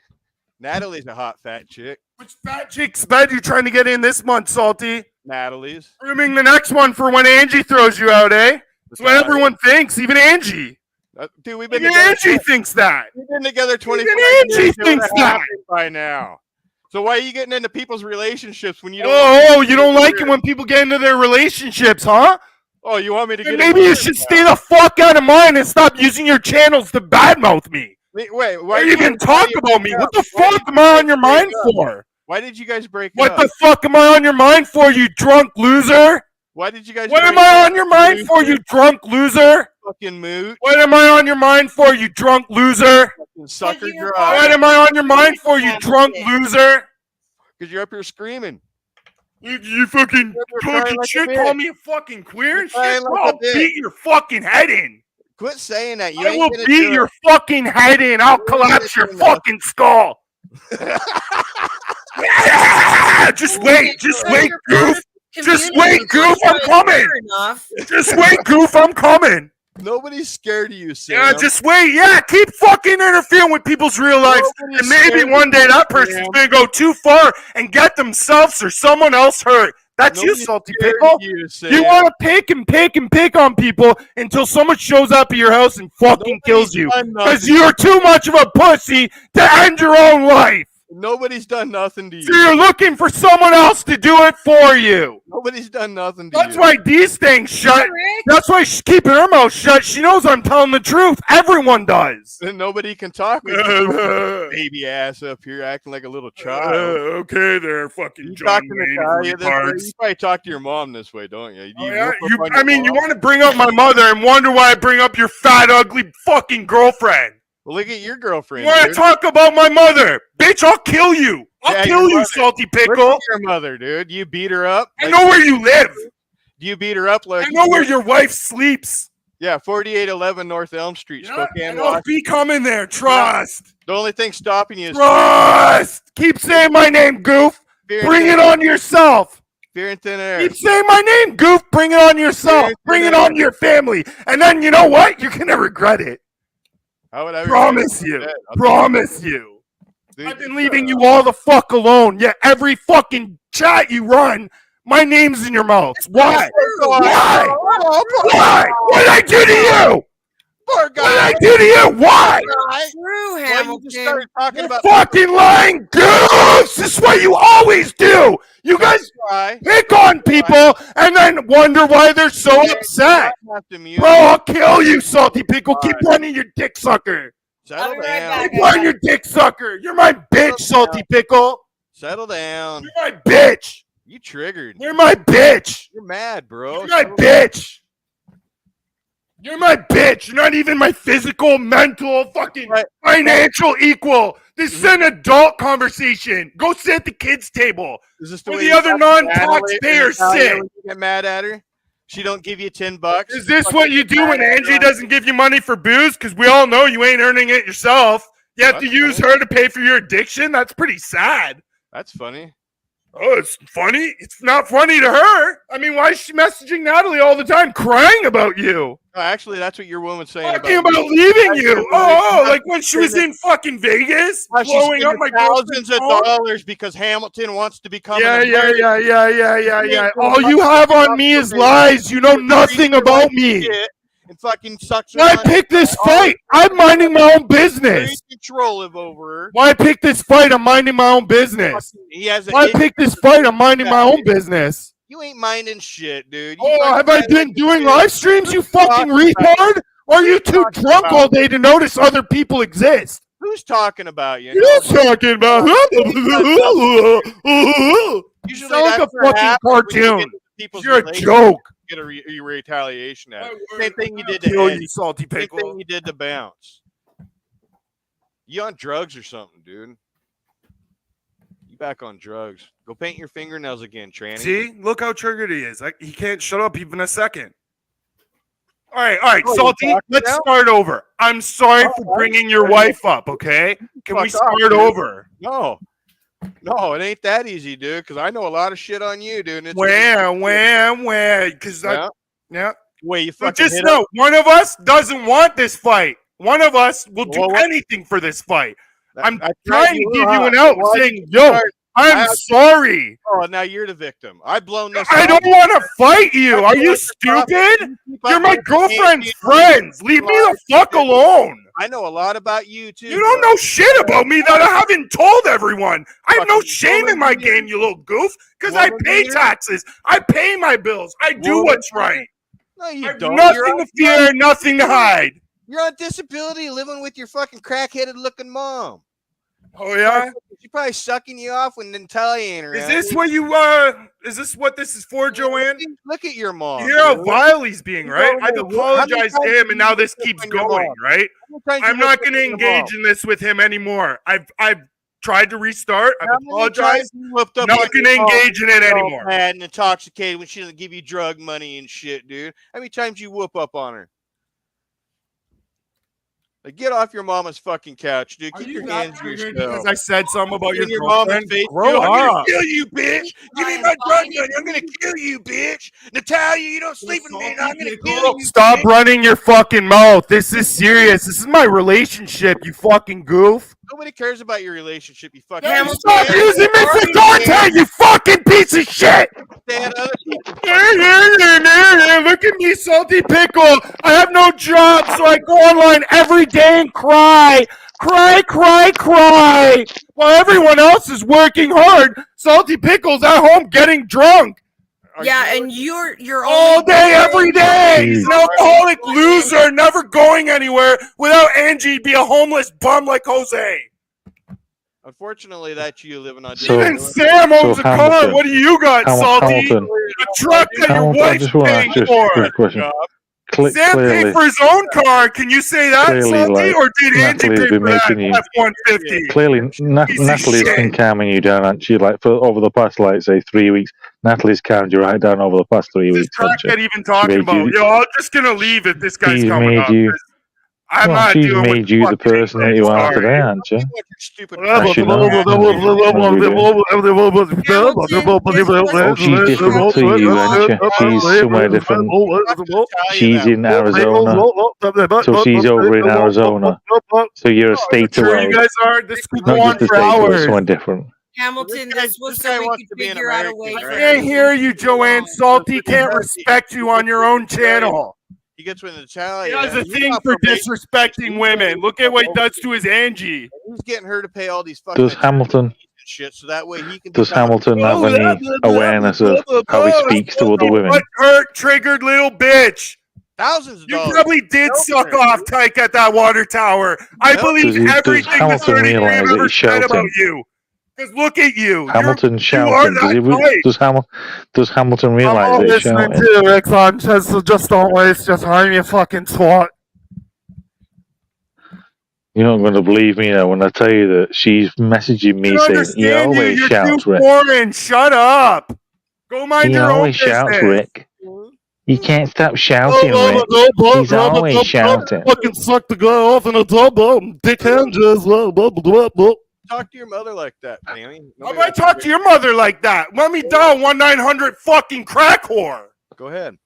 Natalie's a hot fat chick. Which fat chick's bed are you trying to get in this month, Salty? Natalie's. Grooming the next one for when Angie throws you out, eh? That's what everyone thinks, even Angie. Dude, we've been Even together. Angie thinks that. We've been together 25 Even years. Angie It thinks would've that. happened by now. So why are you getting into people's relationships when you don't? Oh, you don't like it when people get into their relationships, huh? Oh, you want me to Then get? maybe into you it should now? stay the fuck out of mine and stop using your channels to badmouth me. Wait, Why why you even talk about me? What the fuck am I on your mind for? Why did you guys break What up? the fuck am I on your mind for, you drunk loser? Why did you guys? What break am I up? on your mind for, you drunk loser? Fucking moot. What am I on your mind for, you drunk loser? Fucking sucker you're dry. What am I on your mind for, you drunk loser? Because you're up here screaming. You fucking You're crying talking like a shit, bitch. call me a fucking queer and You're shit? crying like I'll a bitch. beat your fucking head in. Quit saying that. You I ain't will gonna beat do your it. fucking head in. I'll You ain't collapse your gonna do it. fucking skull. Yeah! Just wait, goof. Just wait, goof, I'm coming. Enough. Just wait, goof, I'm coming. Nobody's scared of you, Sam. Yeah, just wait. Yeah, keep fucking interfering with people's real lives. Nobody's And maybe scared one of day you, that person's Sam. going to go too far and get themselves or someone else hurt. That's you, Nobody's salty scared pickle. of you, Sam. You want to pick on people until someone shows up at your house and fucking kills you. done Because nothing. you're too much of a pussy to end your own life. Nobody's done nothing to So you. you're looking for someone else to do it for you. Nobody's done nothing to That's you. why these things shut. That's why she's keeping her mouth shut. She knows I'm telling the truth. Everyone does. And nobody can talk with you. Baby ass up here acting like a little child. Okay, there, fucking You John talk to Wayne Natalia this way. retards. You probably talk to your mom this way, don't you? Oh, yeah? You want to bring up my mother and wonder why I bring up your fat, ugly fucking girlfriend. Well, look at your girlfriend. You want to dude. talk about my mother? Bitch, I'll kill you. I'll Yeah, kill your you, mother. salty Look pickle. at your mother, dude. You beat her up. I know where you live. Do you beat her up like? I know where your wife sleeps. Yeah, 4811 North Elm Street, Yeah, Spokane, I'll Washington. be coming there. Trust. The only thing stopping you is Trust. Keep saying my name, goof. fear and Bring thin it air. on yourself. Fear and thin air. Keep saying my name, goof. Bring it on yourself. Fear Bring and it thin on your family. And then you know what? You're going to regret it. How would I Promise regret you. it? I'll Promise you. Dude, I've been leaving you all the fuck alone. Yet every fucking chat you run, my name's in your mouths. Why? Why? Why? What did I do to you? Poor What did I do to you? Why? True, Why you just Hamilton. started talking You're about fucking lying goose. This is what you always do. You guys why? pick on people and then wonder why they're so upset. Have to mute. Bro, I'll kill you, salty pickle. Keep running your dick sucker. Settle I'll be right down. back. Keep running your dick sucker. You're my bitch, salty pickle. Settle down. You're my bitch. You triggered. You're my bitch. You're mad, bro. You're my Settle bitch. You're my bitch. You're not even my physical, mental, fucking Right. financial equal. This is an adult conversation. Go sit at the kids' table. Is this the Where way the you other talk to non-taxpayers Natalia sit. when you get mad at her? She don't give you $10. Is this what you do when Angie doesn't give you money for booze? Because we all know you ain't earning it yourself. You have to That's use funny. her to pay for your addiction? That's pretty sad. That's funny. Oh, it's funny? It's not funny to her. I mean, why is she messaging Natalie all the time crying about you? No, actually, that's what your woman's saying Talking about about you. leaving you. Oh, like when she was in fucking Vegas, How she's blowing up my spending thousands girlfriend's of phone. dollars because Hamilton wants to become Yeah, an yeah, American. yeah, yeah, yeah, yeah, You yeah. ain't All doing you nothing have on about me is it. lies. You know You nothing treat her about like me. shit, and fucking sucks. Why pick this fight? I'm minding my own business. Control over her. Why pick this fight? I'm minding my own business. He has a Why pick this fight? I'm minding my own business. You ain't minding shit, dude. Oh, have I been doing live streams, you fucking retard? Or are you too drunk all day to notice other people exist? Who's talking about you? Who's talking about? You Usually sound like that's a what fucking happens when you get cartoon. into people's You're a relations, joke. Get a retaliation at. Same thing you did Kill to you, Ed. salty Same pickle. thing you did to Bounce. You on drugs or something, dude? You back on drugs? Go paint your fingernails again, tranny. See, look how triggered he is. He can't shut up even a second. All right, Oh, Salty. you Let's now? start over. I'm sorry for bringing your wife up. Okay, can we Fuck off, start dude. over? No, it ain't that easy, dude. Because I know a lot of shit on you, dude. and it's Where? Because yeah. Wait, you So fucking just hit know, up? one of us doesn't want this fight. One of us will do Well, what- anything for this fight. I'm I trying to give you an out. out, saying, "Yo, I'm sorry. Oh, now you're the victim. I've blown this. I up. don't want to fight you. Are you Keep up stupid? You're on my your girlfriend's game. friends. Leave me the fuck alone. I know a lot about you too. You don't know shit about me that I haven't told everyone. I have no Fucking shame in my woman beater. game, you little goof, because I Woman pay beater. taxes. I pay my bills. I do Woman what's beater. right. No, you I have don't. nothing to fear, nothing to hide. You're on disability, living with your fucking crack-headed looking mom. Oh yeah. She's probably sucking you off when Natalia ain't around. Is this what you Is this what this is for, Joanne? Look at your mom. You hear how dude. vile he's being, right? I've How many apologized times to him, and now this you keeps on your going, mom? right? How many times I'm you not looked going to at your engage mom? in this with him anymore. I've tried to restart. I've How many times apologized. you whipped up Not on going to your mom engage in it all anymore. mad and intoxicated when she doesn't give you drug money and shit, dude? How many times you whoop up on her? Like, get off your mama's fucking couch, dude. Keep your hands to Because yourself. I said something about your Your mama's girlfriend? face. Grow I'm gonna up. kill you, bitch. Give me my drug money. I'm gonna kill you, bitch. Natalia, you don't sleep with me. I'm gonna kill you. Stop bitch. running your fucking mouth. This is serious. This is my relationship, you fucking goof. Nobody cares about your relationship. You fucking. Stop using me for content, you fucking piece of shit. Stand other people. Look at me, salty pickle. I have no job, so I go online every day and cry. Cry. While everyone else is working hard, salty pickle's at home getting drunk. Yeah, and you're All only day, every day. He's an Jeez. alcoholic loser, never going anywhere without Angie be a homeless bum like Jose. Unfortunately, that's you living on. So- Even Sam owns a car. Hamilton- What do you got, Salty? Hamilton, A truck that your Hamilton, I wife's just want to paying ask you for. a question. Sam paid for his own car. Can you say that, Clearly, Salty? like, Or did Angie Natalie's pay been for that making you- F-150? Clearly, Piece of Natalie's shit. been calming you down, hasn't she? Like, for over the past, like, say, 3 weeks. Natalie's calmed you right down over the past 3 This weeks, hasn't crackhead she? even talking Made about, you- yo, I'm just going to leave if this guy's She's coming made up. you. 'cause I'm Well, not she's dealing with made you the fucking person that you are sorry. today, aren't you? Stupid. Actually, no. Oh, she's different to you, aren't she? She's somewhere different. She's in Arizona. So she's over in Arizona. So you're a state Sure, away. you guys are. This could go Not on just a for state away, hours. somewhere different. Hamilton, this was this guy so we wants could to be an figure out a way American, I for can't hear you, Joanne. Salty can't respect you on your own channel. He gets with He Natalia. has a and he's thing not for promoting- disrespecting women. Look at what he does to his Angie. He's getting her to pay all these fucking Does Hamilton and shit, so that way he can. does become a- Hamilton have any awareness of how he speaks to other women? What hurt, triggered little bitch. thousands of You dollars? probably did suck off Tyke at that water tower. I Nope. believe Does everything the Hamilton 30 realise grand that ever he's said about shouting? you. Because look at you. Hamilton are shouting. that tight. Does Hamilton I'm realise all that he's listening shouting? to you, Rick Sanchez, so just don't waste your time, you fucking twat. You're not going to believe me now when I tell you that she's messaging me I saying, understand "He you. always You're shouts, too Rick. foreign. Shut up. Go mind He your own always business. shouts, Rick. You can't stop shouting, Rick. He's always shouting." Fucking suck the guy off in a tub, dick hand just. Talk to your mother like that, Danny. How about I talk to your mother like that? Let me down 1-900 fucking crack whore. Go ahead.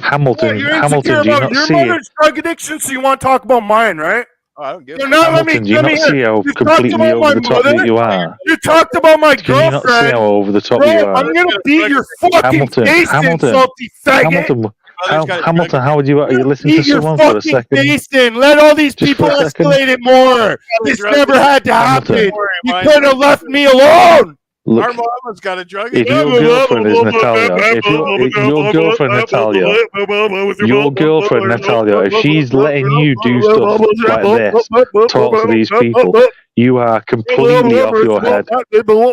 Hamilton, You're Hamilton, insecure do you about not your see it? mother's drug addiction, so you want to talk about mine, right? Oh, I don't give So a now Hamilton, do you not see how You talked completely about over my the top mother? that you are? You talked about my Can you not see girlfriend. how over the top Bro, you are? I'm gonna beat your fucking Hamilton, face, Hamilton, you salty faggot. Hamilton, mother's got a Hamilton, drug how would you listen to Eat your someone for a fucking second? face in. Let all these Just people for a second. escalate it more. This drug never had to Hamilton. happen. Don't worry, You mine could have was- left me alone. Look, Our mama's got a drug if addiction. your girlfriend is Natalia, if your girlfriend Natalia, your girlfriend Natalia, if she's letting you do stuff like this, talk to these people, you are completely off your head.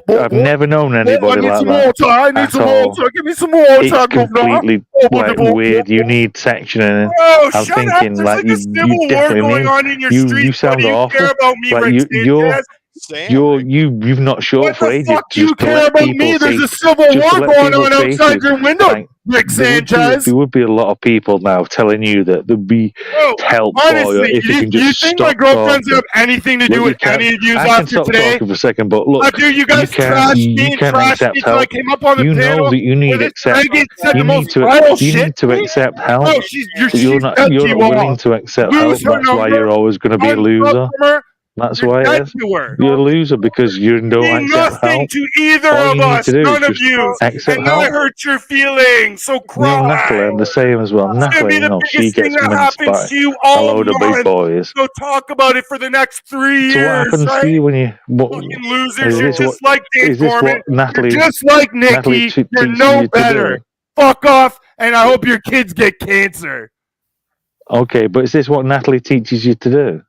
I've never known anybody like that. I need at some all. water. Give me some water. It's completely like weird. You need sectioning. Oh, I'm shut up. thinking There's like like a civil war definitely going mean on in your you street. sound What do you awful. care about me, Like Rick you're Sanchez? Sam, you've not showed What for the ages. fuck do you Just to care let about people me? There's see. a civil just to war let going people on see outside you. your window, Like, Rick there would, Sanchez. there would be a lot of people now telling you that there'd be Oh, help for you honestly, if you can you just think stop my girlfriend's talking. have anything to do Look, you with can't. any of you I can after stop today? talking for a second, but look, After you guys trashed me and can't trashed accept me till I help. came up on the You panel. know that you need where this accept. faggot said You the need most to. vile You shit need to me? accept help. No, she's You're not dead you're you not willing all. to accept help. Lose her That's why number. you're always going to be a Unplug loser. from her. That's You're why it dead is. to her. You're a loser because you don't Mean accept nothing help. to either All of you need us, to do is none of just you. accept And now I help. hurt your feelings, so You know, cry. Natalie, I'm the same as well. It's gonna be Natalie, you the know, she biggest thing gets that minced happens by to you a all load of big month. boys. So talk about it for the next 3 So what years, happens to right? you when you? What, Fucking is losers. You're this just what? like Dave Is this Gorman. what Natalie? You're just like Natalie Nikki. You're teaches no you to better. do? Fuck off, and I hope your kids get cancer. Okay, but is this what Natalie teaches you to do?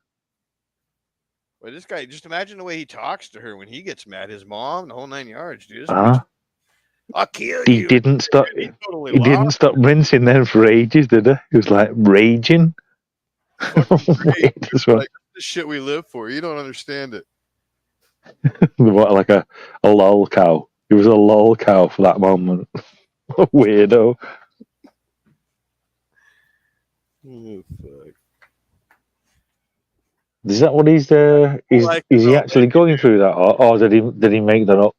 Well, this guy, just imagine the way he talks to her when he gets mad. His mom, the whole 9 yards, dude. This Huh? bitch, I'll kill He you. didn't stop. He totally He didn't lost. stop rinsing then for ages, did he? He was like raging. Weird as well. Like, this shit we live for. You don't understand it. What, like a lol cow? He was a lol cow for that moment. Weirdo. Oh, fuck. Is that what he's Like, is he actually going through that, or did he make that up?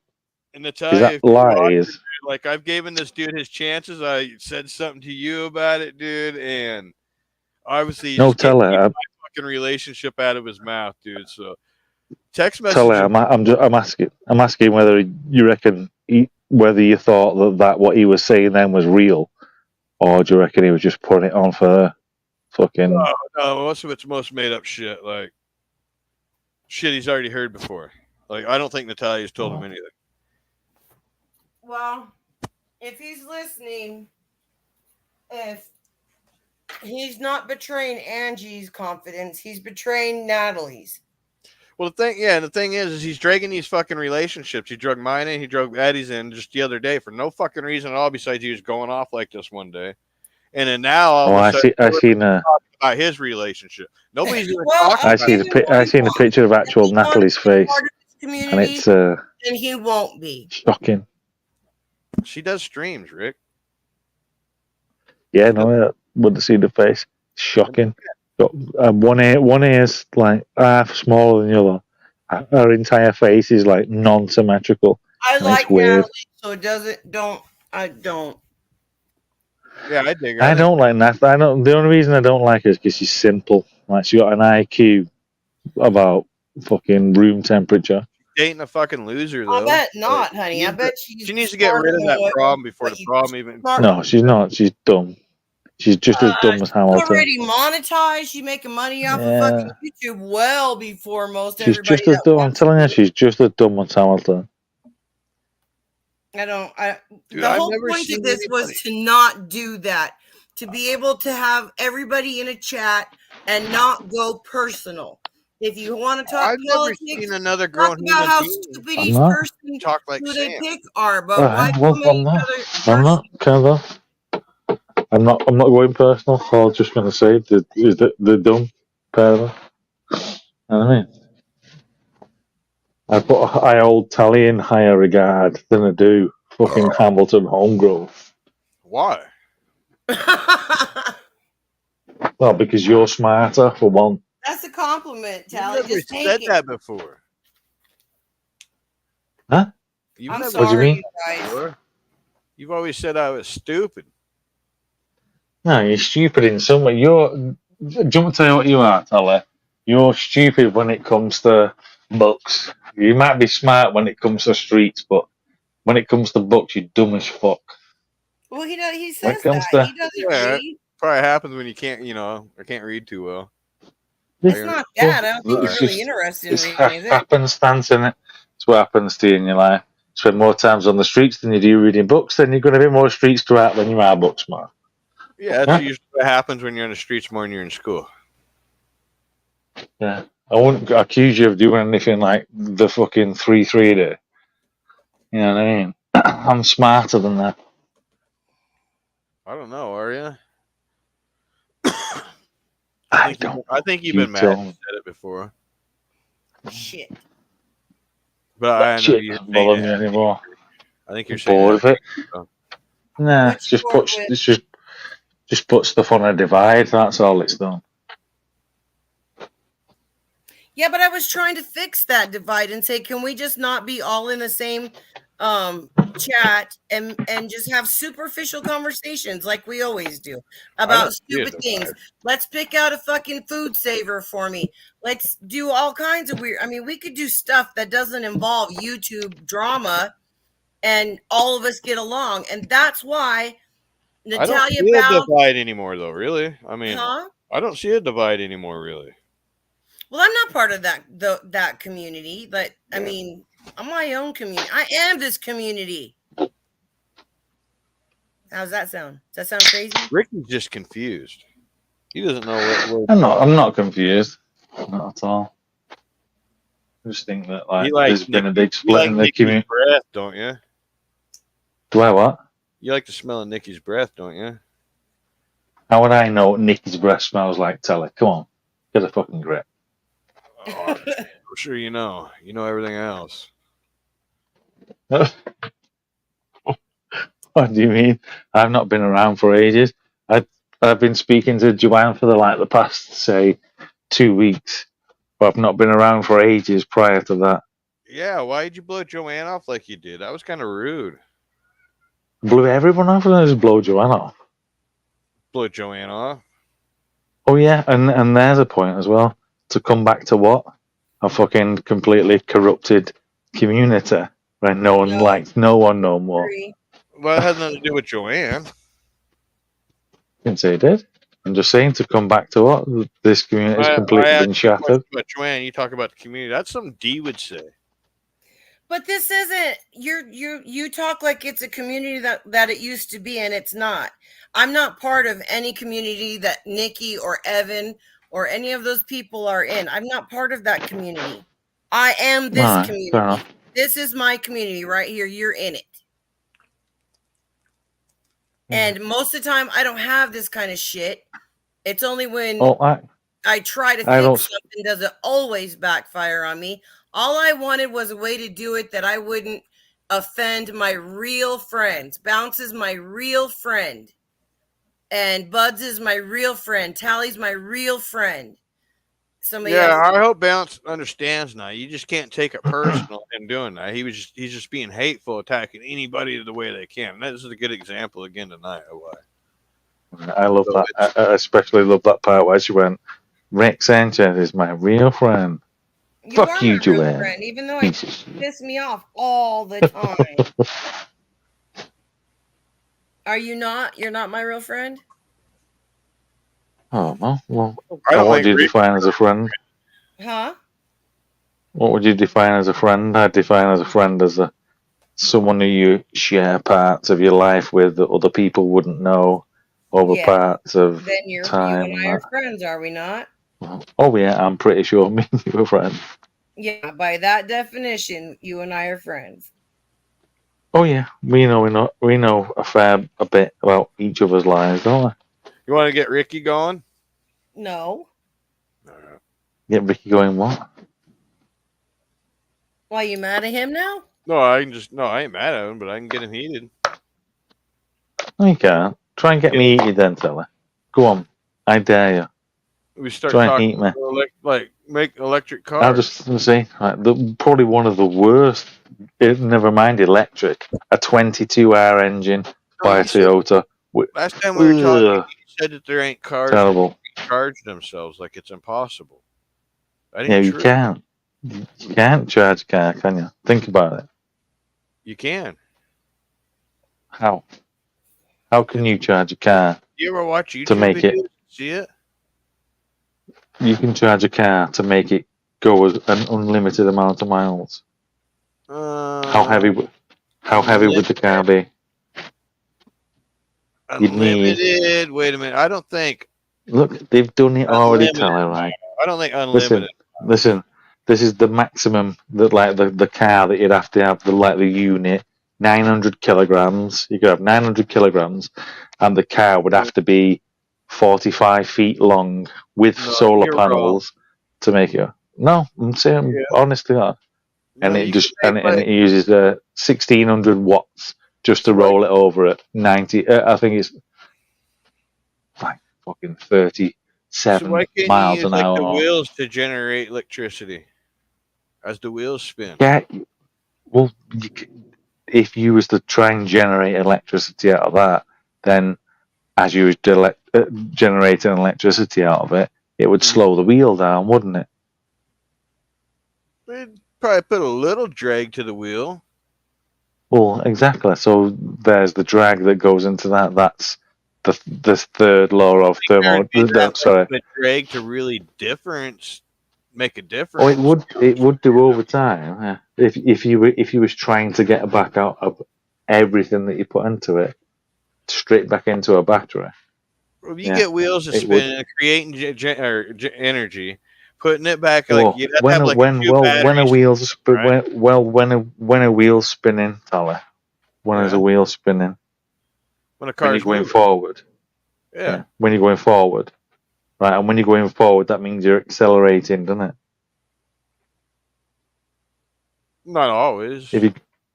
And Is Natalia, that if you're watching, lies? dude, like I've given this dude his chances. I said something to you about it, dude, and obviously he No, just tell can't keep her. my fucking relationship out of his mouth, dude. So text Tell message. her. I'm asking whether you reckon whether you thought that what he was saying then was real, or do you reckon he was just putting it on for fucking? No, most of it's most made up shit. Like shit he's already heard before. Like I don't think Natalia's told him anything. Well, if he's listening, if he's not betraying Angie's confidence, he's betraying Natalie's. Well, the thing is he's dragging these fucking relationships. He drug mine in, he drug Eddie's in just the other day for no fucking reason at all. Besides, he was going off like this one day, and then now all of a sudden, I seen about his relationship. Nobody's even Well, talking. I about see it. I seen a picture of actual Natalie's face, Part of this and community, it's and he won't be. shocking. She does streams, Rick. Yeah, no, I wouldn't see the face. Shocking. Got, one ear's like half smaller than the other. Her entire face is like non-symmetrical. I and like it's weird. Natalie, so it doesn't. I don't. Yeah, I dig her. I don't like Natalie. I don't. The only reason I don't like her is because she's simple. Like she got an IQ about fucking room temperature. Dating a fucking loser though. I bet not, honey. I bet she needs to get rid of that problem before the problem even. No, she's not. She's dumb. She's just as dumb as Hamilton. Already monetized. She's making money off of fucking YouTube well before most She's everybody. just as dumb. I'm telling you, she's just as dumb as Hamilton. Dude, The I've whole never point seen of this was anybody- to not do that. To be able to have everybody in a chat and not go personal. If you want to talk I've never politics, seen another talk grown about human how being stupid I'm each not. person talk like who they Sam. pick are. But Well, why well, come I'm at not. each I'm other? not. Kind I'm not going personal. I was just going to say the dumb pair of them. You know what I mean? I hold Tally in higher regard than I do fucking Hamilton Homegrove. Why? Well, because you're smarter for one. That's a compliment, You've Tally. never Just take said it. that before. Huh? You've I'm never sorry, What do you mean? you guys. before. You've always said I was stupid. No, you're stupid in some way. Do you want to tell you what you are, Tally? You're stupid when it comes to books. You might be smart when it comes to streets, but when it comes to books, you're dumb as fuck. Well, he does. He When says it comes that to he doesn't Yeah, read. probably happens when you can't, or can't read too well. It's not that. I don't think it's you're really just interested it's in reading, is it? happenstance, in it. It's what happens to you in your life. Spend more times on the streets than you do reading books, then you're going to be more streets throughout than you are books, Mark. Yeah, that's usually what happens when you're on the streets more than you're in school. Yeah. I wouldn't accuse you of doing anything like the fucking 3-3 day. You know what I mean? I'm smarter than that. I don't know, are you? I don't. I think you've You been mad. tell You me. said it before, Shit. but I know Shit you. doesn't bother me anymore. I think you're I'm saying bored of that. it. Nah, What it's you just bored put with? it's just put stuff on a divide. That's all it's done. Yeah, but I was trying to fix that divide and say, can we just not be all in the same chat and just have superficial conversations like we always do about stupid things? Let's pick out a fucking food saver for me. Let's do all kinds of weird. I mean, we could do stuff that doesn't involve YouTube drama and all of us get along. And that's why I don't Natalia see a Bow. divide anymore, though. Really, I mean, Huh? I don't see a divide anymore. Really. Well, I'm not part of that community, but I mean, I'm my own community. I am this community. How's that sound? Does that sound crazy? Ricky's just confused. He doesn't know what. I'm not confused. Not at all. I just think that there's been a big split in the community. Breath, don't you? Do I what? You like the smell of Nikki's breath, don't you? How would I know what Nikki's breath smells like? Tell her. Come on, get a fucking grip. Oh, I'm sure you know. You know everything else. What do you mean? I've not been around for ages. I've been speaking to Joanne for the past, say, 2 weeks. But I've not been around for ages prior to that. Yeah, why did you blow Joanne off like you did? That was kind of rude. Blew everyone off and I just blow Joanne off. Blow Joanne off? Oh yeah, and there's a point as well. To come back to what? A fucking completely corrupted community where no one likes no one no more. Well, it has nothing to do with Joanne. I didn't say it did. I'm just saying to come back to what? This community has completely been shattered. But Joanne, you talk about the community. That's something D would say. But this isn't you talk like it's a community that it used to be, and it's not. I'm not part of any community that Nikki or Evan or any of those people are in. I'm not part of that community. I am this community. Fair enough. This is my community right here. You're in it. And most of the time I don't have this kind of shit. It's only when I try to fix something does it always backfire on me. All I wanted was a way to do it that I wouldn't offend my real friends. Bounce is my real friend. And Buds is my real friend. Tally's my real friend. I hope Bounce understands now. You just can't take it personal in doing that. He's just being hateful, attacking anybody the way they can. And this is a good example again tonight of why. I love that. I especially love that part where she went, Rick Sanchez is my real friend. Fuck you, Joanne. Friend, even though it piss me off all the time. Are you not? You're not my real friend? Oh, no. Well, what would you define as a friend? Huh? What would you define as a friend? I'd define as a friend as someone who you share parts of your life with that other people wouldn't know over parts of time. You and I are friends, are we not? Oh, yeah, I'm pretty sure me and you are friends. Yeah, by that definition, you and I are friends. Oh, yeah, we know a bit about each other's lives, don't we? You want to get Ricky going? No. Get Ricky going what? Why, you mad at him now? No, I ain't mad at him, but I can get him heated. No, you can't. Try and get me heated then, fella. Go on. I dare you. We start Try talking and heat me. like make electric cars. I'll just say, probably one of the worst, never mind electric, a 22-hour engine by a Toyota. Last time we were talking, you said that there ain't cars that charge themselves, like it's impossible. Yeah, you can't. You can't charge a car, can you? Think about it. You can. How? How can you charge a car? You ever watch YouTube To make it- videos? See it? You can charge a car to make it go an unlimited amount of miles. How heavy? How heavy would the car be? You'd need- Unlimited. Wait a minute. I don't think. Look, they've done it already, Unlimited. Tyler. Right? I don't think unlimited. Listen. This is the maximum that the car that you'd have to have the unit 900 kilograms. You could have 900 kilograms, and the car would have to be 45 feet long with No, solar you're panels to make it. No, I'm saying honestly that. And No, it you just can and make it uses 1600 watts just to roll it over at 90. I think it's like fucking 37 So why can't miles you use an hour. the wheels to generate electricity as the wheels spin? Yeah, well, if you was to try and generate electricity out of that, then as you was generating electricity out of it, it would slow the wheel down, wouldn't it? It'd probably put a little drag to the wheel. Well, exactly. So there's the drag that goes into that. That's the third law of thermodynamics. Sorry. The drag to really make a difference. Oh, it would do over time. Yeah. If you was trying to get back out of everything that you put into it, straight back into a battery. If you get wheels to spin and creating energy, putting it back like you'd have to have like when a wheel's when a wheel's spinning, Tyler. When is a wheel spinning? When a car's going moving. forward. Yeah. When you're going forward. Right, and when you're going forward, that means you're accelerating, doesn't it? Not always. So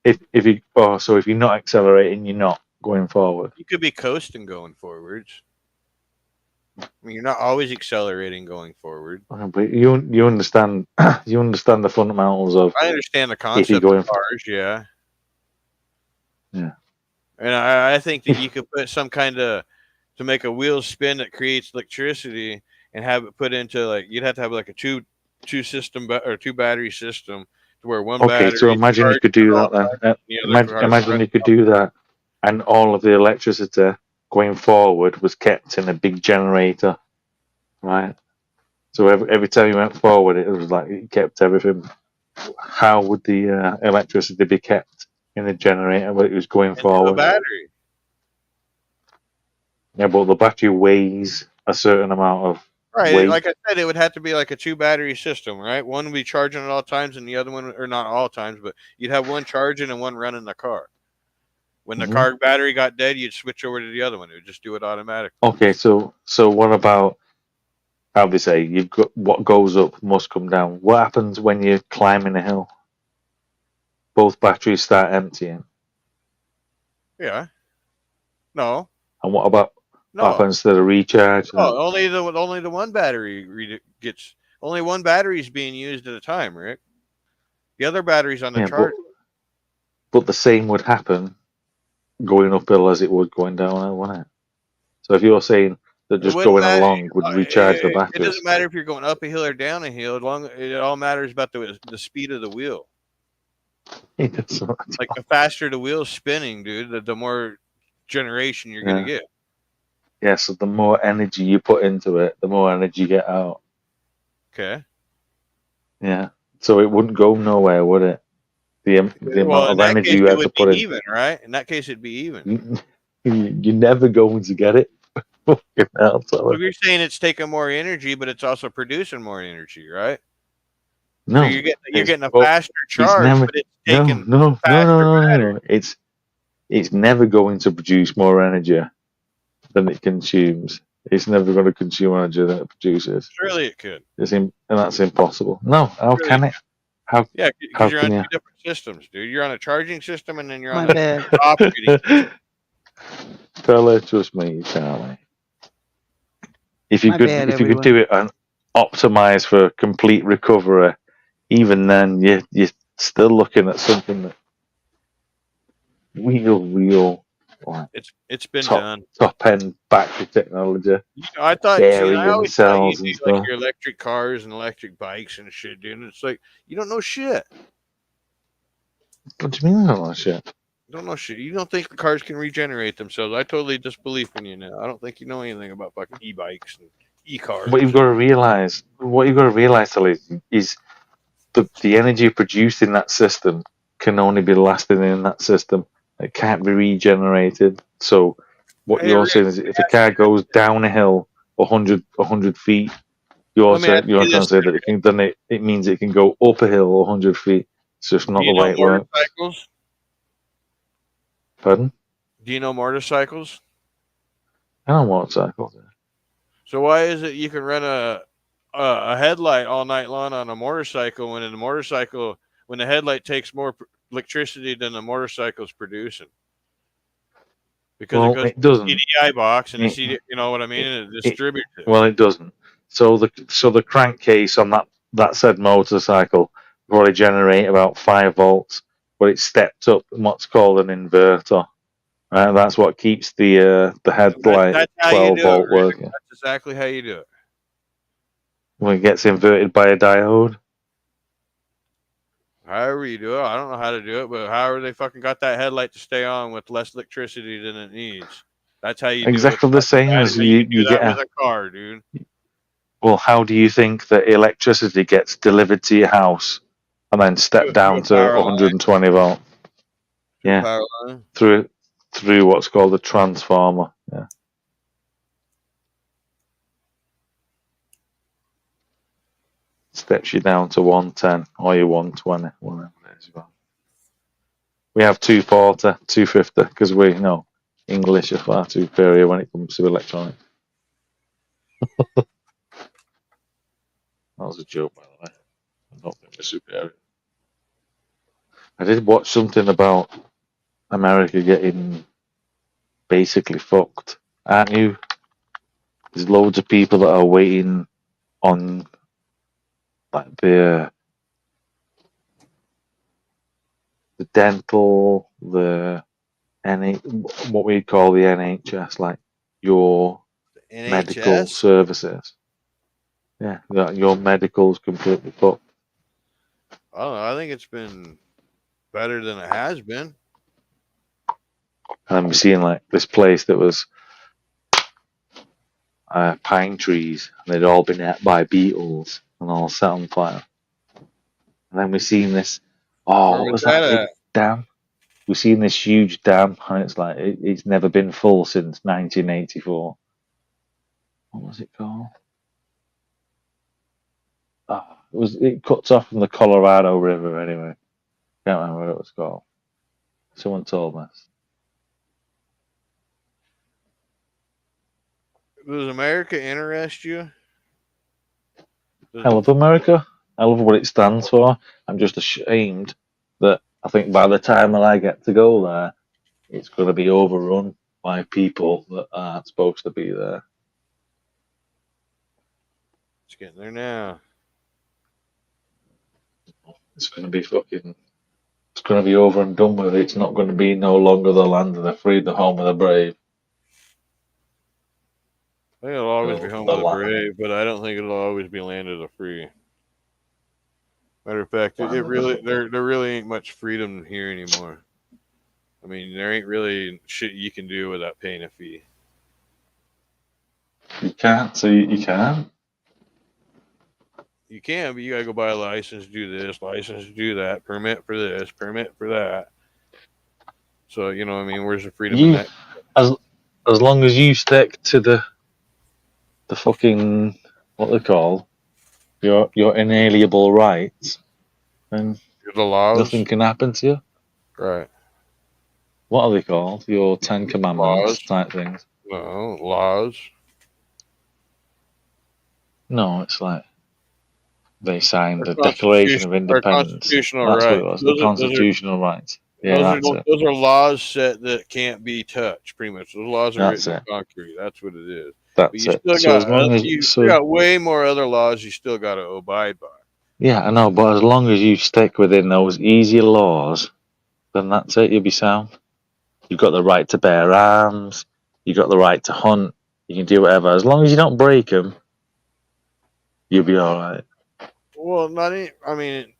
if you're not accelerating, you're not going forward. You could be coasting going forwards. I mean, you're not always accelerating going forward. But you understand you understand the fundamentals of. I understand the if you're concept going of cars, yeah. Yeah. And I think that you could put some kind of to make a wheel spin that creates electricity and have it put into like you'd have to have like a two battery system to where one battery. Okay, so imagine you could do that then. Imagine you could do that, and all of the electricity going forward was kept in a big generator, right? So every time you went forward, it was like it kept everything. How would the electricity be kept in the generator when it was going forward? The battery. Yeah, but the battery weighs a certain amount of weight. Like I said, it would have to be like a two battery system, right? One would be charging at all times, and the other one, or not all times, but you'd have one charging and one running the car. When the car battery got dead, you'd switch over to the other one. It would just do it automatically. Okay, so what about how they say you've got what goes up must come down? What happens when you're climbing a hill? Both batteries start emptying. Yeah. No. And what about No. what happens to the recharge? Oh, only the one battery gets only one battery is being used at a time, Rick. The other battery's on the Yeah, charge. but the same would happen going uphill as it would going downhill, wouldn't it? So if you're saying that just wouldn't going matter. along would recharge the It batteries, doesn't matter if you're going up a hill or down a hill. It all matters about the speed of the wheel. That's what- Like the faster the wheel's spinning, dude, the more generation you're gonna get. yeah. So the more energy you put into it, the more energy you get out. Okay. Yeah. So it wouldn't go nowhere, would it? The amount of energy you have to put in. Even, right? In that case, it'd be even. You're never going to get it. Fucking hell, So if you're saying it's taking more energy, but it's also producing more energy, right? no, So you're getting a well, faster it's charge, never- but it's taking no. faster It's never going to produce more energy than it consumes. It's never going to consume energy than it produces. Surely it could. And that's impossible. No, how Really? can it? How? Yeah, How because you're on can two different systems, dude. You're on a charging system, and then you're My on bad. a operating. Fella, trust me, Charlie. If you My could, bad, if you everyone. could do it and optimize for complete recovery, even then, you're still looking at something that real, like It's been top done. top end battery technology. I thought Bearing I always thought cells you and do like stuff. your electric cars and electric bikes and shit, dude. And it's like you don't know shit. What do you mean all that shit? don't know shit. You don't think the cars can regenerate themselves? I totally disbelieve in you now. I don't think you know anything about fucking e-bikes and e-cars. What you've got to realize, Tully, is the energy produced in that system can only be lasting in that system. It can't be regenerated. So what you're saying is, if a car goes down a hill 100 feet, you're trying to say that it means it can go up a hill 100 feet. It's just not the way it works. Motorcycles? Pardon? Do you know motorcycles? I know motorcycles. So why is it you can run a headlight all night long on a motorcycle when the headlight takes more electricity than the motorcycle's producing? Because it doesn't. The CDI box and the CD, you know what I mean, and it distributes it. Well, it doesn't. So the crankcase on that said motorcycle will only generate about 5 volts, but it's stepped up in what's called an inverter. Right? That's what keeps the headlight 12 volt working. That's exactly how you do it. When it gets inverted by a diode. However you do it, I don't know how to do it, but however they fucking got that headlight to stay on with less electricity than it needs. That's how you exactly do it. The same as you get with a car, dude. Well, how do you think that electricity gets delivered to your house and then step down to 120 volt? Yeah, through what's called a transformer. Yeah. Steps you down to 110 or your 120, whatever it is. We have 240, 250 because we know English are far too superior when it comes to electronics. That was a joke, by the way. I don't think we're superior. I did watch something about America getting basically fucked. Aren't you? There's loads of people that are waiting on like the dental, the what we call the NHS, like your medical services. Yeah, your medical's completely fucked. I don't know. I think it's been better than it has been. And I'm seeing like this place that was pine trees, and they'd all been ate by beetles and all set on fire. And then we've seen this. What was that dam? We've seen this huge dam, and it's like it's never been full since 1984. What was it called? It cuts off from the Colorado River anyway. Can't remember what it was called. Someone told me. Does America interest you? I love America. I love what it stands for. I'm just ashamed that I think by the time that I get to go there, it's going to be overrun by people that aren't supposed to be there. It's getting there now. It's going to be it's going to be over and done with. It's not going to be no longer the land of the free, the home of the brave. I think it'll always be home of the brave, but I don't think it'll always be land of the free. Matter of fact, there really ain't much freedom here anymore. I mean, there ain't really shit you can do without paying a fee. You can't, so you can. You can, but you gotta go buy a license, do this, license, do that, permit for this, permit for that. So you know what I mean? Where's the freedom in that? As long as you stick to the fucking what they call your inalienable rights, then the laws. Nothing can happen to you. Right. What are they called? Your 10 Commandments type things. No, laws. No, it's like they signed the Declaration of Independence. Constitutional That's rights. what it was. The constitutional rights. Yeah, those are laws set that can't be touched. Pretty much, those laws are written in concrete. That's what it is. That's it. You got way more other laws you still got to abide by. Yeah, I know, but as long as you stick within those easy laws, then that's it. You'll be sound. You've got the right to bear arms. You've got the right to hunt. You can do whatever. As long as you don't break them, you'll be all right. Well, I mean,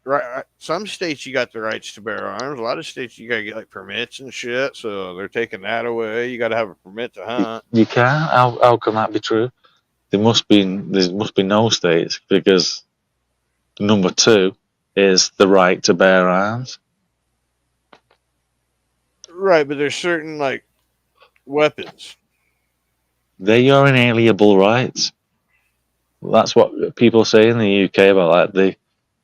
right. Some states you got the rights to bear arms. A lot of states you got to get like permits and shit. So they're taking that away. You got to have a permit to hunt. You can't. How can that be true? There must be no states, because number 2 is the right to bear arms. Right, but there's certain like weapons. They're your inalienable rights. That's what people say in the UK about that.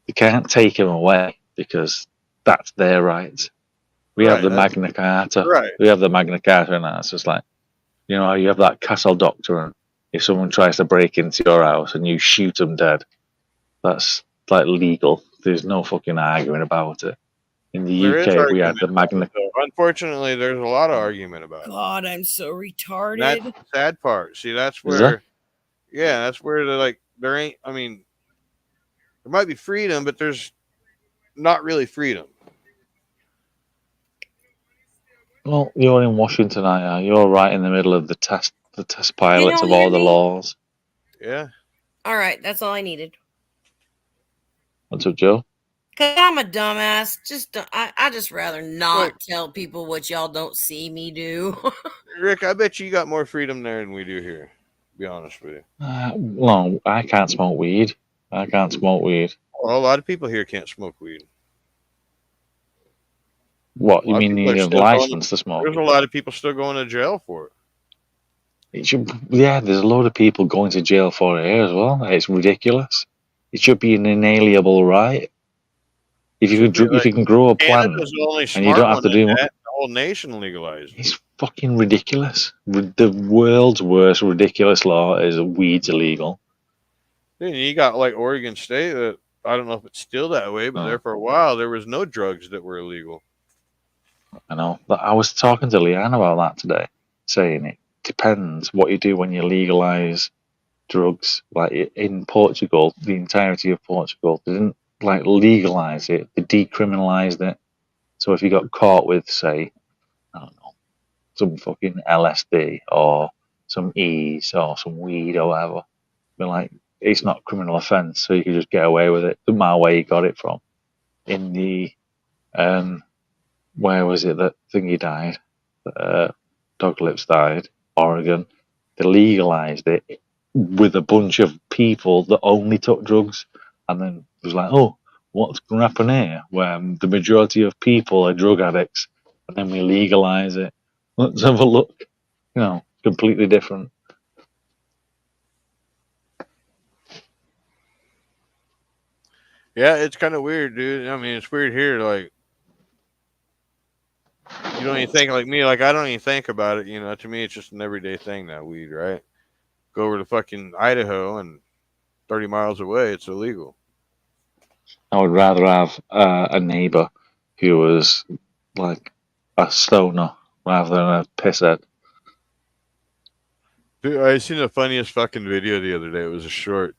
They can't take them away because that's their rights. We have the Magna Carta. Right. We have the Magna Carta, and that's just like, you know, you have that Castle Doctrine. If someone tries to break into your house and you shoot them dead, that's like legal. There's no fucking arguing about it. In the UK, we had the Magna Carta. Unfortunately, there's a lot of argument about it. God, I'm so retarded. That's the sad part. See, that's where, that's where there ain't, I mean, there might be freedom, but there's not really freedom. Well, you're in Washington, aren't you? You're right in the middle of the test pilots of all the laws. Yeah. All right, that's all I needed. What's up, Joe? Cause I'm a dumbass. I just rather not tell people what y'all don't see me do. Rick, I bet you got more freedom there than we do here. To be honest with you. Well, I can't smoke weed. Well, a lot of people here can't smoke weed. What, you mean you need a license to smoke? There's a lot of people still going to jail for it. There's a load of people going to jail for it here as well. It's ridiculous. It should be an inalienable right. If you can grow a plant and you don't have to do much, the whole nation legalized. It's fucking ridiculous. The world's worst ridiculous law is weed's illegal. Then you got like Oregon State that I don't know if it's still that way, but there for a while there was no drugs that were illegal. I know. I was talking to Leanne about that today, saying it depends what you do when you legalize drugs. Like in Portugal, the entirety of Portugal, they didn't like legalize it, they decriminalized it. So if you got caught with, say, I don't know, some fucking LSD or some E's or some weed or whatever, but like it's not a criminal offense, so you could just get away with it. Doesn't matter where you got it from. In the where was it that thingy died? Dog Lips died. Oregon. They legalized it with a bunch of people that only took drugs, and then it was like, oh, what's going to happen here? Where the majority of people are drug addicts, and then we legalize it. Let's have a look. You know, completely different. Yeah, it's kind of weird, dude. I mean, it's weird here. Like, you don't even think like me. Like, I don't even think about it. You know, to me, it's just an everyday thing now. Weed, right? Go over to fucking Idaho, and 30 miles away, it's illegal. I would rather have a neighbor who was like a stoner rather than a pisshead. Dude, I seen the funniest fucking video the other day. It was a short.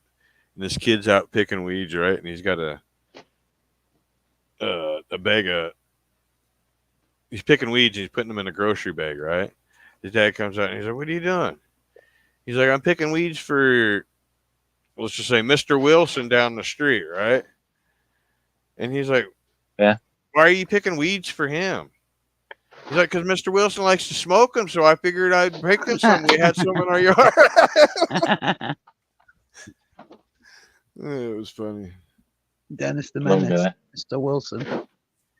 And this kid's out picking weeds, right? And he's got a bag of. He's picking weeds and he's putting them in a grocery bag, right? His dad comes out and he's like, "What are you doing?" He's like, "I'm picking weeds for, let's just say, Mr. Wilson down the street, right?" And he's like, "Yeah. Why are you picking weeds for him?" He's like, "Because Mr. Wilson likes to smoke them, so I figured I'd pick them some. We had some in our yard." It was funny. Dennis the Menace, Mr. Wilson.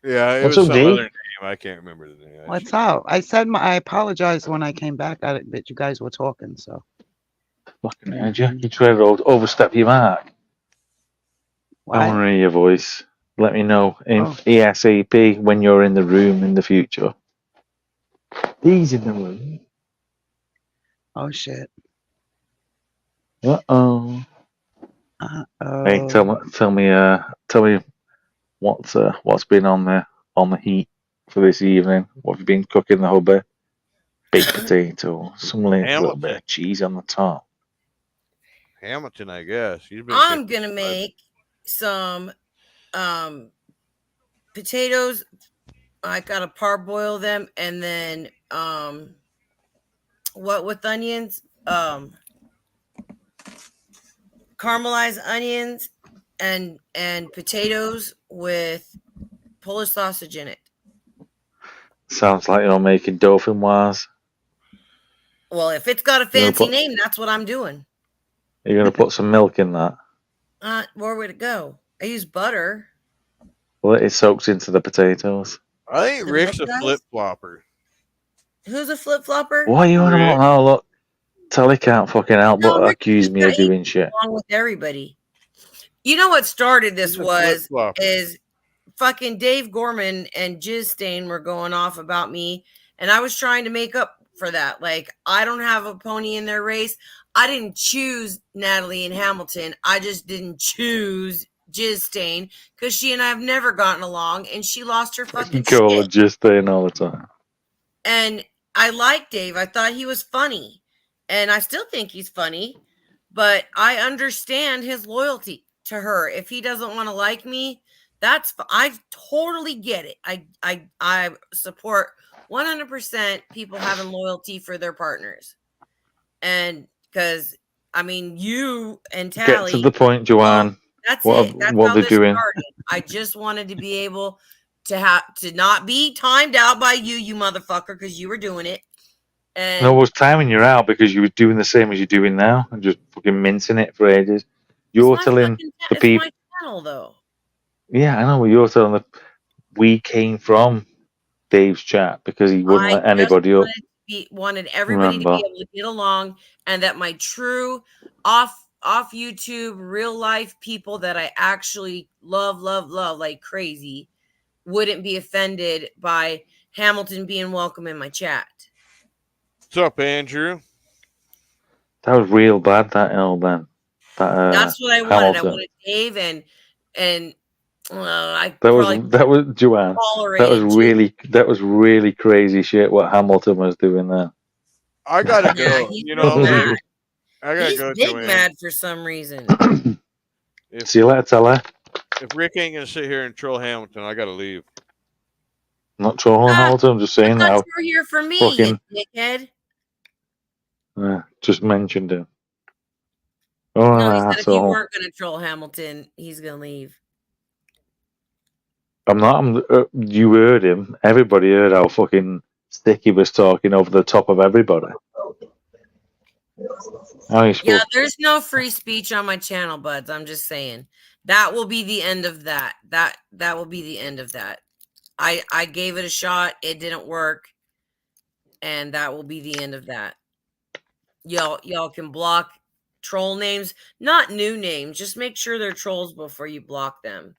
Yeah, it What's was up, some Dave? other name. I can't remember the name. What's up? I said I apologized when I came back that you guys were talking. So Fucking hell, Jack, you tried to overstep your mark. Why? I want to hear your voice. Let me know ASAP when you're in the room in the future. He's in the room. Oh shit. Uh-oh. Uh-oh. Hey, tell me what's been on the heat for this evening. What have you been cooking the hubby? Baked potato, some little bit of cheese on the top. Hamilton, I guess. I'm gonna make some potatoes. I gotta parboil them, and then what with onions? Caramelized onions and potatoes with Polish sausage in it. Sounds like you're making dauphinoise. Well, if it's got a fancy name, that's what I'm doing. You're going to put some milk in that? Where would it go? I use butter. Well, it soaks into the potatoes. I think Rick's a flip flopper. Who's a flip flopper? What are you on about now? Look, Telly can't fucking help but accuse me of doing shit. Along with everybody. You know what started this is fucking Dave Gorman and Jizz Stain were going off about me, and I was trying to make up for that. Like, I don't have a pony in their race. I didn't choose Natalie and Hamilton. I just didn't choose Jizz Stain because she and I have never gotten along, and she lost her fucking Call her shit. Jizz Stain all the time. And I like Dave. I thought he was funny, and I still think he's funny, but I understand his loyalty to her. If he doesn't want to like me, I totally get it. I support 100% people having loyalty for their partners. And because, I mean, you and Tally. Get to the point, Joanne. That's what it. That's what how they're this doing. started. I just wanted to be able to not be timed out by you motherfucker, because you were doing it. And No, I was timing you out because you were doing the same as you're doing now and just fucking mincing it for ages. You're telling the people. It's my channel, though. Yeah, I know. But you're telling the we came from Dave's chat because he wouldn't let anybody up. Wanted everybody to be able to get along, and that my true off YouTube real life people that I actually love like crazy wouldn't be offended by Hamilton being welcome in my chat. What's up, Andrew? That was real bad. That Ben. That's what I wanted. Hamilton. I wanted Dave and that was Joanne. That was really crazy shit what Hamilton was doing there. I gotta go. Mad. I gotta he's go. Big Joanne. mad for some reason. See you later, Teller. If Rick ain't gonna sit here and troll Hamilton, I gotta leave. Not trolling Hamilton. I'm just saying I that. thought you were here for me, you dickhead. Just mentioned him. Oh, No, he said if you asshole. weren't going to troll Hamilton, he's going to leave. I'm not. You heard him. Everybody heard how fucking sick he was talking over the top of everybody. Yeah, there's no free speech on my channel, buds. I'm just saying. That will be the end of that. That will be the end of that. I gave it a shot. It didn't work. And that will be the end of that. Y'all can block troll names, not new names. Just make sure they're trolls before you block them.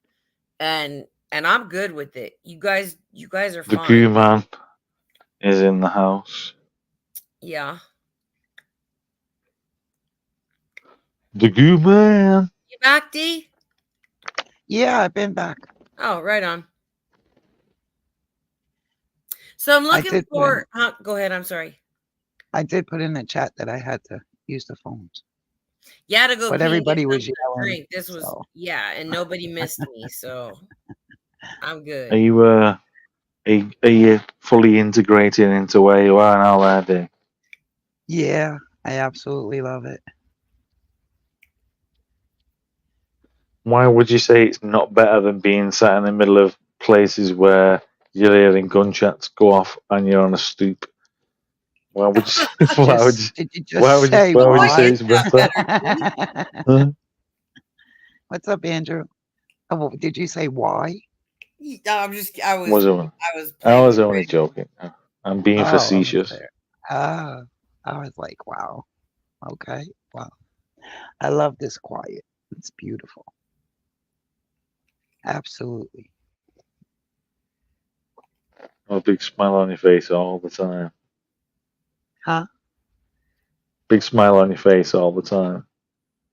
And I'm good with it. You guys are The fine. Goo Man is in the house. Yeah. The Goo Man. You back, D? Yeah, I've been back. Oh, right on. So I'm looking for. Go ahead. I'm sorry. I did put in the chat that I had to use the phones. Yeah, to go. But everybody was yelling. Drink. This was and nobody missed me, so I'm good. Are you fully integrated into where you are now, there, Dave? Yeah, I absolutely love it. Why would you say it's not better than being sat in the middle of places where you're hearing gunshots go off and you're on a stoop? Why would you? Why would you say it's better? Huh? What's up, Andrew? Oh, did you say why? I was only joking. I'm being facetious. I was like, wow. Okay, wow. I love this quiet. It's beautiful. Absolutely. A big smile on your face all the time. Huh? Big smile on your face all the time.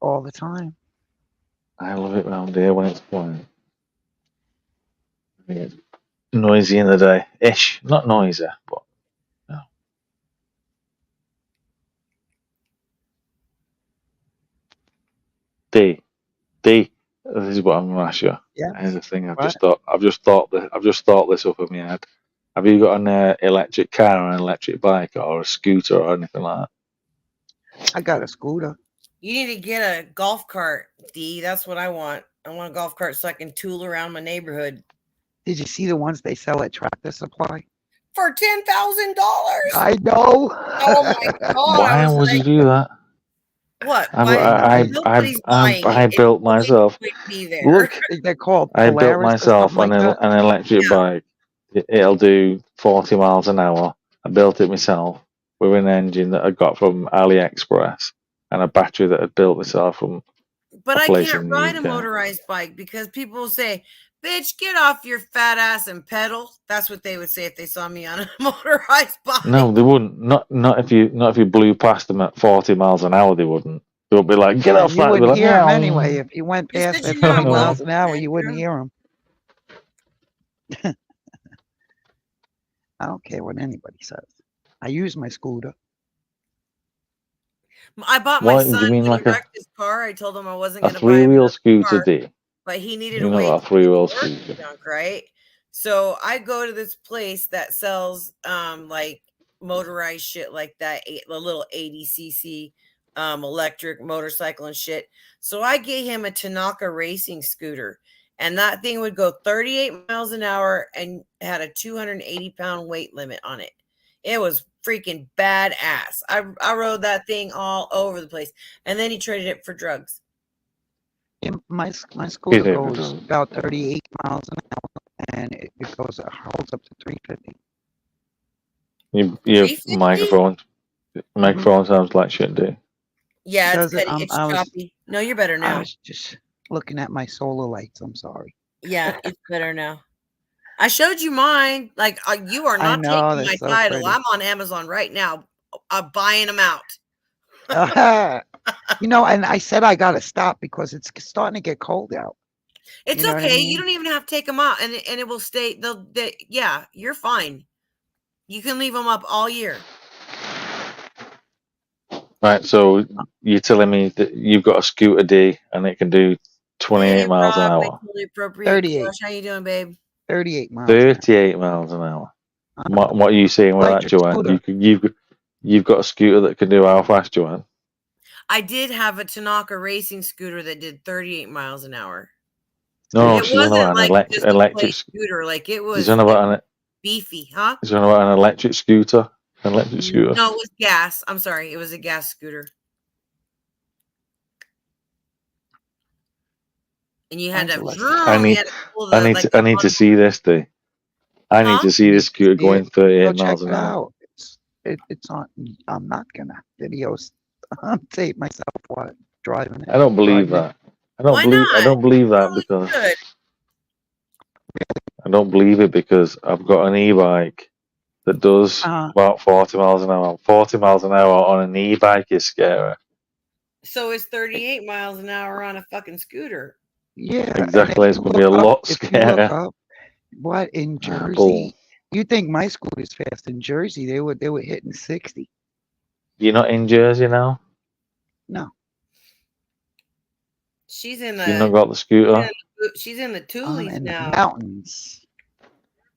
All the time. I love it round here when it's quiet. It's noisy in the day. Ish. Not noisy, but no. D, this is what I'm gonna ask you. Yeah. Here's the thing. I've just thought this up in my head. Have you got an electric car or an electric bike or a scooter or anything like that? I got a scooter. You need to get a golf cart, D. That's what I want. I want a golf cart so I can tool around my neighborhood Did you see the ones they sell at Tractor Supply? for $10,000. I know. Oh my god! Why would you do that? What? I Nobody's built myself. Be there. Look, they're called. I built Polaris or myself something like that? an electric bike. It'll do 40 miles an hour. I built it myself with an engine that I got from AliExpress and a battery that I built myself from. But a I place can't in the ride a UK. motorized bike because people will say, "Bitch, get off your fat ass and pedal." That's what they would say if they saw me on a motorized bike. No, they wouldn't. Not if you blew past them at 40 miles an hour. They wouldn't. They would be like, "Get off You that!" They'd be wouldn't like, hear him "Meow." anyway. If you went Just past 'cause at you know 50 I'm miles old, an hour, you Andrew. wouldn't hear him. I don't care what anybody says. I use my scooter. I bought my What do son you mean, when like he a wrecked his car. I told him I wasn't a going to buy him 3-wheel another scooter? car, D? but he needed You a know way what a to get 3-wheel to work scooter? junk, right? So I go to this place that sells like motorized shit like that, the little 80cc electric motorcycle and shit. So I gave him a Tanaka racing scooter, and that thing would go 38 miles an hour and had a 280-pound weight limit on it. It was freaking badass. I rode that thing all over the place, and then he traded it for drugs. My scooter it goes does. about 38 miles an hour, and it holds up to 350. Your 350? microphone sounds like shit, dude. Yeah, Does it's it? petty. It's I was- choppy. No, you're better I now. was just looking at my solar lights. I'm sorry. Yeah, it's better now. I showed you mine. Like you are I not know, taking they're my so title. pretty. I'm on Amazon right now. I'm buying them out. You know, and I said I got to stop because it's starting to get cold out. It's You know what I okay. mean? You don't even have to take them out, and it will stay. Yeah, you're fine. You can leave them up all year. Right, so you're telling me that you've got a scooter D and it can do 28 Hey, miles an Rob, my hour, totally appropriate 38. crush. How you doing, babe? 38 miles. 38 miles an hour. What are you saying with that, Electric Joanne? scooter. You've got a scooter that can do how fast, Joanne? I did have a Tanaka racing scooter that did 38 miles an hour. No, It she's on wasn't about an like just a electric. play scooter. Like it was She's on about beefy, huh? she's on about an electric scooter. An electric scooter. No, it was gas. I'm sorry. It was a gas scooter. And you had to. I need to see this thing. I need to see this scooter going 38 Go miles check an it hour. out. It's on. I'm not gonna videos. Tape myself while driving it. I don't believe that. I don't believe that because I don't believe it because I've got an e-bike that does about 40 miles an hour. 40 miles an hour on an e-bike is scary. So it's 38 miles an hour on a fucking scooter. Yeah, exactly. It's going to be a lot scarier. What in Jersey? You think my scooter's fast? In Jersey, they were hitting 60. You're not in Jersey now? No. She's in the. You've not got the scooter? She's in the Toolies in now. The mountains.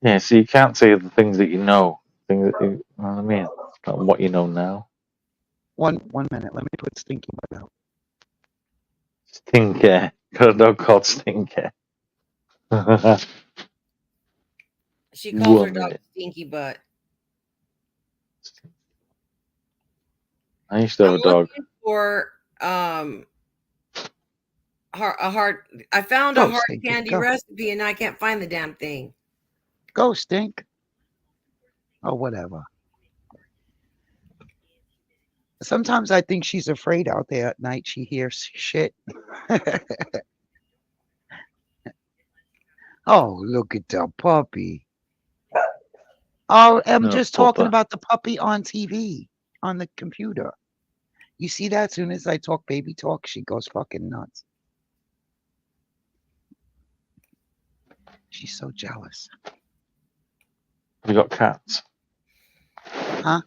Yeah, so you can't say the things that you know. Things that you know what I mean? Not what you know now. One minute. Let me put Stinky Butt out. Stinker. Got a dog called Stinker. She calls her dog Stinky Butt. I used to have a dog. Looking for I found a hard candy recipe and I can't find the damn thing. Go Stink. Or whatever. Sometimes I think she's afraid out there at night. She hears shit. Oh, look at the puppy. Oh, I'm just talking about the puppy on TV, on the computer. You see that? As soon as I talk baby talk, she goes fucking nuts. She's so jealous. We got cats. Huh?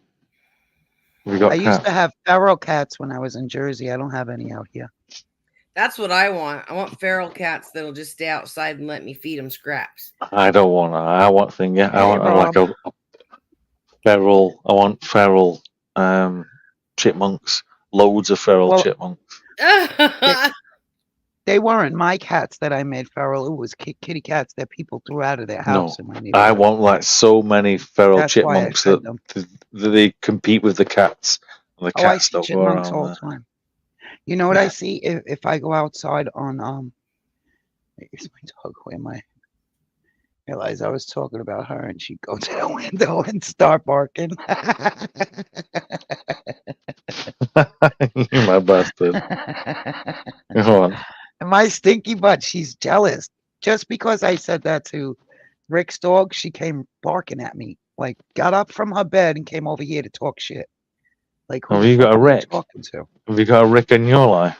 We got I cats. used to have feral cats when I was in Jersey. I don't have any out here. That's what I want. I want feral cats that'll just stay outside and let me feed them scraps. I don't want. I want thing. Yeah, I want like a feral. I want feral chipmunks. Loads of feral chipmunks. They weren't my cats that I made feral. It was kitty cats that people threw out of their No, house in my I neighborhood. want like so many feral That's why I chipmunks fed that, them. that they compete with the cats, and the Oh, I cats see don't go chipmunks around all there. the time. You know what I see if I go outside on Is my dog? Where am I? Realize I was talking about her, and she'd go to the window and start barking. You my bastard. Go on. And my stinky butt, she's jealous. Just because I said that to Rick's dog, she came barking at me. Like, got up from her bed and came over here to talk shit. Like, who Have the you got fuck a are you Rick? talking to? Have you got a Rick in your life?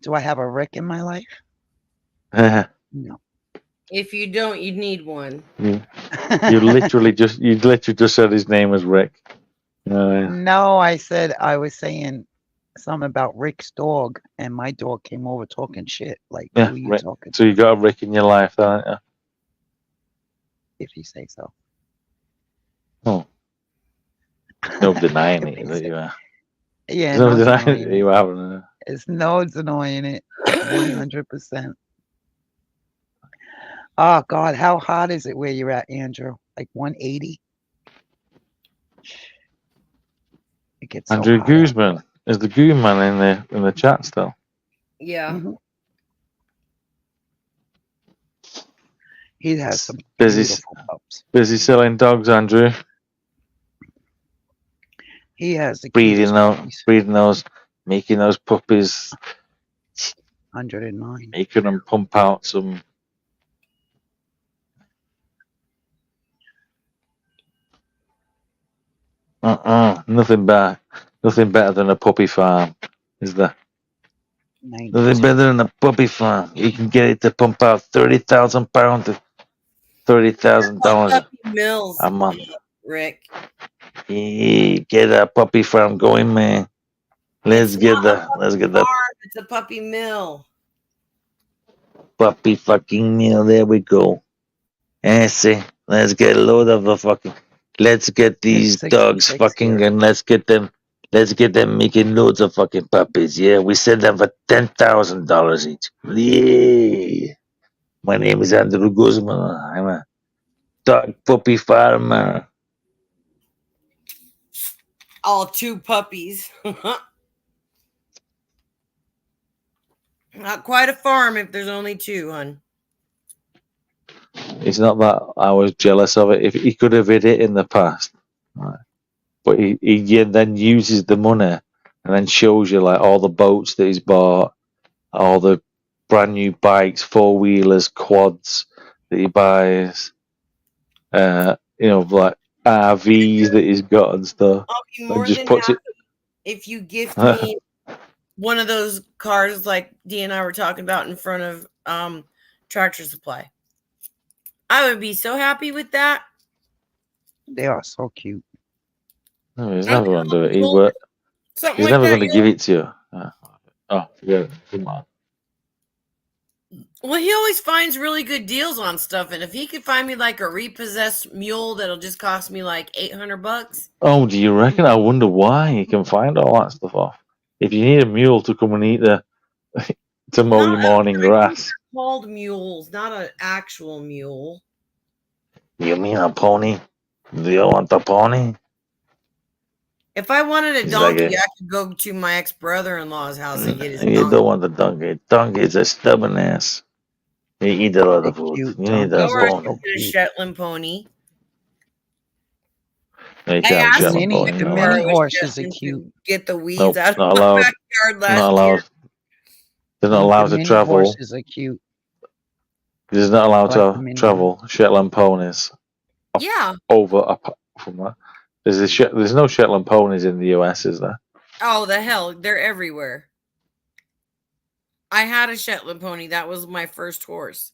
Do I have a Rick in my life? you No. If you don't, you'd need one. literally just said his name was Rick. No, I said I was saying something about Rick's dog, and my dog came over talking shit. Like, Yeah, who are you Rick. talking So to? you got a Rick in your life, haven't you? If you say so. Oh, no denying If it you that say- you are. Yeah, There's no no denying denying it that it. you haven't. It's no denying it. 100%. Oh God, how hot is it where you're at, Andrew? Like 180? It gets so Andrew hot out. Guzman is the Goon Man in the chat still. Yeah. Mhm. He has some Busy beautiful pups. busy selling dogs, Andrew. He has the Breeding cutest those, making those puppies, 109. making them pump out some. Nothing better than a puppy farm, is there? 92. Nothing better than a puppy farm. You can get it to pump out 30,000 pounds to $30,000 Puppy mills, a month. Rick. Yeah, get a puppy farm going, man. Let's get the Farm, it's a puppy mill. puppy fucking meal. There we go. And see, let's get a load of the fucking. Let's get these dogs 66 fucking here. and let's get them making loads of fucking puppies. Yeah, we sell them for $10,000 each. Yeah. My name is Andrew Guzman. I'm a dog puppy farmer. All 2 puppies. Not quite a farm if there's only 2, hon. It's not that I was jealous of it. If he could have hid it in the past, right? But he then uses the money and then shows you like all the boats that he's bought, all the brand new bikes, 4-wheelers, quads that he buys, like RVs that he's got and stuff. I'll be more just than puts happy it. if you gift me one of those cars like Dee and I were talking about in front of Tractor Supply. I would be so happy with that. They are so cute. No, he's never going to do it. He's never going to give it to you. Oh, forget it. Come on. Well, he always finds really good deals on stuff, and if he could find me like a repossessed mule that'll just cost me like $800. Oh, do you reckon? I wonder why he can find all that stuff off. If you need a mule to come and eat to mow your morning grass. Called mules, not an actual mule. You mean a pony? Do you want a pony? If I wanted a He's donkey, like I could go to my ex-brother-in-law's house and get his You donkey. don't want the donkey. Donkey's a stubborn ass. He eat a lot of food. You need a Or I pony. could get a Shetland pony. You I can't asked Shetland mini- pony, the no. mini Borrow a horses are Shetland cute. to get the weeds Nope, out of not my allowed. backyard They're last not year. allowed. They're not allowed The to mini travel. horses are cute. He's not allowed I like the to mini travel Shetland ponies Yeah. over from that. There's no Shetland ponies in the US, is there? Oh, the hell. They're everywhere. I had a Shetland pony. That was my first horse.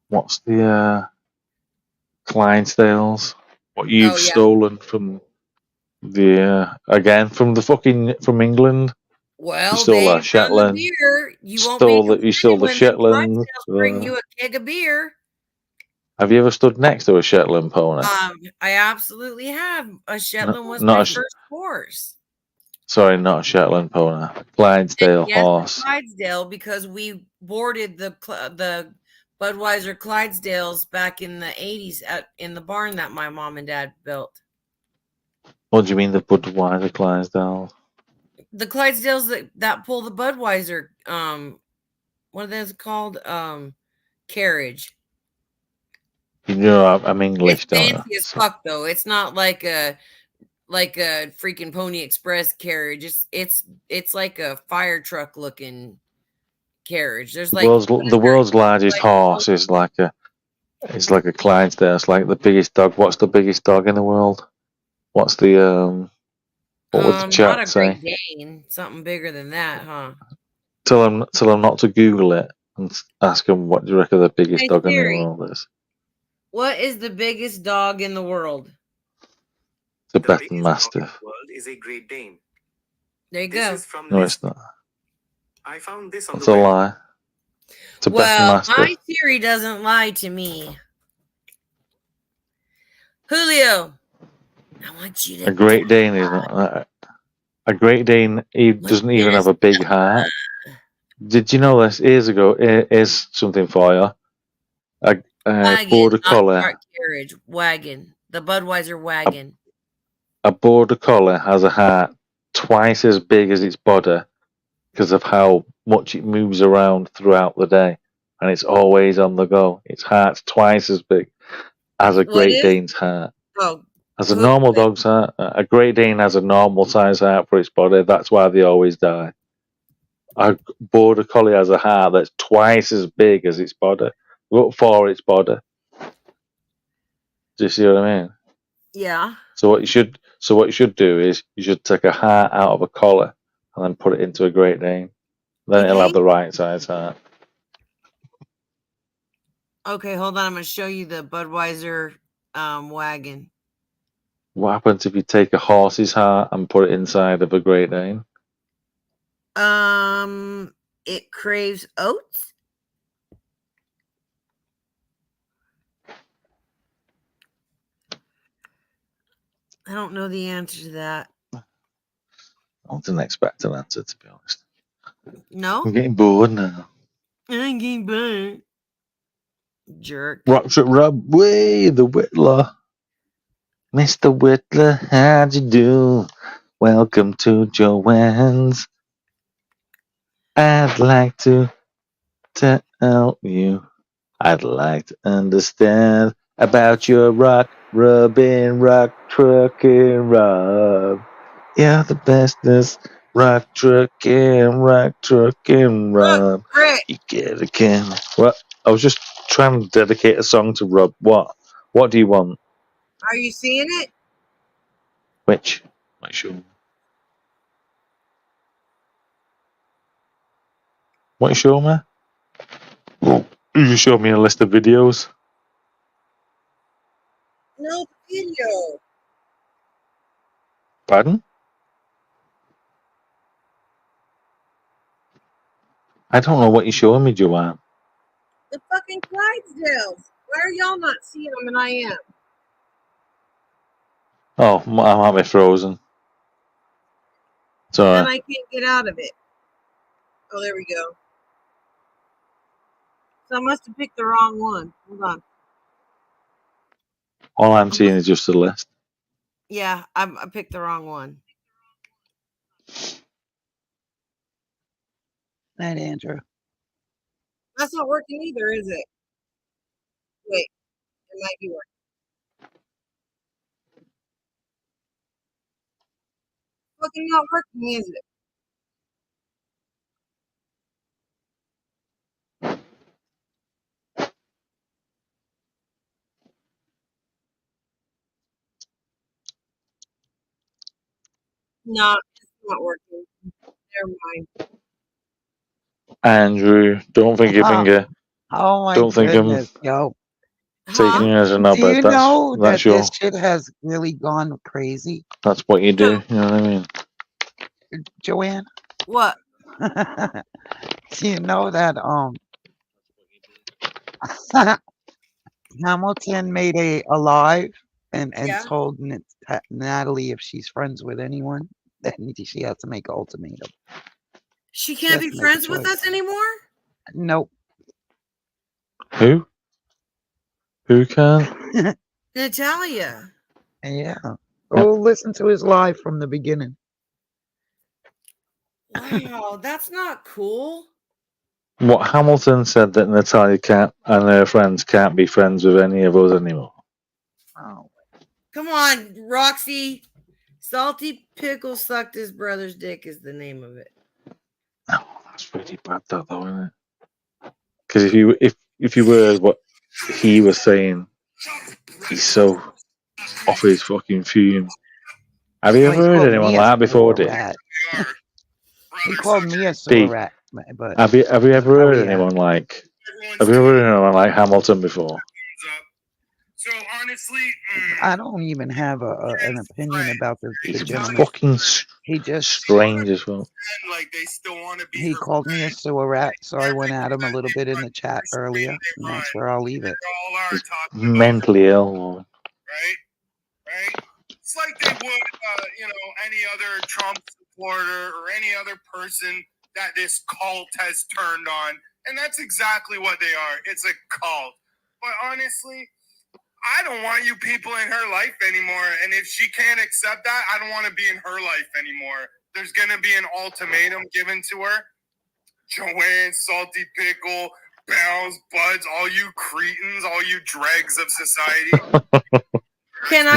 What's the Clydesdales? What you've stolen from from England? Well, You stole they a run the Shetland. beer. You won't Stole make the, you stole the when them Shetland. Clydesdales bring you a keg of beer. Have you ever stood next to a Shetland pony? I absolutely have. A Shetland was not my a sh- first horse. Sorry, not a Shetland pony. Clydesdale Yes, horse. Clydesdale, because we boarded the Budweiser Clydesdales back in the 80s in the barn that my mom and dad built. What do you mean the Budweiser Clydesdale? The Clydesdales that pull the Budweiser, what are those called? Carriage. You know I'm English, It's don't fancy you? as fuck though. It's not like a freaking Pony Express carriage. It's like a fire truck looking carriage. There's like The world's largest horse is like a Clydesdale. It's like the biggest dog. What's the biggest dog in the world? What's the what would the not chat a say? Great Dane, something bigger than that, huh? Tell them not to Google it and ask them what do you reckon the biggest Hey, dog in the Siri. world is. What is the biggest dog in the world? The Tibetan Mastiff. World is a Great Dane. There you This go. is from No, list. it's not. I found this on That's the a web. lie. Tibetan Well, Mastiff. my Siri doesn't lie to me. Julio, I want you to. A Great Dane is not. A Great Dane doesn't even have a big heart. Did you know this? Years ago, here's something for you. A Wagon, border not collie. cart carriage, wagon. The Budweiser wagon. A border collie has a heart twice as big as its body because of how much it moves around throughout the day, and it's always on the go. Its heart's twice as big as a What Great is? Dane's heart. Oh, As a normal dog's heart, a Great Dane has a normal size heart for its body. That's why they always die. A border collie has a heart that's twice as big as its body. Look for its body. Do you see what I mean? yeah. So what you should do is you should take a heart out of a collar and then put it into a Great Dane. Then it'll have the right size heart. Okay, hold on. I'm going to show you the Budweiser wagon. What happens if you take a horse's heart and put it inside of a Great Dane? It craves oats. I don't know the answer to that. I didn't expect an answer, to be honest. No? I'm getting bored now. I'm getting bored. Jerk. Rock Trip Rob, way the Whittler. Mr. Whittler, how'd you do? Welcome to Joanne's. I'd like to tell you. I'd like to understand about your rock rubbing, rock trucking, Rob. You're the bestest rock trucking, Rob. You get a can. What? I was just trying to dedicate a song to Rob. What? What do you want? Are you seeing it? Which? Not sure. What you show me? You just showed me a list of videos. No video. Pardon? I don't know what you're showing me, Joanne. The fucking Clydesdales. Why are y'all not seeing them and I am? Oh, I might be frozen. It's And alright. I can't get out of it. Oh, there we go. So I must have picked the wrong one. Hold on. All I'm seeing is just a list. Yeah, I picked the wrong one. Night, Andrew. That's not working either, is it? Wait, it might be working. Fucking not working, is it? No, it's not working. Never mind. Andrew, don't think your finger. Oh my Don't think goodness, I'm yo. taking you as a Do knobhead. you know that That's your. this shit has really gone crazy, That's what you do. You know what I mean? Joanne? What? Do you know that Hamilton made a live and Yeah. told Natalie if she's friends with anyone? then she has to make an ultimatum. She She can't has be to make a friends with choice. us anymore? Nope. Who? Who can? Natalia. Yeah. Oh, listen to his live from the beginning. Wow, that's not cool. What Hamilton said that Natalia can't and her friends can't be friends with any of us anymore. Oh. Come on, Roxy. Salty Pickle sucked his brother's dick is the name of it. Oh, that's really bad, though, isn't it? Because if you heard what he was saying, he's so off his fucking fume. Have you Oh, ever he heard called anyone me like a that before, sewer Dick? rat. He called me a Dick, sewer rat, but have you ever oh heard yeah. anyone like? Have you ever heard anyone like Hamilton before? So honestly, I don't even have an opinion about the He's gentleman. fucking He just strange as well. like they still want to be he her called me a friend. sewer rat, so I went at him a little bit in the chat earlier, and that's where I'll leave it. They all are He's talking about mentally ill, woman. right? It's like they would, any other Trump supporter or any other person that this cult has turned on, and that's exactly what they are. It's a cult. But honestly, I don't want you people in her life anymore. And if she can't accept that, I don't want to be in her life anymore. There's going to be an ultimatum given to her. Joanne, Salty Pickle, Bounce, Buds, all you cretins, all you dregs of society. Can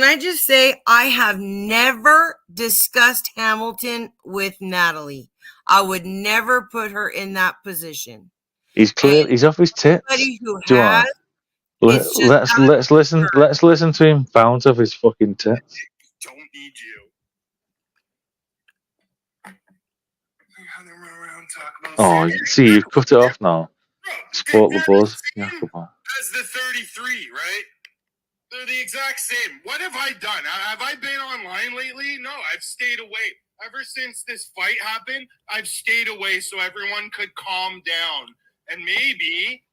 I just say I have never discussed Hamilton with Natalie. I would never put her in that position. He's clear. He's off his tits. Anybody who Joanne. has, it's just Let's listen. Let's listen to him bounce off his fucking tits. Don't need you. Oh, see, you've cut it off now. Spoke the buzz. Yeah, come on. As the 33, right? They're the exact same. What have I done? Have I been online lately? No, I've stayed away. Ever since this fight happened, I've stayed away so everyone could calm down. And maybe,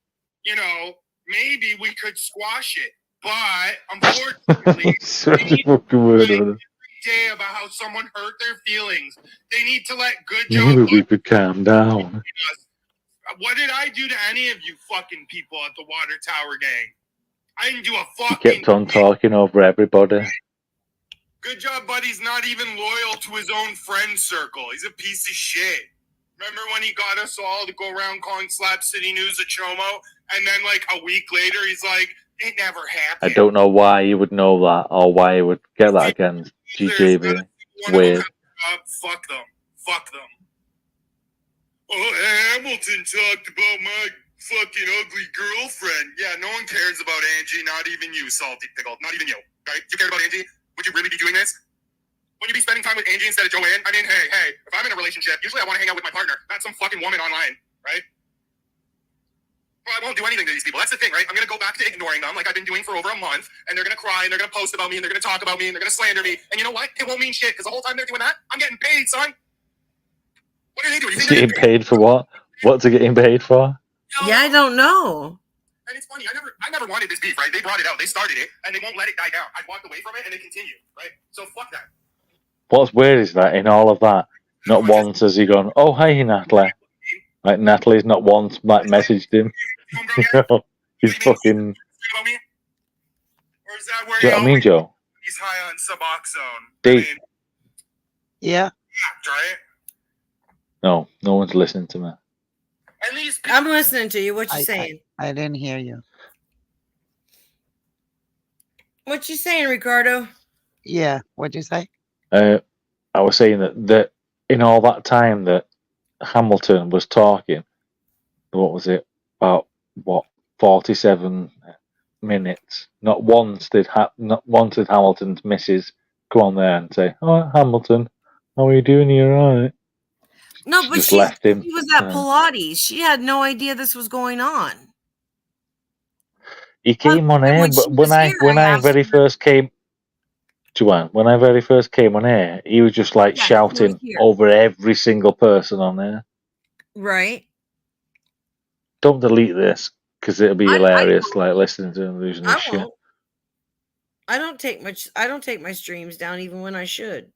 maybe we could squash it. But unfortunately, Such a fucking word on it. day about how someone hurt their feelings. They need to let good Joe. Maybe we could calm down. What did I do to any of you fucking people at the Water Tower gang? I didn't do a He fucking kept on talking over everybody. Good job, buddy's not even loyal to his own friend circle. He's a piece of shit. Remember when he got us all to go around calling Slap City News a chomo? And then like a week later, he's like, it never happened. I don't know why he would know that or why he would get that against GJB. Weird. Fuck them. Fuck them. Oh, Hamilton talked about my fucking ugly girlfriend. Yeah, no one cares about Angie, not even you, Salty Pickle. Not even you, right? You care about Angie? Would you really be doing this? Wouldn't you be spending time with Angie instead of Joanne? I mean, hey, if I'm in a relationship, usually I want to hang out with my partner, not some fucking woman online, right? Well, I won't do anything to these people. That's the thing, right? I'm going to go back to ignoring them like I've been doing for over a month, and they're going to cry, and they're going to post about me, and they're going to talk about me, and they're going to slander me. And you know what? It won't mean shit, because the whole time they're doing that, I'm getting paid, son. What are they doing? He's getting paid for what? What's he getting paid for? Yeah, I don't know. And it's funny, I never wanted this beef, right? They brought it out, they started it, and they won't let it die down. I walked away from it, and it continued, right? So fuck that. What's weird is that in all of that, not once has he gone, oh, hey, Natalie. Like, Natalie's not once messaged him. He's fucking... Or is that where Do you know what I mean, Joe? he's high on Suboxone? Deep. Yeah. Right? No one's listening to me. At least I'm listening to you. What you saying? I didn't hear you. What you saying, Ricardo? Yeah. What'd you say? I was saying that in all that time that Hamilton was talking, what was it? About 47 minutes. Not once did Hamilton's missus go on there and say, "Oh, Hamilton, how are you doing? You alright?" No, but just she left him. was at Pilates. She had no idea this was going on. He came on air, but when I very first came, Joanne, when I very first came on air, he was just like shouting over every single person on there. Right. Don't delete this because it'll be hilarious. Like listening to him losing his shit. I don't take my streams down even when I should.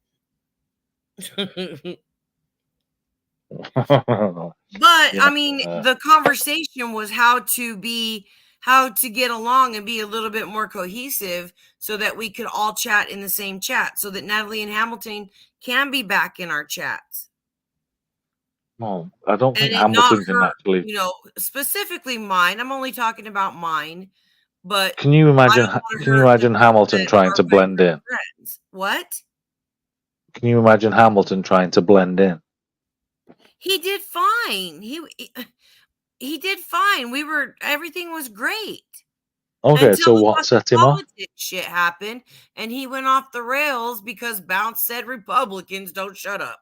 But Yeah, I mean, the conversation was how to get along and be a little bit more cohesive so that we could all chat in the same chat so that Natalie and Hamilton can be back in our chats. well, I don't And think it not Hamilton can hurt, actually. specifically mine. I'm only talking about mine, but Can you I imagine? don't want to Can you hurt the imagine people Hamilton that trying are to my blend in? friends. What? Can you imagine Hamilton trying to blend in? He did fine. He did fine. Everything was great. Okay, Until so the what fucking set him off? politics shit happened, and he went off the rails because Bounce said Republicans don't shut up.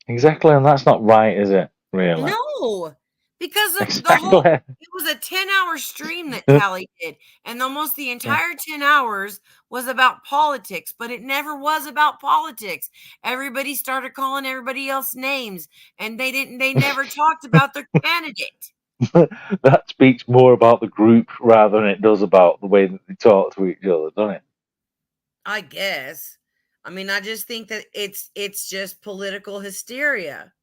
Exactly, and that's not right, is it? Really? No, because of Exactly. it was a 10-hour stream that Tally did, and almost the entire 10 hours was about politics, but it never was about politics. Everybody started calling everybody else names, and they never talked about their candidate. That speaks more about the group rather than it does about the way that they talk to each other, doesn't it? I guess. I mean, I just think that it's just political hysteria.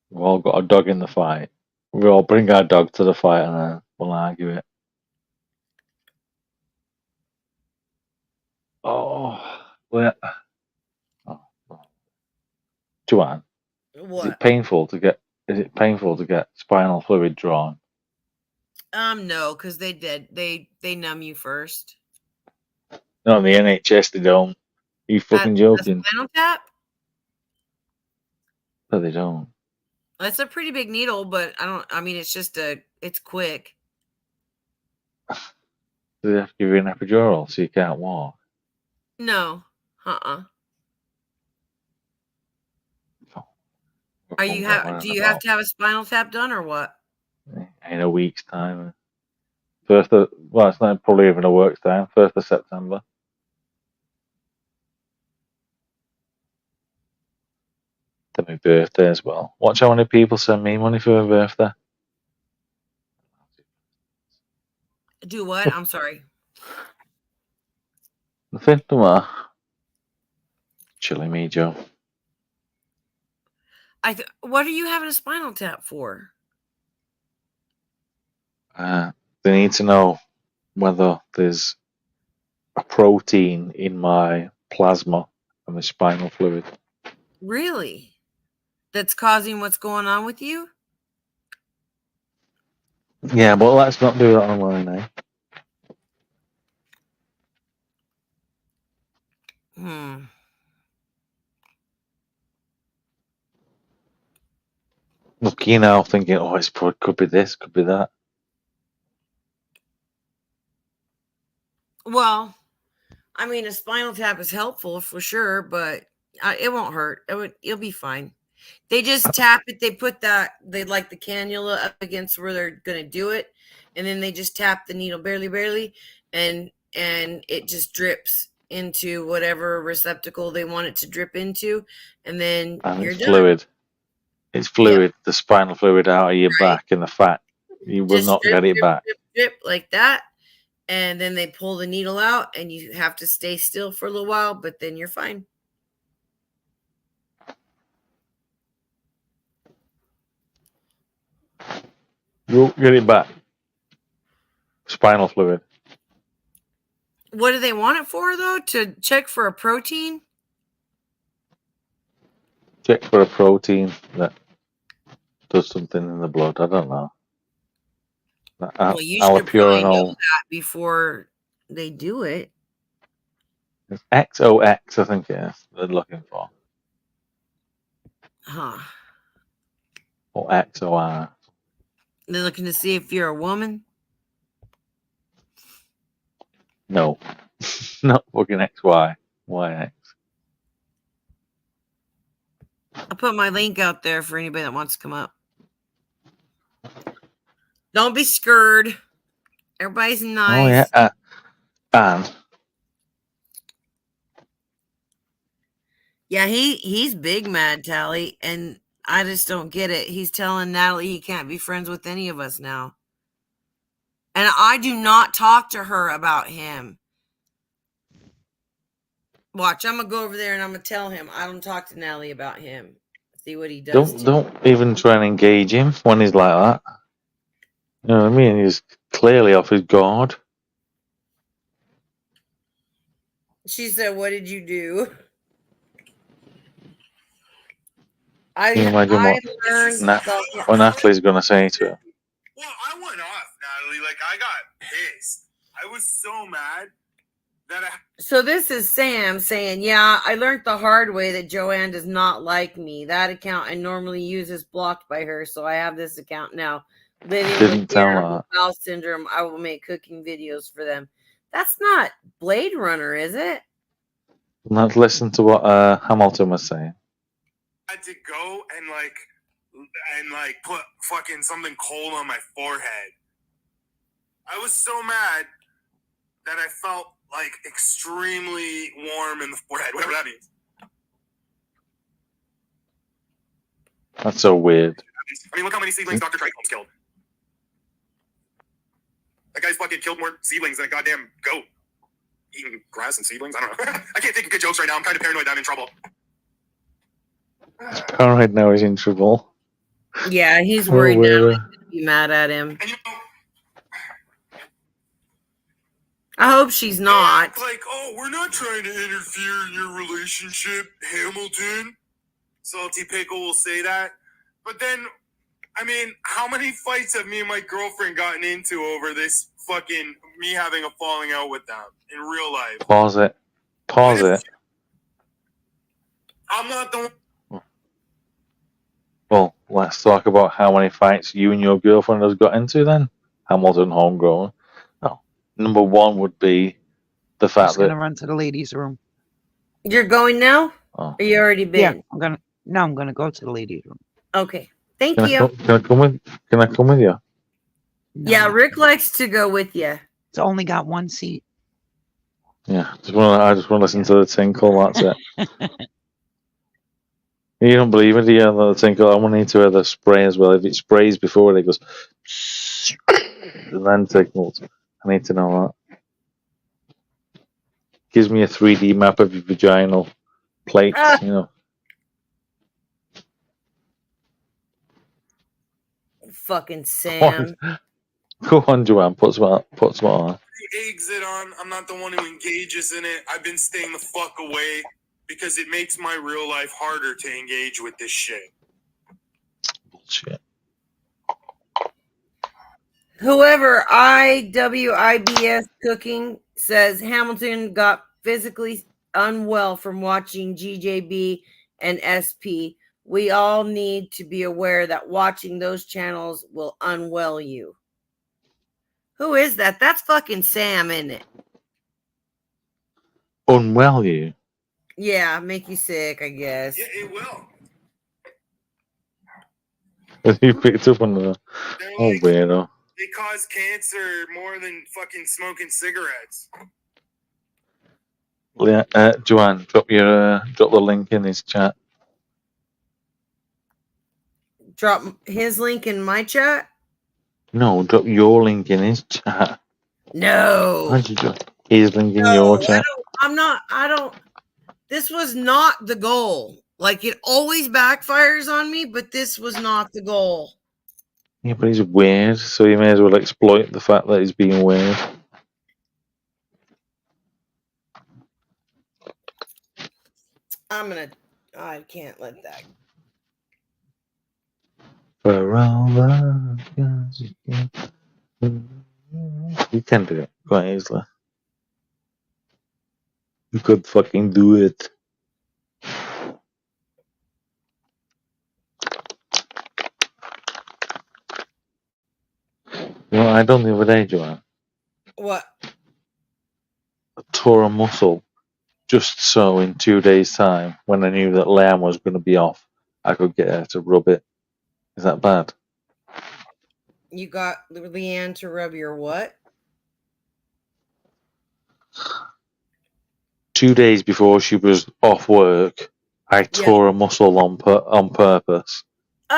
We've all got a dog in the fight. We all bring our dog to the fight and then we'll argue it. Oh, well, Joanne, What? is it painful to get spinal fluid drawn? No, because they did. They numb you first. No, in the NHS they don't. Are you fucking joking? Spinal Tap? No, they don't. That's a pretty big needle, but it's quick. Do they have to give you an epidural so you can't walk? No. Do you have to have a spinal tap done or what? In a week's time. It's not probably even a work's time. 1st of September. To my birthday as well. Watch how many people send me money for my birthday. Do what? I'm sorry. Nothing, don't matter. Chilly me, Joe. What are you having a spinal tap for? They need to know whether there's a protein in my plasma and my spinal fluid. Really? That's causing what's going on with you? Yeah, but let's not do that online, eh? Look, thinking, could be this, could be that. Well, I mean, a spinal tap is helpful for sure, but it won't hurt. You'll be fine. They just tap it. They put they like the cannula up against where they're gonna do it, and then they just tap the needle barely, and it just drips into whatever receptacle they want it to drip into, and then you're done. Fluid. It's fluid, the spinal fluid out of your back and the fat. You will not get it back. Drip like that, and then they pull the needle out, and you have to stay still for a little while, but then you're fine. You'll get it back. Spinal fluid. What do they want it for, though? To check for a protein? Check for a protein that does something in the blood. I don't know. Well, you should probably know that before they do it. It's XOX, I think it is, they're looking for. Huh. Or XOR. They're looking to see if you're a woman? No. Not fucking XY. YX. I'll put my link out there for anybody that wants to come up. Don't be scared. Everybody's nice. Oh, yeah. And yeah, he's big mad, Tally, and I just don't get it. He's telling Natalie he can't be friends with any of us now. And I do not talk to her about him. Watch, I'm gonna go over there and I'm gonna tell him I don't talk to Nelly about him. See what he does. Don't even try and engage him when he's like that. You know what I mean? He's clearly off his guard. She said, "What did you do?" Can you imagine what Natalie's going to say to her? Well, I went off, Natalie. Like, I got pissed. I was so mad that So this is Sam saying, "Yeah, I learned the hard way that Joanne does not like me. That account I normally use is blocked by her, so I have this account now. Living Didn't with tell irritable her. bowel syndrome, I will make cooking videos for them." That's not Blade Runner, is it? Let's listen to what Hamilton was saying. I had to go and put fucking something cold on my forehead. I was so mad that I felt like extremely warm in the forehead, whatever that means. That's so weird. I mean, look how many seedlings Dr. Trichome's killed. That guy's fucking killed more seedlings than a goddamn goat. Eating grass and seedlings? I don't know. I can't think of good jokes right now. I'm kind of paranoid that I'm in trouble. All right, now he's in trouble. Yeah, he's worried Natalie's gonna be mad at him. And I hope she's not. like, oh, we're not trying to interfere in your relationship, Hamilton. Salty Pickle will say that. But then, I mean, how many fights have me and my girlfriend gotten into over this fucking me having a falling out with them in real life? Pause it. Pause it. I'm not the one. Well, let's talk about how many fights you and your girlfriend has got into then. Hamilton homegrown. No. Number one would be the I'm fact just gonna that run to the ladies' room. You're going now? Oh. Or you already Yeah, been? I'm gonna go to the ladies' room. Okay. Thank can you. I come with you? Yeah, Rick likes to go with you. It's only got one seat. Yeah, I just want to listen to the tinkle. That's it. You don't believe it, do you? The tinkle. I want to hear the spray as well. If it sprays before it goes, and then tinkles. I need to know that. Gives me a 3D map of your vaginal plates. You know. Fucking Sam. Go on, Joanne. Put some on. Eggs it on. I'm not the one who engages in it. I've been staying the fuck away because it makes my real life harder to engage with this shit. Bullshit. Whoever IWIBS Cooking says Hamilton got physically unwell from watching GJB and SP. We all need to be aware that watching those channels will unwell you. Who is that? That's fucking Sam, isn't it? Unwell you? Yeah, make you sick, I guess. Yeah, it will. You picked up on the weirdo. They cause cancer more than fucking smoking cigarettes. Yeah, Joanne, drop the link in his chat. Drop his link in my chat? No, drop your link in his chat. No. How'd you drop his link in your chat? I don't. This was not the goal. Like, it always backfires on me, but this was not the goal. Yeah, but he's weird, so you may as well exploit the fact that he's being weird. I can't let that. For all the guns you can do it quite easily. You could fucking do it. You know what I done the other day, Joanne? What? I tore a muscle just so in 2 days' time, when I knew that Leanne was going to be off, I could get her to rub it. Is that bad? You got Leanne to rub your what? 2 days before she was off work, I tore a muscle on purpose,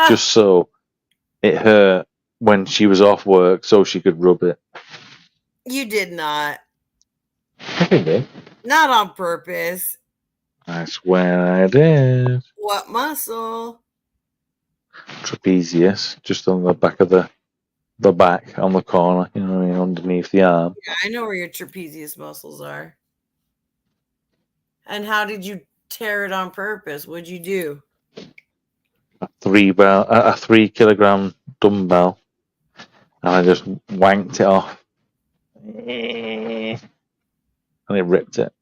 just so it hurt when she was off work, so she could rub it. You did not. I think did. Not on purpose. I swear I did. What muscle? Trapezius, just on the back of the back, on the corner, you know what I mean, underneath the arm. Yeah, I know where your trapezius muscles are. And how did you tear it on purpose? What'd you do? A 3 kilogram dumbbell, and I just wanked it off, and it ripped it.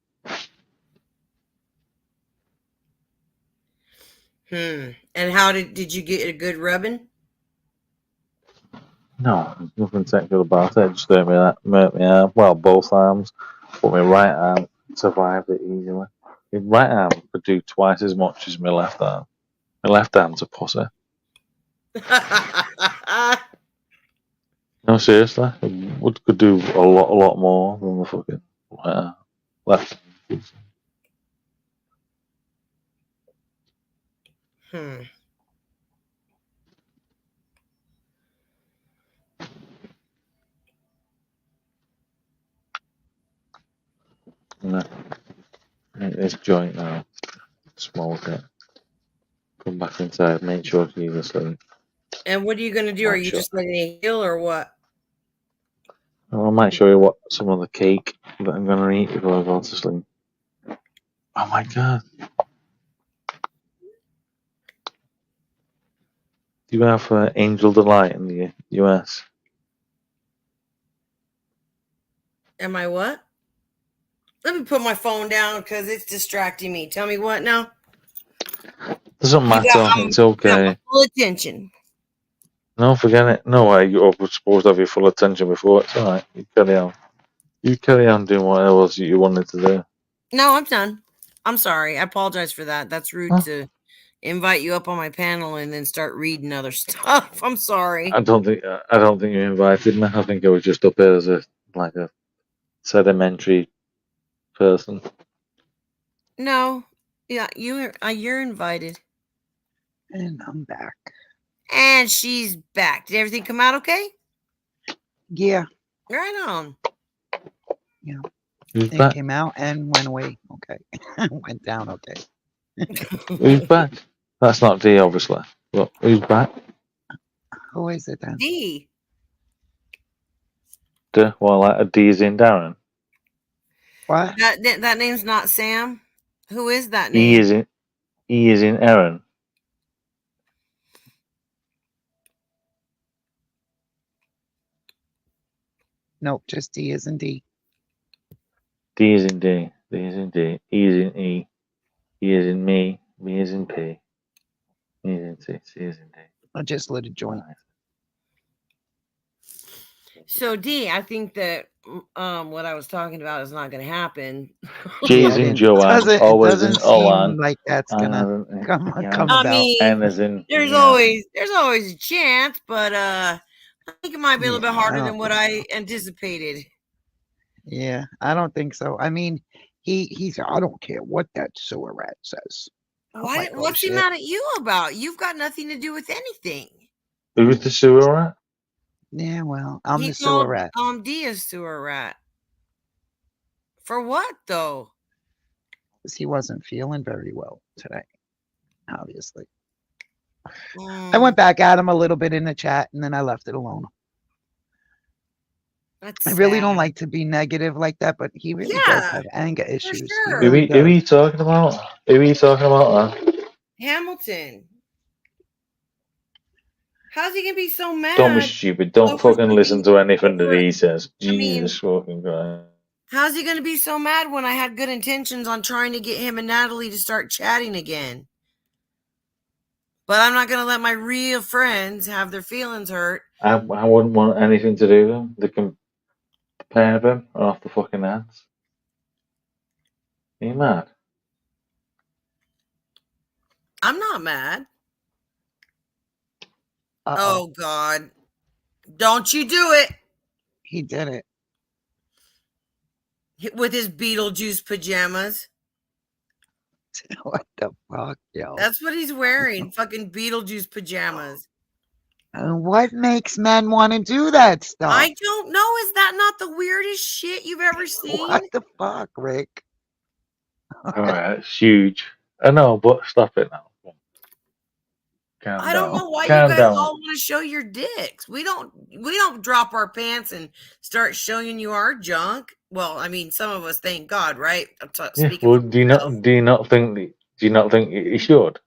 And how did you get a good rubbing? No, there's nothing technical about it. It just hurt me arm. Well, both arms, but my right arm survived it easily. My right arm could do twice as much as my left arm. My left arm's a pussy. No, seriously, it could do a lot more than the fucking right arm. Left. No. This joint now. Smoke it. Come back inside. Make sure you're asleep. And what are you going to do? Are you just letting it heal or what? Well, I might show you what some of the cake that I'm going to eat before I go to sleep. Oh my god. Do you have Angel Delight in the US? Am I what? Let me put my phone down because it's distracting me. Tell me what now? Doesn't matter. It's okay. Full attention. No, forget it. No way. You're supposed to have your full attention before. It's alright. You carry on. You carry on doing what else you wanted to do. No, I'm done. I'm sorry. I apologize for that. That's rude to invite you up on my panel and then start reading other stuff. I'm sorry. I don't think you invited me. I think I was just up here as a sedimentary person. No. Yeah, you're invited. And I'm back. And she's back. Did everything come out okay? Yeah. Right on. Yeah. Who's It back? came out and went away. Okay. Went down. Okay. Who's back? That's not D, obviously. But who's back? Who is it then? D. Well, a D is in Darren. What? That name's not Sam. Who is that E name? is in Aaron. Nope, just D is in D. D is in D. D is in D. E is in E. E is in me. Me is in P. E is in C. C is in D. I just lit a joint. So D, I think that what I was talking about is not going to happen. J is in Joanne. O is in Owen. Like that's gonna come I about. mean, N is in. there's always a chance, but I think it might be a little bit harder than what I anticipated. Yeah, I don't think so. I mean, he's. I don't care what that sewer rat says. What's he mad at you about? You've got nothing to do with anything. Who's the sewer rat? Yeah, well, I'm He the sewer called rat. D a sewer rat. For what though? Because he wasn't feeling very well today. Obviously. I Mm, went back at him a little bit in the chat and then I left it alone. that's I really don't sad. like to be negative like that, but he really does Yeah, have anger issues. He sure. Who really are you does. talking about? Who are you talking about? Hamilton. How's he gonna be so mad? Don't be stupid. Don't over fucking listen something- to anything that he says. I mean- Jesus fucking Christ. How's he gonna be so mad when I had good intentions on trying to get him and Natalie to start chatting again? But I'm not gonna let my real friends have their feelings hurt. I wouldn't want anything to do with him. They can pair of him are off the fucking hands. Are you mad? I'm not mad. Uh-oh. Oh God. Don't you do it He did it. with his Beetlejuice pajamas. What the fuck, yo? That's what he's wearing. Fucking Beetlejuice pajamas. And what makes men want to do that stuff? I don't know. Is that not the weirdest shit you've ever seen? What the fuck, Rick? Alright, it's huge. I know, but stop it now. Calm I don't down. know why you Calm guys down. all want to show your dicks. We don't drop our pants and start showing you our junk. Well, I mean, some of us, thank God, right? Yeah, Speaking well, for do you myself. not think you should?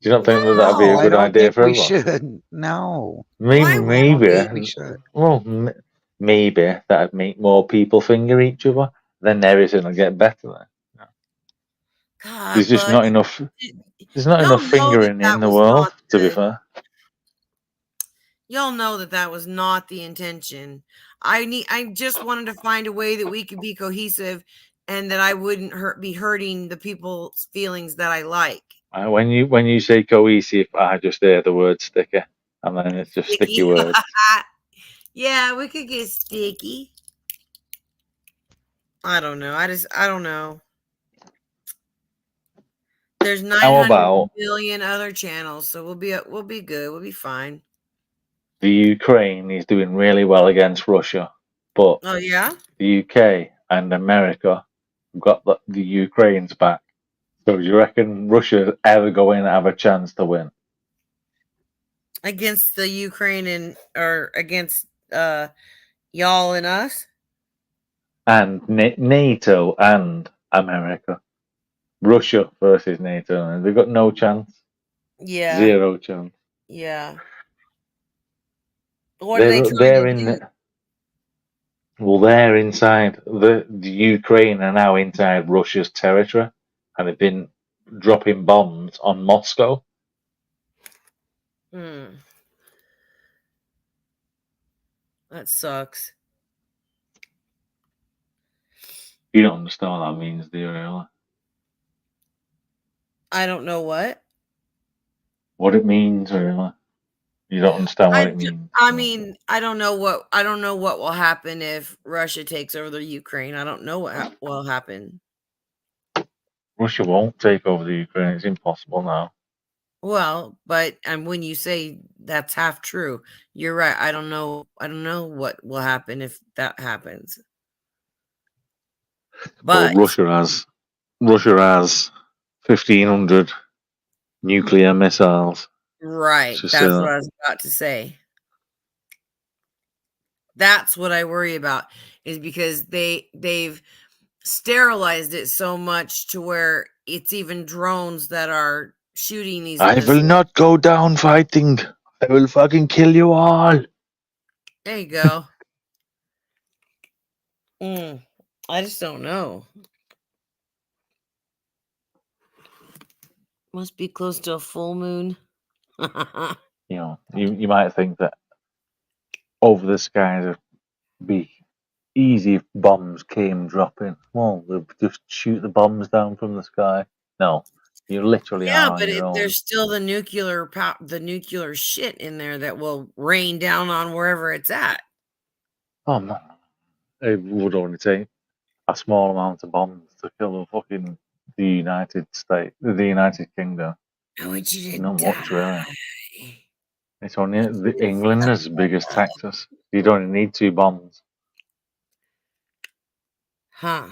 Do you not think that that'd be No, a I good don't idea think for we everyone? should. No, Maybe, Why I would don't maybe, think we should. well, maybe that'd make more people finger each other. Then everything will get better. Then God, there's just but not enough. There's not y'all enough know that fingering in that the was world, not to be the fair. y'all know that that was not the intention. I just wanted to find a way that we could be cohesive and that I wouldn't be hurting the people's feelings that I like. When you say cohesive, I just hear the word sticker, and then it's just sticky Sticky. words. Yeah, we could get sticky. I don't know. I don't know. There's 900 million other channels, so we'll be good. We'll be fine. The Ukraine is doing really well against Russia, but Oh yeah, the UK and America have got the Ukraine's back. So do you reckon Russia ever go in and have a chance to win? against the Ukraine or against y'all and us? And NATO and America. Russia versus NATO, and they've got no chance. Yeah. 0 chance. Yeah. What are they trying to do? Well, they're inside the Ukraine are now inside Russia's territory, and they've been dropping bombs on Moscow. That sucks. You don't understand what that means, do you, really? I don't know what it means, really. You don't understand what it means. I mean, I don't know what will happen if Russia takes over the Ukraine. I don't know what will happen. Russia won't take over the Ukraine. It's impossible now. Well, but when you say that's half true, you're right. I don't know what will happen if that happens. But Russia has 1,500 nuclear missiles. Right. That's what I was about to say. That's what I worry about, is because they've sterilized it so much to where it's even drones that are shooting these I will not go down fighting. I will fucking kill you all. There you go. I just don't know. Must be close to a full moon. You might think that over the skies would be easy if bombs came dropping. Well, they'll just shoot the bombs down from the sky. No, you literally are on your own. There's still the nuclear shit in there that will rain down on wherever it's at. Oh man, it would only take a small amount of bombs to kill the United Kingdom. I want you to Not much, really. It's only England is as big as Texas. You'd only need 2 bombs. Huh.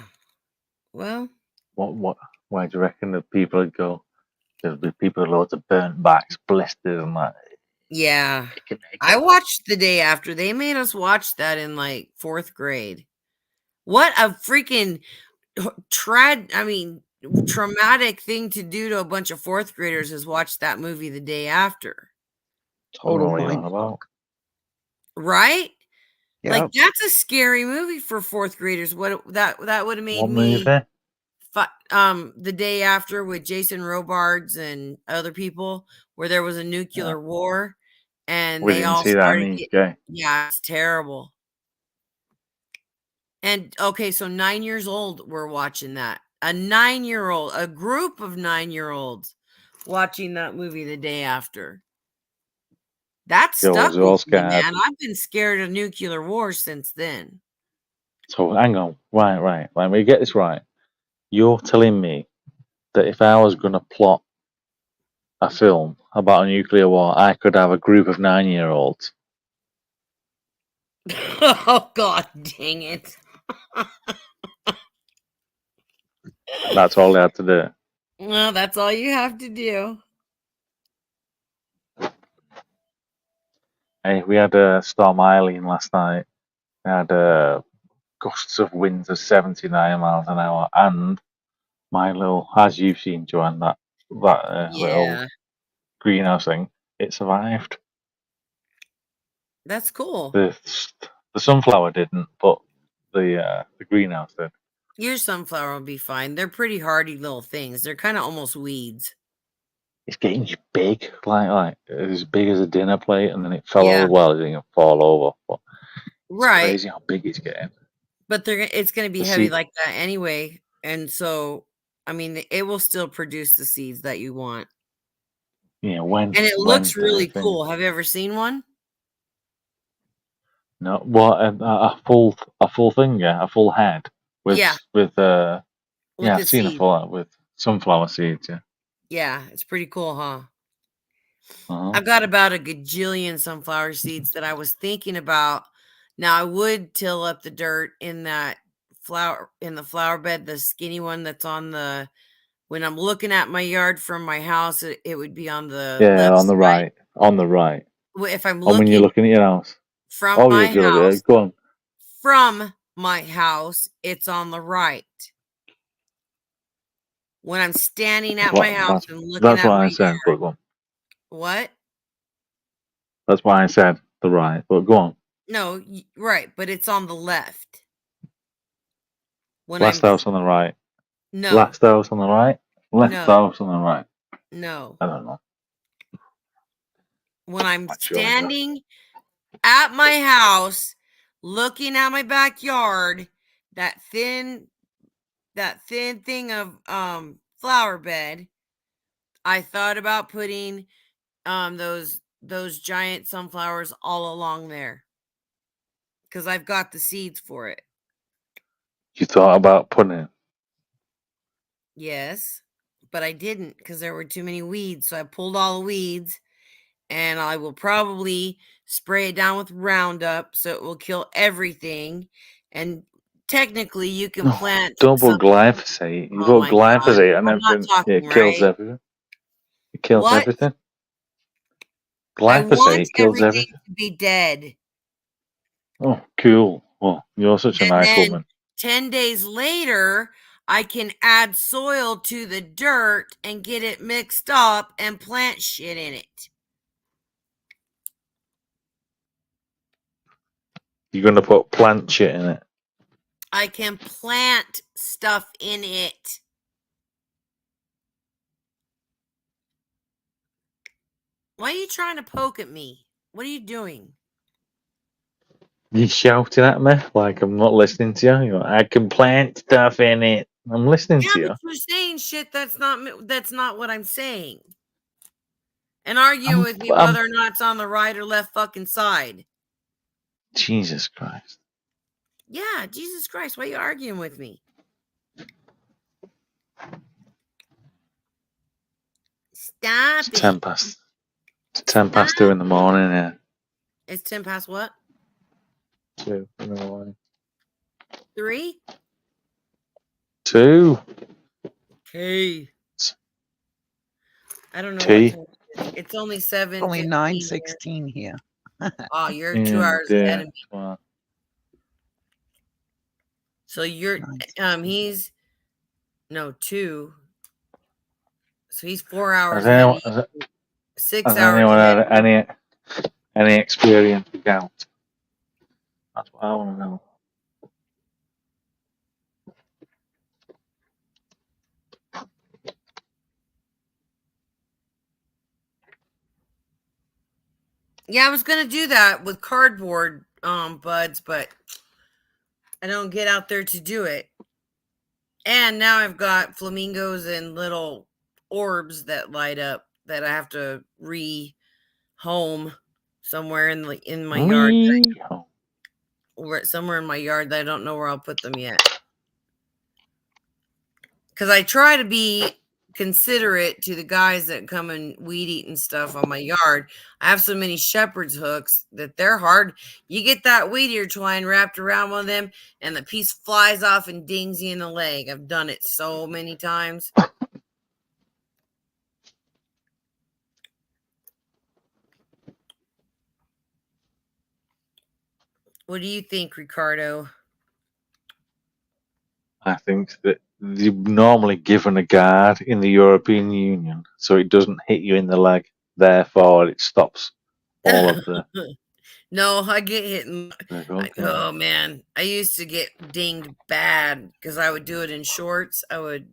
Well. Where do you reckon that people would go? There'll be people with loads of burnt backs, blisters, and that. Yeah. I watched The Day After. They made us watch that in like 4th grade. What a freaking traumatic thing to do to a bunch of 4th graders is watch that movie The Day After. Total mind fuck. Right? Yep. Like, that's a scary movie for 4th graders. What that would have made What me movie? The Day After with Jason Robards and other people, where there was a nuclear war and We they didn't all see started that. Yeah, it's terrible. And okay, so 9 years old, we're watching that. A group of 9-year-olds watching that movie The Day After. That stuck with me, man. I've been scared of nuclear wars since then. So hang on, right. Let me get this right. You're telling me that if I was going to plot a film about a nuclear war, I could have a group of 9-year-olds. Oh God, dang it! That's all they had to do. Well, that's all you have to do. Hey, we had Storm Eileen last night. We had gusts of winds of 79 miles an hour, and my little, as you've seen, Joanne, that little Yeah, greenhouse thing, it survived. that's cool. The sunflower didn't, but the greenhouse did. Your sunflower will be fine. They're pretty hardy little things. They're kind of almost weeds. It's getting big, like as big as a dinner plate, and then it fell Yeah. over. Well, it didn't fall over, but it's Right. crazy how big it's getting. But it's going to be The heavy seed- like that anyway. And so, I mean, it will still produce the seeds that you want. Yeah, when And it looks when really thing- cool. Have you ever seen one? No, well, a full thing, yeah, a full head with Yeah. with With yeah, the I've seen a seed. full head with sunflower seeds, yeah. Yeah, it's pretty cool, huh? Uh-huh. I've got about a gajillion sunflower seeds that I was thinking about. Now I would till up the dirt in the flower bed, the skinny one that's on the. When I'm looking at my yard from my house, it would be on the Yeah, left on the side. right, on the right. If I'm Or when you're looking looking at your house. from Oh, my yeah, good house, idea. Go on. from my house, it's on the right. When I'm standing at my house and looking That's at what my I said, yard, but go on. what? That's why I said the right, but go on. No, right, but it's on the left. When Last house on the right. no, Last house on the right. Left No. house on the right. no. I don't know. When I'm Not sure, yeah. standing at my house, looking at my backyard, that thin thing of flower bed, I thought about putting those giant sunflowers all along there because I've got the seeds for it. You thought about putting it. Yes, but I didn't because there were too many weeds. So I pulled all the weeds, and I will probably spray it down with Roundup so it will kill everything. And technically, you can No, plant. don't put some- glyphosate. You Oh put my God, glyphosate and I'm not everything. talking It kills right. everything. It kills What? everything. I want Glyphosate kills everything everything. to be dead. Oh, cool. Well, you're such a And nice then woman. 10 days later, I can add soil to the dirt and get it mixed up and plant shit in it. You're gonna put plant shit in it. I can plant stuff in it. Why are you trying to poke at me? What are you doing? You shouting at me like I'm not listening to you. You're like, I can plant stuff in it. I'm listening Yeah, to you. but you're saying shit that's not what I'm saying. And arguing with me whether or not it's on the right or left fucking side. Jesus Christ. Yeah, Jesus Christ, why are you arguing with me? Stop It's it. 10 past. It's 10 past 2 in the morning. Yeah. It's 10 past what? 2 in the morning. 3? 2. Okay. I don't know Tea. what time it is. It's only 7. Only 9:16 here. Oh, you're 2 hours ahead of me. Well, So you're 9:16. he's 2. So he's 4 hours has ahead anyone, of has, you. 6 has hours anyone ahead. had any experience with gout? That's what I want to know. Yeah, I was gonna do that with cardboard buds, but I don't get out there to do it. And now I've got flamingos and little orbs that light up that I have to rehome somewhere in my yard. Or somewhere in my yard that I don't know where I'll put them yet. Because I try to be considerate to the guys that come and weed eat and stuff on my yard. I have so many shepherd's hooks that they're hard. You get that weed eater twine wrapped around one of them, and the piece flies off and dings you in the leg. I've done it so many times. What do you think, Ricardo? I think that you're normally given a guard in the European Union, so it doesn't hit you in the leg. Therefore, it stops all of the. No, I get hit. Okay. Oh man, I used to get dinged bad because I would do it in shorts. I would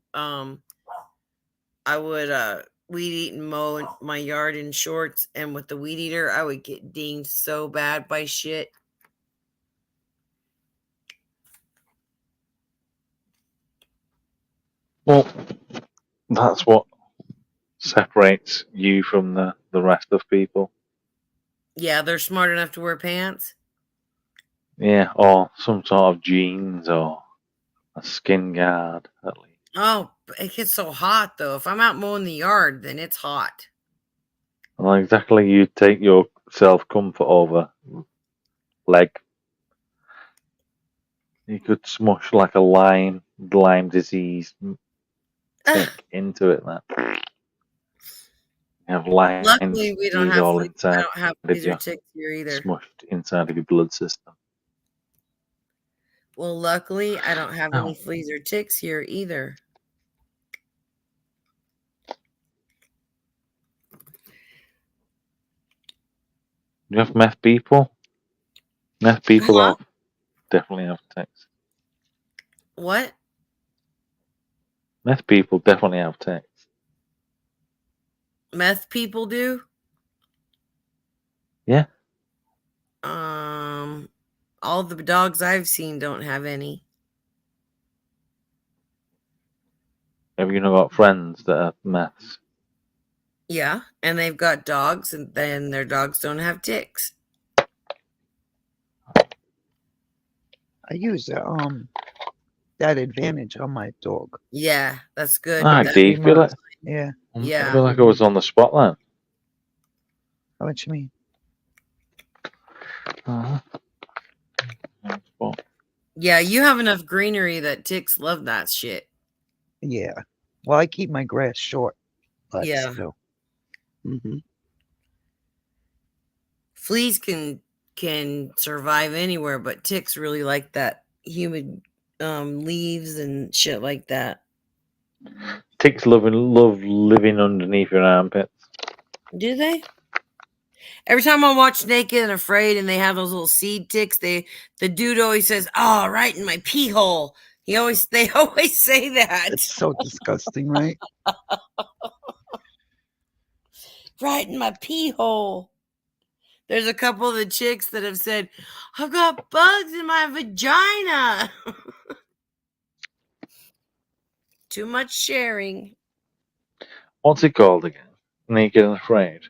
weed eat and mow my yard in shorts, and with the weed eater, I would get dinged so bad by shit. Well, that's what separates you from the rest of people. Yeah, they're smart enough to wear pants. Yeah, or some sort of jeans or a skin guard, at least. Oh, it gets so hot though. If I'm out mowing the yard, then it's hot. Well, exactly, you take your self-comfort over leg. You could smush like a Lyme disease thing into it. That you have Lyme Luckily, we don't disease have all I inside don't have of laser your ticks here either. smushed inside of your blood system. Well, luckily, I don't have Oh. any fleas or ticks here either. You have meth people? Meth people definitely have ticks. What? Meth people definitely have ticks. Meth people do? Yeah. All the dogs I've seen don't have any. Have you not got friends that have meths? Yeah, and they've got dogs, and then their dogs don't have ticks. I use that advantage on my dog. Yeah, that's good. Do you feel it? Yeah. Yeah. I feel like I was on the spotlight. What you mean? Yeah, you have enough greenery that ticks love that shit. Yeah. Well, I keep my grass short, but Yeah. still. Mm-hmm. Fleas can survive anywhere, but ticks really like that humid leaves and shit like that. Ticks love living underneath your armpits. Do they? Every time I watch Naked and Afraid and they have those little seed ticks, the dude always says, "Oh, right in my pee hole." They always say that. It's so disgusting, right? Right in my pee hole. There's a couple of the chicks that have said, "I've got bugs in my vagina." Too much sharing. What's it called again? Naked and Afraid.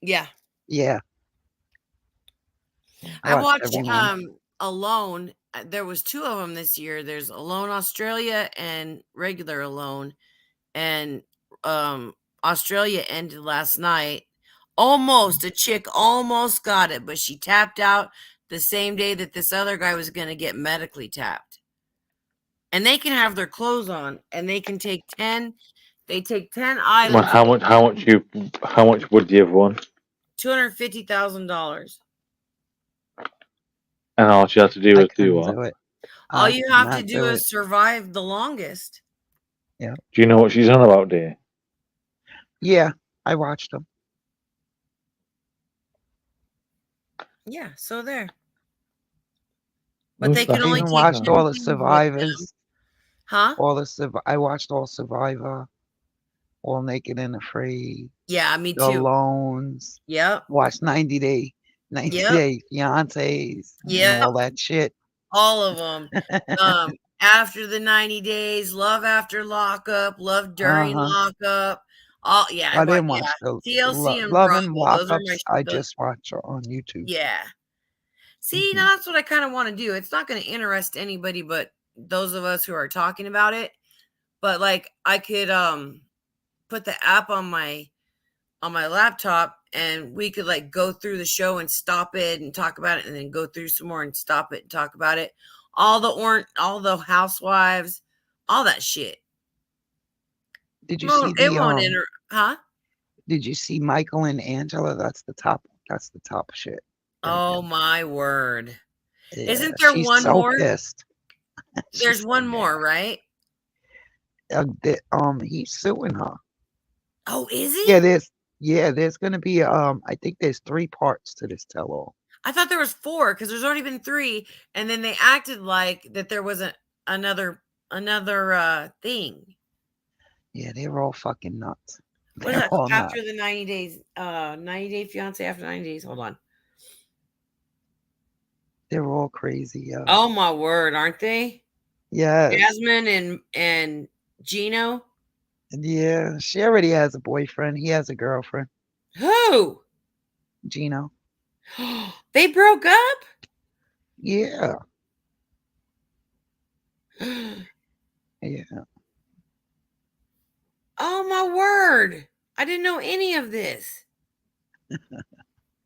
Yeah. Yeah. I watched Alone. There was 2 of them this year. There's Alone Australia and regular Alone. And Australia ended last night. A chick almost got it, but she tapped out the same day that this other guy was going to get medically tapped. And they can have their clothes on, and they can take 10. They take 10 items. Well, how much would you have won? $250,000. And all you have to do is do what? All you have to do is survive the longest. Yeah. Do you know what she's on about, dear? Yeah, I watched them. Yeah, so there. But they Who's can that? only I take watched 10 all the things with them. survivors. Huh? I watched all Survivor, all Naked and Afraid. Yeah, me The too. Loans. Yep. Watched 90 Day Fiancés. Yep. All that shit. All of them. After the 90 days, Love After Lockup, Love During Lockup. All I didn't watch the TLC and Love and Bravo. Those are Lockups. my I just watch on YouTube. Yeah. See, now that's what I kind of want to do. It's not going to interest anybody but those of us who are talking about it. But like I could put the app on my laptop, and we could like go through the show and stop it and talk about it, and then go through some more and stop it and talk about it. All the housewives, all that shit. Did you see It won't the enter, huh? Did you see Michael and Angela? That's the top shit. right Oh there. my word! Yeah, Isn't there she's one so more? pissed. There's She's one so more, right? He's suing her. Oh, is he? There's gonna be I think there's 3 parts to this tell-all. I thought there was 4 because there's already been 3, and then they acted like that there wasn't another thing. Yeah, they're all fucking nuts. What is They're that all nuts. after the 90 days? 90 Day Fiance after 90 days. Hold on. They're all crazy. Oh my word, aren't they? Yes. Jasmine and Gino. Yeah, she already has a boyfriend. He has a girlfriend. Who? Gino. They broke up? Yeah. Yeah. Oh my word. I didn't know any of this.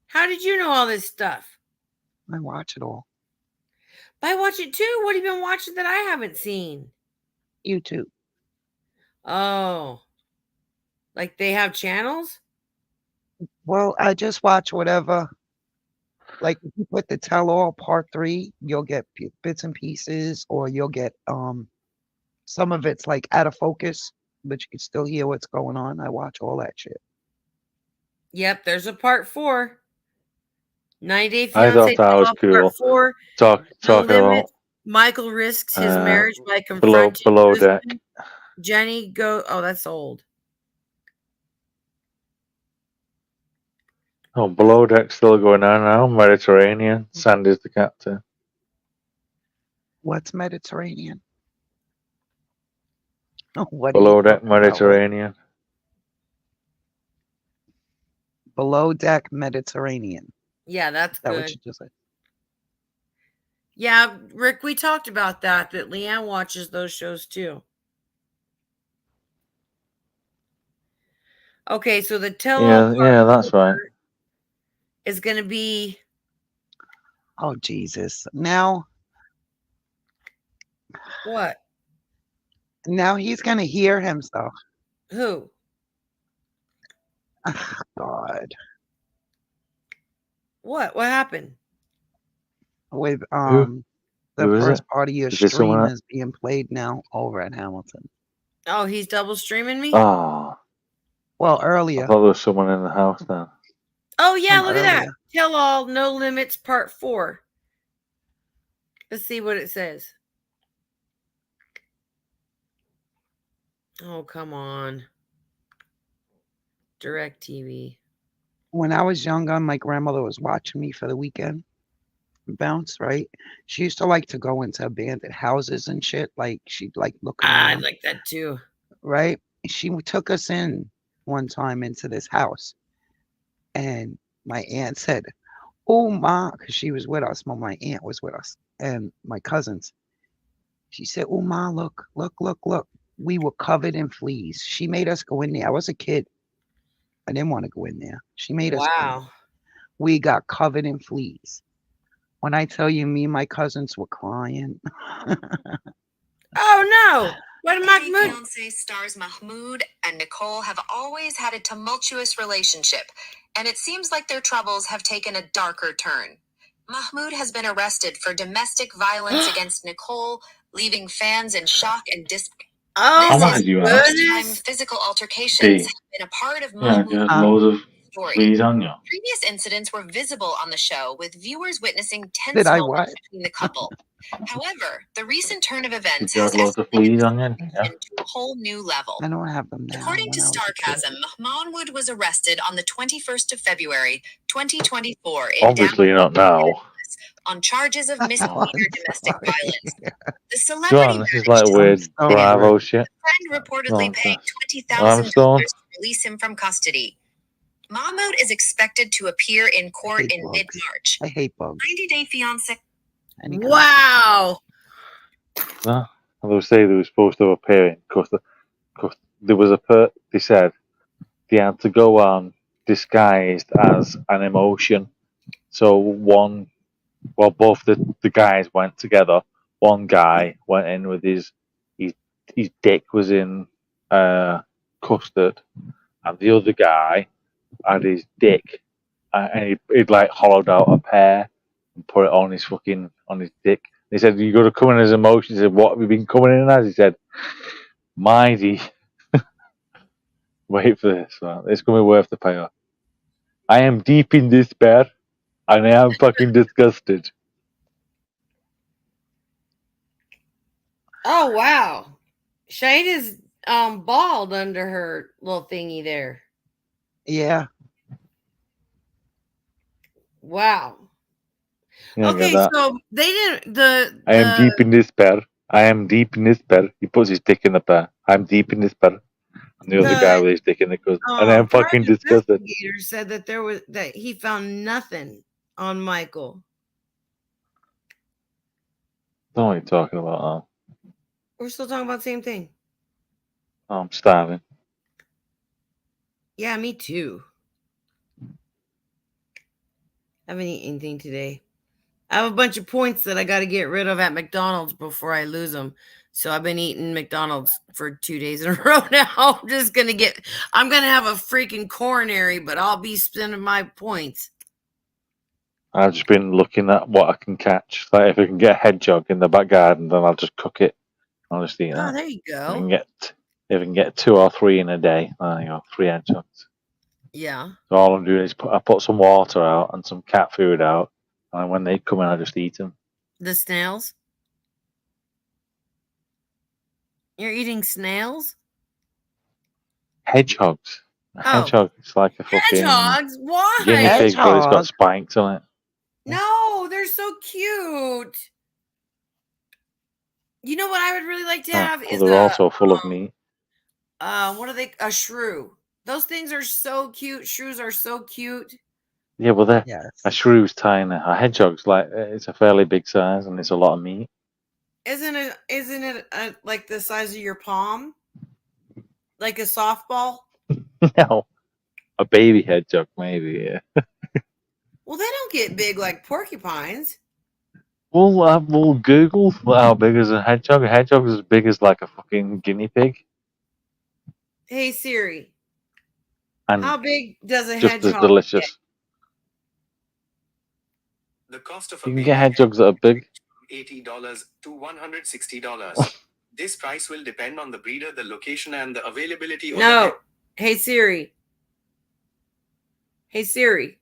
How did you know all this stuff? I watch it all. I watch it too. What have you been watching that I haven't seen? YouTube. Oh. Like they have channels? Well, I just watch whatever. Like if you put the tell-all part 3, you'll get bits and pieces, or you'll get some of it's like out of focus, but you can still hear what's going on. I watch all that shit. Yep, there's a part 4. 90 Day I Fiance. thought that was cool. Part 4. Talking about Limits. Michael risks his marriage by below confronting deck. Jenny Oh, that's old. Oh, below deck's still going on now. Mediterranean. Sandy's the captain. What's Mediterranean? What are Below you deck talking about? Mediterranean. Below deck Mediterranean. Yeah, that's Is that good. what you just said? Yeah, Rick, we talked about that Leanne watches those shows too. Okay, so the tell-all Yeah, that's right. is going to be... Oh, Jesus. Now What? Now he's going to hear himself. Who? Oh, God. What? What happened? With Who the is first it? part of your Is this stream someone is being played now over at Hamilton. Oh, he's double streaming me? Oh, Well, I earlier. thought there was someone in the house then. Oh, yeah, From look at that. earlier. Tell All, No Limits, Part 4. Let's see what it says. Oh, come on. DirecTV. When I was younger, my grandmother was watching me for the weekend bounce, right? She used to like to go into abandoned houses and shit. Like she'd like look I around, like that too. right? She took us in one time into this house, and my aunt said, "Oh, Ma," because she was with us. Well, my aunt was with us, and my cousins. She said, "Oh, Ma, look, look, look, look." We were covered in fleas. She made us go in there. I was a kid. I didn't want to go in there. She made us go in. Wow. We got covered in fleas. When I tell you, me and my cousins were crying. Oh, no. What did Mahmoud? Fiance stars Mahmoud and Nicole have always had a tumultuous relationship, and it seems like their troubles have taken a darker turn. Mahmoud has been arrested for domestic violence against Nicole, leaving fans in shock and disbelief. Oh, my you goodness. Physical altercations have been a part of Mahmoud's loads of story. fleas on you. Previous incidents were visible on the show, with viewers witnessing tense Did I moments what? between the couple. However, the recent turn of Did events you has have loads of escalated fleas the on you? Yeah. situation to a whole new level. I don't have them now. According to When I was a kid. Starcasm, Mahmoud was arrested on the 21st of February, 2024 in Obviously not now. on charges of misdemeanor domestic violence. The John, celebrity this is like managed weird Stone, Bravo Rick. shit. friend reportedly paid Nonsense. $20,000 Stone. to release him from custody. Mahmoud is expected to appear in court hate in bugs. mid-March. I hate bugs. 90 Day Fiance. Any kind of- Wow. No? And they say they were supposed to appear because there was they said they had to go on disguised as an emotion. So both the guys went together. One guy went in with his dick was in custard, and the other guy had his dick, and he'd like hollowed out a pear and put it on his dick. He said, "You got to come in as emotion." He said, "What have you been coming in as?" He said, "Mighty." Wait for this, man. It's gonna be worth the payoff. I am deep in despair, and I am fucking disgusted. Oh wow, Shade is bald under her little thingy there. Yeah. Wow. Yeah, Okay, so they didn't I am deep in despair. I am deep in despair. He puts his dick in the pear. I'm deep in despair. And the other guy with his dick in the custard. And I'm fucking disgusted. Investigator said that he found nothing on Michael. What are you talking about now? We're still talking about the same thing. Oh, I'm starving. Yeah, me too. I haven't eaten anything today. I have a bunch of points that I got to get rid of at McDonald's before I lose them. So I've been eating McDonald's for 2 days in a row now. I'm going to have a freaking coronary, but I'll be spending my points. I've just been looking at what I can catch. Like if I can get a hedgehog in the back garden, then I'll just cook it. I'll just eat that. Oh, there you go. If I can get 2 or 3 in a day, 3 hedgehogs. Yeah. So all I'm doing is I put some water out and some cat food out, and when they come in, I just eat them. The snails? You're eating snails? Hedgehogs. A hedgehog is like a fucking Hedgehogs? Why? guinea pig, but it's got spikes on it. No, they're so cute. You know what I would really like to have is they're also full of meat. what are they? A shrew. Those things are so cute. Shrews are so cute. Yeah, well, a shrew's tiny. A hedgehog's it's a fairly big size and it's a lot of meat. Isn't it like the size of your palm? Like a softball? No, a baby hedgehog maybe. Yeah. Well, they don't get big like porcupines. We'll Google how big is a hedgehog. A hedgehog is as big as like a fucking guinea pig. Hey Siri, and how big does a just hedgehog as delicious. get? The cost of You can get hedgehogs that are big. $80 to $160. This price will depend on the breeder, the location, and the availability of No. Hey Siri. Hey Siri.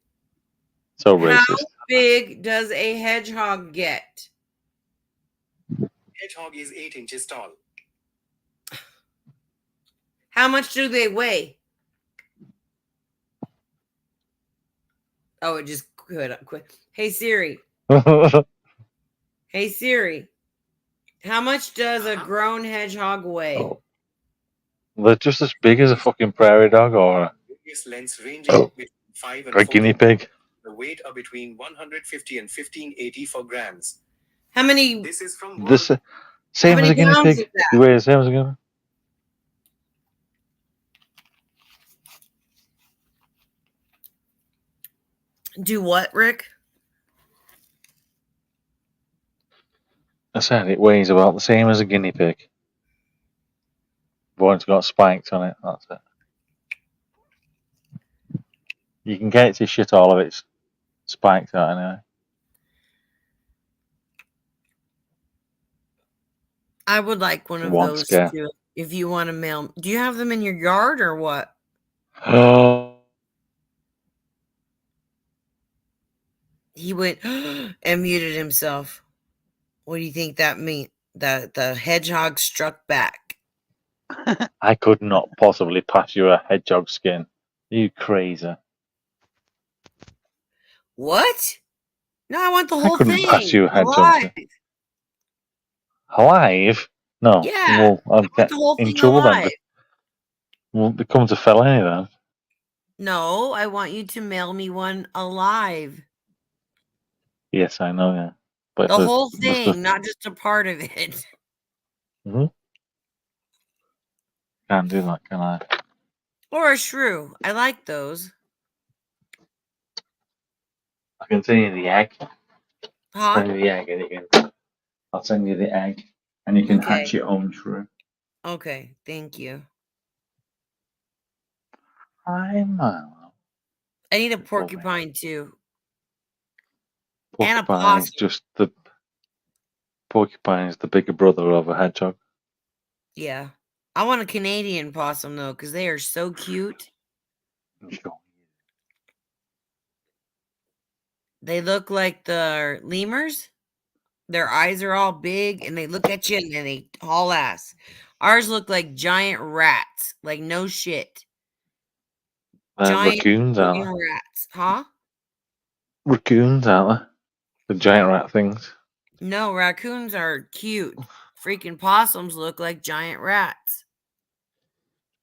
So How racist. big does a hedgehog get? Hedgehog is 8 inches tall. How much do they weigh? Oh, it just quit. Hey Siri. Hey Siri. How much does a grown hedgehog weigh? They're just as big as a fucking prairie dog or Lengths ranging between 5 and a guinea pig. The weight are between 150 and 1584 grams. How many? This is from Same as a guinea pig. You weigh the same as a guinea pig. Do what, Rick? I said it weighs about the same as a guinea pig. But it's got spikes on it. That's it. You can get it to shit all of its spikes out anyway. I would like one of those too. If you want to mail, do you have them in your yard or what? He went and muted himself. What do you think that means? That the hedgehog struck back. I could not possibly pass you a hedgehog skin. You crazy. What? No, I want the whole thing. I couldn't pass you a hedgehog skin. Alive? No. Yeah. Well, I'll get the whole in thing trouble alive. then. Well, it becomes a felony then. No, I want you to mail me one alive. Yes, I know, yeah. But the whole thing, not just a part of it. Mm-hmm. Can't do that, can I? Or a shrew. I like those. I can send you the egg. Huh? Send you the egg, and you can. I'll send you the egg, and you can hatch Okay. your own shrew. Okay. Thank you. I'm I need a porcupine too. And a porcupine is possum. just the porcupine is the bigger brother of a hedgehog. Yeah. I want a Canadian possum though, because they are so cute. They look like the lemurs. Their eyes are all big and they look at you and then they haul ass. Ours look like giant rats. Like no shit. Giant Raccoons, aren't fucking rats. Huh? they? Raccoons, aren't they? The giant rat things. No, raccoons are cute. Freaking possums look like giant rats.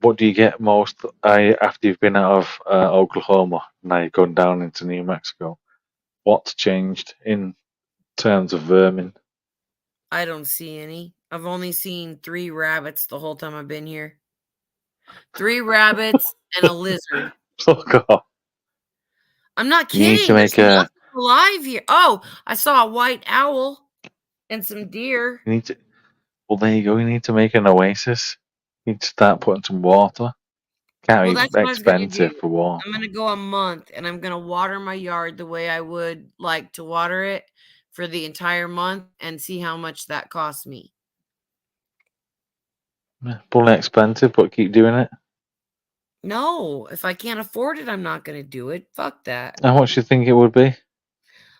What do you get most after you've been out of Oklahoma? Now you're going down into New Mexico. What's changed in terms of vermin? I don't see any. I've only seen 3 rabbits the whole time I've been here. 3 rabbits and a lizard. Fuck off. I'm not You need kidding. to There's make a. nothing alive here. Oh, I saw a white owl and some deer. You need to. Well, there you go. You need to make an oasis. You need to start putting some water. Can't Well, be that's what I was gonna expensive do. for water. I'm gonna go a month and I'm gonna water my yard the way I would like to water it for the entire month and see how much that costs me. Probably expensive, but keep doing it. No, if I can't afford it, I'm not gonna do it. Fuck that. How much do you think it would be?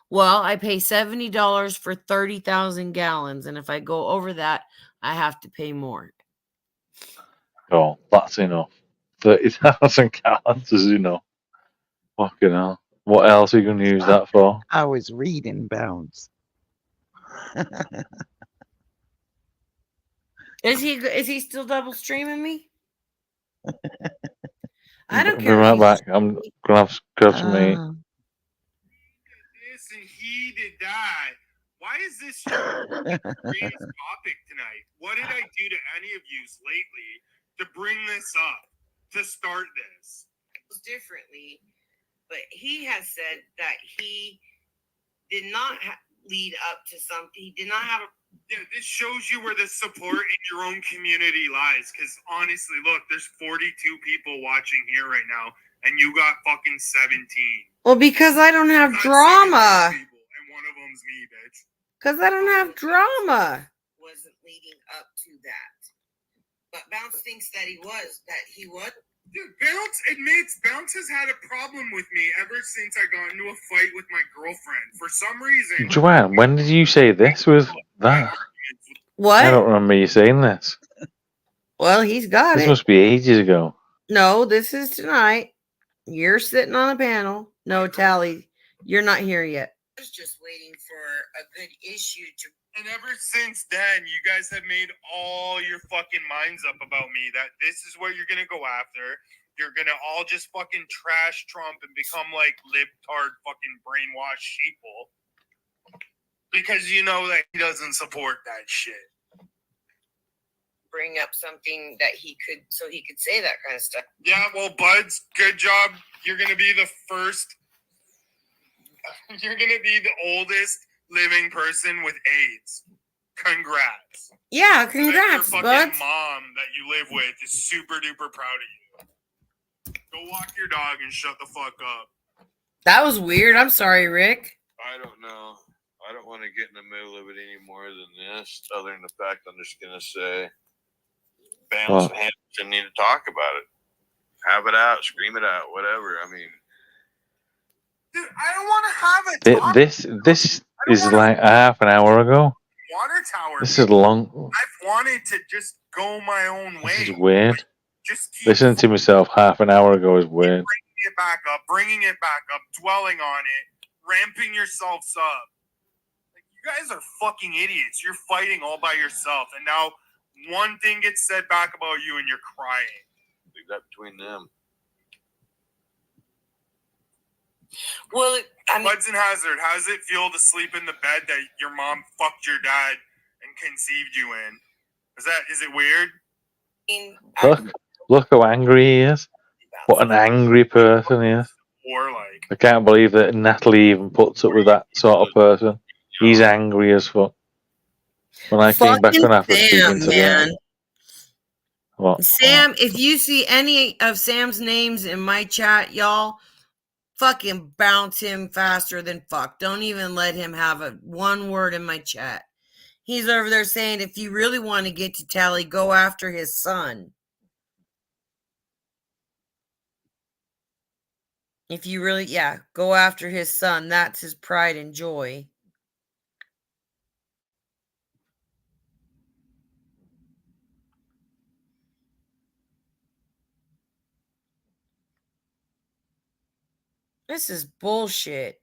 Well, I pay $70 for 30,000 gallons, and if I go over that, I have to pay more. Oh, that's enough. 30,000 gallons is enough. Fucking hell. What else are you going to use that for? I was reading Bounce. Is he still double streaming me? I don't Be care. right back. I'm going to grab some meat. This and he did that. Why is this your greatest topic tonight? What did I do to any of you lately to bring this up, to start this? Differently, but he has said that he did not lead up to something. He did not have a. Yeah, this shows you where the support in your own community lies. Because honestly, look, there's 42 people watching here right now, and you got fucking 17. Well, because I don't have That's drama. 17 people, and one of them's me, bitch. Because I don't have drama. Wasn't leading up to that. But Bounce thinks that he was. Dude, Bounce has had a problem with me ever since I got into a fight with my girlfriend. For some reason. Joanne, when did you say this was that? What? I don't remember you saying this. Well, he's got This it. must be ages ago. No, this is tonight. You're sitting on a panel. No, Tally, you're not here yet. I was just waiting for a good issue to. And ever since then, you guys have made all your fucking minds up about me that this is what you're gonna go after. You're gonna all just fucking trash Trump and become like libtard fucking brainwashed sheeple. Because you know that he doesn't support that shit. Bring up something that he could say that kind of stuff. Yeah, well, Buds, good job. You're gonna be the first. You're gonna be the oldest living person with AIDS. Congrats. Yeah, congrats, your Buds. fucking mom that you live with is super duper proud of you. Go walk your dog and shut the fuck up. That was weird. I'm sorry, Rick. I don't know. I don't want to get in the middle of it any more than this, other than the fact I'm just going to say, Bounce and Hamilton need to talk about it. Have it out, scream it out, whatever. I mean, dude, I don't want to have a talk. This is like half an hour ago. Water tower. This is long. I've wanted to just go my own way. This is weird. Just keep Listening to myself half an hour ago is weird. bringing it back up, dwelling on it, ramping yourselves up. Like, you guys are fucking idiots. You're fighting all by yourself, and now one thing gets said back about you, and you're crying. leave that between them. Well, Hudson Hazard, how does it feel to sleep in the bed that your mom fucked your dad and conceived you in? Is it weird? Look how angry he is. bounce. What an angry person he is. Or like, I can't believe that Natalie even puts up with that sort of person. He's angry as fuck. When I came back on after speaking to man. what? Sam, if you see any of Sam's names in my chat, y'all, fucking bounce him faster than fuck. Don't even let him have one word in my chat. He's over there saying if you really want to get to Tally, go after his son. If you really, go after his son. That's his pride and joy. This is bullshit.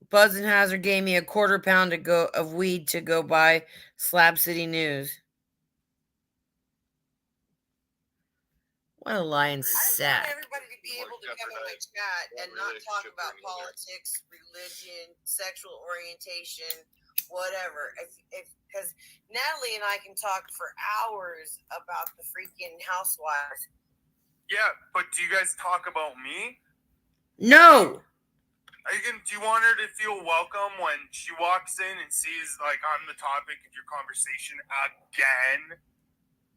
Buds and Hazard gave me a quarter pound of weed to go buy Slab City News. What a lying sack. I want everybody to be able to come in my chat and not talk about politics, religion, sexual orientation, whatever. Because Natalie and I can talk for hours about the freaking housewives. yeah, but do you guys talk about me? No. Do you want her to feel welcome when she walks in and sees, like, I'm the topic of your conversation again?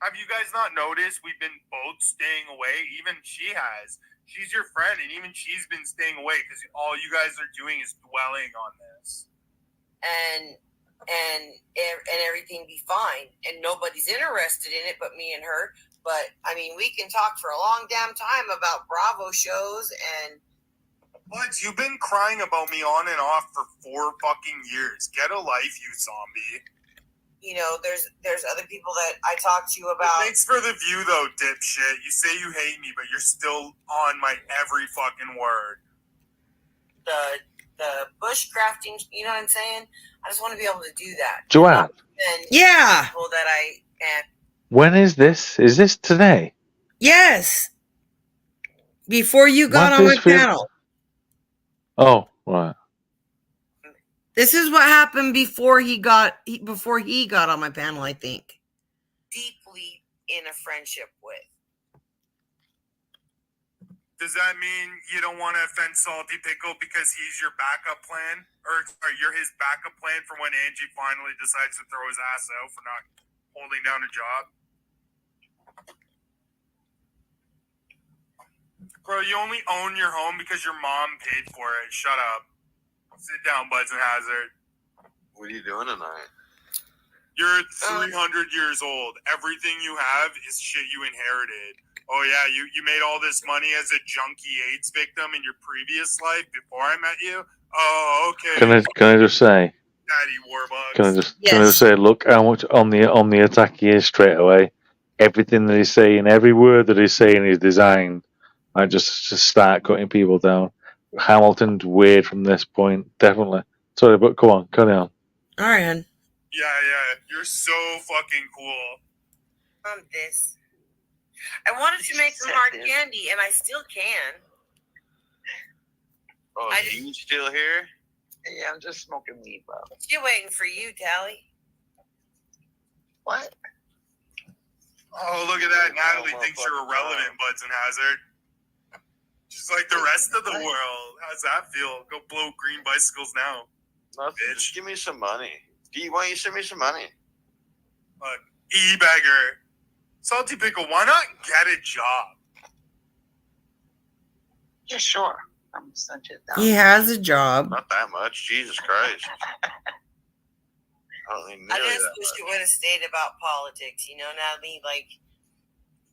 Have you guys not noticed we've been both staying away? Even she has. She's your friend, and even she's been staying away because all you guys are doing is dwelling on this. And everything be fine. And nobody's interested in it but me and her. But, I mean, we can talk for a long damn time about Bravo shows and... But you've been crying about me on and off for 4 fucking years. Get a life, you zombie. You know, there's other people that I talk to you about. Thanks for the view, though, dipshit. You say you hate me, but you're still on my every fucking word. The bushcrafting, you know what I'm saying? I just want to be able to do that. Joanne. And people that I am. When is this? Is this today? Yes. Before you got on my panel. Oh, right. This is what happened before he got on my panel, I think. Deeply in a friendship with. Does that mean you don't want to offend Salty Pickle because he's your backup plan? Or you're his backup plan for when Angie finally decides to throw his ass out for not holding down a job? Bro, you only own your home because your mom paid for it. Shut up. Sit down, Buds and Hazard. What are you doing tonight? You're 300 years old. Everything you have is shit you inherited. Oh yeah, you made all this money as a junkie AIDS victim in your previous life before I met you? Oh, okay. Can I just say? Daddy Warbucks. Can I just say? Look how much on the attack he is straight away. Everything that he's saying, every word that he's saying is designed. I just start cutting people down. Hamilton's weird from this point, definitely. Sorry, but come on, carry on. All right, hon. Yeah, you're so fucking cool. This. I wanted to make some hard candy, and I still can. Oh, you still here? Yeah, I'm just smoking weed, bro. Still waiting for you, Tally. What? Oh, look at that. Natalie thinks you're irrelevant, Buds and Hazard. Just like the rest of the world. How's that feel? Go blow green bicycles now. Nothing. Bitch. Just give me some money. Why don't you send me some money? Look, e-bagger. Salty Pickle, why not get a job? Yeah, sure. I'm gonna send you down. He has a job. Not that much. Jesus Christ. I don't think I nearly just that wish much. it would have stayed about politics, you know, Natalie? Like,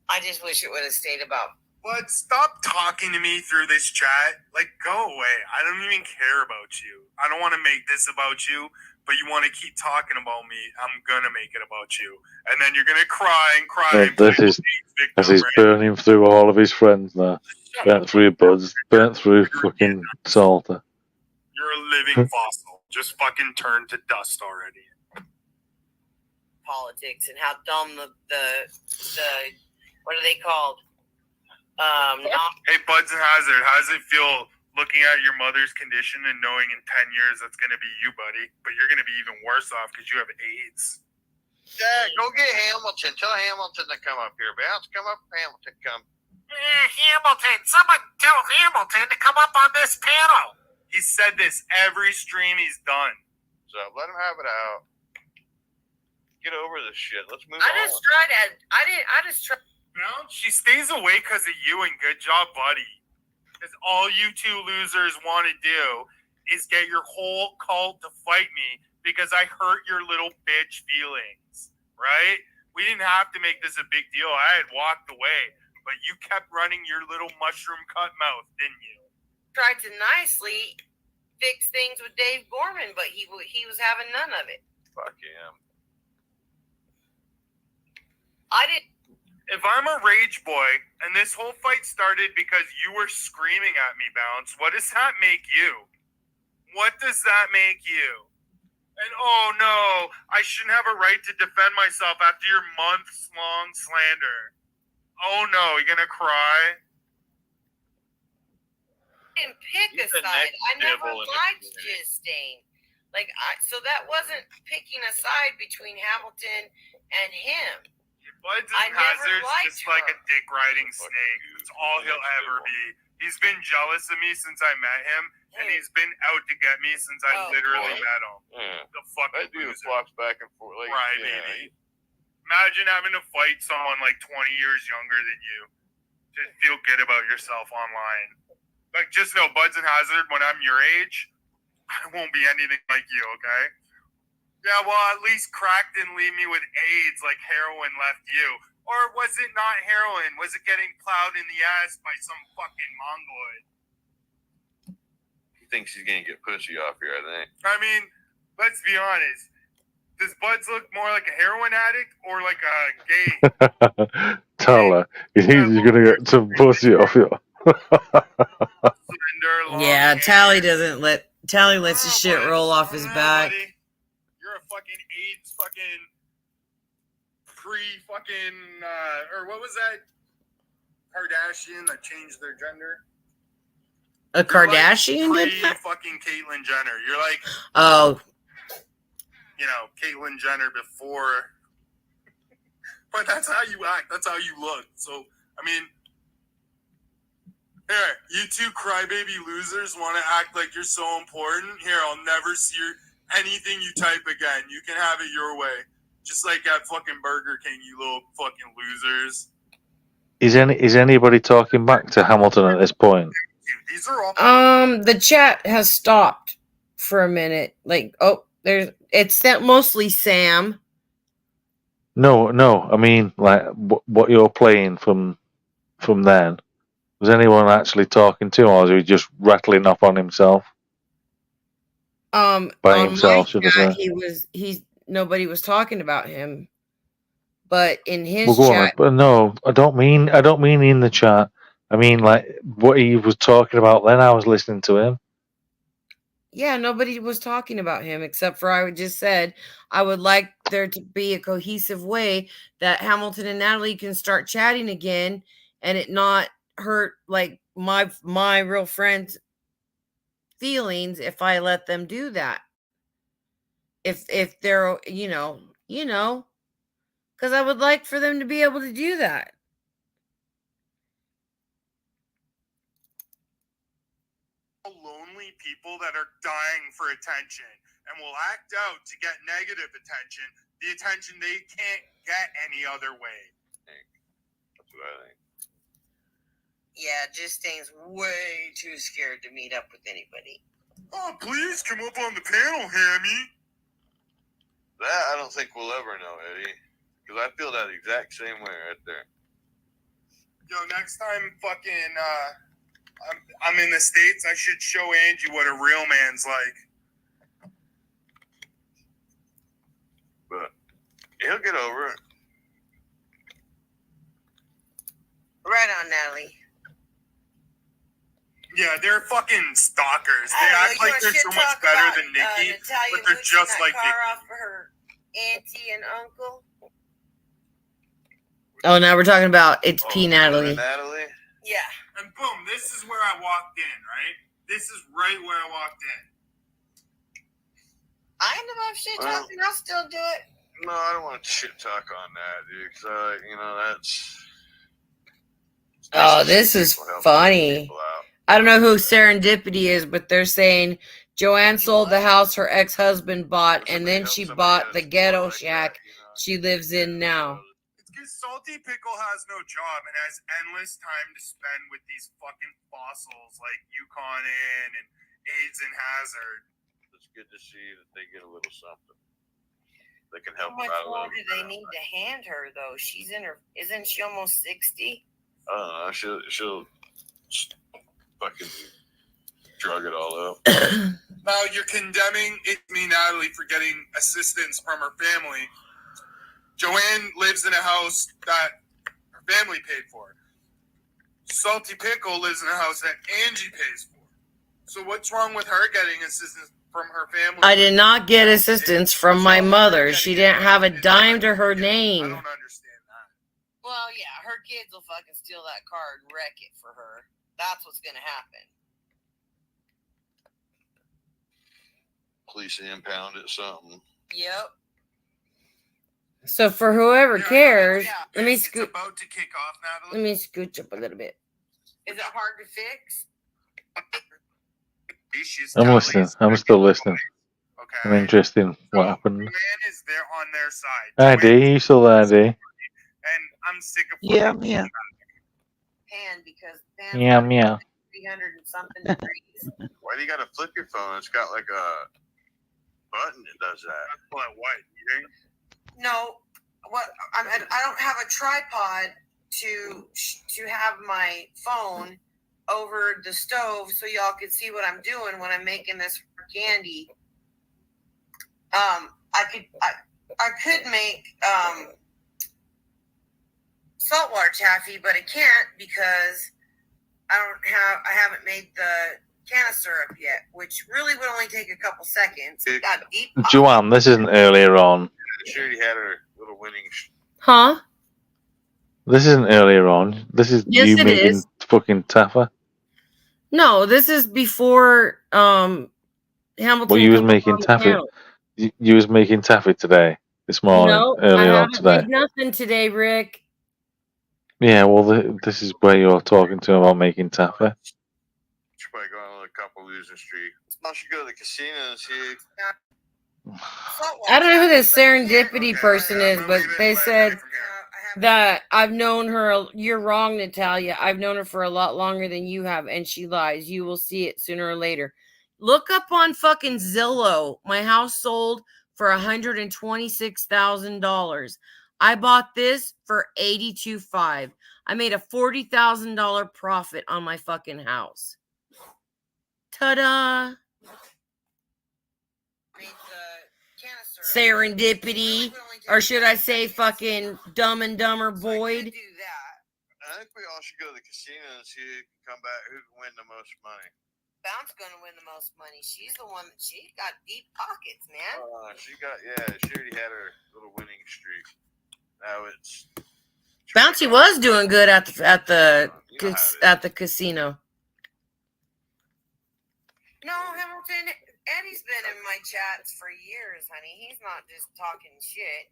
I just wish it would have stayed about. But stop talking to me through this chat. Like, go away. I don't even care about you. I don't want to make this about you, but you want to keep talking about me. I'm going to make it about you. And then you're going to cry and cry. Yeah, and play with as he's burning through all of his friends now. Burnt through Buds, burnt through fucking Salter. You're a living fossil. Just fucking turn to dust already. Politics and how dumb the what are they called? Hey, Buds and Hazard, how does it feel looking at your mother's condition and knowing in 10 years that's going to be you, buddy? But you're going to be even worse off because you have AIDS. Yeah, go get Hamilton. Tell Hamilton to come up here. Bounce, come up, Hamilton, come. Hamilton, someone tell Hamilton to come up on this panel. He said this every stream he's done. So let him have it out. Get over this shit. Let's move I on. just tried to. I just tried. No, she stays away because of you, and good job, buddy. Because all you two losers want to do is get your whole cult to fight me because I hurt your little bitch feelings, right? We didn't have to make this a big deal. I had walked away, but you kept running your little mushroom cut mouth, didn't you? Tried to nicely fix things with Dave Gorman, but he was having none of it. Fuck him. I didn't. If I'm a rage boy and this whole fight started because you were screaming at me, Bounce, what does that make you? What does that make you? And oh no, I shouldn't have a right to defend myself after your months-long slander. Oh no, you're gonna cry? I didn't pick a He's the side. next I never devil in the liked community. Jizz Stain. So that wasn't picking a side between Hamilton and him. Buds I and never Hazard's liked just like her. a dick riding snake. It's all he'll ever be. He's been jealous of me since I met him, and he's been out to get me since I literally met him. Yeah. The fucking That dude loser. flops back and forth. Like, Right, yeah, baby. Imagine having to fight someone like 20 years younger than you. Just feel good about yourself online. Like, just know, Buds and Hazard, when I'm your age, I won't be anything like you, okay? Yeah, well, at least crack didn't leave me with AIDS like heroin left you. Or was it not heroin? Was it getting plowed in the ass by some fucking mongoloid? He thinks he's gonna get pussy off here, I think. I mean, let's be honest. Does Buds look more like a heroin addict or like a gay? Tell her. He's gonna get some pussy off you. Yeah, Tally lets the shit roll off his back. Buddy. You're a fucking AIDS fucking pre-fucking, or what was that Kardashian that changed their gender? A Kardashian did that? Pre-fucking Caitlyn Jenner. You're like, Oh, you know, Caitlyn Jenner before. But that's how you act. That's how you look. So, I mean, here, you two crybaby losers want to act like you're so important. Here, I'll never see anything you type again. You can have it your way. Just like at fucking Burger King, you little fucking losers. Is anybody talking back to Hamilton at this point? These are all. the chat has stopped for a minute. It's mostly Sam. No. I mean, like what you're playing from then. Was anyone actually talking to him, or was he just rattling off on himself? By himself, should I say? Nobody was talking about him. But in his Well, go chat, on. But no, I don't mean in the chat. I mean, like what he was talking about. Then I was listening to him. yeah, nobody was talking about him except for I just said I would like there to be a cohesive way that Hamilton and Natalie can start chatting again, and it not hurt like my real friends' feelings if I let them do that. If they're because I would like for them to be able to do that. Lonely people that are dying for attention and will act out to get negative attention, the attention they can't get any other way. That's what I think. Yeah, Stain's way too scared to meet up with anybody. Oh, please come up on the panel, Hammy. That I don't think we'll ever know, Eddie. Because I feel that exact same way right there. Yo, next time fucking I'm in the States, I should show Angie what a real man's like. But he'll get over it. Right on, Natalie. Yeah, they're fucking stalkers. They act like they're so much better than Nikki, but they're just like Nikki. Off for her auntie and uncle. Oh, now we're talking about P. Natalie. Natalie? Yeah. And boom, this is where I walked in, right? This is right where I walked in. I know if shit talking, I'll still do it. No, I don't want to shit talk on that, dude. Cause you know that's. Oh, this is funny. I don't know who Serendipity is, but they're saying Joanne sold the house her ex-husband bought, and then she bought the ghetto shack she lives in now. It's because Salty Pickle has no job and has endless time to spend with these fucking fossils like Yukonin and AIDS and Hazard. It's good to see that they get a little something. They can help How much them out a more little. do they need to hand her though? She's in her. Isn't she almost 60? I don't know. She'll fucking drug it all up. Now you're condemning me, Natalie, for getting assistance from her family. Joanne lives in a house that her family paid for. Salty Pickle lives in a house that Angie pays for. So what's wrong with her getting assistance from her family? I did not get assistance from my mother. She didn't have a dime to her name. I don't understand that. Well, yeah, her kids will fucking steal that car and wreck it for her. That's what's gonna happen. Police impound it, something. Yep. So for whoever cares, let me It's scoot. about to kick off, Natalie. Let me scooch up a little bit. Is it hard to fix? I'm listening. I'm still listening. Okay. I'm interested in what happened. Joanne is there on their side. Hi, D. You still there, D? And I'm sick of Yeah. Pan because Pan Yeah, meow. 300 and something degrees. Why do you gotta flip your phone? It's got like a button that does that. What? You No, what I don't have a tripod to have my phone over the stove so y'all can see what I'm doing when I'm making this candy. I could make saltwater taffy, but I can't because I haven't made the can of syrup yet, which really would only take a couple seconds. It got deep. Joanne, this isn't earlier on. She already had her little winning. Huh? This isn't earlier on. This is Yes, you it making is. fucking Taffa. No, this is before Hamilton. Well, you was comes making on the taffy. panel. You was making taffy today, this morning, No, I earlier on haven't today. made nothing today, Rick. Yeah, well, this is where you're talking to him about making taffy. She's probably going on a couple losing streak. Why don't you go to the casino and see? I don't know who this serendipity person is, but they said that I've known her. You're wrong, Natalia. I've known her for a lot longer than you have, and she lies. You will see it sooner or later. Look up on fucking Zillow. My house sold for $126,000. I bought this for $82,500. I made a $40,000 profit on my fucking house. Ta-da! Serendipity, or should I say fucking Dumb and Dumber Boyd? I think we all should go to the casino and see who can come back, who can win the most money. Bounce gonna win the most money. She's the one that she got deep pockets, man. She already had her little winning streak. Now it's Bouncy was doing good at the casino. No, Hamilton, Eddie's been in my chats for years, honey. He's not just talking shit.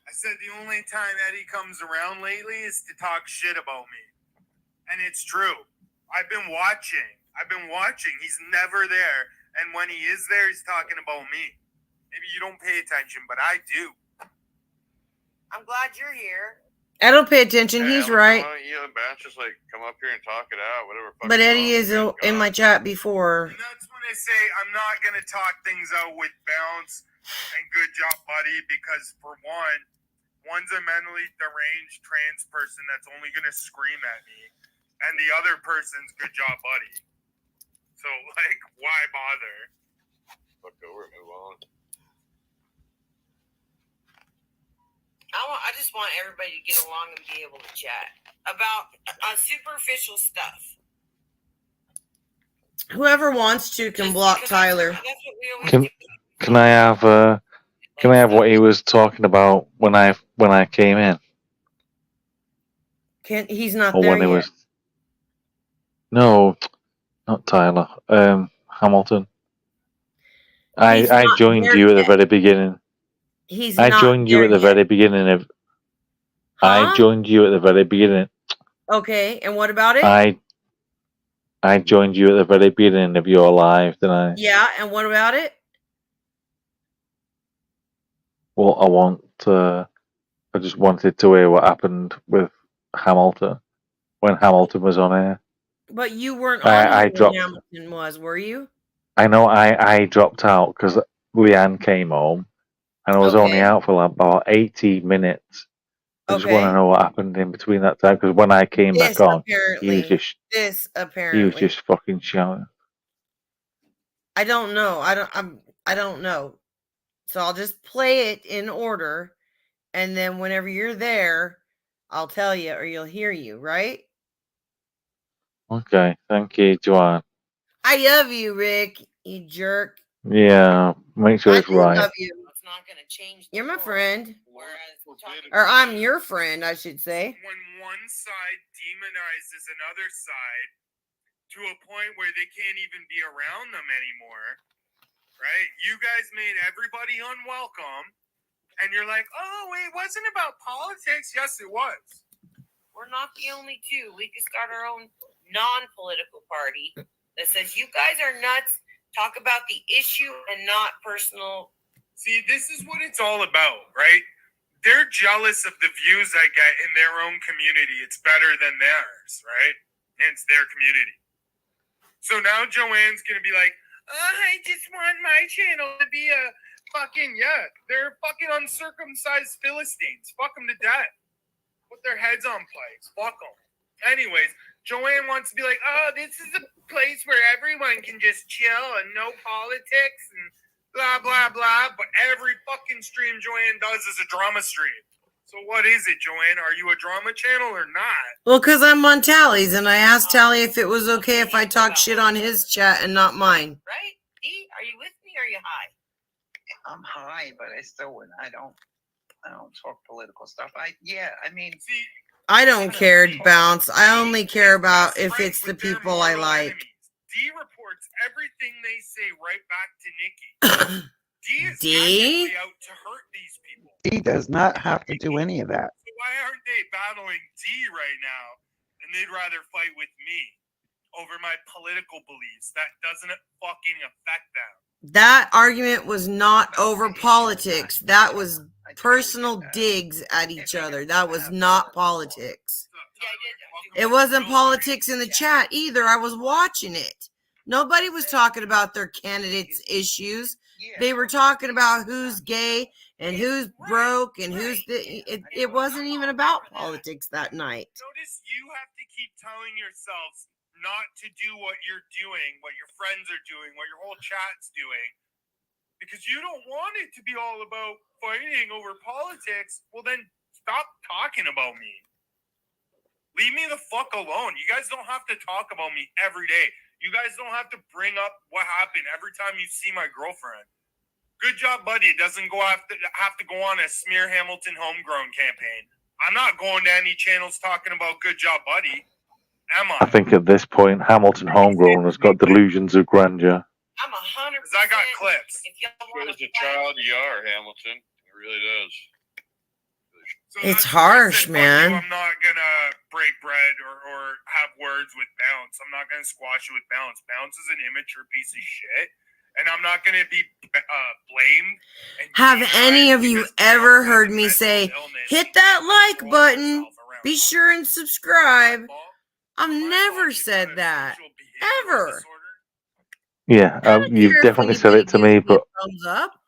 I said the only time Eddie comes around lately is to talk shit about me. And it's true. I've been watching. He's never there. And when he is there, he's talking about me. Maybe you don't pay attention, but I do. I'm glad you're here. I don't pay attention. He's right. You know, Bounce, just like come up here and talk it out, whatever. But Eddie is in my chat before. And that's when I say I'm not going to talk things out with Bounce and Good Job Buddy because, for one, one's a mentally deranged trans person that's only going to scream at me, and the other person's Good Job Buddy. So, like, why bother? Fuck over, move on. I just want everybody to get along and be able to chat about superficial stuff. Whoever wants to can block Tyler. Can I have what he was talking about when I came in? He's not Or there when yet. it was. No, not Tyler. Hamilton. I joined you at the very beginning. He's I not joined you there at the yet. very beginning of. I Huh? joined you at the very beginning. Okay, and what about it? I joined you at the very beginning of your live, didn't I? Yeah, and what about it? Well, I just wanted to hear what happened with Hamilton when Hamilton was on air. But you weren't on I here when dropped. Hamilton was, were you? I know I dropped out because Leanne came home, and I was only Okay. out for like about 18 minutes. I just want to Okay. know what happened in between that time because when I came back on, he was This he was apparently. just fucking shouting. I don't know. I don't know. So I'll just play it in order, and then whenever you're there, I'll tell you or you'll hear you, right? Okay, thank you, Joanne. I love you, Rick, you jerk. Yeah, make sure I it's do right. love you. It's not gonna change. You're my friend. Or I'm your friend, I should say. When one side demonizes another side to a point where they can't even be around them anymore, right? You guys made everybody unwelcome, and you're like, oh, it wasn't about politics. Yes, it was. We're not the only two. We could start our own non-political party that says you guys are nuts. Talk about the issue and not personal. See, this is what it's all about, right? They're jealous of the views I get in their own community. It's better than theirs, right? And it's their community. So now Joanne's going to be like, oh, I just want my channel to be a fucking, yeah, they're fucking uncircumcised Philistines. Fuck them to death. Put their heads on plates. Fuck them. Anyways, Joanne wants to be like, oh, this is a place where everyone can just chill and no politics and blah, blah, blah. But every fucking stream Joanne does is a drama stream. So what is it, Joanne? Are you a drama channel or not? Well, because I'm on Tally's, and I asked Tally if it was okay if I talk shit on his chat and not mine. Right? D, are you with me or are you high? I'm high, but I don't talk political stuff. I don't care, Bounce. I only care about if it's the people I like. D reports everything they say right back to Nikki. D is actively out to hurt these people. He does not have to do any of that. So why aren't they battling D right now? And they'd rather fight with me over my political beliefs. That doesn't fucking affect them. That argument was not over politics. That was personal digs at each other. That was not politics. It wasn't politics in the chat either. I was watching it. Nobody was talking about their candidates' issues. They were talking about who's gay and who's broke and who's it wasn't even about politics that night. Notice you have to keep telling yourselves not to do what you're doing, what your friends are doing, what your whole chat's doing, because you don't want it to be all about fighting over politics. Well, then stop talking about me. Leave me the fuck alone. You guys don't have to talk about me every day. You guys don't have to bring up what happened every time you see my girlfriend. Good job, buddy. It doesn't have to go on a smear Hamilton homegrown campaign. I'm not going to any channels talking about good job, buddy. Am I? I think at this point, Hamilton Homegrown has got delusions of grandeur. I'm 100%. I got clips. If y'all want Shows the child you are, Hamilton. It really does. So It's that's why I harsh, said, fuck man. you, I'm not gonna break bread or have words with Bounce. I'm not gonna squash it with Bounce. Bounce is an immature piece of shit, and I'm not gonna be blamed. Have any of you ever heard me say, hit that like button, be sure and subscribe? I've never said that. Ever. Yeah, you've definitely said it to me, but Thumbs up.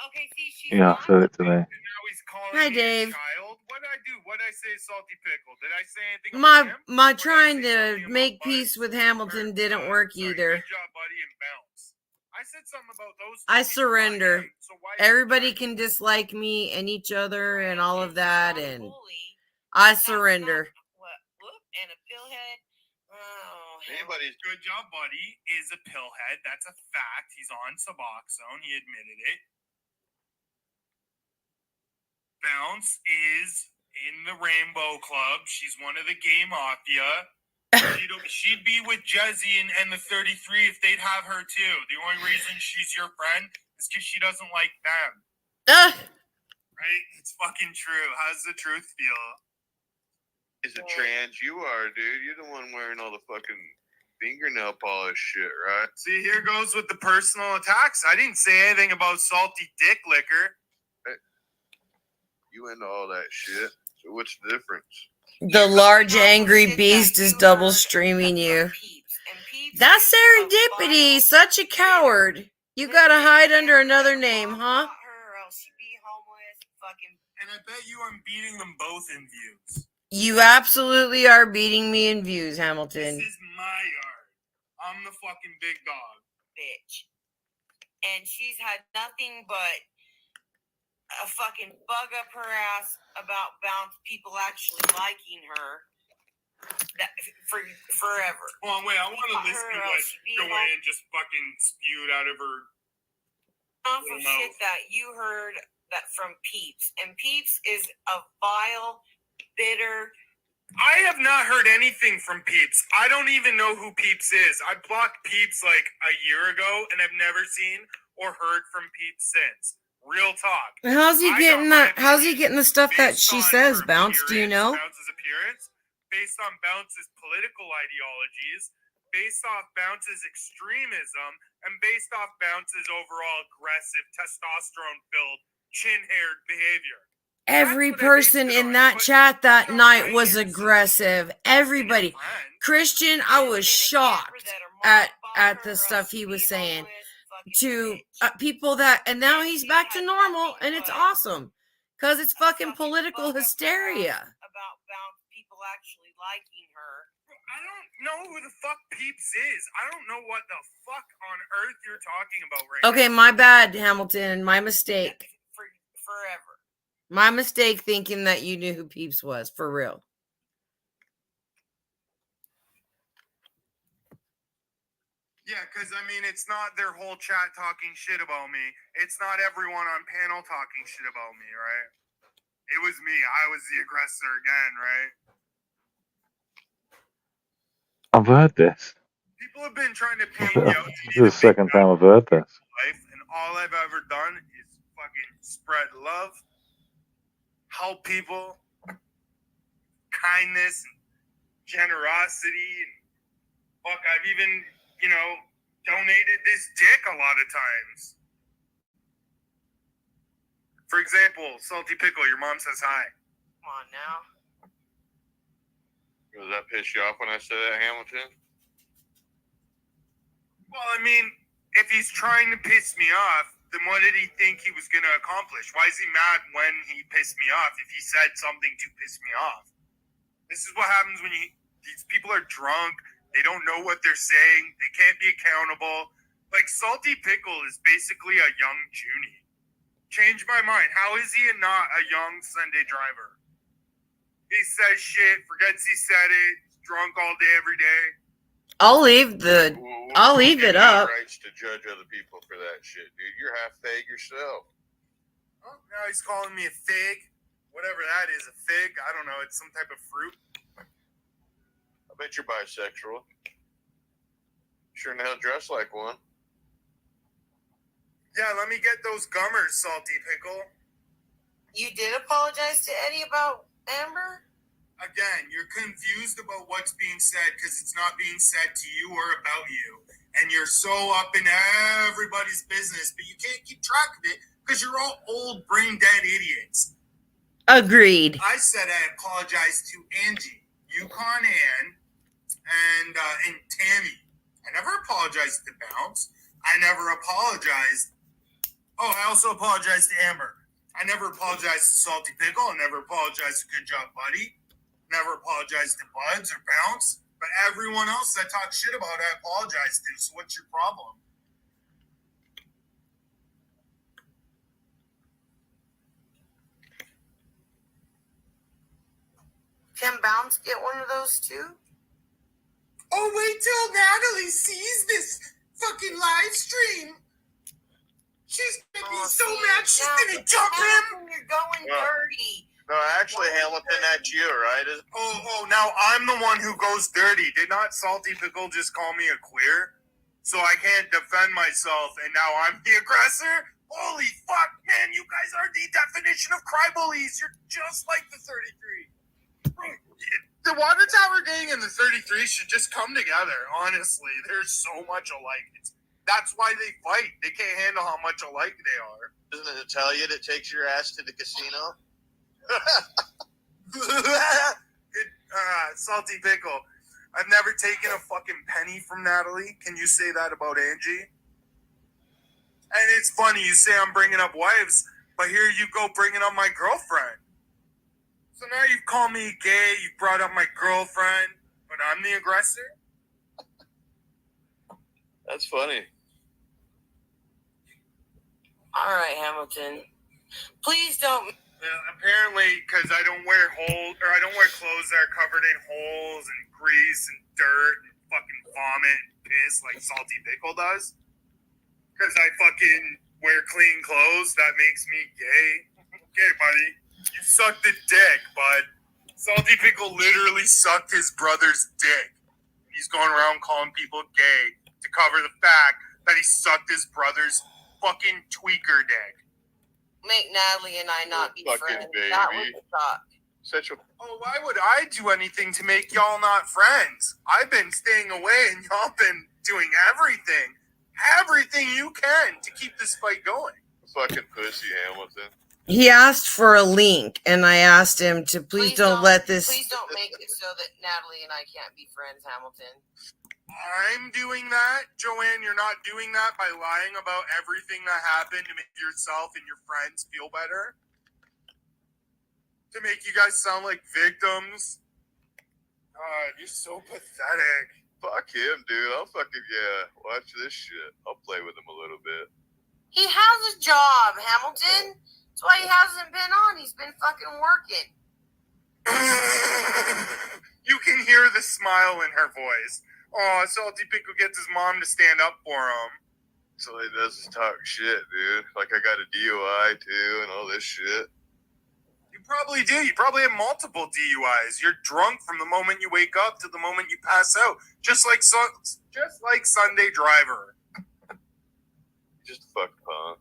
Okay, see, she's yeah, said it to me. Hi, Dave. What did I do? What did I say, Salty Pickle? Did I say anything about him? My trying to make peace with Hamilton didn't work either. Good job, buddy, and Bounce. I said something about those. I surrender. Everybody can dislike me and each other and all of that, and I surrender. And a pillhead. Oh, Anybody's good job, buddy, is a pillhead. That's a fact. He's on Suboxone. He admitted it. Bounce is in the Rainbow Club. She's one of the gay mafia. She'd be with Jezzy and the 33 if they'd have her too. The only reason she's your friend is because she doesn't like them. Right? It's fucking true. How does the truth feel? Is it trans? You are, dude. You're the one wearing all the fucking fingernail polish shit, right? See, here goes with the personal attacks. I didn't say anything about salty dick liquor. You into all that shit. So what's the difference? The large angry beast is double streaming you. That's serendipity. Such a coward. You gotta hide under another name, huh? And I bet you I'm beating them both in views. You absolutely are beating me in views, Hamilton. This is my yard. I'm the fucking big dog. Bitch. And she's had nothing but a fucking bug up her ass about Bounce people actually liking her for forever. Well, wait, I want to listen to what Joanne just fucking spewed out of her Off of shit that you heard that from Peeps. And Peeps is a vile, bitter. I have not heard anything from Peeps. I don't even know who Peeps is. I blocked Peeps like a year ago, and I've never seen or heard from Peeps since. Real talk. How's he getting that? How's he getting the stuff that she says, Bounce? Do you know? Bounce's appearance, based on Bounce's political ideologies, based off Bounce's extremism, and based off Bounce's overall aggressive, testosterone-filled, chin-haired behavior. Every person in that chat that night was aggressive. Everybody. Christian, I was shocked at the stuff he was saying to people that, and now he's back to normal, and it's awesome because it's fucking political hysteria. About Bounce people actually liking her. I don't know who the fuck Peeps is. I don't know what the fuck on earth you're talking about right now. Okay, my bad, Hamilton. My mistake. Forever. My mistake thinking that you knew who Peeps was, for real. Yeah, because, I mean, it's not their whole chat talking shit about me. It's not everyone on panel talking shit about me, right? It was me. I was the aggressor again, right? I've heard this. People have been trying to paint me out to This is the second time I've heard this. life, and all I've ever done is fucking spread love, help people, kindness, and generosity, and fuck, I've even, you know, donated this dick a lot of times. For example, Salty Pickle, your mom says hi. Come on now. Does that piss you off when I say that, Hamilton? Well, I mean, if he's trying to piss me off, then what did he think he was going to accomplish? Why is he mad when he pissed me off if he said something to piss me off? This is what happens when these people are drunk. They don't know what they're saying. They can't be accountable. Like, Salty Pickle is basically a young Junie. Change my mind. How is he not a young Sunday driver? He says shit, forgets he said it, drunk all day, every day. I'll leave it up. Rights to judge other people for that shit, dude. You're half fag yourself. Oh, now he's calling me a fig. Whatever that is, a fig. I don't know. It's some type of fruit. I bet you're bisexual. Sure in the hell dress like one. Yeah, let me get those gummers, Salty Pickle. You did apologize to Eddie about Amber? Again, you're confused about what's being said because it's not being said to you or about you. And you're so up in everybody's business, but you can't keep track of it because you're all old, brain-dead idiots. Agreed. I said I apologized to Angie, Yukon Ann, and Tammy. I never apologized to Bounce. I never apologized. Oh, I also apologized to Amber. I never apologized to Salty Pickle. I never apologized to Good Job Buddy. Never apologized to Buds or Bounce. But everyone else that talk shit about it, I apologize to. So what's your problem? Can Bounce get one of those too? Oh, wait till Natalie sees this fucking live stream. She's gonna be so mad she's gonna jump him. You're going dirty. No, actually, Hamilton, that's you, right? Oh, now I'm the one who goes dirty. Did not Salty Pickle just call me a queer? So I can't defend myself, and now I'm the aggressor? Holy fuck, man, you guys are the definition of cry bullies. You're just like the 33. The Water Tower gang and the 33 should just come together, honestly. They're so much alike. That's why they fight. They can't handle how much alike they are. Doesn't it tell you that takes your ass to the casino? Good, Salty Pickle. I've never taken a fucking penny from Natalie. Can you say that about Angie? And it's funny, you say I'm bringing up wives, but here you go bringing up my girlfriend. So now you've called me gay, you brought up my girlfriend, but I'm the aggressor? That's funny. All right, Hamilton. Please don't. Apparently, because I don't wear clothes that are covered in holes and grease and dirt and fucking vomit and piss like Salty Pickle does. Because I fucking wear clean clothes, that makes me gay. Okay, buddy. You sucked a dick, bud. Salty Pickle literally sucked his brother's dick. He's going around calling people gay to cover the fact that he sucked his brother's fucking tweaker dick. Make Natalie and I not be Fucking friends. baby. That would suck. Such a Oh, why would I do anything to make y'all not friends? I've been staying away and y'all been doing everything you can to keep this fight going. fucking pussy, Hamilton. He asked for a link, and I asked him to please don't let this. Please don't make it so that Natalie and I can't be friends, Hamilton. I'm doing that. Joanne, you're not doing that by lying about everything that happened to make yourself and your friends feel better? To make you guys sound like victims? God, you're so pathetic. Fuck him, dude. I'll fucking, watch this shit. I'll play with him a little bit. He has a job, Hamilton. That's why he hasn't been on. He's been fucking working. You can hear the smile in her voice. Oh, Salty Pickle gets his mom to stand up for him. So he does is talk shit, dude. Like I got a DUI too and all this shit. You probably do. You probably have multiple DUIs. You're drunk from the moment you wake up to the moment you pass out. Just like Sunday Driver. Just a fucking punk.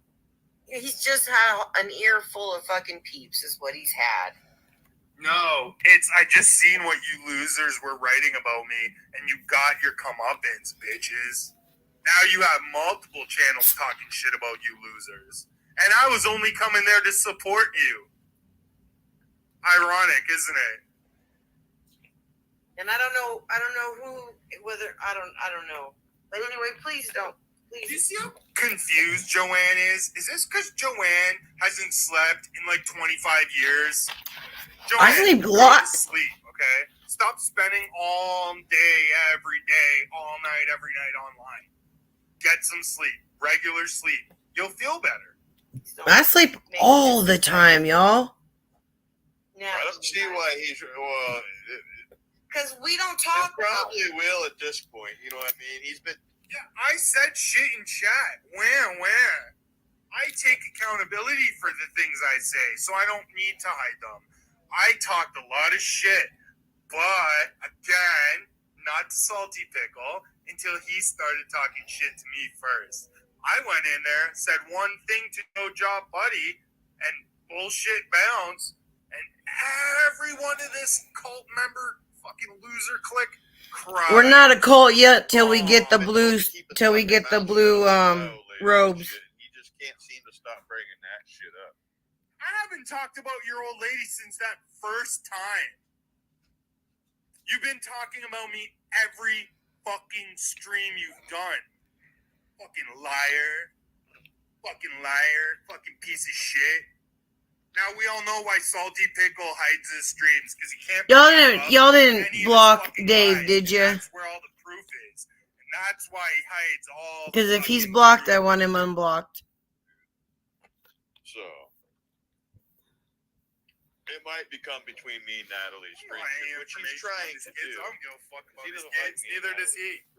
He's just had an ear full of fucking peeps is what he's had. No, I just seen what you losers were writing about me, and you got your comeuppance, bitches. Now you have multiple channels talking shit about you losers. And I was only coming there to support you. Ironic, isn't it? And I don't know I don't know. But anyway, please don't. Do you see how confused Joanne is? Is this because Joanne hasn't slept in like 25 years? I sleep a lot. Sleep, okay? Stop spending all day, every day, all night, every night online. Get some sleep. Regular sleep. You'll feel better. I sleep all the time, y'all. Now, I don't see why he's because we don't talk. Probably will at this point. You know what I mean? He's been. Yeah, I said shit in chat. Where? I take accountability for the things I say, so I don't need to hide them. I talked a lot of shit, but again, not to Salty Pickle until he started talking shit to me first. I went in there, said one thing to No Job Buddy, and bullshit bounce, and every one of this cult member fucking loser clique cried. We're not a cult yet till we get the blue robes. He just can't seem to stop bringing that shit up. I haven't talked about your old lady since that first time. You've been talking about me every fucking stream you've done. Fucking liar. Fucking piece of shit. Now we all know why Salty Pickle hides his streams, because he can't. Y'all didn't block Dave, did you? That's where all the proof is. And that's why he hides all. Because if he's blocked, I want him unblocked. So it might become between me and Natalie's friendship, which he's trying to do. I don't give a fuck about his doesn't like kids. me and Neither does Natalie. he.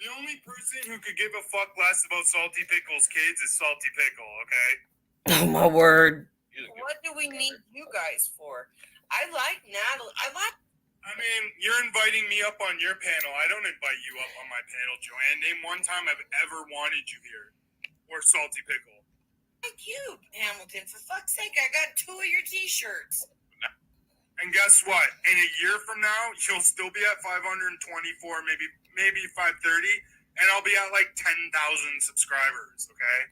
The only person who could give a fuck less about Salty Pickle's kids is Salty Pickle, okay? Oh my word. What do we need you guys for? I like Natalie. mean, you're inviting me up on your panel. I don't invite you up on my panel, Joanne. Name one time I've ever wanted you here. Or Salty Pickle. Thank you, Hamilton. For fuck's sake, I got 2 of your t-shirts. And guess what? In a year from now, you'll still be at 524, maybe 530, and I'll be at like 10,000 subscribers, okay?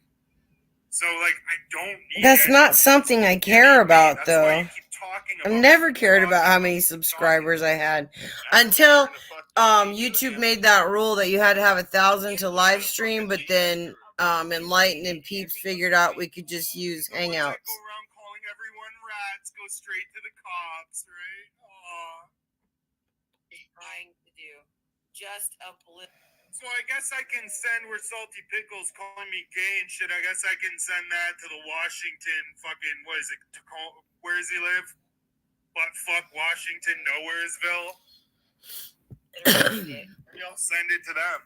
So, like, I don't need That's not something I care about, That's why though. you keep talking I've about never cared about how many subscribers I had until YouTube made that rule that you had to have 1,000 to live stream, but then Enlighten and Peeps figured out we could just use Hangouts. go around calling everyone rats, go straight to the cops, right? Aw. Trying to do just a blip. So I guess I can send where Salty Pickle's calling me gay and shit. I guess I can send that to the Washington fucking, what is it, where does he live? But fuck Washington, Nowheresville. Y'all send it to them.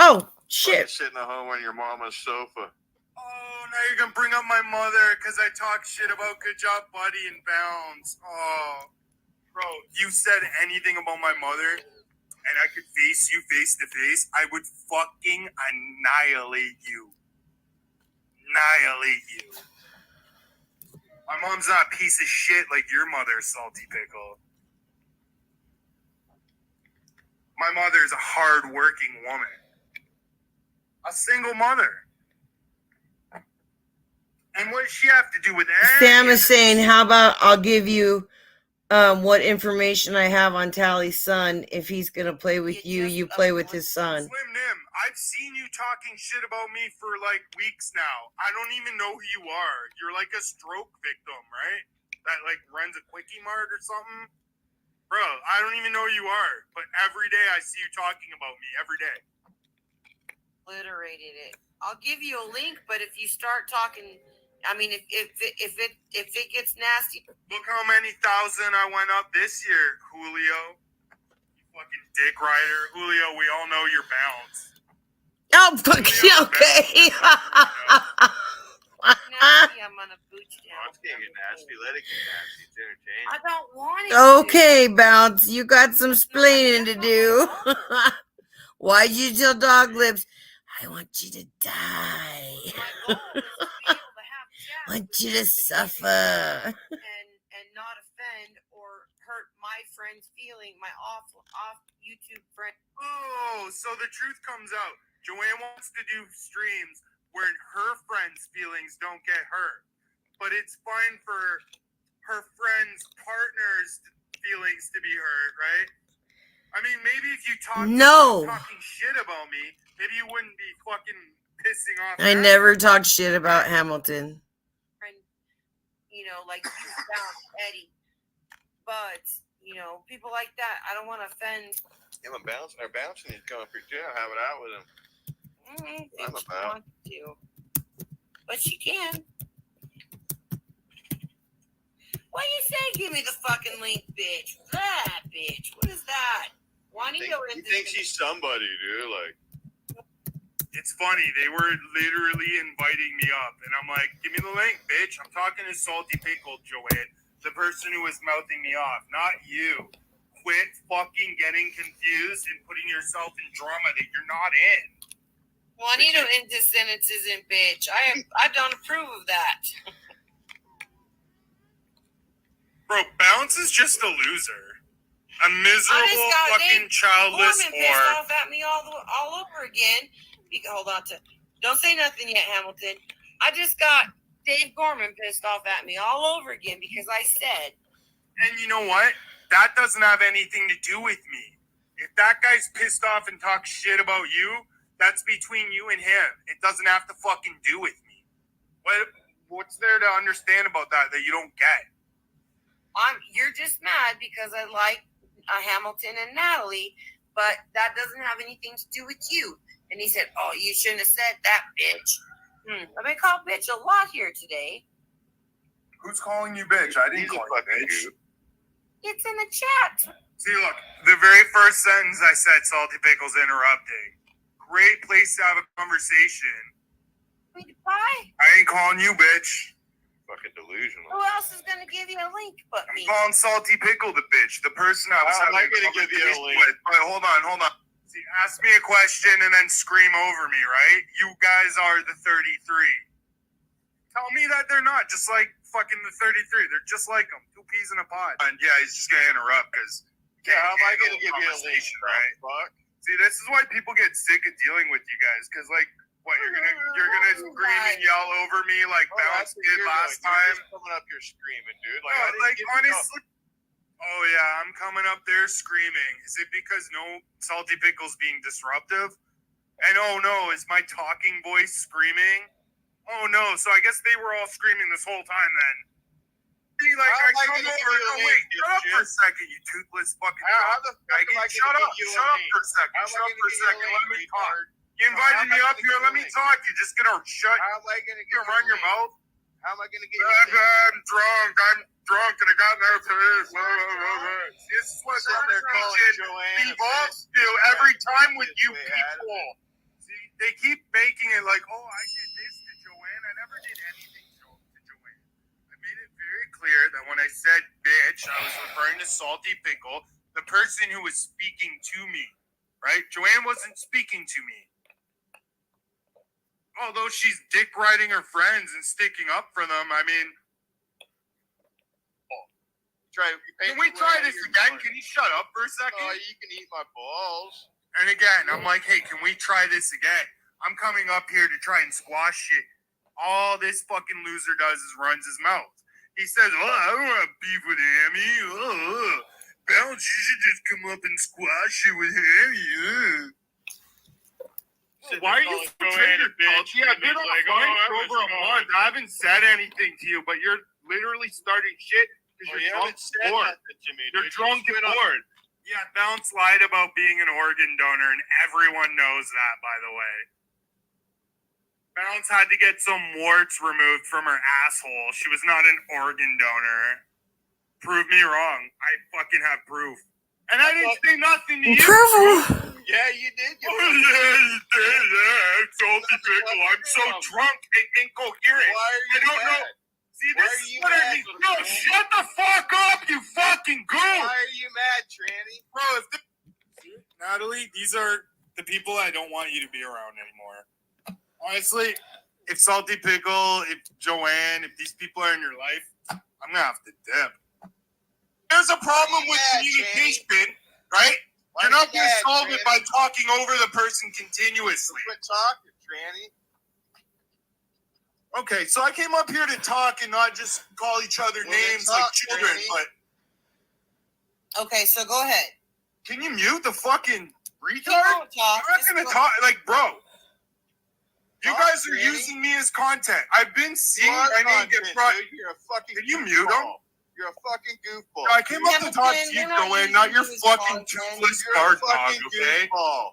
Oh, Fucking shit. sitting at home on your mama's sofa. Oh, now you're gonna bring up my mother because I talk shit about Good Job Buddy and Bounds. Oh, bro, you said anything about my mother and I could face you face to face, I would fucking annihilate you. Annihilate you. My mom's not a piece of shit like your mother, Salty Pickle. My mother's a hard-working woman. A single mother. And what does she have to do with that? Sam is saying, how about I'll give you what information I have on Tally's son. If he's going to play with you, you play with his son. Slim Nim, I've seen you talking shit about me for like weeks now. I don't even know who you are. You're like a stroke victim, right? That like runs a quickie mart or something. Bro, I don't even know who you are. But every day I see you talking about me. Every day. Obliterated it. I'll give you a link, but if you start talking, I mean, if it gets nasty. Look how many thousand I went up this year, Julio. You fucking dick rider. Julio, we all know your bounce. Oh, okay. Nasty, I'm gonna boot you down. It's gonna get nasty. Let it get nasty. It's entertaining. I don't want it. to. Okay, Bounce, you got some splaining to do. Why'd you tell Dog Lips, I want you to die? I want you to suffer. And not offend or hurt my friend's feeling, my off YouTube friend. Oh, so the truth comes out. Joanne wants to do streams where her friends' feelings don't get hurt. But it's fine for her friends' partners' feelings to be hurt, right? I mean, maybe if you talking shit about me, maybe you wouldn't be fucking pissing off. I never talked shit about Hamilton. You know, like you found Eddie, Buds, you know, people like that. I don't want to offend. Yeah, I'm bouncing. He's coming for you. I'll have it out with him. I'm about. But she can. What you say? Give me the fucking link, bitch. That bitch. What is that? Juanito He thinks he's somebody, dude. Like, it's funny. They were literally inviting me up, and I'm like, "Give me the link, bitch." I'm talking to Salty Pickle, Joanne, the person who was mouthing me off, not you. Quit fucking getting confused and putting yourself in drama that you're not in. Juanito into sentences and bitch. I don't approve of that. Bro, Bounce is just a loser. A miserable fucking childless Gorman pissed whore. off at me all over again. Hold on don't say nothing yet, Hamilton. I just got Dave Gorman pissed off at me all over again because I said. And you know what? That doesn't have anything to do with me. If that guy's pissed off and talks shit about you, that's between you and him. It doesn't have to fucking do with me. What's there to understand about that you don't get? You're just mad because I like Hamilton and Natalie, but that doesn't have anything to do with you. And he said, "Oh, you shouldn't have said that, bitch." I've been called bitch a lot here today. Who's calling you bitch? I didn't call you bitch. It's in the chat. See, look, the very first sentence I said, Salty Pickle's interrupting. Great place to have a conversation. Bye. I ain't calling you bitch. fucking delusional. Who else is gonna give you a link but me? I'm calling Salty Pickle the bitch. The person I was How am I having gonna a give you a conversation link? with. But hold on. See, ask me a question and then scream over me, right? You guys are the 33. Tell me that they're not, just like fucking the 33. They're just like them. 2 peas in a pod. And yeah, he's just gonna interrupt because How am I gonna give you a link? right? Fuck. See, this is why people get sick of dealing with you guys, because like, what you're gonna scream and yell over me like Bounce did last time. You're just coming up here screaming, dude. Like, I didn't Like give you honestly. Oh yeah, I'm coming up there screaming. Is it because no Salty Pickle's being disruptive? And oh no, is my talking voice screaming? Oh no, so I guess they were all screaming this whole time then. See, like How I am I come gonna over. give you a No, link, wait, shut up for a dipshit? second, you toothless fucking. How the fuck am I gonna Shut give up! you a Shut up link? for a second! How am I Shut up gonna for a give you a second! link, Let me talk. retard? You invited How am me I up gonna here. give you Let a me link? talk. You're just gonna shut. How am I gonna You give run you your a link? mouth. How am I gonna get you a link? I'm drunk. I'm drunk, and I got no this. This is what Sitting there calling conversation Joanne a devolves bitch, to every time with you they had people. See, they keep making it like, oh, I did this to Joanne. I never did anything to Joanne. I made it very clear that when I said bitch, I was referring to Salty Pickle, the person who was speaking to me, right? Joanne wasn't speaking to me. Although she's dick riding her friends and sticking up for them, I mean, can we try this again? Can you shut up for a second? Oh, you can eat my balls. And again, I'm like, hey, can we try this again? I'm coming up here to try and squash shit. All this fucking loser does is runs his mouth. He says, oh, I don't want beef with Hammy. Bounce, you should just come up and squash it with Hammy. Why are you so triggered, bitch? Yeah, I've been on the phone for over a month. I haven't said anything to you, but you're literally starting shit because you're drunk and bored. You're drunk and bored. Yeah, Bounce lied about being an organ donor, and everyone knows that, by the way. Bounce had to get some warts removed from her asshole. She was not an organ donor. Prove me wrong. I fucking have proof. And I didn't say nothing to you. Yeah, you did. Oh, yeah, you did. Yeah, Salty Pickle. I'm so drunk and incoherent. Why are you I don't know. mad? See, Why this are is you what I mad, mean. little No, man? shut the fuck up, you fucking goon. Why are you mad, Tranny? Bro, Natalie, these are the people I don't want you to be around anymore. Honestly, if Salty Pickle, if Joanne, if these people are in your life, I'm gonna have to dip. There's a problem with communication, right? You're not gonna solve it by talking over the person continuously. Quit talking, Tranny. Okay, so I came up here to talk and not just call each other Well, then names like talk, children, Danny. but Okay, so go ahead. can you mute the fucking retard? He won't talk. You're not Just gonna go- talk, like, bro. You Talk, guys are Danny. using me as content. I've been seeing. You are I need to content, get brought. dude. You're a fucking Can you goofball. mute him? You're a fucking goofball. No, I came up to talk to you, They're not Joanne, not your using you as fucking content. toothless You're a guard dog, fucking okay? goofball.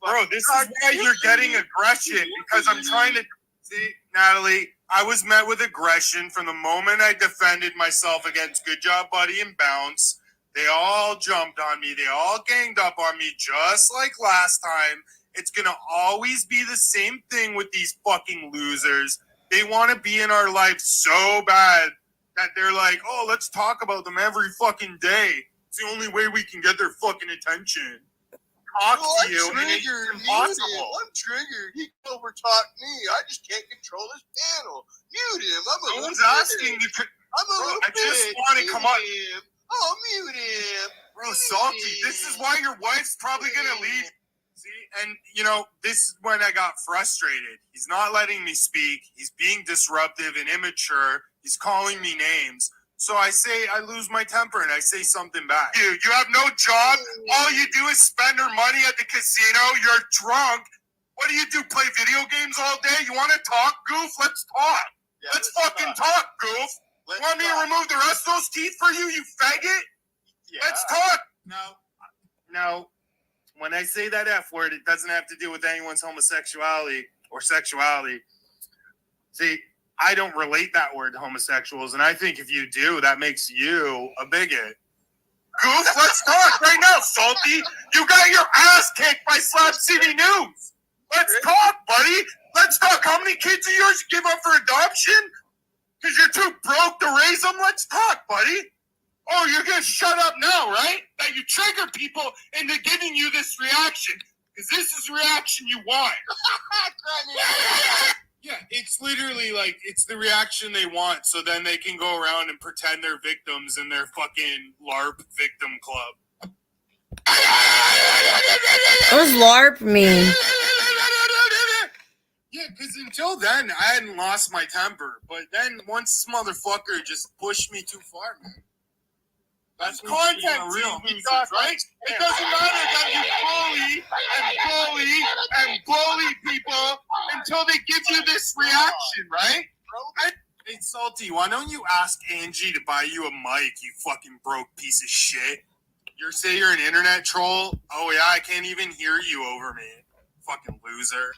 Bro, this is why you're getting aggression, because I'm trying to see, Natalie, I was met with aggression from the moment I defended myself against Good Job Buddy and Bounce. They all jumped on me. They all ganged up on me just like last time. It's going to always be the same thing with these fucking losers. They want to be in our life so bad that they're like, oh, let's talk about them every fucking day. It's the only way we can get their fucking attention. Talk to you, and it's impossible. I'm triggered. He overtalked me. I just can't control this panel. Mute him. No one's asking you. I'm a little I just bitch. want to Mute come up. him. Oh, mute him. Bro, Salty, this is why your wife's probably going to leave. See, and, you know, this is when I got frustrated. He's not letting me speak. He's being disruptive and immature. He's calling me names. So I lose my temper and I say something back. Dude, you have no job. All you do is spend your money at the casino. You're drunk. What do? Play video games all day? You want to talk, goof? Let's talk. Yeah, let's fucking talk, goof. You want me to remove the rest of those teeth for you, you faggot? Yeah. Let's talk. No. When I say that F word, it doesn't have to do with anyone's homosexuality or sexuality. See, I don't relate that word to homosexuals, and I think if you do, that makes you a bigot. Goof, let's talk right now, Salty. You got your ass kicked by Slap City News. Let's talk, buddy. Let's talk. How many kids of yours you give up for adoption? Because you're too broke to raise them? Let's talk, buddy. Oh, you're going to shut up now, right? That you trigger people into giving you this reaction. Because this is the reaction you want. Yeah, it's literally like, it's the reaction they want, so then they can go around and pretend they're victims in their fucking LARP victim club. What does LARP mean? Yeah, because until then, I hadn't lost my temper. But then once this motherfucker just pushed me too far, man. That's content, real losers, right? It doesn't matter that you bully people until they give you this reaction, right? Hey, Salty, why don't you ask Angie to buy you a mic, you fucking broke piece of shit? Say you're an internet troll? Oh, yeah, I can't even hear you over me. Fucking loser.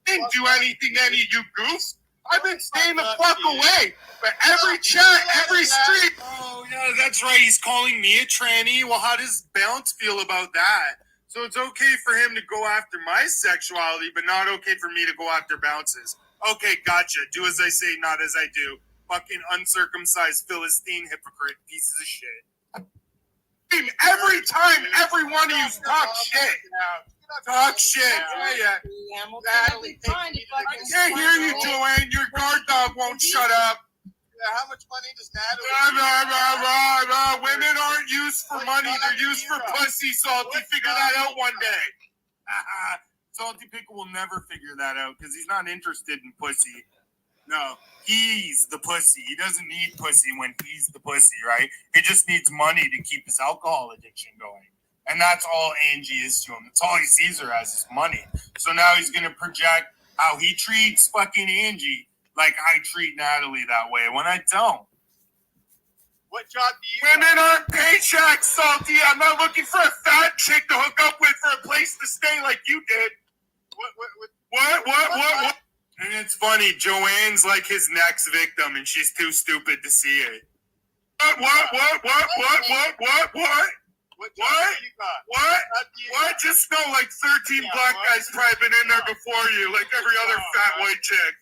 Didn't do anything to any of you goofs. I've been staying the fuck away. But every chat, every stream. Oh, yeah, that's right. He's calling me a tranny. Well, how does Bounce feel about that? So it's okay for him to go after my sexuality, but not okay for me to go after Bounce's. Okay, gotcha. Do as I say, not as I do. Fucking uncircumcised Philistine hypocrite pieces of shit. Every time, every one of you talk shit. Talk shit. Yeah. I can't hear you, Joanne. Your guard dog won't shut up. Yeah, how much money does Natalie? Women aren't used for money. They're used for pussy, Salty. Figure that out one day. Salty Pickle will never figure that out because he's not interested in pussy. No, he's the pussy. He doesn't need pussy when he's the pussy, right? He just needs money to keep his alcohol addiction going. And that's all Angie is to him. That's all he sees her as is money. So now he's going to project how he treats fucking Angie like I treat Natalie that way when I don't. What job do you Women aren't paychecks, Salty. I'm not looking for a fat chick to hook up with for a place to stay like you did. What? And it's funny, Joanne's like his next victim, and she's too stupid to see it. What? Just know like 13 black guys probably been in there before you, like every other fat white chick.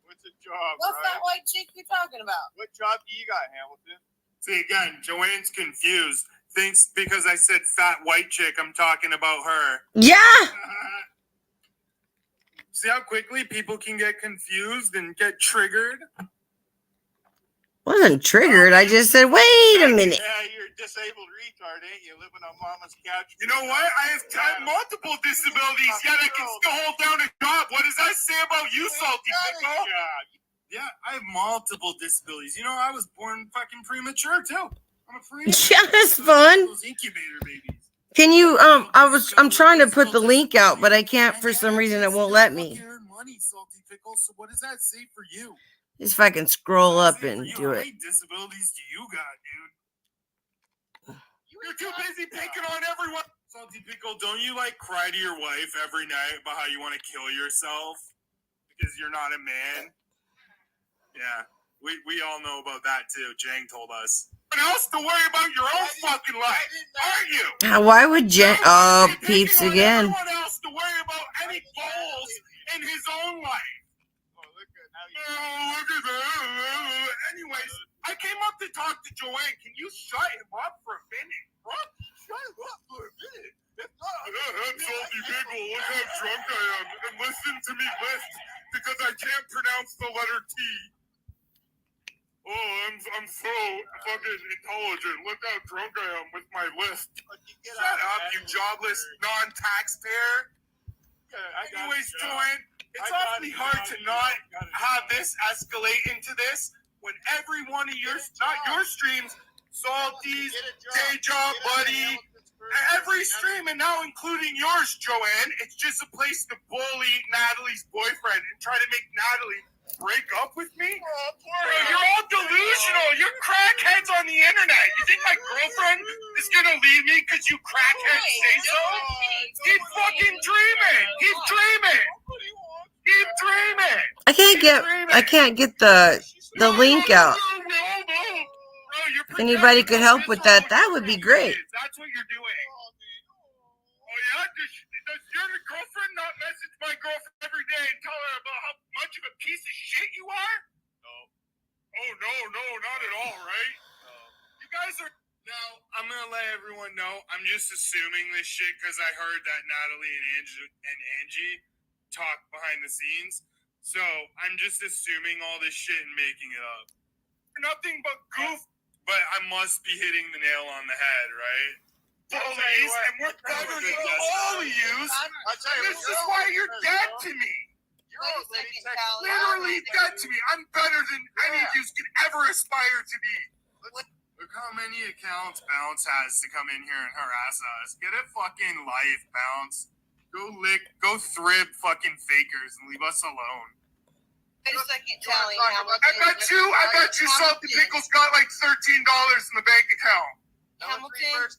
What's a job, What's right? that white chick you're talking about? What job do you got, Hamilton? See, again, Joanne's confused. Thinks because I said fat white chick, I'm talking about her. Yeah. See how quickly people can get confused and get triggered? Wasn't triggered. I just said, wait a minute. Yeah, you're a disabled retard, ain't you? Living on mama's couch. You know what? I have multiple disabilities, yet I can still hold down a job. What does that say about you, Salty Pickle? Yeah, I have multiple disabilities. You know, I was born fucking premature, too. I'm a free. Yeah, that's fun. Those incubator babies. Can you, I'm trying to put the link out, but I can't for some reason. It won't let me. Money, Salty Pickle. So what does that say for you? Just if I can scroll up and do How it. many disabilities do you got, dude? You're too busy picking on everyone. Salty Pickle, don't you like cry to your wife every night about how you want to kill yourself because you're not a man? Yeah, we all know about that too. Jang told us. What else to worry about your own fucking life, aren't you? Why would Jen? Oh, peeps again. Everyone else to worry about any goals in his own life. Look at that. Anyways, I came up to talk to Joanne. Can you shut him up for a minute? What? Shut him up for a minute. I'm Salty Pickle. Look how drunk I am. And listen to me list because I can't pronounce the letter T. Oh, I'm so fucking intelligent. Look how drunk I am with my list. Shut up, you jobless non-taxpayer. Anyways, Joanne, it's awfully hard to not have this escalate into this when every one of your, not your streams, Salty's, Day Job Buddy, every stream, and now including yours, Joanne, it's just a place to bully Natalie's boyfriend and try to make Natalie break up with me? You're all delusional. You're crackheads on the internet. You think my girlfriend is gonna leave me because you crackheads say so? Keep fucking dreaming. Keep dreaming. Keep dreaming. I can't get the link out. Anybody could help with that. That would be great. That's what you're doing. Oh yeah? Does your girlfriend not message my girlfriend every day and tell her about how much of a piece of shit you are? No. Oh no, not at all, right? You guys are now. I'm gonna let everyone know. I'm just assuming this shit because I heard that Natalie and Angie talk behind the scenes. So I'm just assuming all this shit and making it up. Nothing but goof. But I must be hitting the nail on the head, right? Bullies, and we're better than all of yous. This is why you're dead to me. Literally dead to me. I'm better than any of you can ever aspire to be. Look how many accounts Bounce has to come in here and harass us. Get a fucking life, Bounce. Go thrib fucking fakers and leave us alone. Wait a second, Tally. I bet you Salty Pickles got like $13 in the bank account. Hamilton,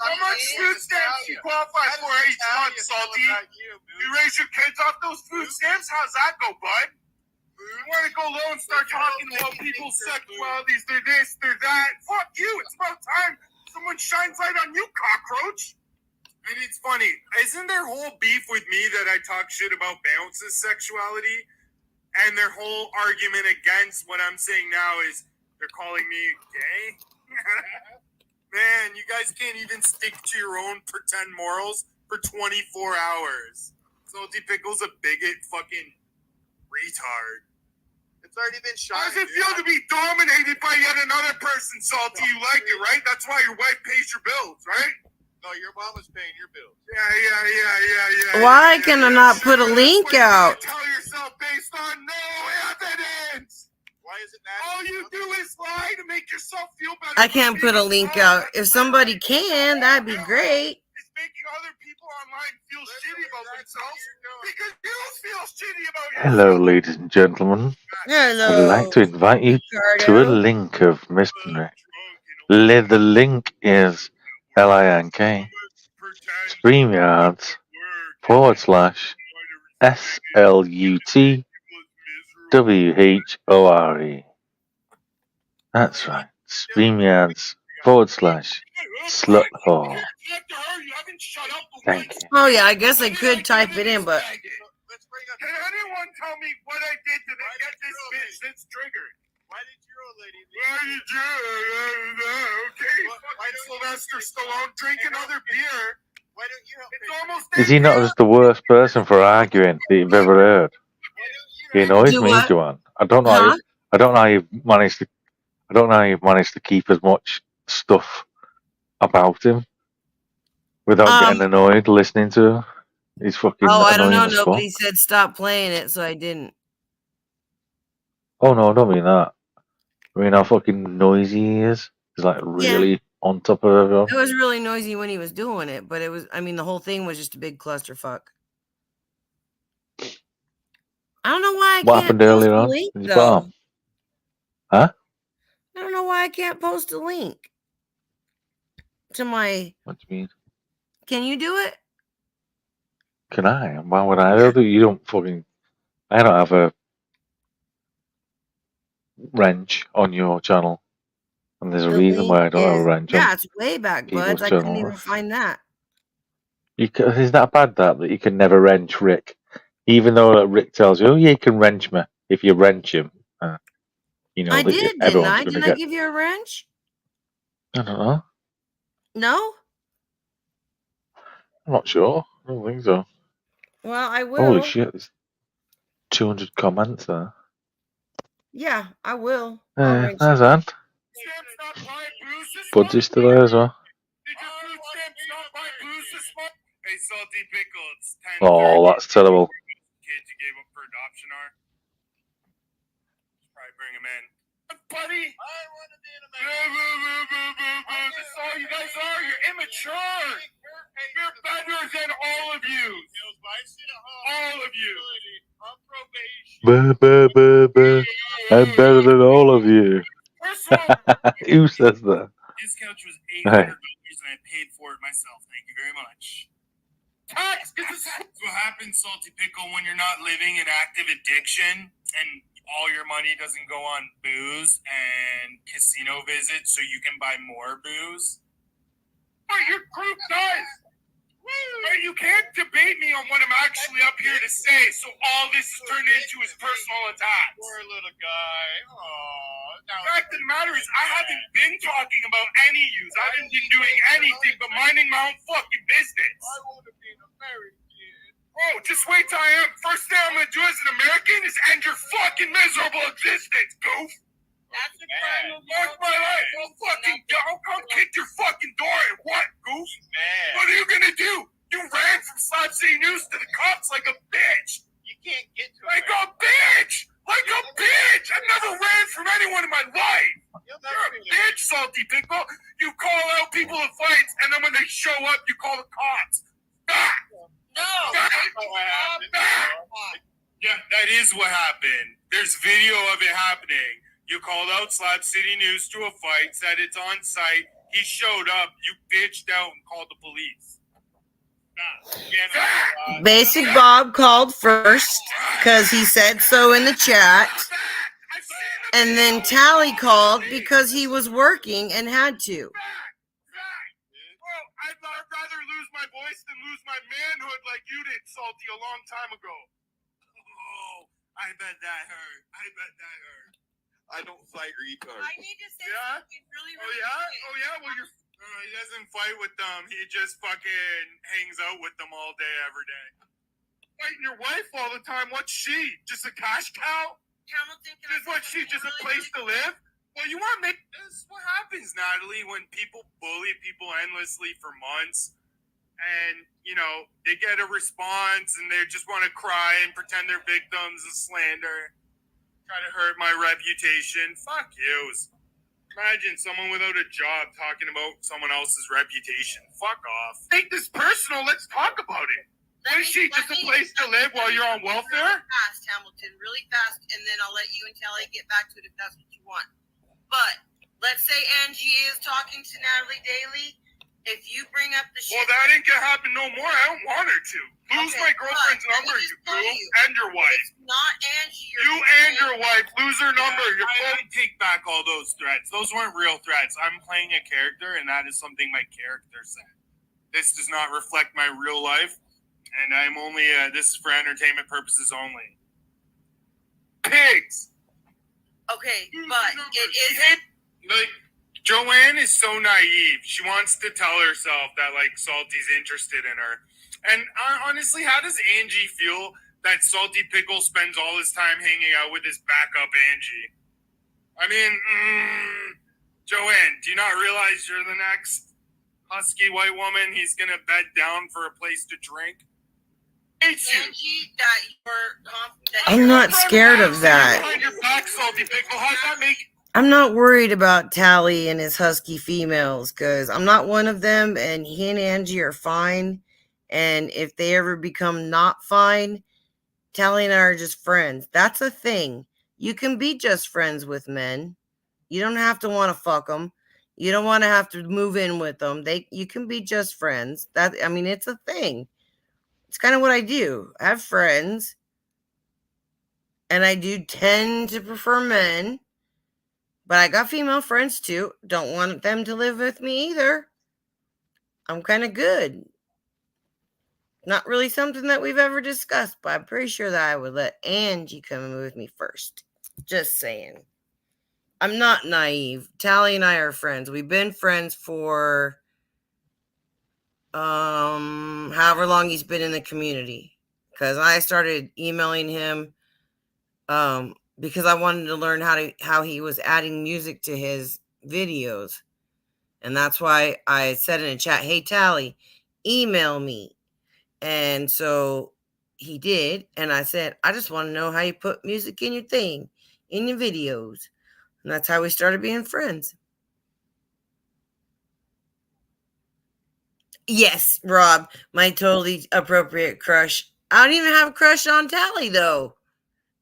How much food stamps you qualify for each month, Salty? You raise your kids off those food stamps? How's that go, bud? You want to go low and start talking about people's sexualities, they're this, they're that. Fuck you. It's about time someone shines light on you, cockroach. And it's funny. Isn't their whole beef with me that I talk shit about Bounce's sexuality? And their whole argument against what I'm saying now is they're calling me gay? Man, you guys can't even stick to your own pretend morals for 24 hours. Salty Pickle's a bigot fucking retard. It's already been shot. How does it feel to be dominated by yet another person, Salty? You like it, right? That's why your wife pays your bills, right? No, your mom was paying your bills. Yeah. Why can I not put a link out? Tell yourself based on no evidence. Why is it that? All you do is lie to make yourself feel better. I can't put a link out. If somebody can, that'd be great. It's making other people online feel shitty about themselves because you feel shitty about yourself. Hello, ladies and gentlemen. Hello. I'd like to invite you to a link of Mr. Nick. The link is link StreamYards /SLUTWHORE. That's right. StreamYards /sluthole. Thank you. Oh yeah, I guess I could type it in, but Can anyone tell me what I did to get this bitch that's triggered? Why did your old lady leave? Okay, fucking Sylvester Stallone, drink another beer. Why don't you help It's almost Is he not just the worst person for arguing that you've ever heard? He annoys Do me, what? Joanne. I don't know. Huh? I don't know how you've managed to. I don't know how you've managed to keep as much stuff about him without getting annoyed listening to him. He's fucking oh, I don't annoying know. as fuck. Nobody said stop playing it, so I didn't. Oh no, I don't mean that. I mean how fucking noisy he is. He's like really on top of everyone. It was really noisy when he was doing it, but it was. I mean, the whole thing was just a big clusterfuck. I don't know why I What can't happened post earlier a on? link His though. bomb. Huh? I don't know why I can't post a link to my. What do you mean? Can you do it? Can I? Why would I? You don't fucking. I don't have a wrench on your channel, and there's a The reason why I link don't have a is wrench yeah, on it's way back, people's buds. I couldn't channel. even find that. Is that bad that you can never wrench Rick, even though Rick tells you, "Oh yeah, you can wrench me if you wrench him." You know I that did, didn't everyone's I? going to Didn't I get. give you a wrench? I don't know. No. I'm not sure. I don't think so. Well, I will. Holy shit! There's 200 comments there. Yeah, I will. I'll wrench There's you. Anne. Budsy's still there as well. Hey, Salty Pickle, it's 10:30. Oh, that's terrible. Kids you gave up for adoption are. Probably bring them in. Buddy! I want to be in America. That's all you guys are. You're immature. You're better than all of you. All of you. On probation. I'm better than all of you. Who says that? This couch was Hey. $800 and I paid for it myself. Thank you very much. Tax! That's what happens, Salty Pickle, when you're not living an active addiction and all your money doesn't go on booze and casino visits so you can buy more booze. But your group does! Right, you can't debate me on what I'm actually up here to say, so all this is turned into his personal attacks. Poor little guy. The fact of the matter is, I haven't been talking about any use. I haven't been doing anything but minding my own fucking business. I want to be an American. Oh, just wait till I am. First thing I'm gonna do as an American is end your fucking miserable existence, goof. That's the final Mark my life. I'll come kick your fucking door and what, goof? Man. What are you gonna do? You ran from Slab City News to the cops like a bitch. You can't get to Like a bitch! Like a bitch! I've never ran from anyone in my life! You're a bitch, Salty Pickle! You call out people in fights, and then when they show up, you call the cops. Back! No! Yeah, that is what happened. There's video of it happening. You called out Slab City News to a fight, said it's on site. He showed up. You bitched out and called the police. Basic Bob called first because he said so in the chat. And then Tally called because he was working and had to. Well, I'd rather lose my voice than lose my manhood like you did, Salty, a long time ago. Oh, I bet that hurt. I don't fight retards. I need to say Yeah? something really, Oh really yeah? quick. Oh yeah? Well, he doesn't fight with them. He just fucking hangs out with them all day, every day. Fighting your wife all the time. What's she? Just a cash cow? Hamilton, can I Just what say she? Just a something place really to live? Well, you want to make this? What happens, Natalie, when people bully people endlessly for months, and they get a response, and they just want to cry and pretend they're victims of slander, try to hurt my reputation? Fuck yous. Imagine someone without a job talking about someone else's reputation. Fuck off. Take this personal. Let's talk about it. Is she just a place to live while you're on welfare? Really fast, Hamilton, really fast, and then I'll let you and Tally get back to it if that's what you want. But let's say Angie is talking to Natalie daily. If you bring up the shit, Well, that ain't gonna happen no more. I don't want her to. Lose Okay, my girlfriend's but let me number, just you tell fool, you, and your wife. it's not Angie. You and your wife lose her number. I take back all those threats. Those weren't real threats. I'm playing a character, and that is something my character said. This does not reflect my real life, and I'm only. This is for entertainment purposes only. Pigs. Okay, but it isn't. Like, Joanne is so naive. She wants to tell herself that, like, Salty's interested in her. And honestly, how does Angie feel that Salty Pickle spends all his time hanging out with his backup Angie? I mean, Joanne, do you not realize you're the next husky white woman he's going to bed down for a place to drink? Hates you. Angie, that you're confident. I'm not scared of that. Behind your back, Salty Pickle. How's that make I'm not worried about Tally and his husky females because I'm not one of them, and he and Angie are fine. And if they ever become not fine, Tally and I are just friends. That's a thing. You can be just friends with men. You don't have to want to fuck them. You don't want to have to move in with them. You can be just friends. It's a thing. It's kind of what I do. I have friends, and I do tend to prefer men. But I got female friends too. Don't want them to live with me either. I'm kind of good. Not really something that we've ever discussed, but I'm pretty sure that I would let Angie come in with me first. Just saying. I'm not naive. Tally and I are friends. We've been friends for however long he's been in the community. Because I started emailing him because I wanted to learn how he was adding music to his videos. And that's why I said in a chat, hey, Tally, email me. And so he did. And I said, I just want to know how you put music in your thing, in your videos. And that's how we started being friends. Yes, Rob, my totally appropriate crush. I don't even have a crush on Tally, though.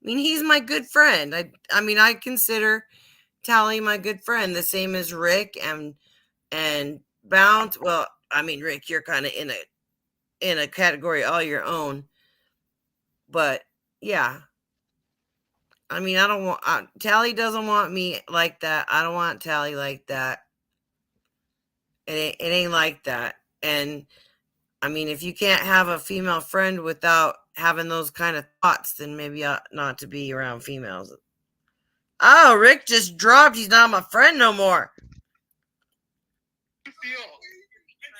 I mean, he's my good friend. I consider Tally my good friend, the same as Rick and Bounce. Well, Rick, you're kind of in a category all your own. But yeah, I don't want Tally doesn't want me like that. I don't want Tally like that. It ain't like that. And I mean, if you can't have a female friend without having those kind of thoughts, then maybe you ought not to be around females. Oh, Rick just dropped. He's not my friend no more.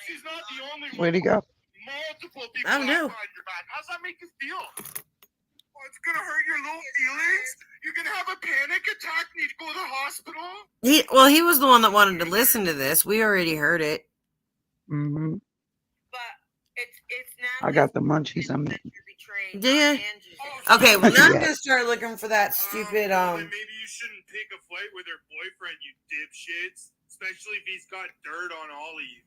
She's not the only one. Where'd he go? Multiple people I don't know. outside your back. How's that make you feel? Oh, it's gonna hurt your little feelings. You're gonna have a panic attack. Need to go to the hospital. He was the one that wanted to listen to this. We already heard it. Mm-hmm. But it's I got the munchies. I'm Yeah. Okay, well now I'm Yeah. gonna start looking for that stupid Maybe you shouldn't take a flight with her boyfriend, you dipshits. Especially if he's got dirt on all of you.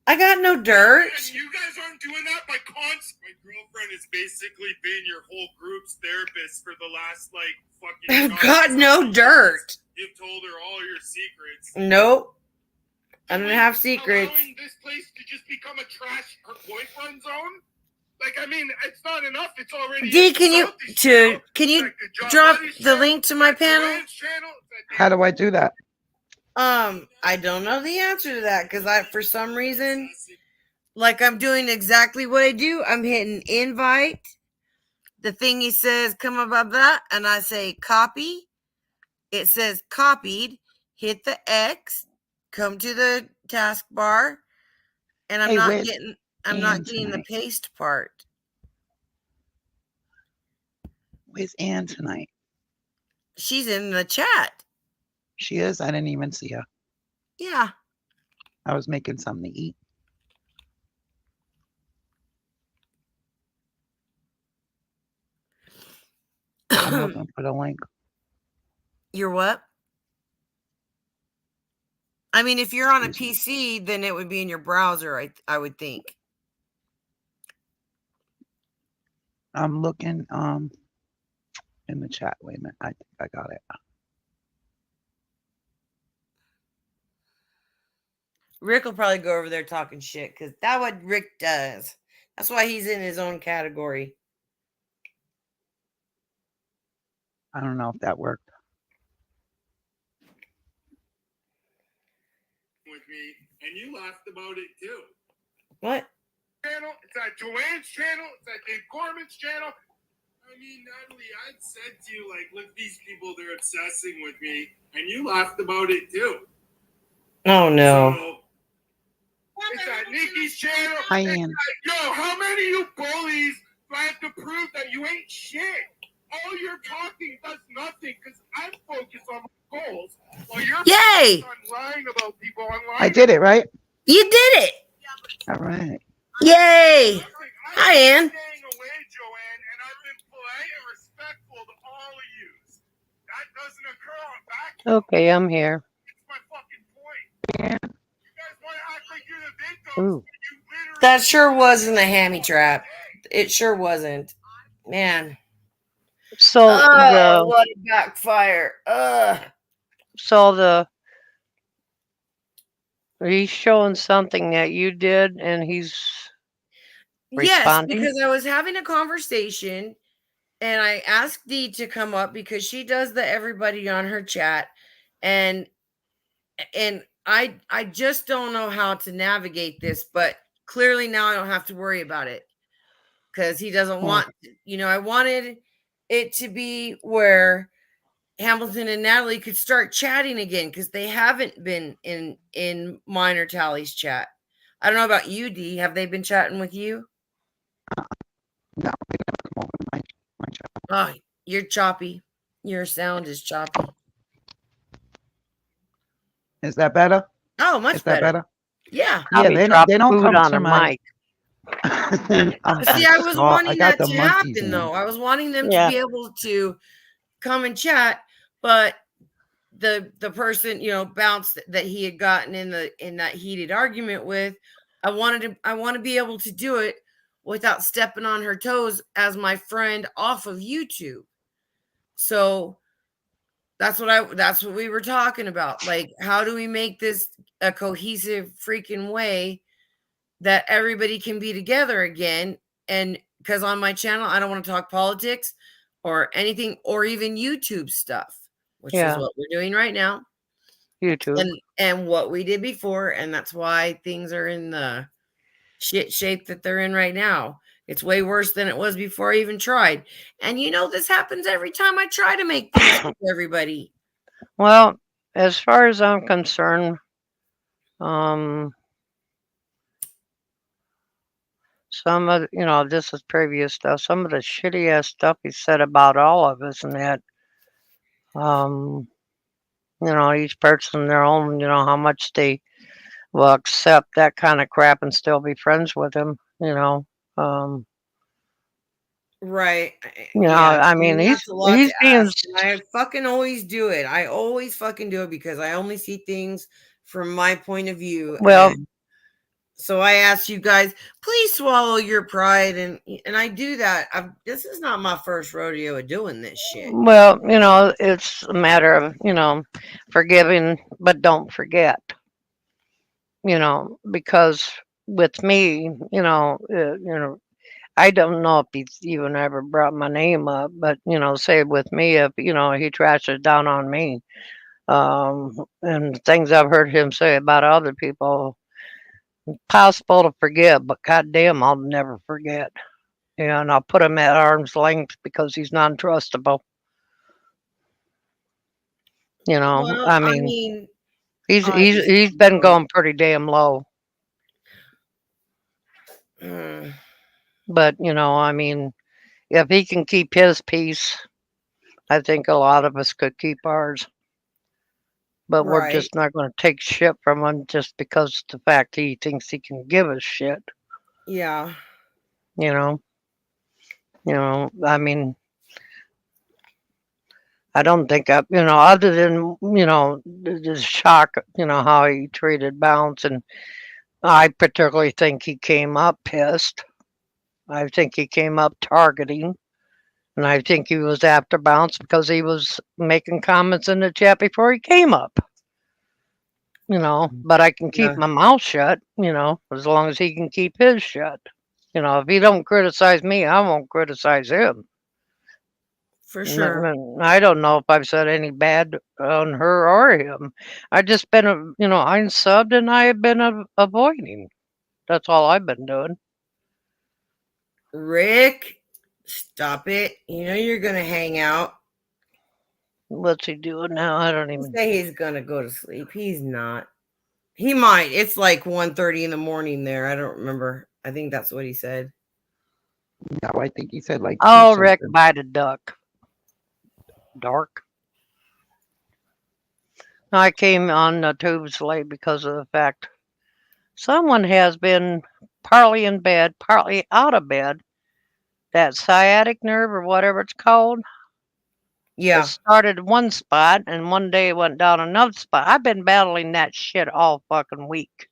I got no dirt. And you guys aren't doing that by constant. My girlfriend has basically been your whole group's therapist for the last fucking. I've got no dirt. You've told her all your secrets. Nope. I don't have secrets. Allowing this place to just become a trash her boyfriend zone? I mean, it's not enough. It's already. D, can you drop the link to my panel? How do I do that? I don't know the answer to that because for some reason, I'm doing exactly what I do. I'm hitting invite. The thingy says come about that, and I say copy. It says copied. Hit the X. Come to the taskbar, and I'm not getting the paste part. Where's Ann tonight? She's in the chat. She is. I didn't even see her. Yeah. I was making something to eat. I'm looking for the link. You're what? I mean, if you're on a PC, then it would be in your browser, I would think. I'm looking in the chat. Wait a minute. I think I got it. Rick will probably go over there talking shit because that's what Rick does. That's why he's in his own category. I don't know if that worked. With me, and you laughed about it too. What? Channel. It's at Joanne's channel. It's at Dave Gorman's channel. I mean, Natalie, I'd said to you, look, these people, they're obsessing with me, and you laughed about it too. Oh no. So, it's at Nikki's channel. Hi, Ann. Yo, how many of you bullies do I have to prove that you ain't shit? All your talking does nothing because I'm focused on my goals. While you're Yay! focused on lying about people online. I did it, right? You did it. All right. Yay. Hi, Ann. Staying away, Joanne, and I've been polite and respectful to all of you. That doesn't occur on back. Okay, I'm here. It's my fucking point. You guys want to act like you're the victims. Ooh. That sure wasn't a hammy trap. It sure wasn't. Man. So what a backfire. He's showing something that you did and he's responding? Yes, because I was having a conversation and I asked Dee to come up because she does the everybody on her chat, and I just don't know how to navigate this, but clearly now I don't have to worry about it because he doesn't want, I wanted it to be where Hamilton and Natalie could start chatting again because they haven't been in mine or Tally's chat. I don't know about you, Dee. Have they been chatting with you? No, they never come over to my chat. Oh, you're choppy. Your sound is choppy. Is that better? Oh, much Is that better? Yeah. Yeah, they don't come on to a my mic. See, I was wanting that to happen, in. though. I was wanting them Yeah. to be able to come and chat, but the person, bounced that he had gotten in that heated argument with. I want to be able to do it without stepping on her toes as my friend off of YouTube. So that's what we were talking about. Like, how do we make this a cohesive freaking way that everybody can be together again? And because on my channel, I don't want to talk politics or anything or even YouTube stuff, which is what we're doing right now. YouTube. And what we did before. And that's why things are in the shit shape that they're in right now. It's way worse than it was before I even tried. And this happens every time I try to make things for everybody. Well, as far as I'm concerned, some of this is previous stuff. Some of the shitty ass stuff he said about all of us and that, each person their own, how much they will accept that kind of crap and still be friends with him, Right. I mean, that's a lot he's to being ask. And I fucking always do it. I always fucking do it because I only see things from my point of view. well. So I ask you guys, please swallow your pride, and I do that. This is not my first rodeo of doing this shit. Well, it's a matter of forgiving, but don't forget. Because with me, I don't know if he's even ever brought my name up, but say with me, if he trashes down on me, and things I've heard him say about other people. Possible to forgive, but goddamn, I'll never forget. And I'll put him at arm's length because he's non-trustable. Well, I mean he's been going pretty damn low. But I mean, if he can keep his peace, I think a lot of us could keep ours. But we're just not going to take shit from him just because the fact he thinks he can give us shit. Yeah. I mean, I don't think other than, the shock, how he treated Bounce. And I particularly think he came up pissed. I think he came up targeting. And I think he was after Bounce because he was making comments in the chat before he came up. But I can keep my mouth shut, as long as he can keep his shut. If he don't criticize me, I won't criticize him. For sure. I don't know if I've said any bad on her or him. I've just been, I'm subbed and I have been avoiding. That's all I've been doing. Rick, stop it. You're going to hang out. What's he doing now? I don't even say he's going to go to sleep. He's not. He might. It's like 1:30 in the morning there. I don't remember. I think that's what he said. No, I think he said like. Oh, Rick, bite a duck. Dark. I came on the tubes late because of the fact someone has been partly in bed, partly out of bed. That sciatic nerve or whatever it's called. Yeah. It started one spot and one day it went down another spot. I've been battling that shit all fucking week.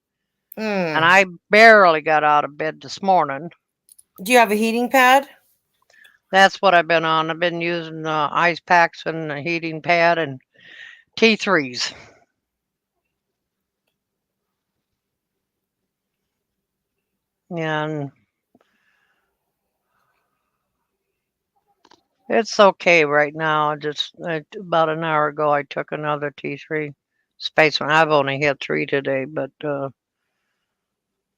And I barely got out of bed this morning. Do you have a heating pad? That's what I've been on. I've been using ice packs and a heating pad and T3s. And it's okay right now. Just about an hour ago, I took another T3 Spaceman. I've only had 3 today, but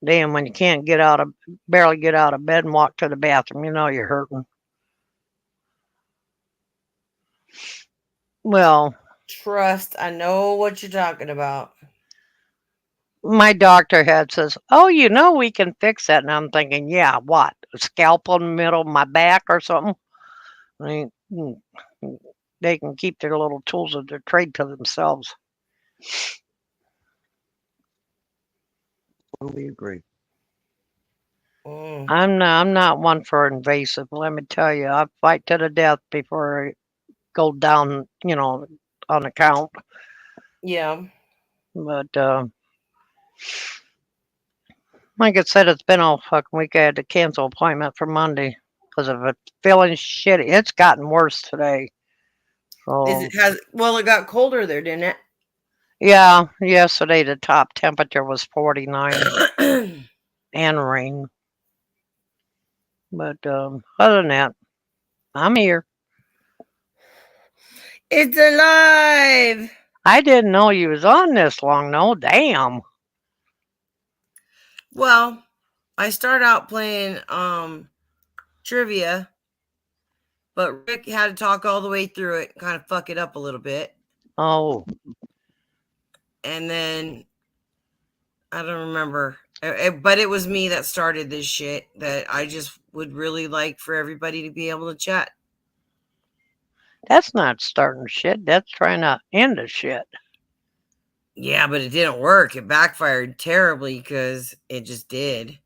damn, when you can't barely get out of bed and walk to the bathroom, you're hurting. Well, trust. I know what you're talking about. My doctor had says, "Oh, we can fix that." And I'm thinking, yeah, what? A scalpel in the middle of my back or something? I mean, they can keep their little tools of their trade to themselves. Totally agree. I'm not one for invasive. Let me tell you, I fight to the death before I go down, on the count. Yeah. But like I said, it's been all fucking week. I had to cancel appointment for Monday because of it feeling shitty. It's gotten worse today. So, it got colder there, didn't it? Yeah, yesterday the top temperature was 49 and rain. But other than that, I'm here. It's alive. I didn't know you was on this long. No, damn. Well, I start out playing trivia, but Rick had to talk all the way through it, kind of fuck it up a little bit. Oh. And then I don't remember, but it was me that started this shit that I just would really like for everybody to be able to chat. That's not starting shit. That's trying to end a shit. Yeah, but it didn't work. It backfired terribly because it just did.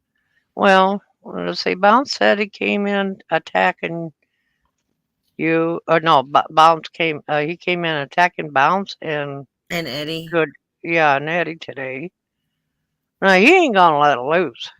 Well, let's see. Bounce said he came in attacking you. Or no, Bounce came. He came in attacking Bounce and Eddie. Good. Yeah, and Eddie today. No, he ain't gonna let it loose.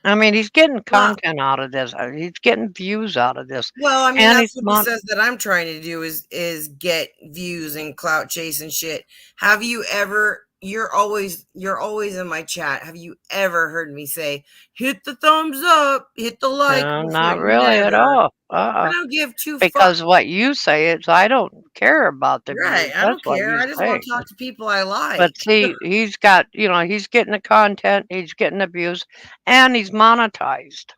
I mean, he's getting content out of this. He's getting views out of this. Well, I mean, and that's what he says that I'm trying to do is get views and clout chase and shit. Have you ever? You're always in my chat. Have you ever heard me say, "Hit the thumbs up, hit the like"? No, not really at all. I don't give two because fucks. what you say is I don't care about the Right, views. I don't care. I just want to talk to people I like. But see, he's got, he's getting the content, he's getting the views, and he's monetized.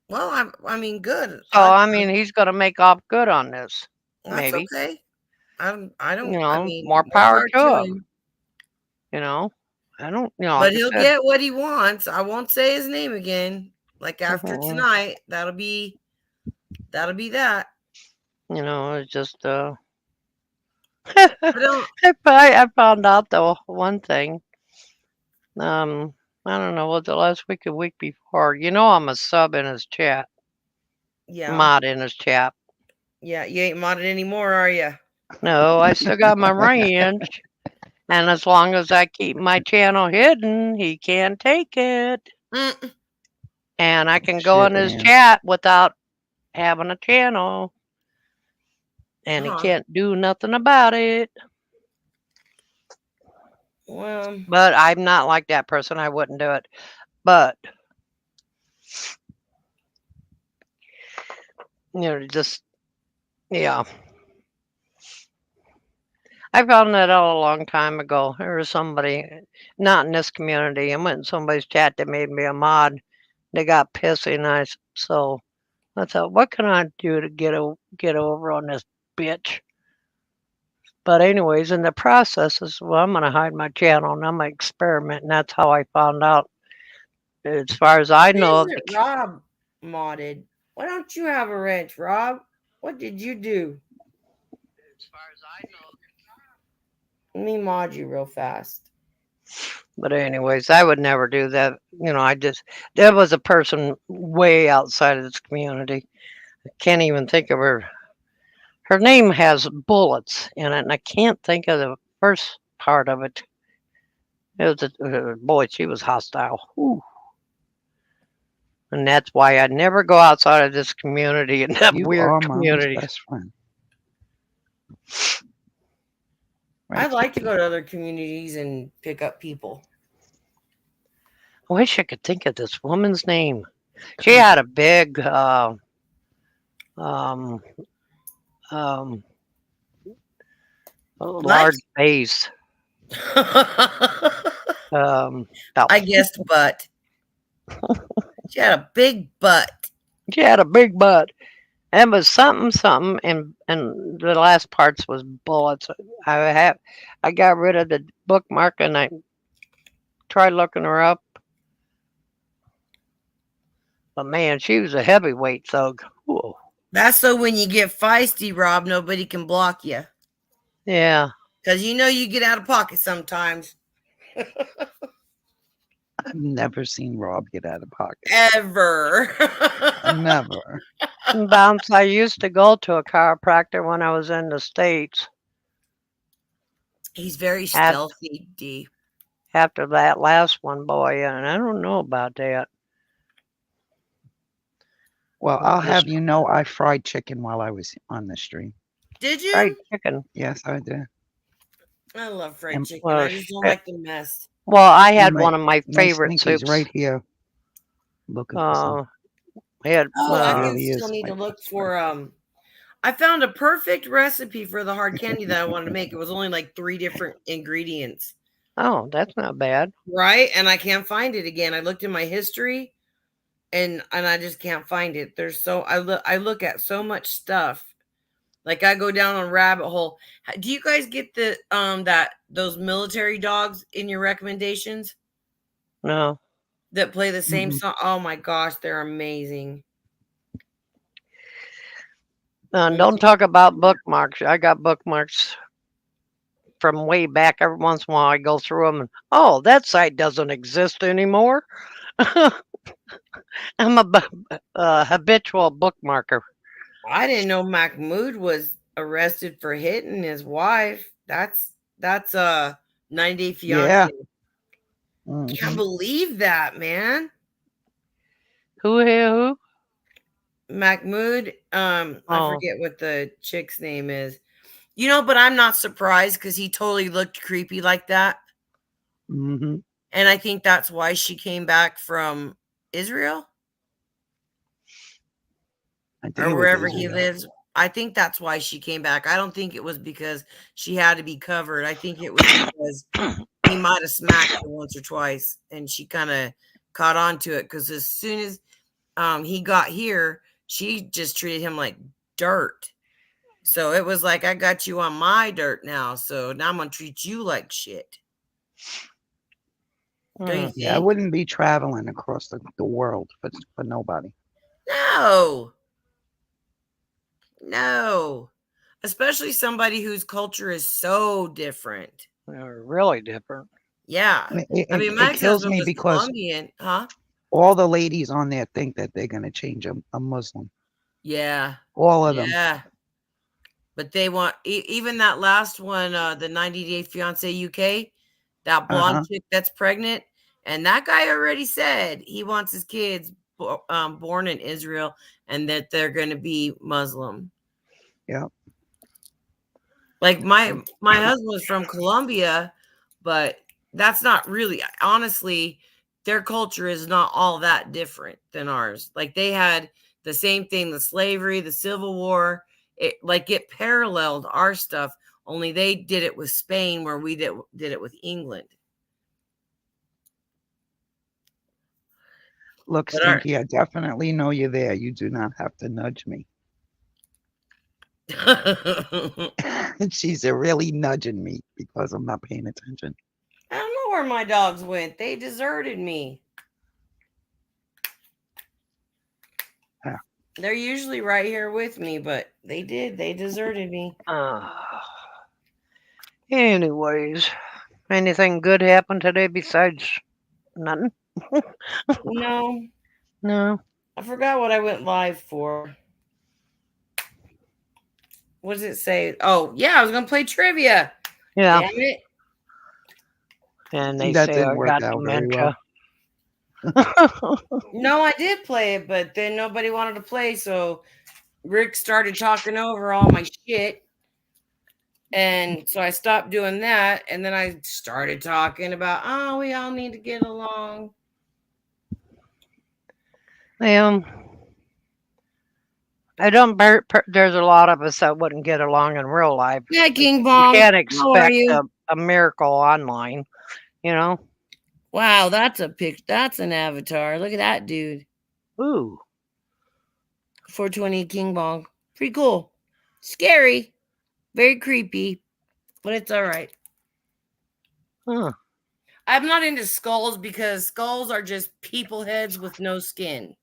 Well, I mean, good. So I mean, he's going to make off good on this. That's maybe. okay. I don't. I mean, more power to him. I don't. But he'll get what he wants. I won't say his name again. Like after tonight, that'll be that. It's just. I found out though one thing. I don't know, was it last week or week before? I'm a sub in his chat. Yeah. Mod in his chat. Yeah, you ain't modded anymore, are you? No, I still got my range. And as long as I keep my channel hidden, he can't take it. And I can go in his chat without having a channel. And he can't do nothing about it. Well, but I'm not like that person. I wouldn't do it. But just yeah. I found that out a long time ago. There was somebody, not in this community, I went in somebody's chat that made me a mod. They got pissy, and so I thought, what can I do to get over on this bitch? But anyways, in the process is, well, I'm going to hide my channel and I'm going to experiment. And that's how I found out. As far as I know. Rob modded. Why don't you have a wrench, Rob? What did you do? As far as I know. Let me mod you real fast. But anyways, I would never do that. There was a person way outside of this community. I can't even think of her. Her name has bullets in it, and I can't think of the first part of it. It was boy, she was hostile. Whew. And that's why I never go outside of this community and that weird community. Best friend. Right. I'd like to go to other communities and pick up people. I wish I could think of this woman's name. She had a big large base. I guessed butt. She had a big butt. She had a big butt. And it was something, and the last parts was bullets. I got rid of the bookmark and I tried looking her up. But man, she was a heavyweight thug. Whoa. That's so when you get feisty, Rob, nobody can block you. Yeah. Because you get out of pocket sometimes. I've never seen Rob get out of pocket. Ever. Never. Bounce, I used to go to a chiropractor when I was in the States. He's very stealthy, D. After that last one, boy, and I don't know about that. Well, I'll have you know I fried chicken while I was on the stream. Did you? Fried chicken? Yes, I did. I love fried chicken. I just don't like the mess. Well, I had one of my favorite soups. Right here. Look at I still need to look for I found a perfect recipe for the hard candy that I wanted to make. It was only like 3 different ingredients. Oh, that's not bad. Right? And I can't find it again. I looked in my history and I just can't find it. There's so I look at so much stuff. Like I go down a rabbit hole. Do you guys get the those military dogs in your recommendations No. that play the same Mhm. song? Oh my gosh, they're amazing. Don't talk about bookmarks. I got bookmarks from way back. Every once in a while, I go through them and, oh, that site doesn't exist anymore. I'm a habitual bookmarker. I didn't know Mahmoud was arrested for hitting his wife. That's 90 Day Yeah. Fiance. Can't believe that, man. Who? Mahmoud. I Oh. forget what the chick's name is. You know, but I'm not surprised because he totally looked creepy like that. Mm-hmm. And I think that's why she came back from Israel I think or it was wherever he Israel. lives. I think that's why she came back. I don't think it was because she had to be covered. I think it was because he might have smacked her once or twice and she kind of caught on to it because as soon as he got here, she just treated him like dirt. So it was like, I got you on my dirt now, so now I'm going to treat you like shit. Don't you Yeah, I think? wouldn't be traveling across the world for nobody. No. No. Especially somebody whose culture is so different. They're really different. Yeah. I mean, my It kills ex-husband me was because Colombian, huh? all the ladies on there think that they're going to change a Muslim. Yeah. All of them. Yeah. But they want even that last one, the 90 Day Fiance UK, that blonde chick that's pregnant, and that guy already said he wants his kids born in Israel and that they're going to be Muslim. Yeah. Like my husband was from Colombia, but that's not really, honestly, their culture is not all that different than ours. Like they had the same thing, the slavery, the Civil War. It paralleled our stuff, only they did it with Spain where we did it with England. Look, Stinky, I definitely know you're there. You do not have to nudge me. She's really nudging me because I'm not paying attention. I don't know where my dogs went. They deserted me. Yeah. They're usually right here with me, but they did. They deserted me. Anyways, anything good happened today besides nothing? No. No. I forgot what I went live for. What does it say? Oh, yeah, I was going to play trivia. Yeah. Damn it. And they That say didn't I work got out very dementia. No, I did play it, but then nobody wanted to play, so Rick started talking over all my shit. And so I stopped doing that, and then I started talking about, oh, we all need to get along. I don't. There's a lot of us that wouldn't get along in real life. Yeah, King You Bong. can't How are expect you? a miracle online, you know. Wow, that's a pic. That's an avatar. Look at that dude. Ooh. 420 King Bong. Pretty cool. Scary. Very creepy, but it's all right. Huh. I'm not into skulls because skulls are just people heads with no skin.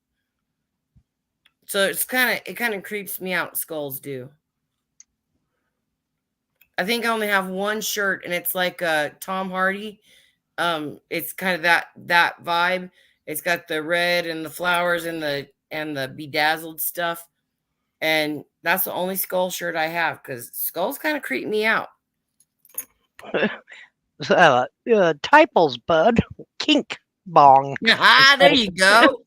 So it kind of creeps me out. Skulls do. I think I only have one shirt, and it's like Tom Hardy. It's kind of that vibe. It's got the red and the flowers and the bedazzled stuff, and that's the only skull shirt I have because skulls kind of creep me out. Typos, bud. Kink bong. There you go.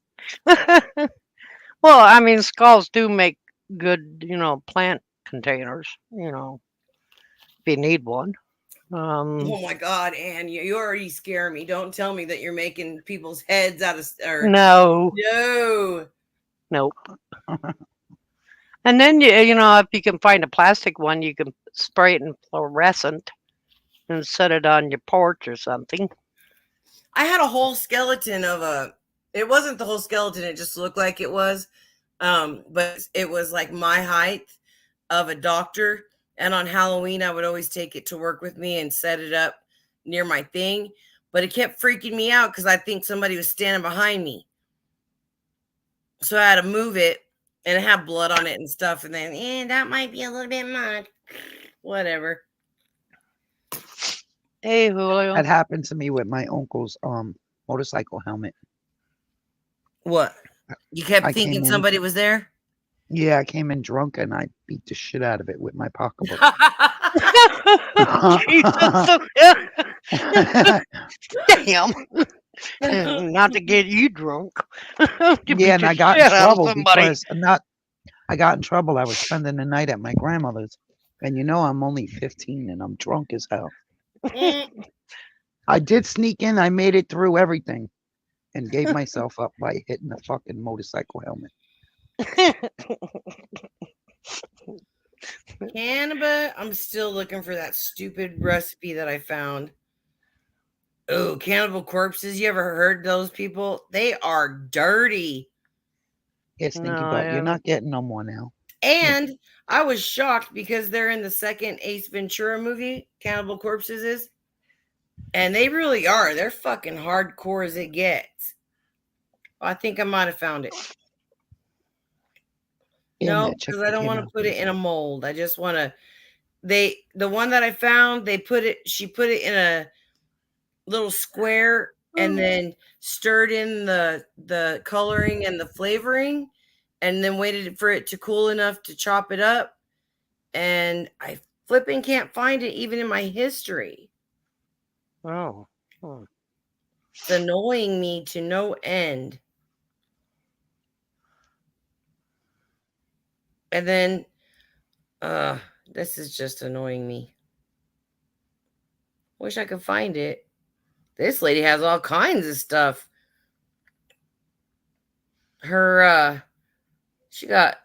Well, I mean, skulls do make good, plant containers, if you need one. Oh my God, Ann, you already scare me. Don't tell me that you're making people's heads out of... No. Nope. And then, if you can find a plastic one, you can spray it in fluorescent. and set it on your porch or something. I had a whole skeleton of a. It wasn't the whole skeleton. It just looked like it was, but it was like my height of a doctor. And on Halloween, I would always take it to work with me and set it up near my thing. But it kept freaking me out because I think somebody was standing behind me. So I had to move it, and it had blood on it and stuff. And then, that might be a little bit much. Whatever. Hey, Julio. That happened to me with my uncle's motorcycle helmet. What? You kept I thinking came in- somebody was there? Yeah, I came in drunk and I beat the shit out of it with my pocketbook. Damn. Not to get you drunk. To beat Yeah, and the I got in shit out of trouble somebody. because I got in trouble. I was spending the night at my grandmother's, and I'm only 15 and I'm drunk as hell. I did sneak in. I made it through everything, and gave myself up by hitting the fucking motorcycle helmet. Cannabis. I'm still looking for that stupid recipe that I found. Oh, Cannibal Corpses. You ever heard those people? They are dirty. Yeah, Stinky No, I Butt, you're haven't. not getting no more now. And I was shocked because they're in the second Ace Ventura movie, Cannibal Corpses is. And they really are. They're fucking hardcore as it gets. I think I might have found it. Yeah, No, man, check because the I don't want to put it in a mold. I just want to. The one that I found, she put it in a little square and then stirred in the coloring and the flavoring, and then waited for it to cool enough to chop it up. And I flipping can't find it even in my history. Oh. Hmm. It's annoying me to no end. And then this is just annoying me. Wish I could find it. This lady has all kinds of stuff. Her she got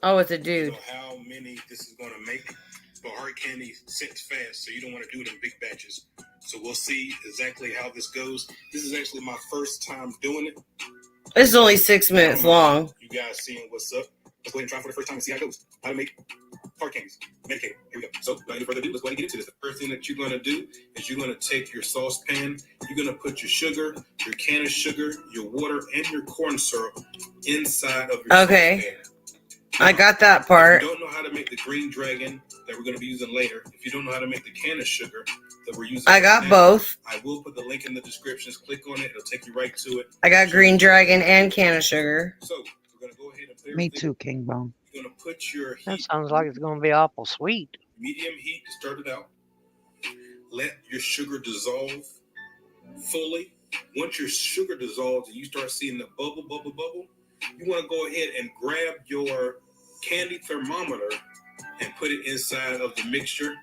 oh, it's a dude. How many this is going to make, but hard candy sits fast, so you don't want to do it in big batches. So we'll see exactly how this goes. This is actually my first time doing it. It's only 6 minutes long. You guys seeing what's up? Let's go ahead and try for the first time and see how it goes. How to make hard candies. Medicated. Here we go. So, without any further ado, let's go ahead and get into this. The first thing that you're going to do is you're going to take your saucepan. You're going to put your sugar, your can of sugar, your water, and your corn syrup inside of your saucepan. I got that part. If you don't know how to make the green dragon that we're going to be using later, if you don't know how to make the can of sugar that we're using, I got both. I will put the link in the descriptions. Click on it; it'll take you right to it. I got green dragon and can of sugar. So we're going to go ahead and play Me too, King Bone. You're going to put your heat, That sounds like it's going to be awful sweet. medium heat to start it out. Let your sugar dissolve fully. Once your sugar dissolves and you start seeing the bubble, you want to go ahead and grab your candy thermometer and put it inside of the mixture.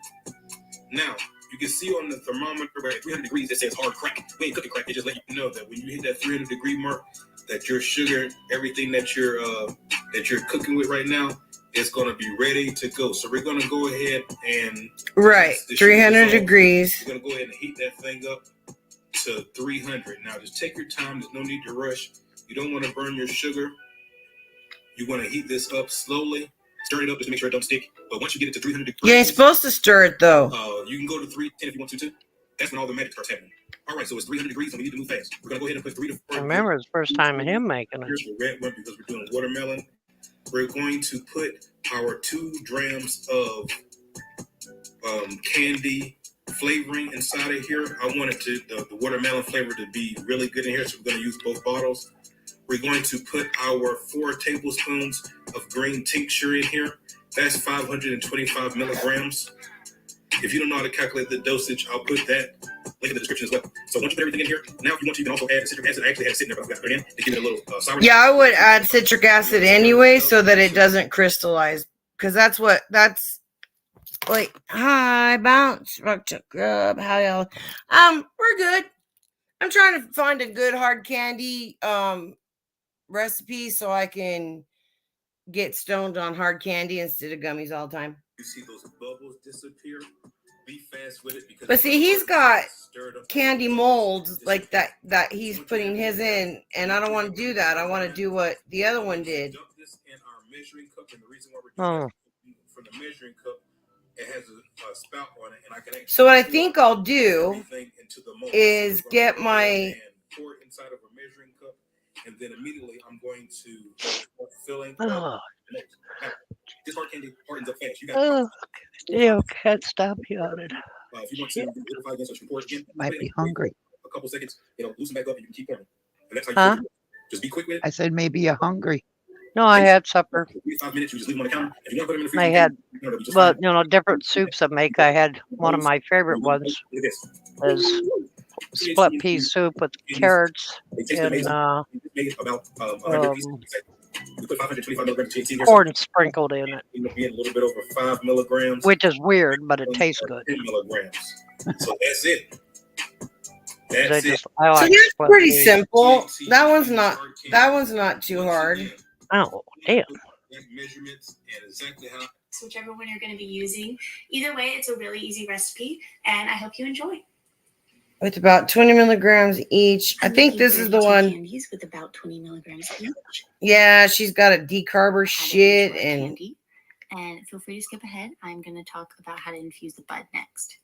Now, you can see on the thermometer where at 300 degrees it says hard crack. We ain't cooking crack. It just let you know that when you hit that 300 degree mark, that your sugar, everything that you're cooking with right now, is going to be ready to go. So we're going to go ahead and 300 degrees. We're going to go ahead and heat that thing up to 300. Now, just take your time. There's no need to rush. You don't want to burn your sugar. You want to heat this up slowly. Stir it up just to make sure it don't stick. But once you get it to 300 degrees, You ain't supposed to stir it though. you can go to 310 if you want to too. That's when all the magic starts happening. All right, so it's 300 degrees and we need to move fast. We're going to go ahead and put 3 to 4. I remember it's the first time him making it. Here's the red one because we're doing watermelon. We're going to put our 2 grams of candy flavoring inside of here. I wanted the watermelon flavor to be really good in here, so we're going to use both bottles. We're going to put our 4 tablespoons of green tincture in here. That's 525 milligrams. If you don't know how to calculate the dosage, I'll put that link in the description as well. So once you put everything in here, now if you want to, you can also add citric acid. I actually had it sitting there, but I forgot to put it in to give it a little sour. Yeah, I would add citric acid anyway so that it doesn't crystallize. Because that's like, hi, bounce, rock to grub, how y'all? We're good. I'm trying to find a good hard candy recipe so I can get stoned on hard candy instead of gummies all the time. You see those bubbles disappear? be fast with it because. But see, he's got candy molds like that he's putting his in, and I don't want to do that. I want to do what the other one did. Dump this in our measuring cup, and the reason why we're Oh. doing that from the measuring cup, it has a spout on it, and I can actually. So what I think I'll do everything into the mold. is So get I'm my and pour it inside of a measuring cup, and then immediately I'm going to start filling. Oh. This hard candy hardens up fast. You got. Oh. Yeah, can't stop yawning. If you want to liquefy again, so you pour it again. Might be hungry. A couple seconds, it'll loosen back up, and you can keep pouring. And that's how you Huh? do it. Just be quick with it. I said maybe you're hungry. No, I had supper. 5 minutes, you just leave them on the counter. If you want to put them in the freezer, I had, it'll be just well, fine. different soups I make. I had one of my favorite ones Look at this. is split pea soup with carrots It tastes and amazing. It made about 100 pieces. We put 525 milligrams of THC in there. corn sprinkled in it, It'll be a little bit over 5 milligrams. which is weird, but it tastes good. 10 milligrams. So that's it. I That's it. I So like that's split pretty pea. simple. That one's not too hard. Oh, damn. Measurements and exactly how. So whichever one you're going to be using. Either way, it's a really easy recipe, and I hope you enjoy. With about 20 milligrams each. I think this is the one. Candies with about 20 milligrams each. Yeah, she's got a decarber shit and Candy. And feel free to skip ahead. I'm going to talk about how to infuse the bud next.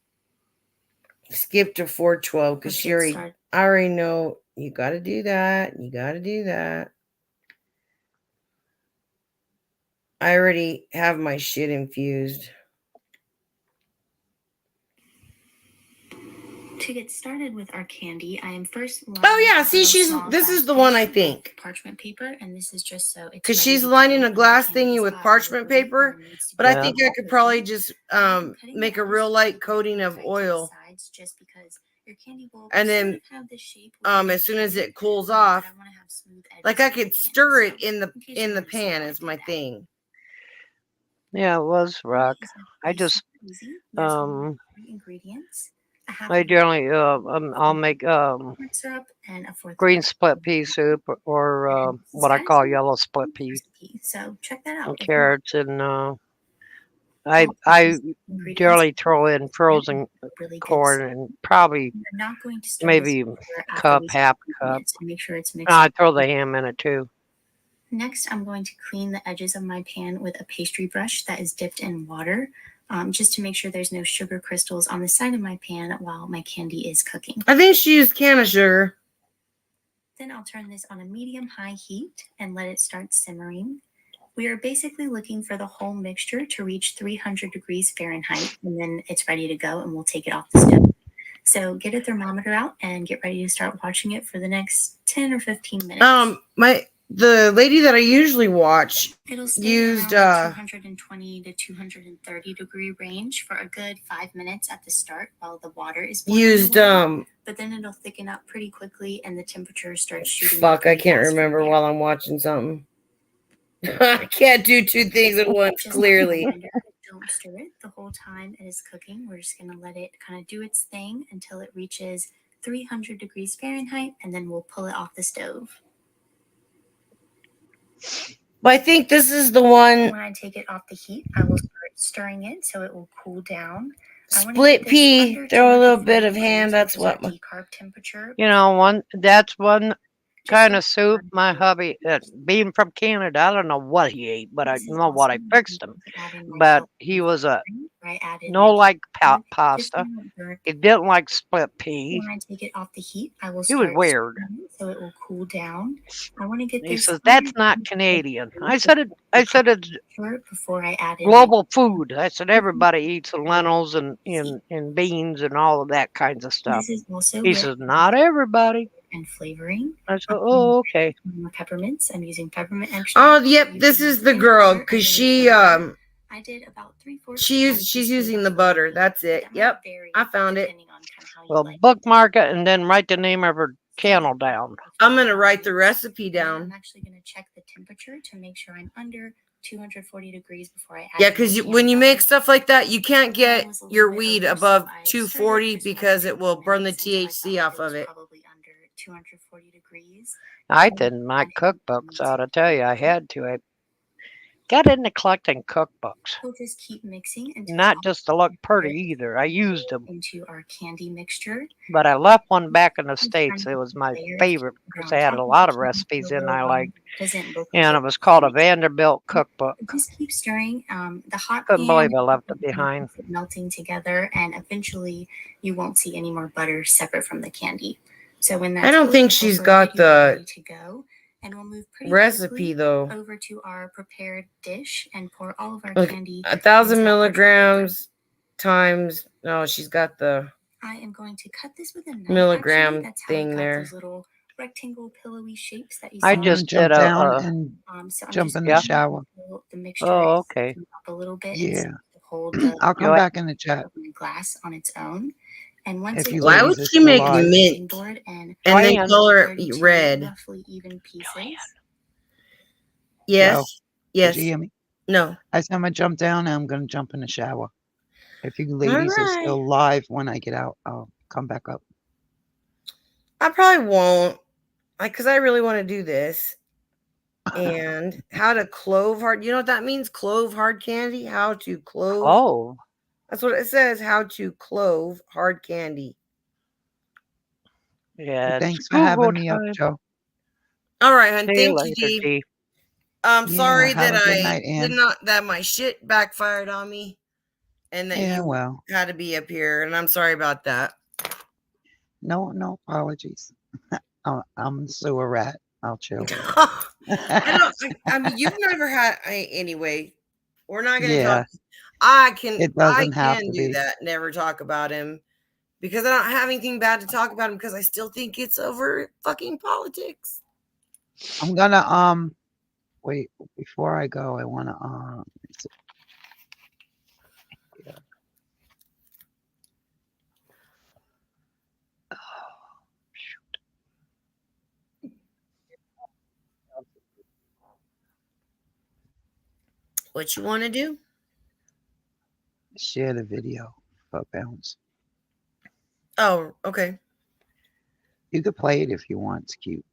skip to 412 because Okay, I already know you got to do that. You got to do that. I already have my shit infused. To get started with our candy, I am first. Oh yeah, see, this is the one I think. Parchment paper, and this is just so it's because she's lining a glass thingy with parchment paper. But I think I could probably just make a real light coating of oil, just because your candy will and then as soon as it cools off, like I could stir it in the pan is my thing. Yeah, it was rock. I just ingredients. I generally I'll make syrup and a fourth green split pea soup or what I call yellow split pea. So check that out. And carrots and I generally throw in frozen corn and probably maybe half cup. Make sure it's mixed. I throw the ham in it too. Next, I'm going to clean the edges of my pan with a pastry brush that is dipped in water, just to make sure there's no sugar crystals on the side of my pan while my candy is cooking. I think she used can of sugar. Then I'll turn this on a medium-high heat and let it start simmering. We are basically looking for the whole mixture to reach 300 degrees Fahrenheit, and then it's ready to go, and we'll take it off the stove. So get a thermometer out and get ready to start watching it for the next 10 or 15 minutes. The lady that I usually watch It'll stay used around 220 to 230 degree range for a good 5 minutes at the start while the water is boiling. But then it'll thicken up pretty quickly and the temperature starts shooting. Fuck, I can't remember while I'm watching something. I can't do two things at once, clearly. Don't stir it the whole time it is cooking. We're just going to let it kind of do its thing until it reaches 300 degrees Fahrenheit, and then we'll pull it off the stove. But I think this is the one. When I take it off the heat, I will start stirring it so it will cool down. Split pea, throw a little bit of ham. That's what my decarb temperature. That's one kind of soup my hubby, being from Canada, I don't know what he ate, but I know what I fixed him. But he was pasta. He didn't like split pea. When I take it off the heat, I will He was start weird. stirring it so it will cool down. I want to get He this says that's not Canadian. I said it's before I add it. global food. I said everybody eats lentils and beans and all of that kinds of stuff. This is also He with says not everybody. and flavoring. I said, oh, okay. More peppermints. I'm using peppermint extract. Oh, yep, this is the girl because she I did about 3/4. she's using the butter. That's it. Yep, I found it. Well, bookmark it and then write the name of her channel down. I'm gonna write the recipe I'm down. actually going to check the temperature to make sure I'm under 240 degrees before I add. Yeah, because when you make stuff like that, you can't get your weed above 240 because it will burn the THC off of it. Probably under 240 degrees. I did my cookbooks. I'll tell you, I had to. Get into collecting cookbooks. We'll just keep mixing until Not all just to look pretty either. I used them, into our candy mixture. but I left one back in the Just States. trying It to was keep my layers favorite on because they had a top of lot the of candy recipes so in I liked. doesn't look And like it was called a Vanderbilt cookbook. just keep stirring. The hot Couldn't pan believe I left it behind. melting together, and eventually you won't see any more butter separate from the candy. So when that's I don't fully think she's got incorporated, you're the ready to go. And we'll move pretty recipe quickly though. over to our prepared dish and pour all of our Look, candy. 1,000 milligrams times. No, she's got the I am going to cut this with a knife. milligram Actually, that's how thing we got there. those little rectangle pillowy shapes that you I saw. just jump did down and So I'm jump just in going the to shower. fill the mixture Oh, okay. up a little bit and Yeah. to hold the I'll come back in the chat. glass on its own. And once If it you Why would ladies are she still make alive. mint board and and then Joanne. color it 32 red? roughly even pieces. Yes. Joe, Yes. did you hear me? No. I said I'm gonna jump down and I'm gonna jump in the shower. If you All ladies are right. still live when I get out, I'll come back up. I probably won't. Because I really want to do this. And how to clove hard. You know what that means? Clove hard candy? How to clove. Oh, That's what it says. How to clove hard candy. yeah. It's Thanks for having Google me up, time. Joe. All right, hon. See you Thank you, later, Dee. Dee. I'm Yeah, sorry have that a good I night, did Ann. not, that my shit backfired on me and that Yeah, you well, had to be up here. And I'm sorry about that. no apologies. I'm a sewer rat. I'll chill. I mean, you've never had, anyway, we're not going to Yeah, talk. I can it doesn't have to do be. that. Never talk about him because I don't have anything bad to talk about him because I still think it's over fucking politics. I'm gonna wait before I go. I wanna yeah. What you want to do? Share the video for Bounce. Oh, okay. You could play it if you want. It's cute.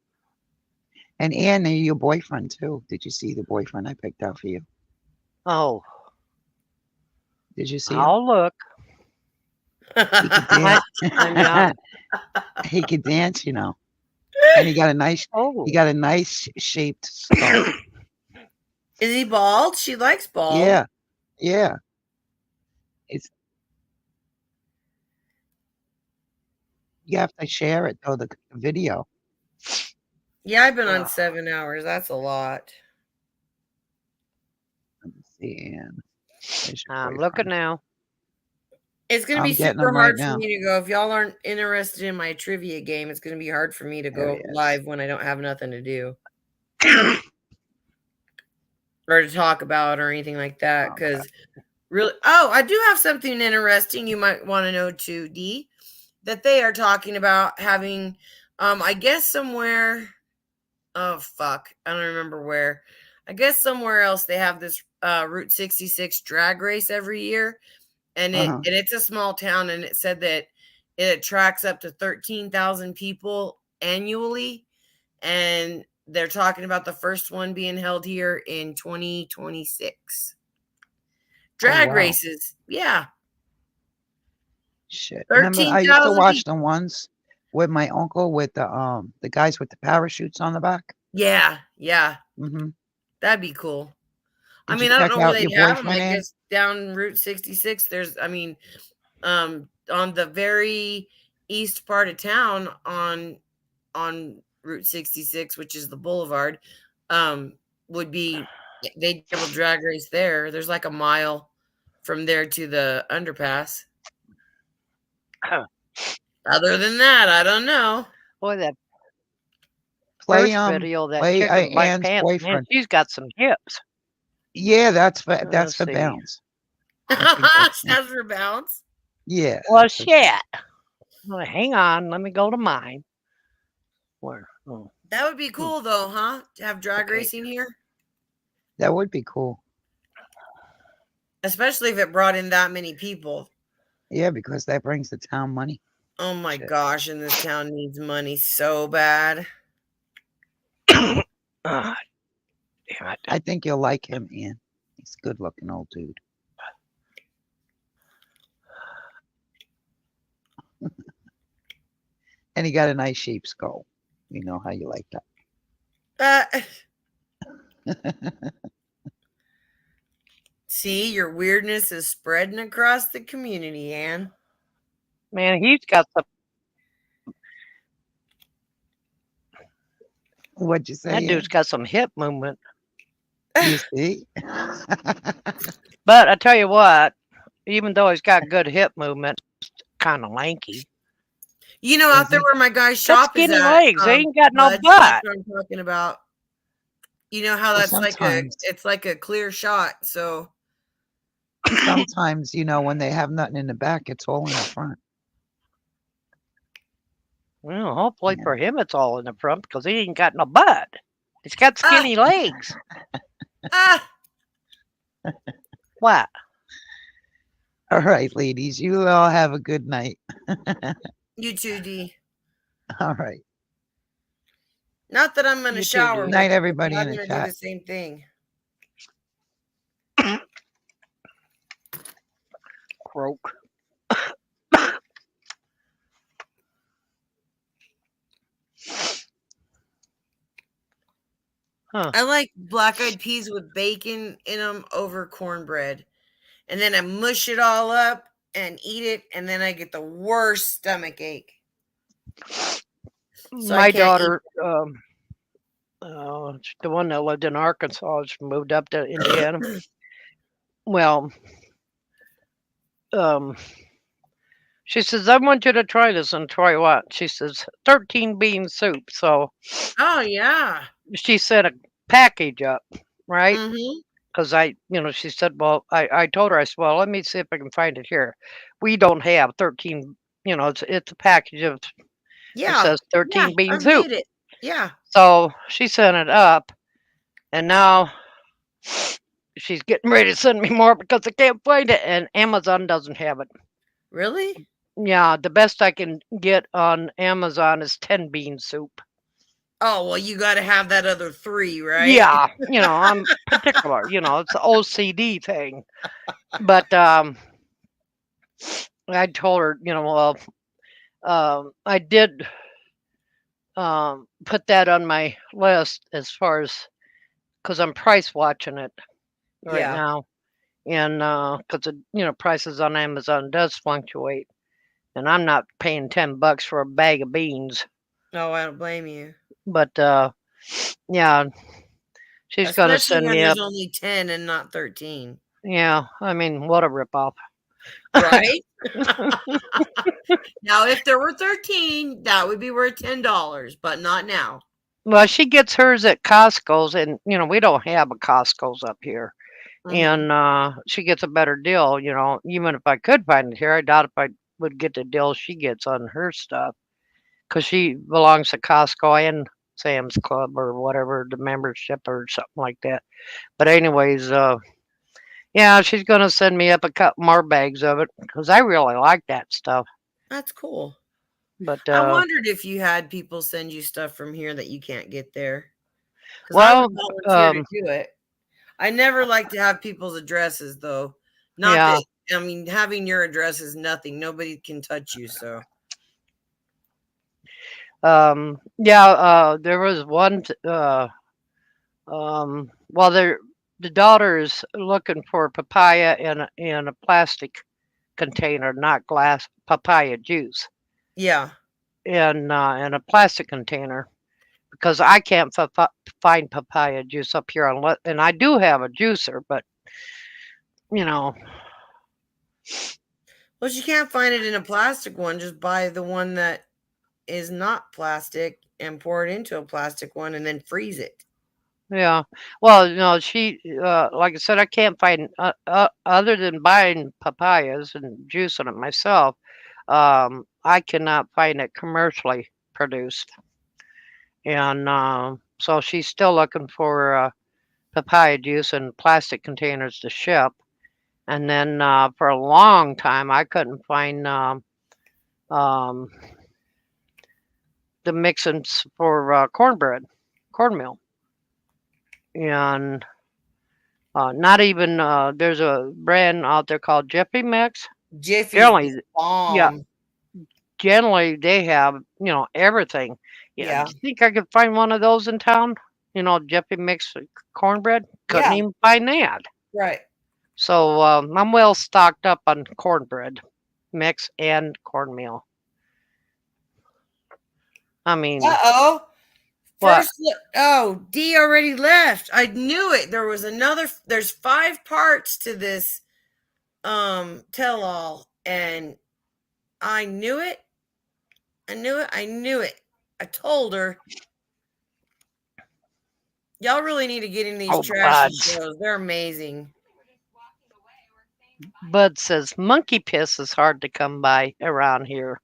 And Ann, your boyfriend too. Did you see the boyfriend I picked out for you? Oh, Did you see him? I'll look. He could dance. I'm not. He could dance, you know. And he got a nice shaped skull. Is he bald? She likes bald. Yeah. Yeah. It's you have to share it though, the video. Yeah, I've been on 7 hours. That's a lot. Let me see, Ann. I'm looking now. It's going to I'm be getting super them right hard now. for me to go. If y'all aren't interested in my trivia game, it's going to be hard for me to There go he is. live when I don't have nothing to do. Or to talk about or anything like that. Because really, I do have something interesting you might want to know too, Dee. That they are talking about having, I guess somewhere, oh fuck, I don't remember where. I guess somewhere else they have this Route 66 drag race every year. And it's a small town, and it said that it attracts up to 13,000 people annually. And they're talking about the first one being held here in 2026. Drag wow. races. Yeah. Shit. Remember, I used to 13,000 watch people. the ones with my uncle with the guys with the parachutes on the back. Yeah. Yeah. Mm-hmm. That'd be cool. I Did mean, you I don't check know where out they your have them. I boyfriend, Ann? guess down Route 66, there's, I mean, on the very east part of town on Route 66, which is the boulevard, would be, they'd have a drag race there. There's like a mile from there to the underpass. Other than that, I don't know. Boy, that Play first video, that play chick with black Ann's pants, man, boyfriend. she's got some hips. Yeah, that's for Let's see. Bounce. That's for bounce. Yeah. Well, shit. Well, hang on. Let me go to mine. Where? Oh. That would be cool, though, huh? To have drag racing here, That would be cool. especially if it brought in that many people. Yeah, because that brings the town money. Oh my gosh, and this town needs money so bad. Damn it. I think you'll like him, Ian. He's a good looking old dude. And he got a nice shaped skull. You know how you like that. See, your weirdness is spreading across the community, Ann. Man, he's got the. What'd you say? That dude's got some hip movement. You see? But I tell you what, even though he's got good hip movement, kind of lanky. You know, out there where my guy's Got shop is skinny at, legs. He ain't got no Bud, butt. that's what I'm talking about. You know how Well, that's like sometimes. it's like a clear shot. So Sometimes, you know, when they have nothing in the back, it's all in the front. Well, hopefully for him it's all in the front because he ain't got no butt. He's got skinny legs. What? All right, ladies, you all have a good night. you too, D. All right. Not that I'm gonna You too, shower. D. Night, with you, everybody but I'm in the gonna chat. do the same thing. Croak. Huh. I like black-eyed peas with bacon in them over cornbread, and then I mush it all up and eat it, and then I get the worst stomach ache. So I My can't daughter, the one that lived in Arkansas, she moved up to Indiana. Well, she says, I want you to try this. And try what? She says, 13 bean soup. So Oh yeah. she set a package up, right? Mm-hmm. Because she said, well, I told her, I said, well, let me see if I can find it here. We don't have 13, it's a package of, Yeah. it says 13 bean I've soup. made it. Yeah. So she sent it up, and now she's getting ready to send me more because I can't find it, and Amazon doesn't have it. Really? Yeah, the best I can get on Amazon is 10 bean soup. Oh, well, you got to have that other 3, right? Yeah, I'm particular. It's the OCD thing. But I told her, I did put that on my list as far as because I'm price watching it right Yeah. now, and because prices on Amazon does fluctuate, and I'm not paying $10 for a bag of beans. No, I don't blame you. But yeah, she's gonna Especially send when me there's up. only 10 and not 13. Yeah, I mean, what a ripoff. Right? Now, if there were 13, that would be worth $10, but not now. Well, she gets hers at Costco's, and we don't have a Costco's up here, Mhm. and she gets a better deal. Even if I could find it here, I doubt if I would get the deal she gets on her stuff, because she belongs to Costco and Sam's Club or whatever, the membership or something like that. But anyways, yeah, she's gonna send me up a couple more bags of it because I really like that stuff. That's cool. But I wondered if you had people send you stuff from here that you can't get there. Because I well, would volunteer to do it. I never like to have people's addresses, though. Not yeah. that, I mean, having your address is nothing. Nobody can touch you, so. Yeah, there was one well, the daughter is looking for papaya in a plastic container, not glass, papaya juice Yeah. in a plastic container, because I can't find papaya juice up here unless, and I do have a juicer, but Well, if you can't find it in a plastic one, just buy the one that is not plastic and pour it into a plastic one and then freeze it. yeah. Well, she like I said, I can't find other than buying papayas and juicing it myself. I cannot find it commercially produced, and so she's still looking for papaya juice in plastic containers to ship. And then for a long time, I couldn't find the mixins for cornmeal. And Not even there's a brand out there called Jiffy Mix. Jiffy's Generally, the bomb. yeah. Generally, they have everything. Yeah. Do you think I could find one of those in town? Jiffy Mix cornbread. Couldn't Yeah. even find that. Right. So I'm well stocked up on cornbread mix and cornmeal. I mean, Uh-oh. what? First, oh, D already left. I knew it. There's 5 parts to this tell-all, and I knew it. I knew it. I told her. Y'all really need to get in these trashy Buds. shows. They're amazing. Bud says monkey piss is hard to come by around here.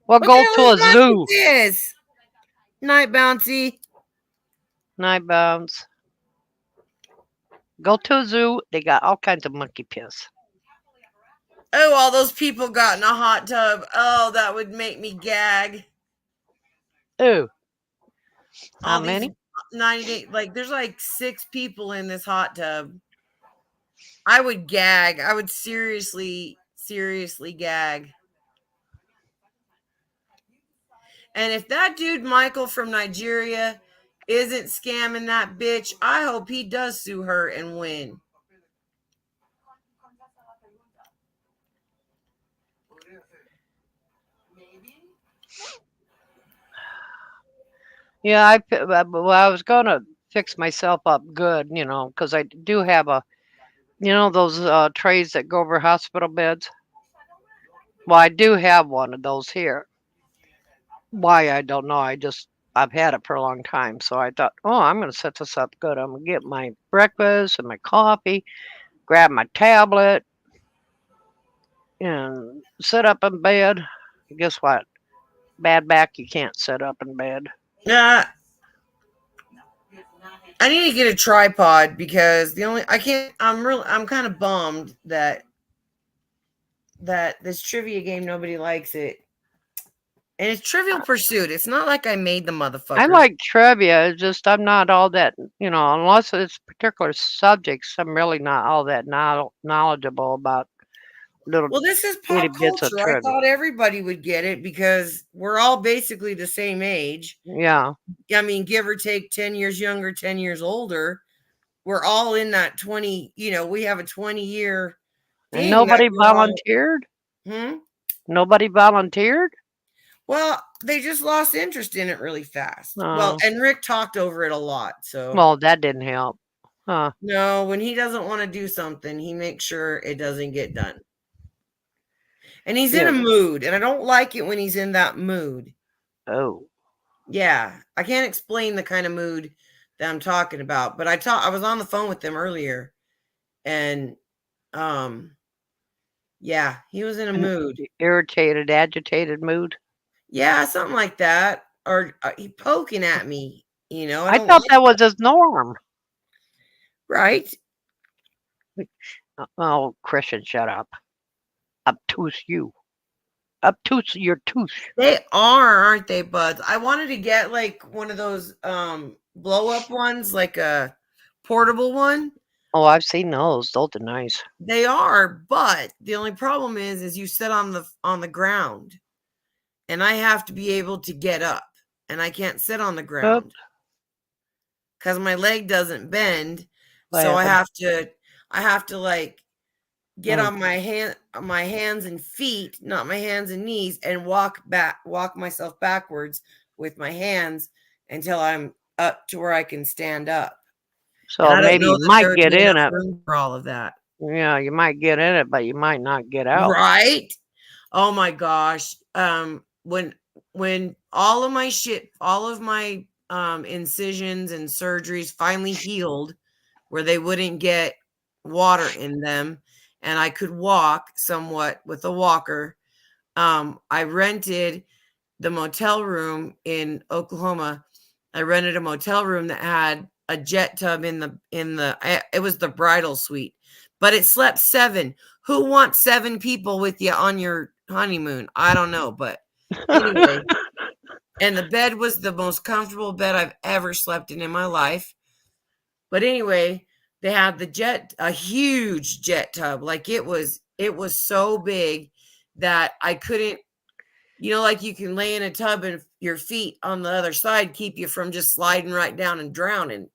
Well, What go the hell to a is zoo. monkey piss? Night bouncy. Night bounce. Go to a zoo. They got all kinds of monkey piss. Oh, all those people got in a hot tub. Oh, that would make me gag. Ooh. How All these many? 90 like there's like 6 people in this hot tub. I would gag. I would seriously gag. And if that dude Michael from Nigeria isn't scamming that bitch, I hope he does sue her and win. Yeah, I was gonna fix myself up good, because I do have those trays that go over hospital beds. Well, I do have one of those here. Why, I don't know. I've had it for a long time. So I thought, I'm going to set this up good. I'm going to get my breakfast and my coffee, grab my tablet, and sit up in bed. Guess what? Bad back, you can't sit up in bed. Yeah. I need to get a tripod because I'm kind of bummed that this trivia game, nobody likes it. And it's Trivial Pursuit. It's not like I made the motherfucker. I like trivia. It's just I'm not all that, unless it's particular subjects, I'm really not all that knowledgeable about little. Well, this is itty pop bits of culture. I trivia. thought everybody would get it because we're all basically the same age. Yeah. I mean, give or take 10 years younger, 10 years older. We're all in that 20, we have a 20-year And nobody volunteered? Nobody volunteered? Well, they just lost interest in it really fast. Well, and Rick talked over it a lot. So Well, that didn't help. Huh. No, when he doesn't want to do something, he makes sure it doesn't get done. And he's in a mood, and I don't like it when he's in that mood. Oh. Yeah, I can't explain the kind of mood that I'm talking about, but I was on the phone with them earlier, and yeah, he was in a mood. Irritated, agitated mood. Yeah, something like that. Or he poking at me, I thought that was his norm. Right. Oh, Christian, shut up. Obtuse you. Obtuse your tooth. They aren't they, buds? I wanted to get like one of those blow up ones, like a portable one. Oh, I've seen those. Those are nice. They are, but the only problem is you sit on the ground, and I have to be able to get up, and I can't sit on the ground because my leg doesn't bend. So I have to like get on my hands and feet, not my hands and knees, and walk myself backwards with my hands until I'm up to where I can stand up. So maybe you might get in it for all of that. Yeah, you might get in it, but you might not get out. Right? Oh my gosh. When all of my incisions and surgeries finally healed, where they wouldn't get water in them, and I could walk somewhat with a walker, I rented the motel room in Oklahoma. I rented a motel room that had a jet tub it was the bridal suite, but it slept 7. Who wants 7 people with you on your honeymoon? I don't know, but anyway. And the bed was the most comfortable bed I've ever slept in my life. But anyway, they had a huge jet tub. Like it was so big that I couldn't, like you can lay in a tub and your feet on the other side keep you from just sliding right down and drowning.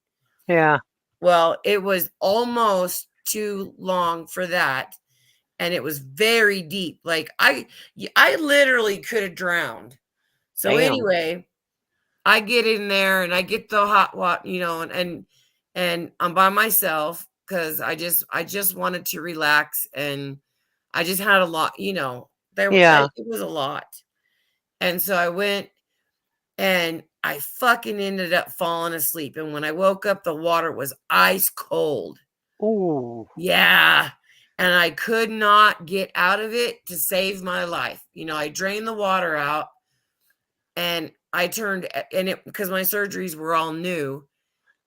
Yeah. Well, it was almost too long for that. And it was very deep. Like I literally could have drowned. So Damn. anyway, I get in there and I get the hot water, and I'm by myself because I just wanted to relax, and I just had a lot, it was a lot. And so I went and I fucking ended up falling asleep. And when I woke up, the water was ice cold. Ooh. Yeah. And I could not get out of it to save my life. I drained the water out, and I turned, because my surgeries were all new.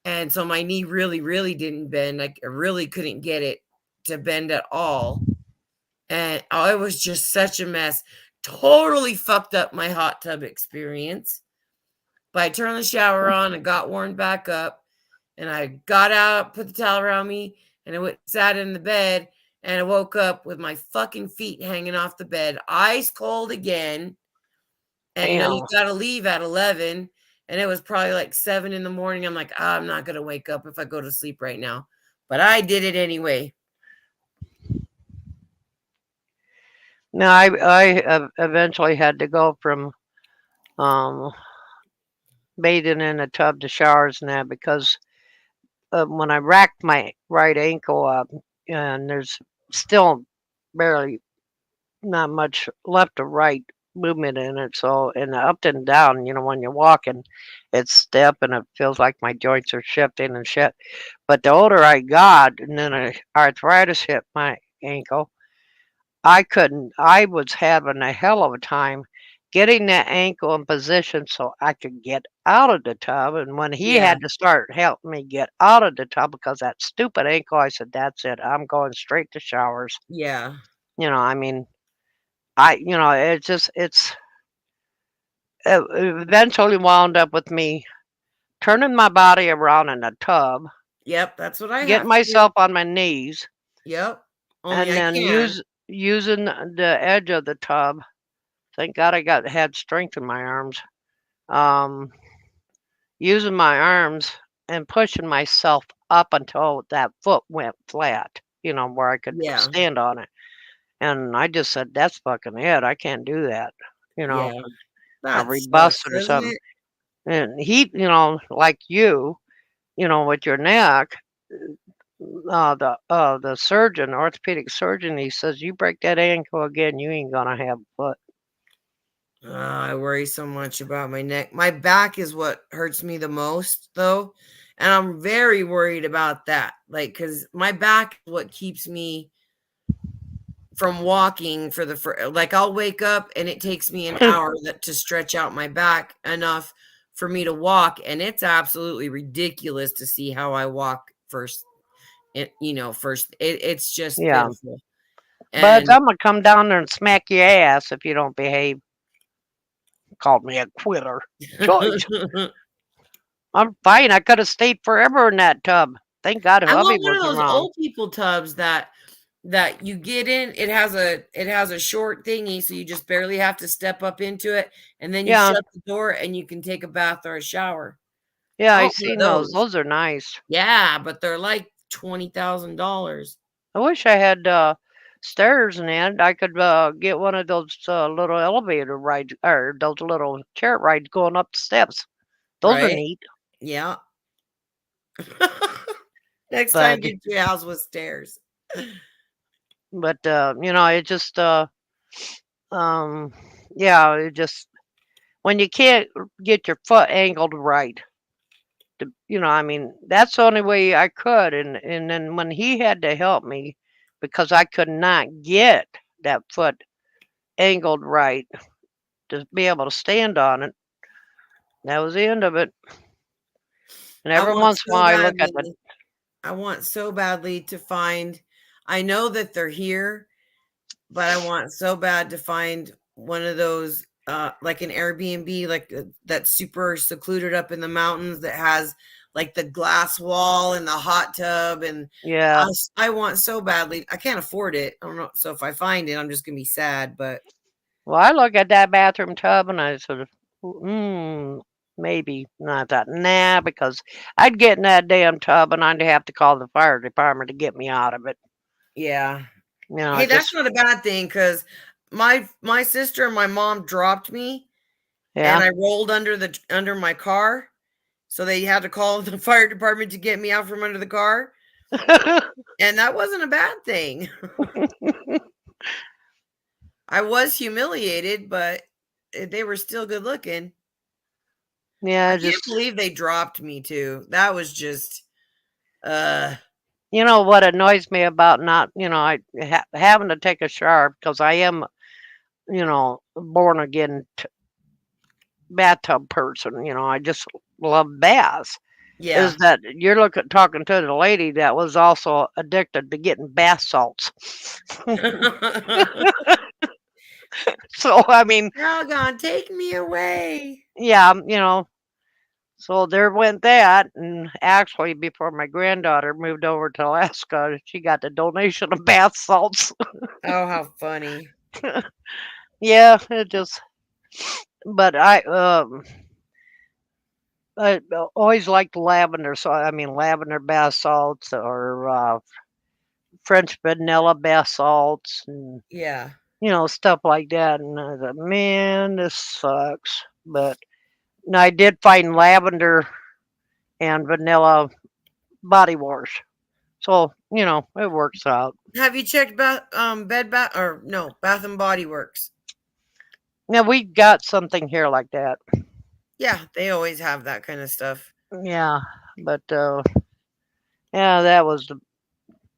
And so my knee really, really didn't bend. I really couldn't get it to bend at all. And it was just such a mess. Totally fucked up my hot tub experience. But I turned the shower on and got warmed back up. And I got out, put the towel around me, and I sat in the bed. And I woke up with my fucking feet hanging off the bed, ice cold again. And you got to leave at 11. And it was probably like 7 in the morning. I'm like, I'm not going to wake up if I go to sleep right now. But I did it anyway. No, I eventually had to go from bathing in a tub to showers and that, because when I racked my right ankle up, and there's still barely not much left of right movement in it. So, and up and down, when you're walking, it's stiff and it feels like my joints are shifting and shit. But the older I got, and then arthritis hit my ankle, I was having a hell of a time getting that ankle in position so I could get out of the tub. And when he had to start helping me get out of the tub because that stupid ankle, I said, that's it. I'm going straight to showers. Yeah. It eventually wound up with me turning my body around in a tub. Yep. That's what I get myself on my knees. Yep. And then using the edge of the tub. Thank God I had strength in my arms. Using my arms and pushing myself up until that foot went flat, where I could stand on it. And I just said, that's fucking it. I can't do that. I'll rebust it or something. And he, like you, with your neck, the surgeon, orthopedic surgeon, he says, you break that ankle again, you ain't gonna have a foot. I worry so much about my neck. My back is what hurts me the most, though. And I'm very worried about that. Like, because my back is what keeps me from walking like I'll wake up and it takes me an hour to stretch out my back enough for me to walk. And it's absolutely ridiculous to see how I walk first. It's just pitiful. But I'm going to come down there and smack your ass if you don't behave. Called me a quitter. I'm fine. I could have stayed forever in that tub. Thank God I hubby want one of wasn't those wrong. old people tubs that you get in. It has a short thingy, so you just barely have to step up into it, and then you shut the door and you can take a bath or a shower. Yeah, I've seen those. Those are nice. Yeah, but they're like $20,000. I wish I had stairs in it. I could get one of those little elevator rides, or those little chair rides going up the steps. Those are neat. Yeah. Next time, get your house with stairs. But it just it just, when you can't get your foot angled right, that's the only way I could. And then when he had to help me, because I could not get that foot angled right to be able to stand on it, that was the end of it. And every once in a while I look at the... I want so badly to find, I know that they're here, but I want so bad to find one of those like an Airbnb, like that's super secluded up in the mountains that has like the glass wall and the hot tub. And Yeah. I want so badly. I can't afford it. I don't know. So if I find it, I'm just gonna be sad. But Well, I look at that bathroom tub and I sort of, maybe. And I thought, nah, because I'd get in that damn tub and I'd have to call the fire department to get me out of it. yeah. You know, Hey, that's just, not a bad thing because my sister and my mom dropped me yeah. and I rolled under my car. So they had to call the fire department to get me out from under the car. And that wasn't a bad thing. I was humiliated, but they were still good looking. Yeah, I can't believe they dropped me too. That was just you know what annoys me about not, having to take a shower because I am, born again bathtub person. I just love baths. yeah. Is that you're talking to the lady that was also addicted to getting bath salts. So I mean, Doggone, take me away. yeah, so there went that. And actually, before my granddaughter moved over to Alaska, she got the donation of bath salts. Oh, how funny. Yeah, it just. But I always liked lavender. So I mean, lavender bath salts or French vanilla bath salts and Yeah. stuff like that. And I thought, man, this sucks. But I did find lavender and vanilla body wash. So, it works out. Have you checked Bath and Body Works? Now we got something here like that. Yeah, they always have that kind of stuff. Yeah, but yeah, that was the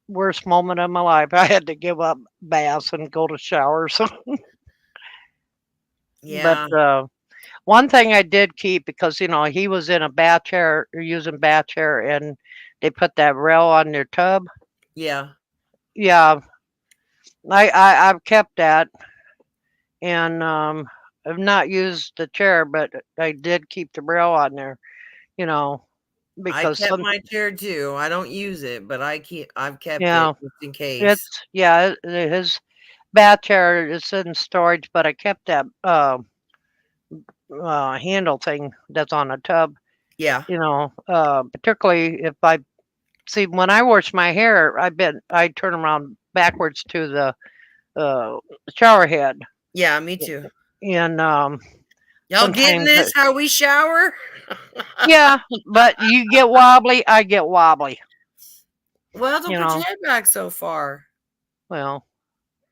worst moment of my life. I had to give up baths and go to showers. Yeah. But one thing I did keep because he was in a bath chair, using bath chair, and they put that rail on their tub. Yeah. Yeah, I've kept that, and I've not used the chair, but I did keep the rail on there. Because I kept my chair too. I don't use it, but I've kept yeah, it just in case. It's his bath chair is in storage, but I kept that handle thing that's on the tub. Yeah. Particularly if I see when I wash my hair, I turn around backwards to the shower head. Yeah, me too. And y'all getting this? How we shower? Yeah, but you get wobbly, I get wobbly. Well, don't put your head back so far. Well,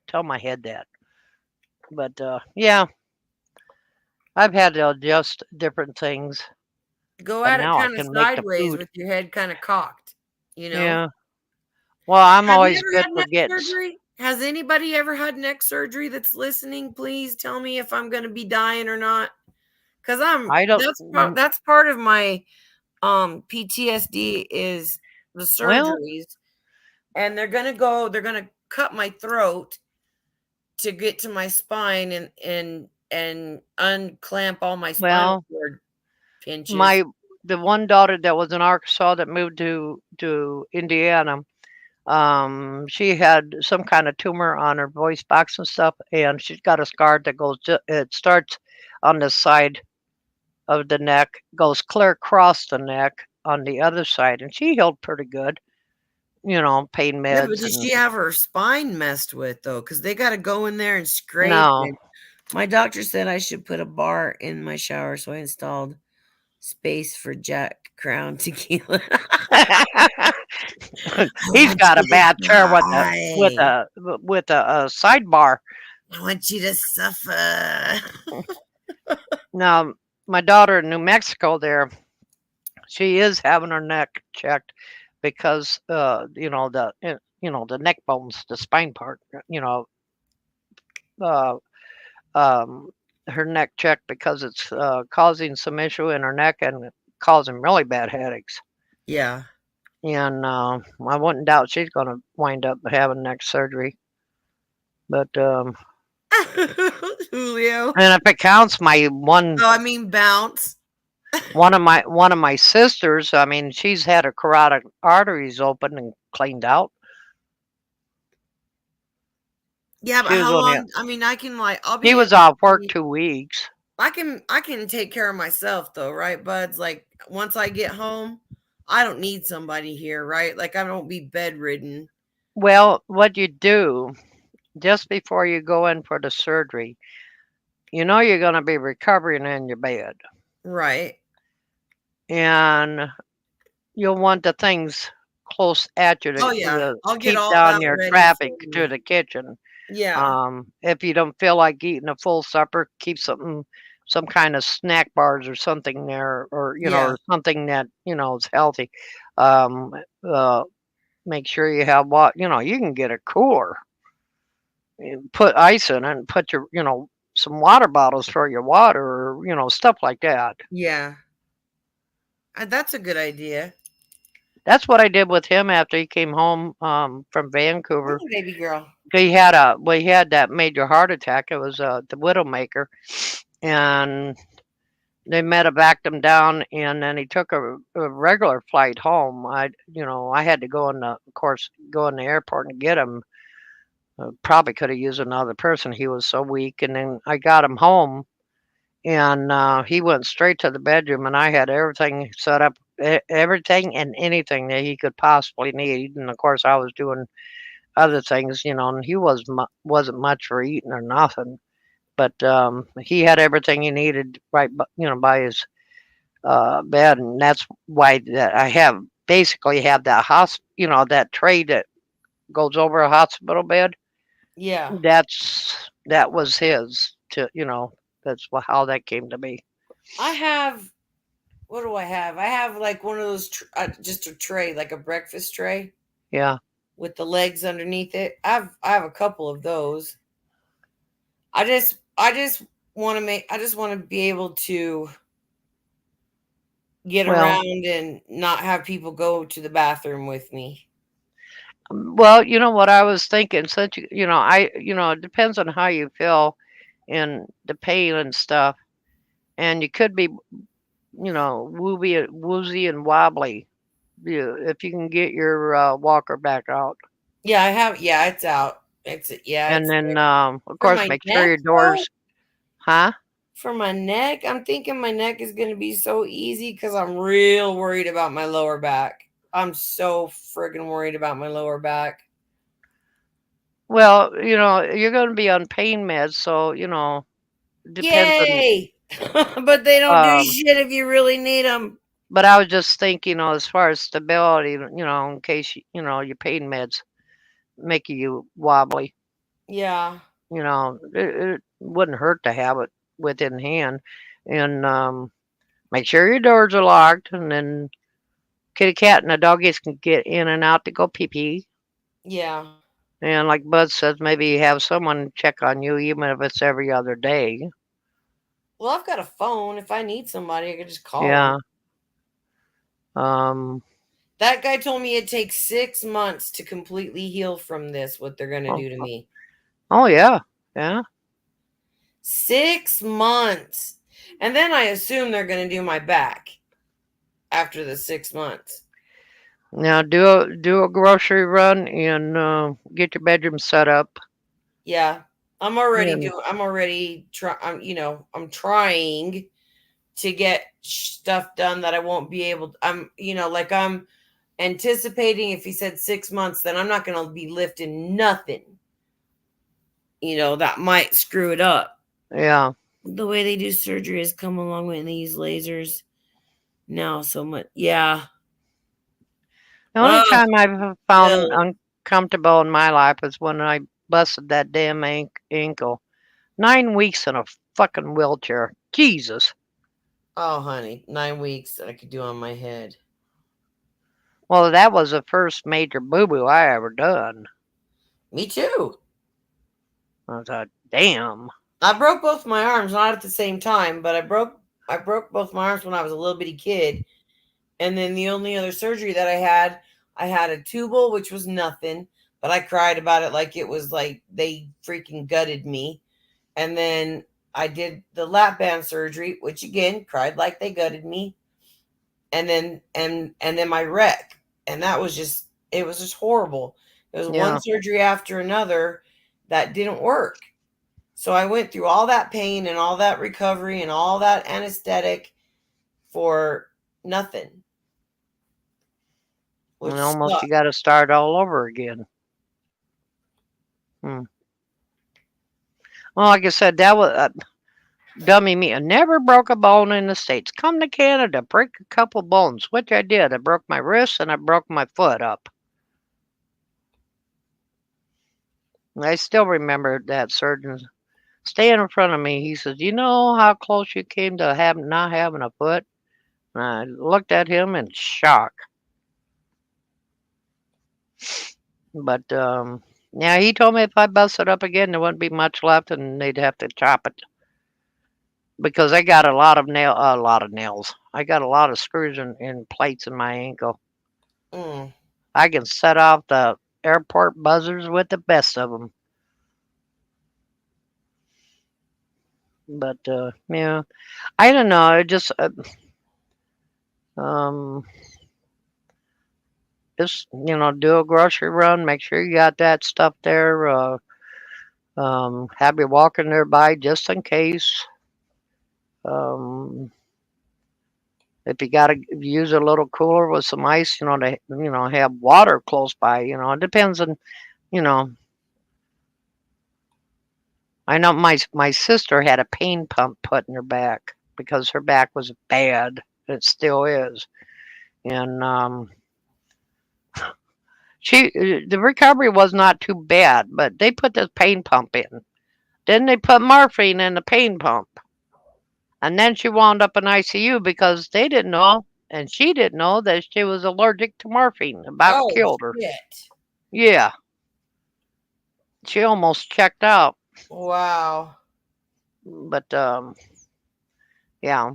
tell my head that. But yeah, I've had to adjust different things. Go at it kind of sideways with your head kind of cocked. Yeah. Well, I'm always good for getting. Has anybody ever had neck surgery that's listening? Please tell me if I'm going to be dying or not. Because that's part of my PTSD is the surgeries. And they're gonna cut my throat to get to my spine and unclamp all my spinal cord pinches. The one daughter that was in Arkansas that moved to Indiana, she had some kind of tumor on her voice box and stuff, and she's got a scar that it starts on the side of the neck, goes clear across the neck on the other side, and she healed pretty good. Pain meds. Yeah, but did she have her spine messed with though? Because they got to go in there and scrape. No. And my doctor said I should put a bar in my shower, so I installed space for Jack Crown tequila. He's got a bad chair with a sidebar. I want you to suffer. Now, my daughter in New Mexico there, she is having her neck checked because the neck bones, the spine part, her neck checked because it's causing some issue in her neck and causing really bad headaches. Yeah. And I wouldn't doubt she's going to wind up having neck surgery. But Julio. And if it counts, my one Oh, I mean bounce. one of my sisters, I mean, she's had her carotid arteries open and cleaned out. Yeah, but She was how only long? I mean, I can like I'll be he was able off work to- 2 weeks. I can take care of myself though, right, buds? Like once I get home, I don't need somebody here, right? Like I don't be bedridden. Well, what you do just before you go in for the surgery, you know you're going to be recovering in your bed. Right. And you'll want the things close at you to, Oh yeah. I'll get keep all down that your ready traffic for to you. the kitchen. Yeah. If you don't feel like eating a full supper, keep some kind of snack bars or something there, or Yeah. or something that is healthy. Um, Make sure you have you can get a cooler, and put ice in it, and put your some water bottles for your water, or stuff like that. Yeah. That's a good idea. That's what I did with him after he came home from Vancouver. Hey, baby girl. He had that major heart attack. It was the Widowmaker, and they medevaced him down, and then he took a regular flight home. I had to go in the airport and get him. Probably could have used another person. He was so weak, and then I got him home, and he went straight to the bedroom, and I had everything set up, everything and anything that he could possibly need, and of course I was doing other things, and he wasn't much for eating or nothing, but he had everything he needed right, by his bed, and that's why that I basically have that that tray that goes over a hospital bed. Yeah. That was his that's how that came to be. I have what do I have? I have like one of those just a tray, like a breakfast tray. Yeah. With the legs underneath it. I have a couple of those. I just want to be able to get around and not have people go to the bathroom with me. Well, you know what I was thinking, since it depends on how you feel and the pain and stuff, and you could be woozy and wobbly. If you can get your walker back out. Yeah, I have. Yeah, it's out. And then of For course my make sure your neck, doors. Huh? For my neck, I'm thinking my neck is going to be so easy because I'm real worried about my lower back. I'm so friggin' worried about my lower back. Well, you're going to be on pain meds, so depends Yay! But they don't do shit if you really need them. But I was just thinking, as far as stability, in case your pain meds make you wobbly. Yeah. It wouldn't hurt to have it within hand, and make sure your doors are locked, and then kitty cat and the doggies can get in and out to go pee pee. Yeah. And like Bud says, maybe have someone check on you, even if it's every other day. Well, I've got a phone. If I need somebody, I can just call Yeah. them. That guy told me it takes 6 months to completely heal from this, what they're going to do to me. Oh, yeah. Yeah. 6 months. And then I assume they're going to do my back after the 6 months. Now do a grocery run and get your bedroom set up. Yeah. I'm already trying to get stuff done that I won't be able to. I'm anticipating if he said 6 months, then I'm not going to be lifting nothing. That might screw it up. Yeah. The way they do surgery has come a long way, and they use lasers now so much. Yeah. The only time I've found uncomfortable in my life is when I busted that damn ankle. 9 weeks in a fucking wheelchair. Jesus. Oh, honey, 9 weeks I could do on my head. Well, that was the first major boo-boo I ever done. Me too. I thought, damn. I broke both my arms, not at the same time, but I broke both my arms when I was a little bitty kid. And then the only other surgery that I had a tubal, which was nothing, but I cried about it like it was like they freaking gutted me. And then I did the lap band surgery, which again cried like they gutted me. And then my wreck, and that was just, it was just horrible. It was Yeah. one surgery after another that didn't work. So I went through all that pain and all that recovery and all that anesthetic for nothing. Which And almost sucked. you got to start all over again. Well, like I said, that was dummy me. I never broke a bone in the States. Come to Canada, break a couple bones, which I did. I broke my wrist and I broke my foot up. I still remember that surgeon staying in front of me. He says, "You know how close you came to not having a foot?" And I looked at him in shock. But yeah, he told me if I busted up again, there wouldn't be much left, and they'd have to chop it because I got a lot of nails. I got a lot of screws and plates in my ankle. I can set off the airport buzzers with the best of them. But yeah, I don't know. I just do a grocery run. Make sure you got that stuff there. Have your walker nearby just in case. If you got to use a little cooler with some ice, to have water close by. It depends on, I know my sister had a pain pump put in her back because her back was bad. It still is, and the recovery was not too bad, but they put this pain pump in. Then they put morphine in the pain pump. And then she wound up in ICU because they didn't know, and she didn't know that she was allergic to morphine. About killed her. Shit. Yeah. She almost checked out. Wow. But yeah.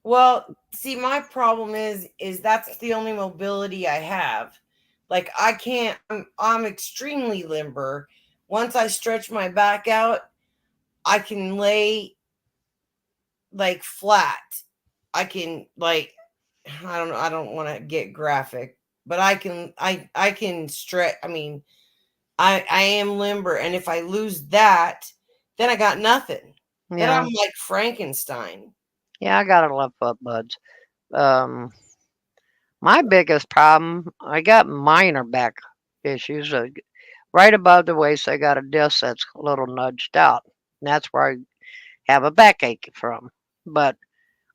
Well, see, my problem is that's the only mobility I have. Like, I can't, I'm extremely limber. Once I stretch my back out, I can lay like flat. I can I don't want to get graphic, but I can stretch. I mean, I am limber, and if I lose that, then I got nothing. Then Yeah. I'm like Frankenstein. Yeah, I got a left foot, buds. My biggest problem, I got minor back issues. Right above the waist, I got a disc that's a little nudged out. And that's where I have a backache from. But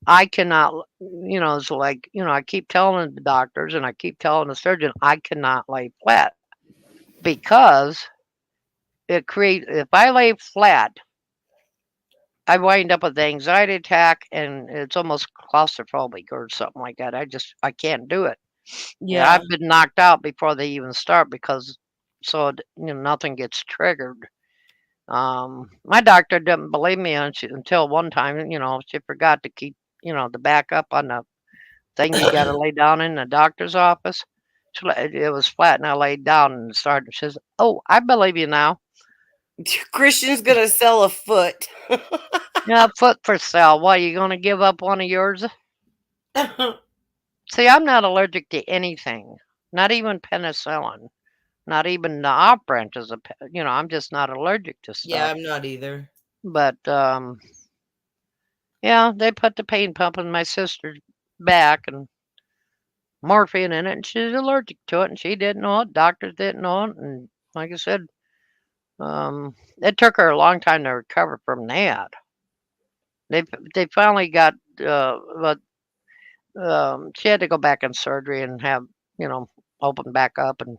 I cannot, it's like, I keep telling the doctors and I keep telling the surgeon, I cannot lay flat because if I lay flat, I wind up with anxiety attack and it's almost claustrophobic or something like that. I can't do it. Yeah. I've been knocked out before they even start because nothing gets triggered. My doctor didn't believe me until one time, she forgot to keep, the backup on the thing you got to lay down in the doctor's office. It was flat and I laid down and started. She says, "Oh, I believe you now." Christian's gonna sell a foot. Yeah, foot for sale. What, you gonna give up one of yours? See, I'm not allergic to anything, not even penicillin, not even the op branches. I'm just not allergic to stuff. Yeah, I'm not either. But yeah, they put the pain pump in my sister's back and morphine in it, and she's allergic to it, and she didn't know it. Doctors didn't know it, and like I said, it took her a long time to recover from that. They finally got, but she had to go back in surgery and have, open back up and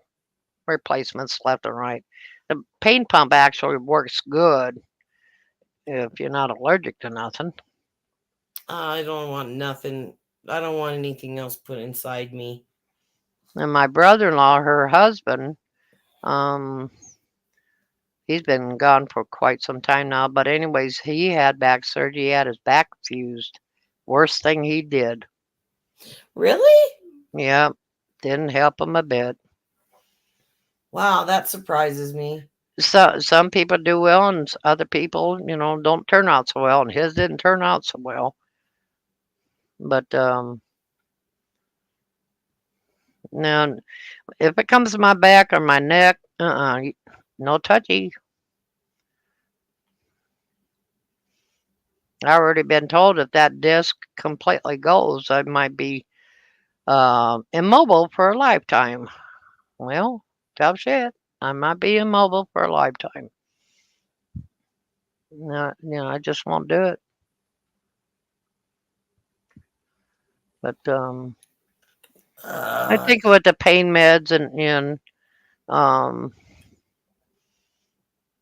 replacements left and right. The pain pump actually works good if you're not allergic to nothing. I don't want nothing. I don't want anything else put inside me. And my brother-in-law, her husband, he's been gone for quite some time now. But anyways, he had back surgery. He had his back fused. Worst thing he did. Really? Yeah. Didn't help him a bit. Wow, that surprises me. some people do well, and other people, don't turn out so well. And his didn't turn out so well. But now, if it comes to my back or my neck, no touchy. I already been told if that disc completely goes, I might be immobile for a lifetime. Well, tough shit. I might be immobile for a lifetime. No, I just won't do it. But I think with the pain meds and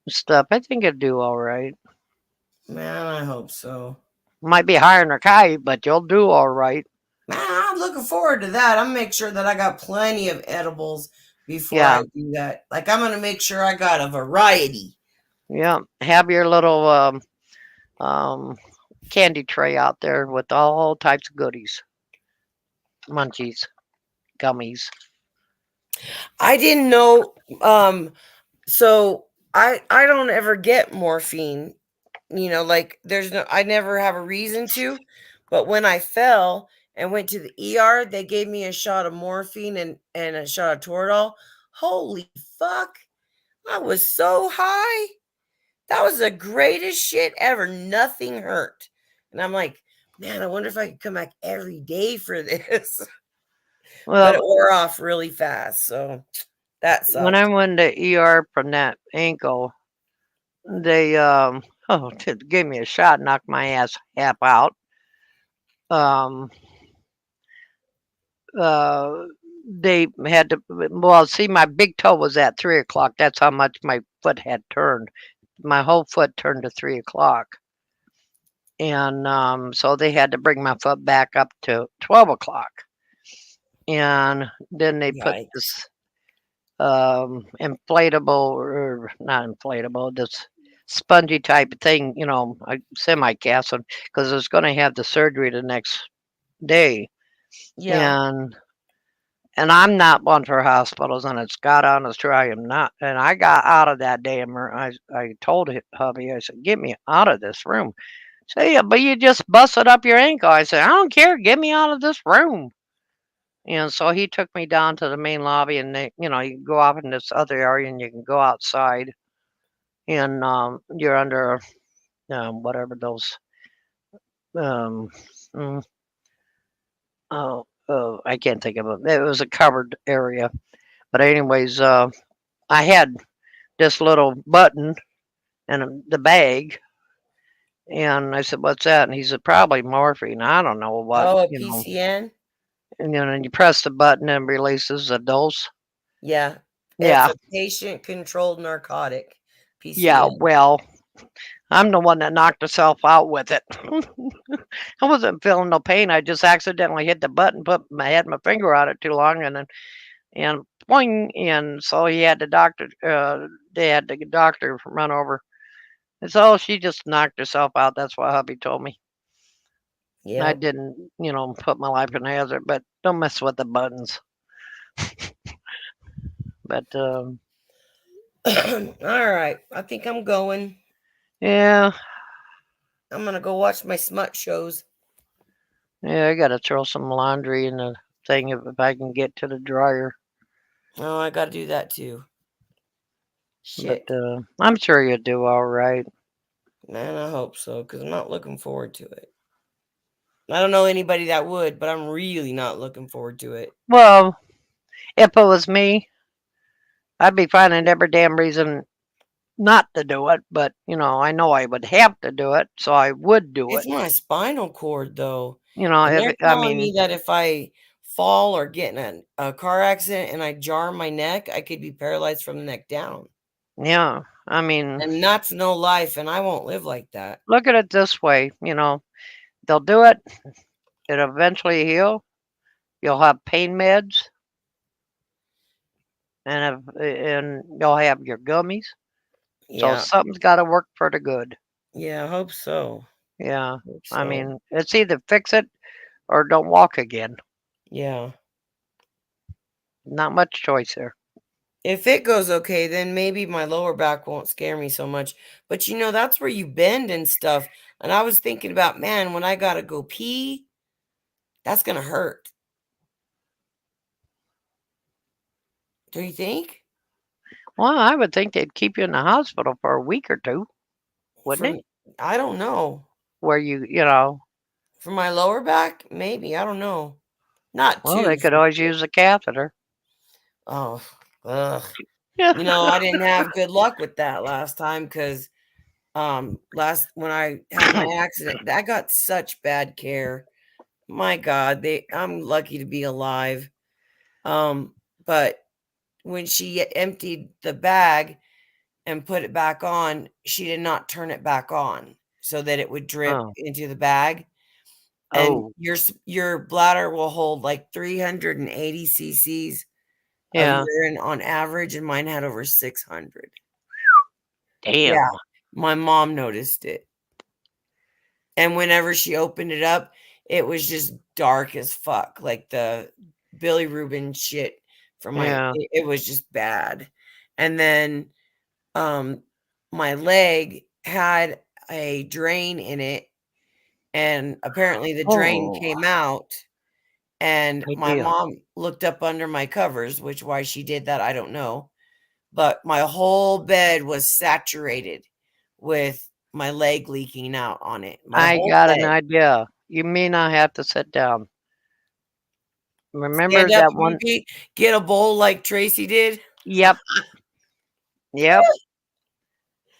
stuff, I think it'd do all right. Man, I hope so. Might be higher than a kite, but you'll do all right. Man, I'm looking forward to that. I'm gonna make sure that I got plenty of edibles before Yeah. I do that. Like, I'm gonna make sure I got a variety. Yeah, have your little candy tray out there with all types of goodies, munchies, gummies. I didn't know. So I don't ever get morphine. Like I never have a reason to. But when I fell and went to the ER, they gave me a shot of morphine and a shot of Toradol. Holy fuck! I was so high. That was the greatest shit ever. Nothing hurt. And I'm like, man, I wonder if I could come back every day for this. But it Well, wore off really fast. So that sucks. when I went to ER from that ankle, they gave me a shot, knocked my ass half out. They had to see, my big toe was at 3 o'clock. That's how much my foot had turned. My whole foot turned to 3 o'clock. And so they had to bring my foot back up to 12 o'clock. And then they put this inflatable, or not inflatable, this spongy type of thing, semi-cast one, because I was going to have the surgery the next day. Yeah. And I'm not one for hospitals, and it's God honest truth, I am not. And I got out of that day, and I told hubby, I said, get me out of this room. Say, yeah, but you just busted up your ankle. I said, I don't care, get me out of this room. And so he took me down to the main lobby, and you can go off in this other area, and you can go outside, and you're under whatever those I can't think of it. It was a covered area, but anyways, I had this little button in the bag, and I said, "What's that?" And he said, "Probably morphine. I don't know what." Oh, a PCN? And then you press the button and releases a dose. Yeah. Yeah. It's a patient-controlled narcotic. PCN. Yeah, well, I'm the one that knocked herself out with it. I wasn't feeling no pain. I just accidentally hit the button, had my finger on it too long, and boing, and so he had the doctor. They had the doctor run over. And so she just knocked herself out. That's what hubby told me. Yeah. I didn't, put my life in hazard, but don't mess with the buttons. But all right, I think I'm going. Yeah. I'm gonna go watch my smut shows. Yeah, I gotta throw some laundry in the thing if I can get to the dryer. Oh, I gotta do that too. Shit. But I'm sure you'll do all right. Man, I hope so, because I'm not looking forward to it. I don't know anybody that would, but I'm really not looking forward to it. Well, if it was me, I'd be finding every damn reason not to do it. But, I know I would have to do it, so I would do It's it. my spinal cord, though. And they're telling me that if I fall or get in a car accident and I jar my neck, I could be paralyzed from the neck down. Yeah, I mean, and that's no life, and I won't live like that. Look at it this way, they'll do it. It'll eventually heal. You'll have pain meds, and you'll have your gummies. Yeah. So something's got to work for the good. Yeah, I hope so. Yeah, Hope I so. mean, it's either fix it or don't walk again. Yeah. Not much choice there. If it goes okay, then maybe my lower back won't scare me so much. But you know, that's where you bend and stuff. And I was thinking about, man, when I gotta go pee, that's gonna hurt. Do you think? Well, I would think they'd keep you in the hospital for a week or two, wouldn't it? I don't know. Where you know. For my lower back, maybe. I don't know. Not Well, too. they could always use a catheter. Oh, ugh. You know, I didn't have good luck with that last time because when I had my accident, I got such bad care. My God, I'm lucky to be alive. But when she emptied the bag and put it back on, she did not turn it back on so that it would drip into the bag. And your bladder will hold like 380 cc's of urine on average, and mine had over 600. Damn. Yeah, my mom noticed it. And whenever she opened it up, it was just dark as fuck, like the Billy Rubin shit from it was just bad. And then my leg had a drain in it, and apparently the drain came out, and my mom looked up under my covers, which why she did that, I don't know. But my whole bed was saturated with my leg leaking out on it. I got an idea. You may not have to sit down. Remember that one? Get a bowl like Tracy did? Yep. Yep.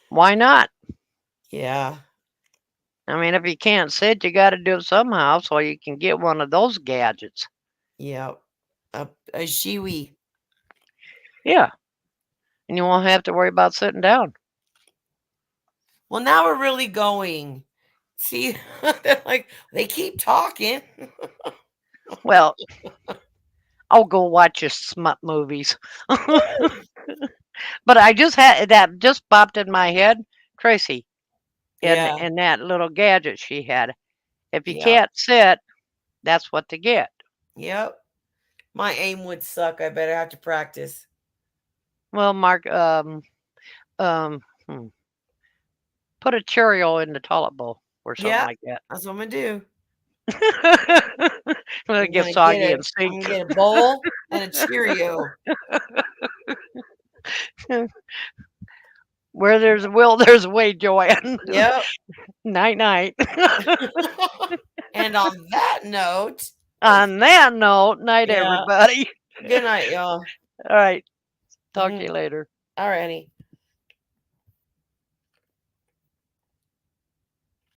Why not? Yeah. I mean, if you can't sit, you got to do it somehow so you can get one of those gadgets. Yeah. A shiwi. Yeah. And you won't have to worry about sitting down. Well, now we're really going. See, they're like, they keep talking. Well, I'll go watch your smut movies. But I just had that just popped in my head, Tracy, and that little gadget she had. If you can't sit, that's what to get. Yep. My aim would suck. I better have to practice. Well, Mark, put a Cheerio in the toilet bowl or something like that. That's what I'm gonna do. I'm gonna get soggy and sink. I'm gonna get a bowl and a Cheerio. Where there's a will, there's a way, Joanne. Yep. Night, night. And on that note. Night, everybody. Good night, y'all. All right. Talk to you later. All righty.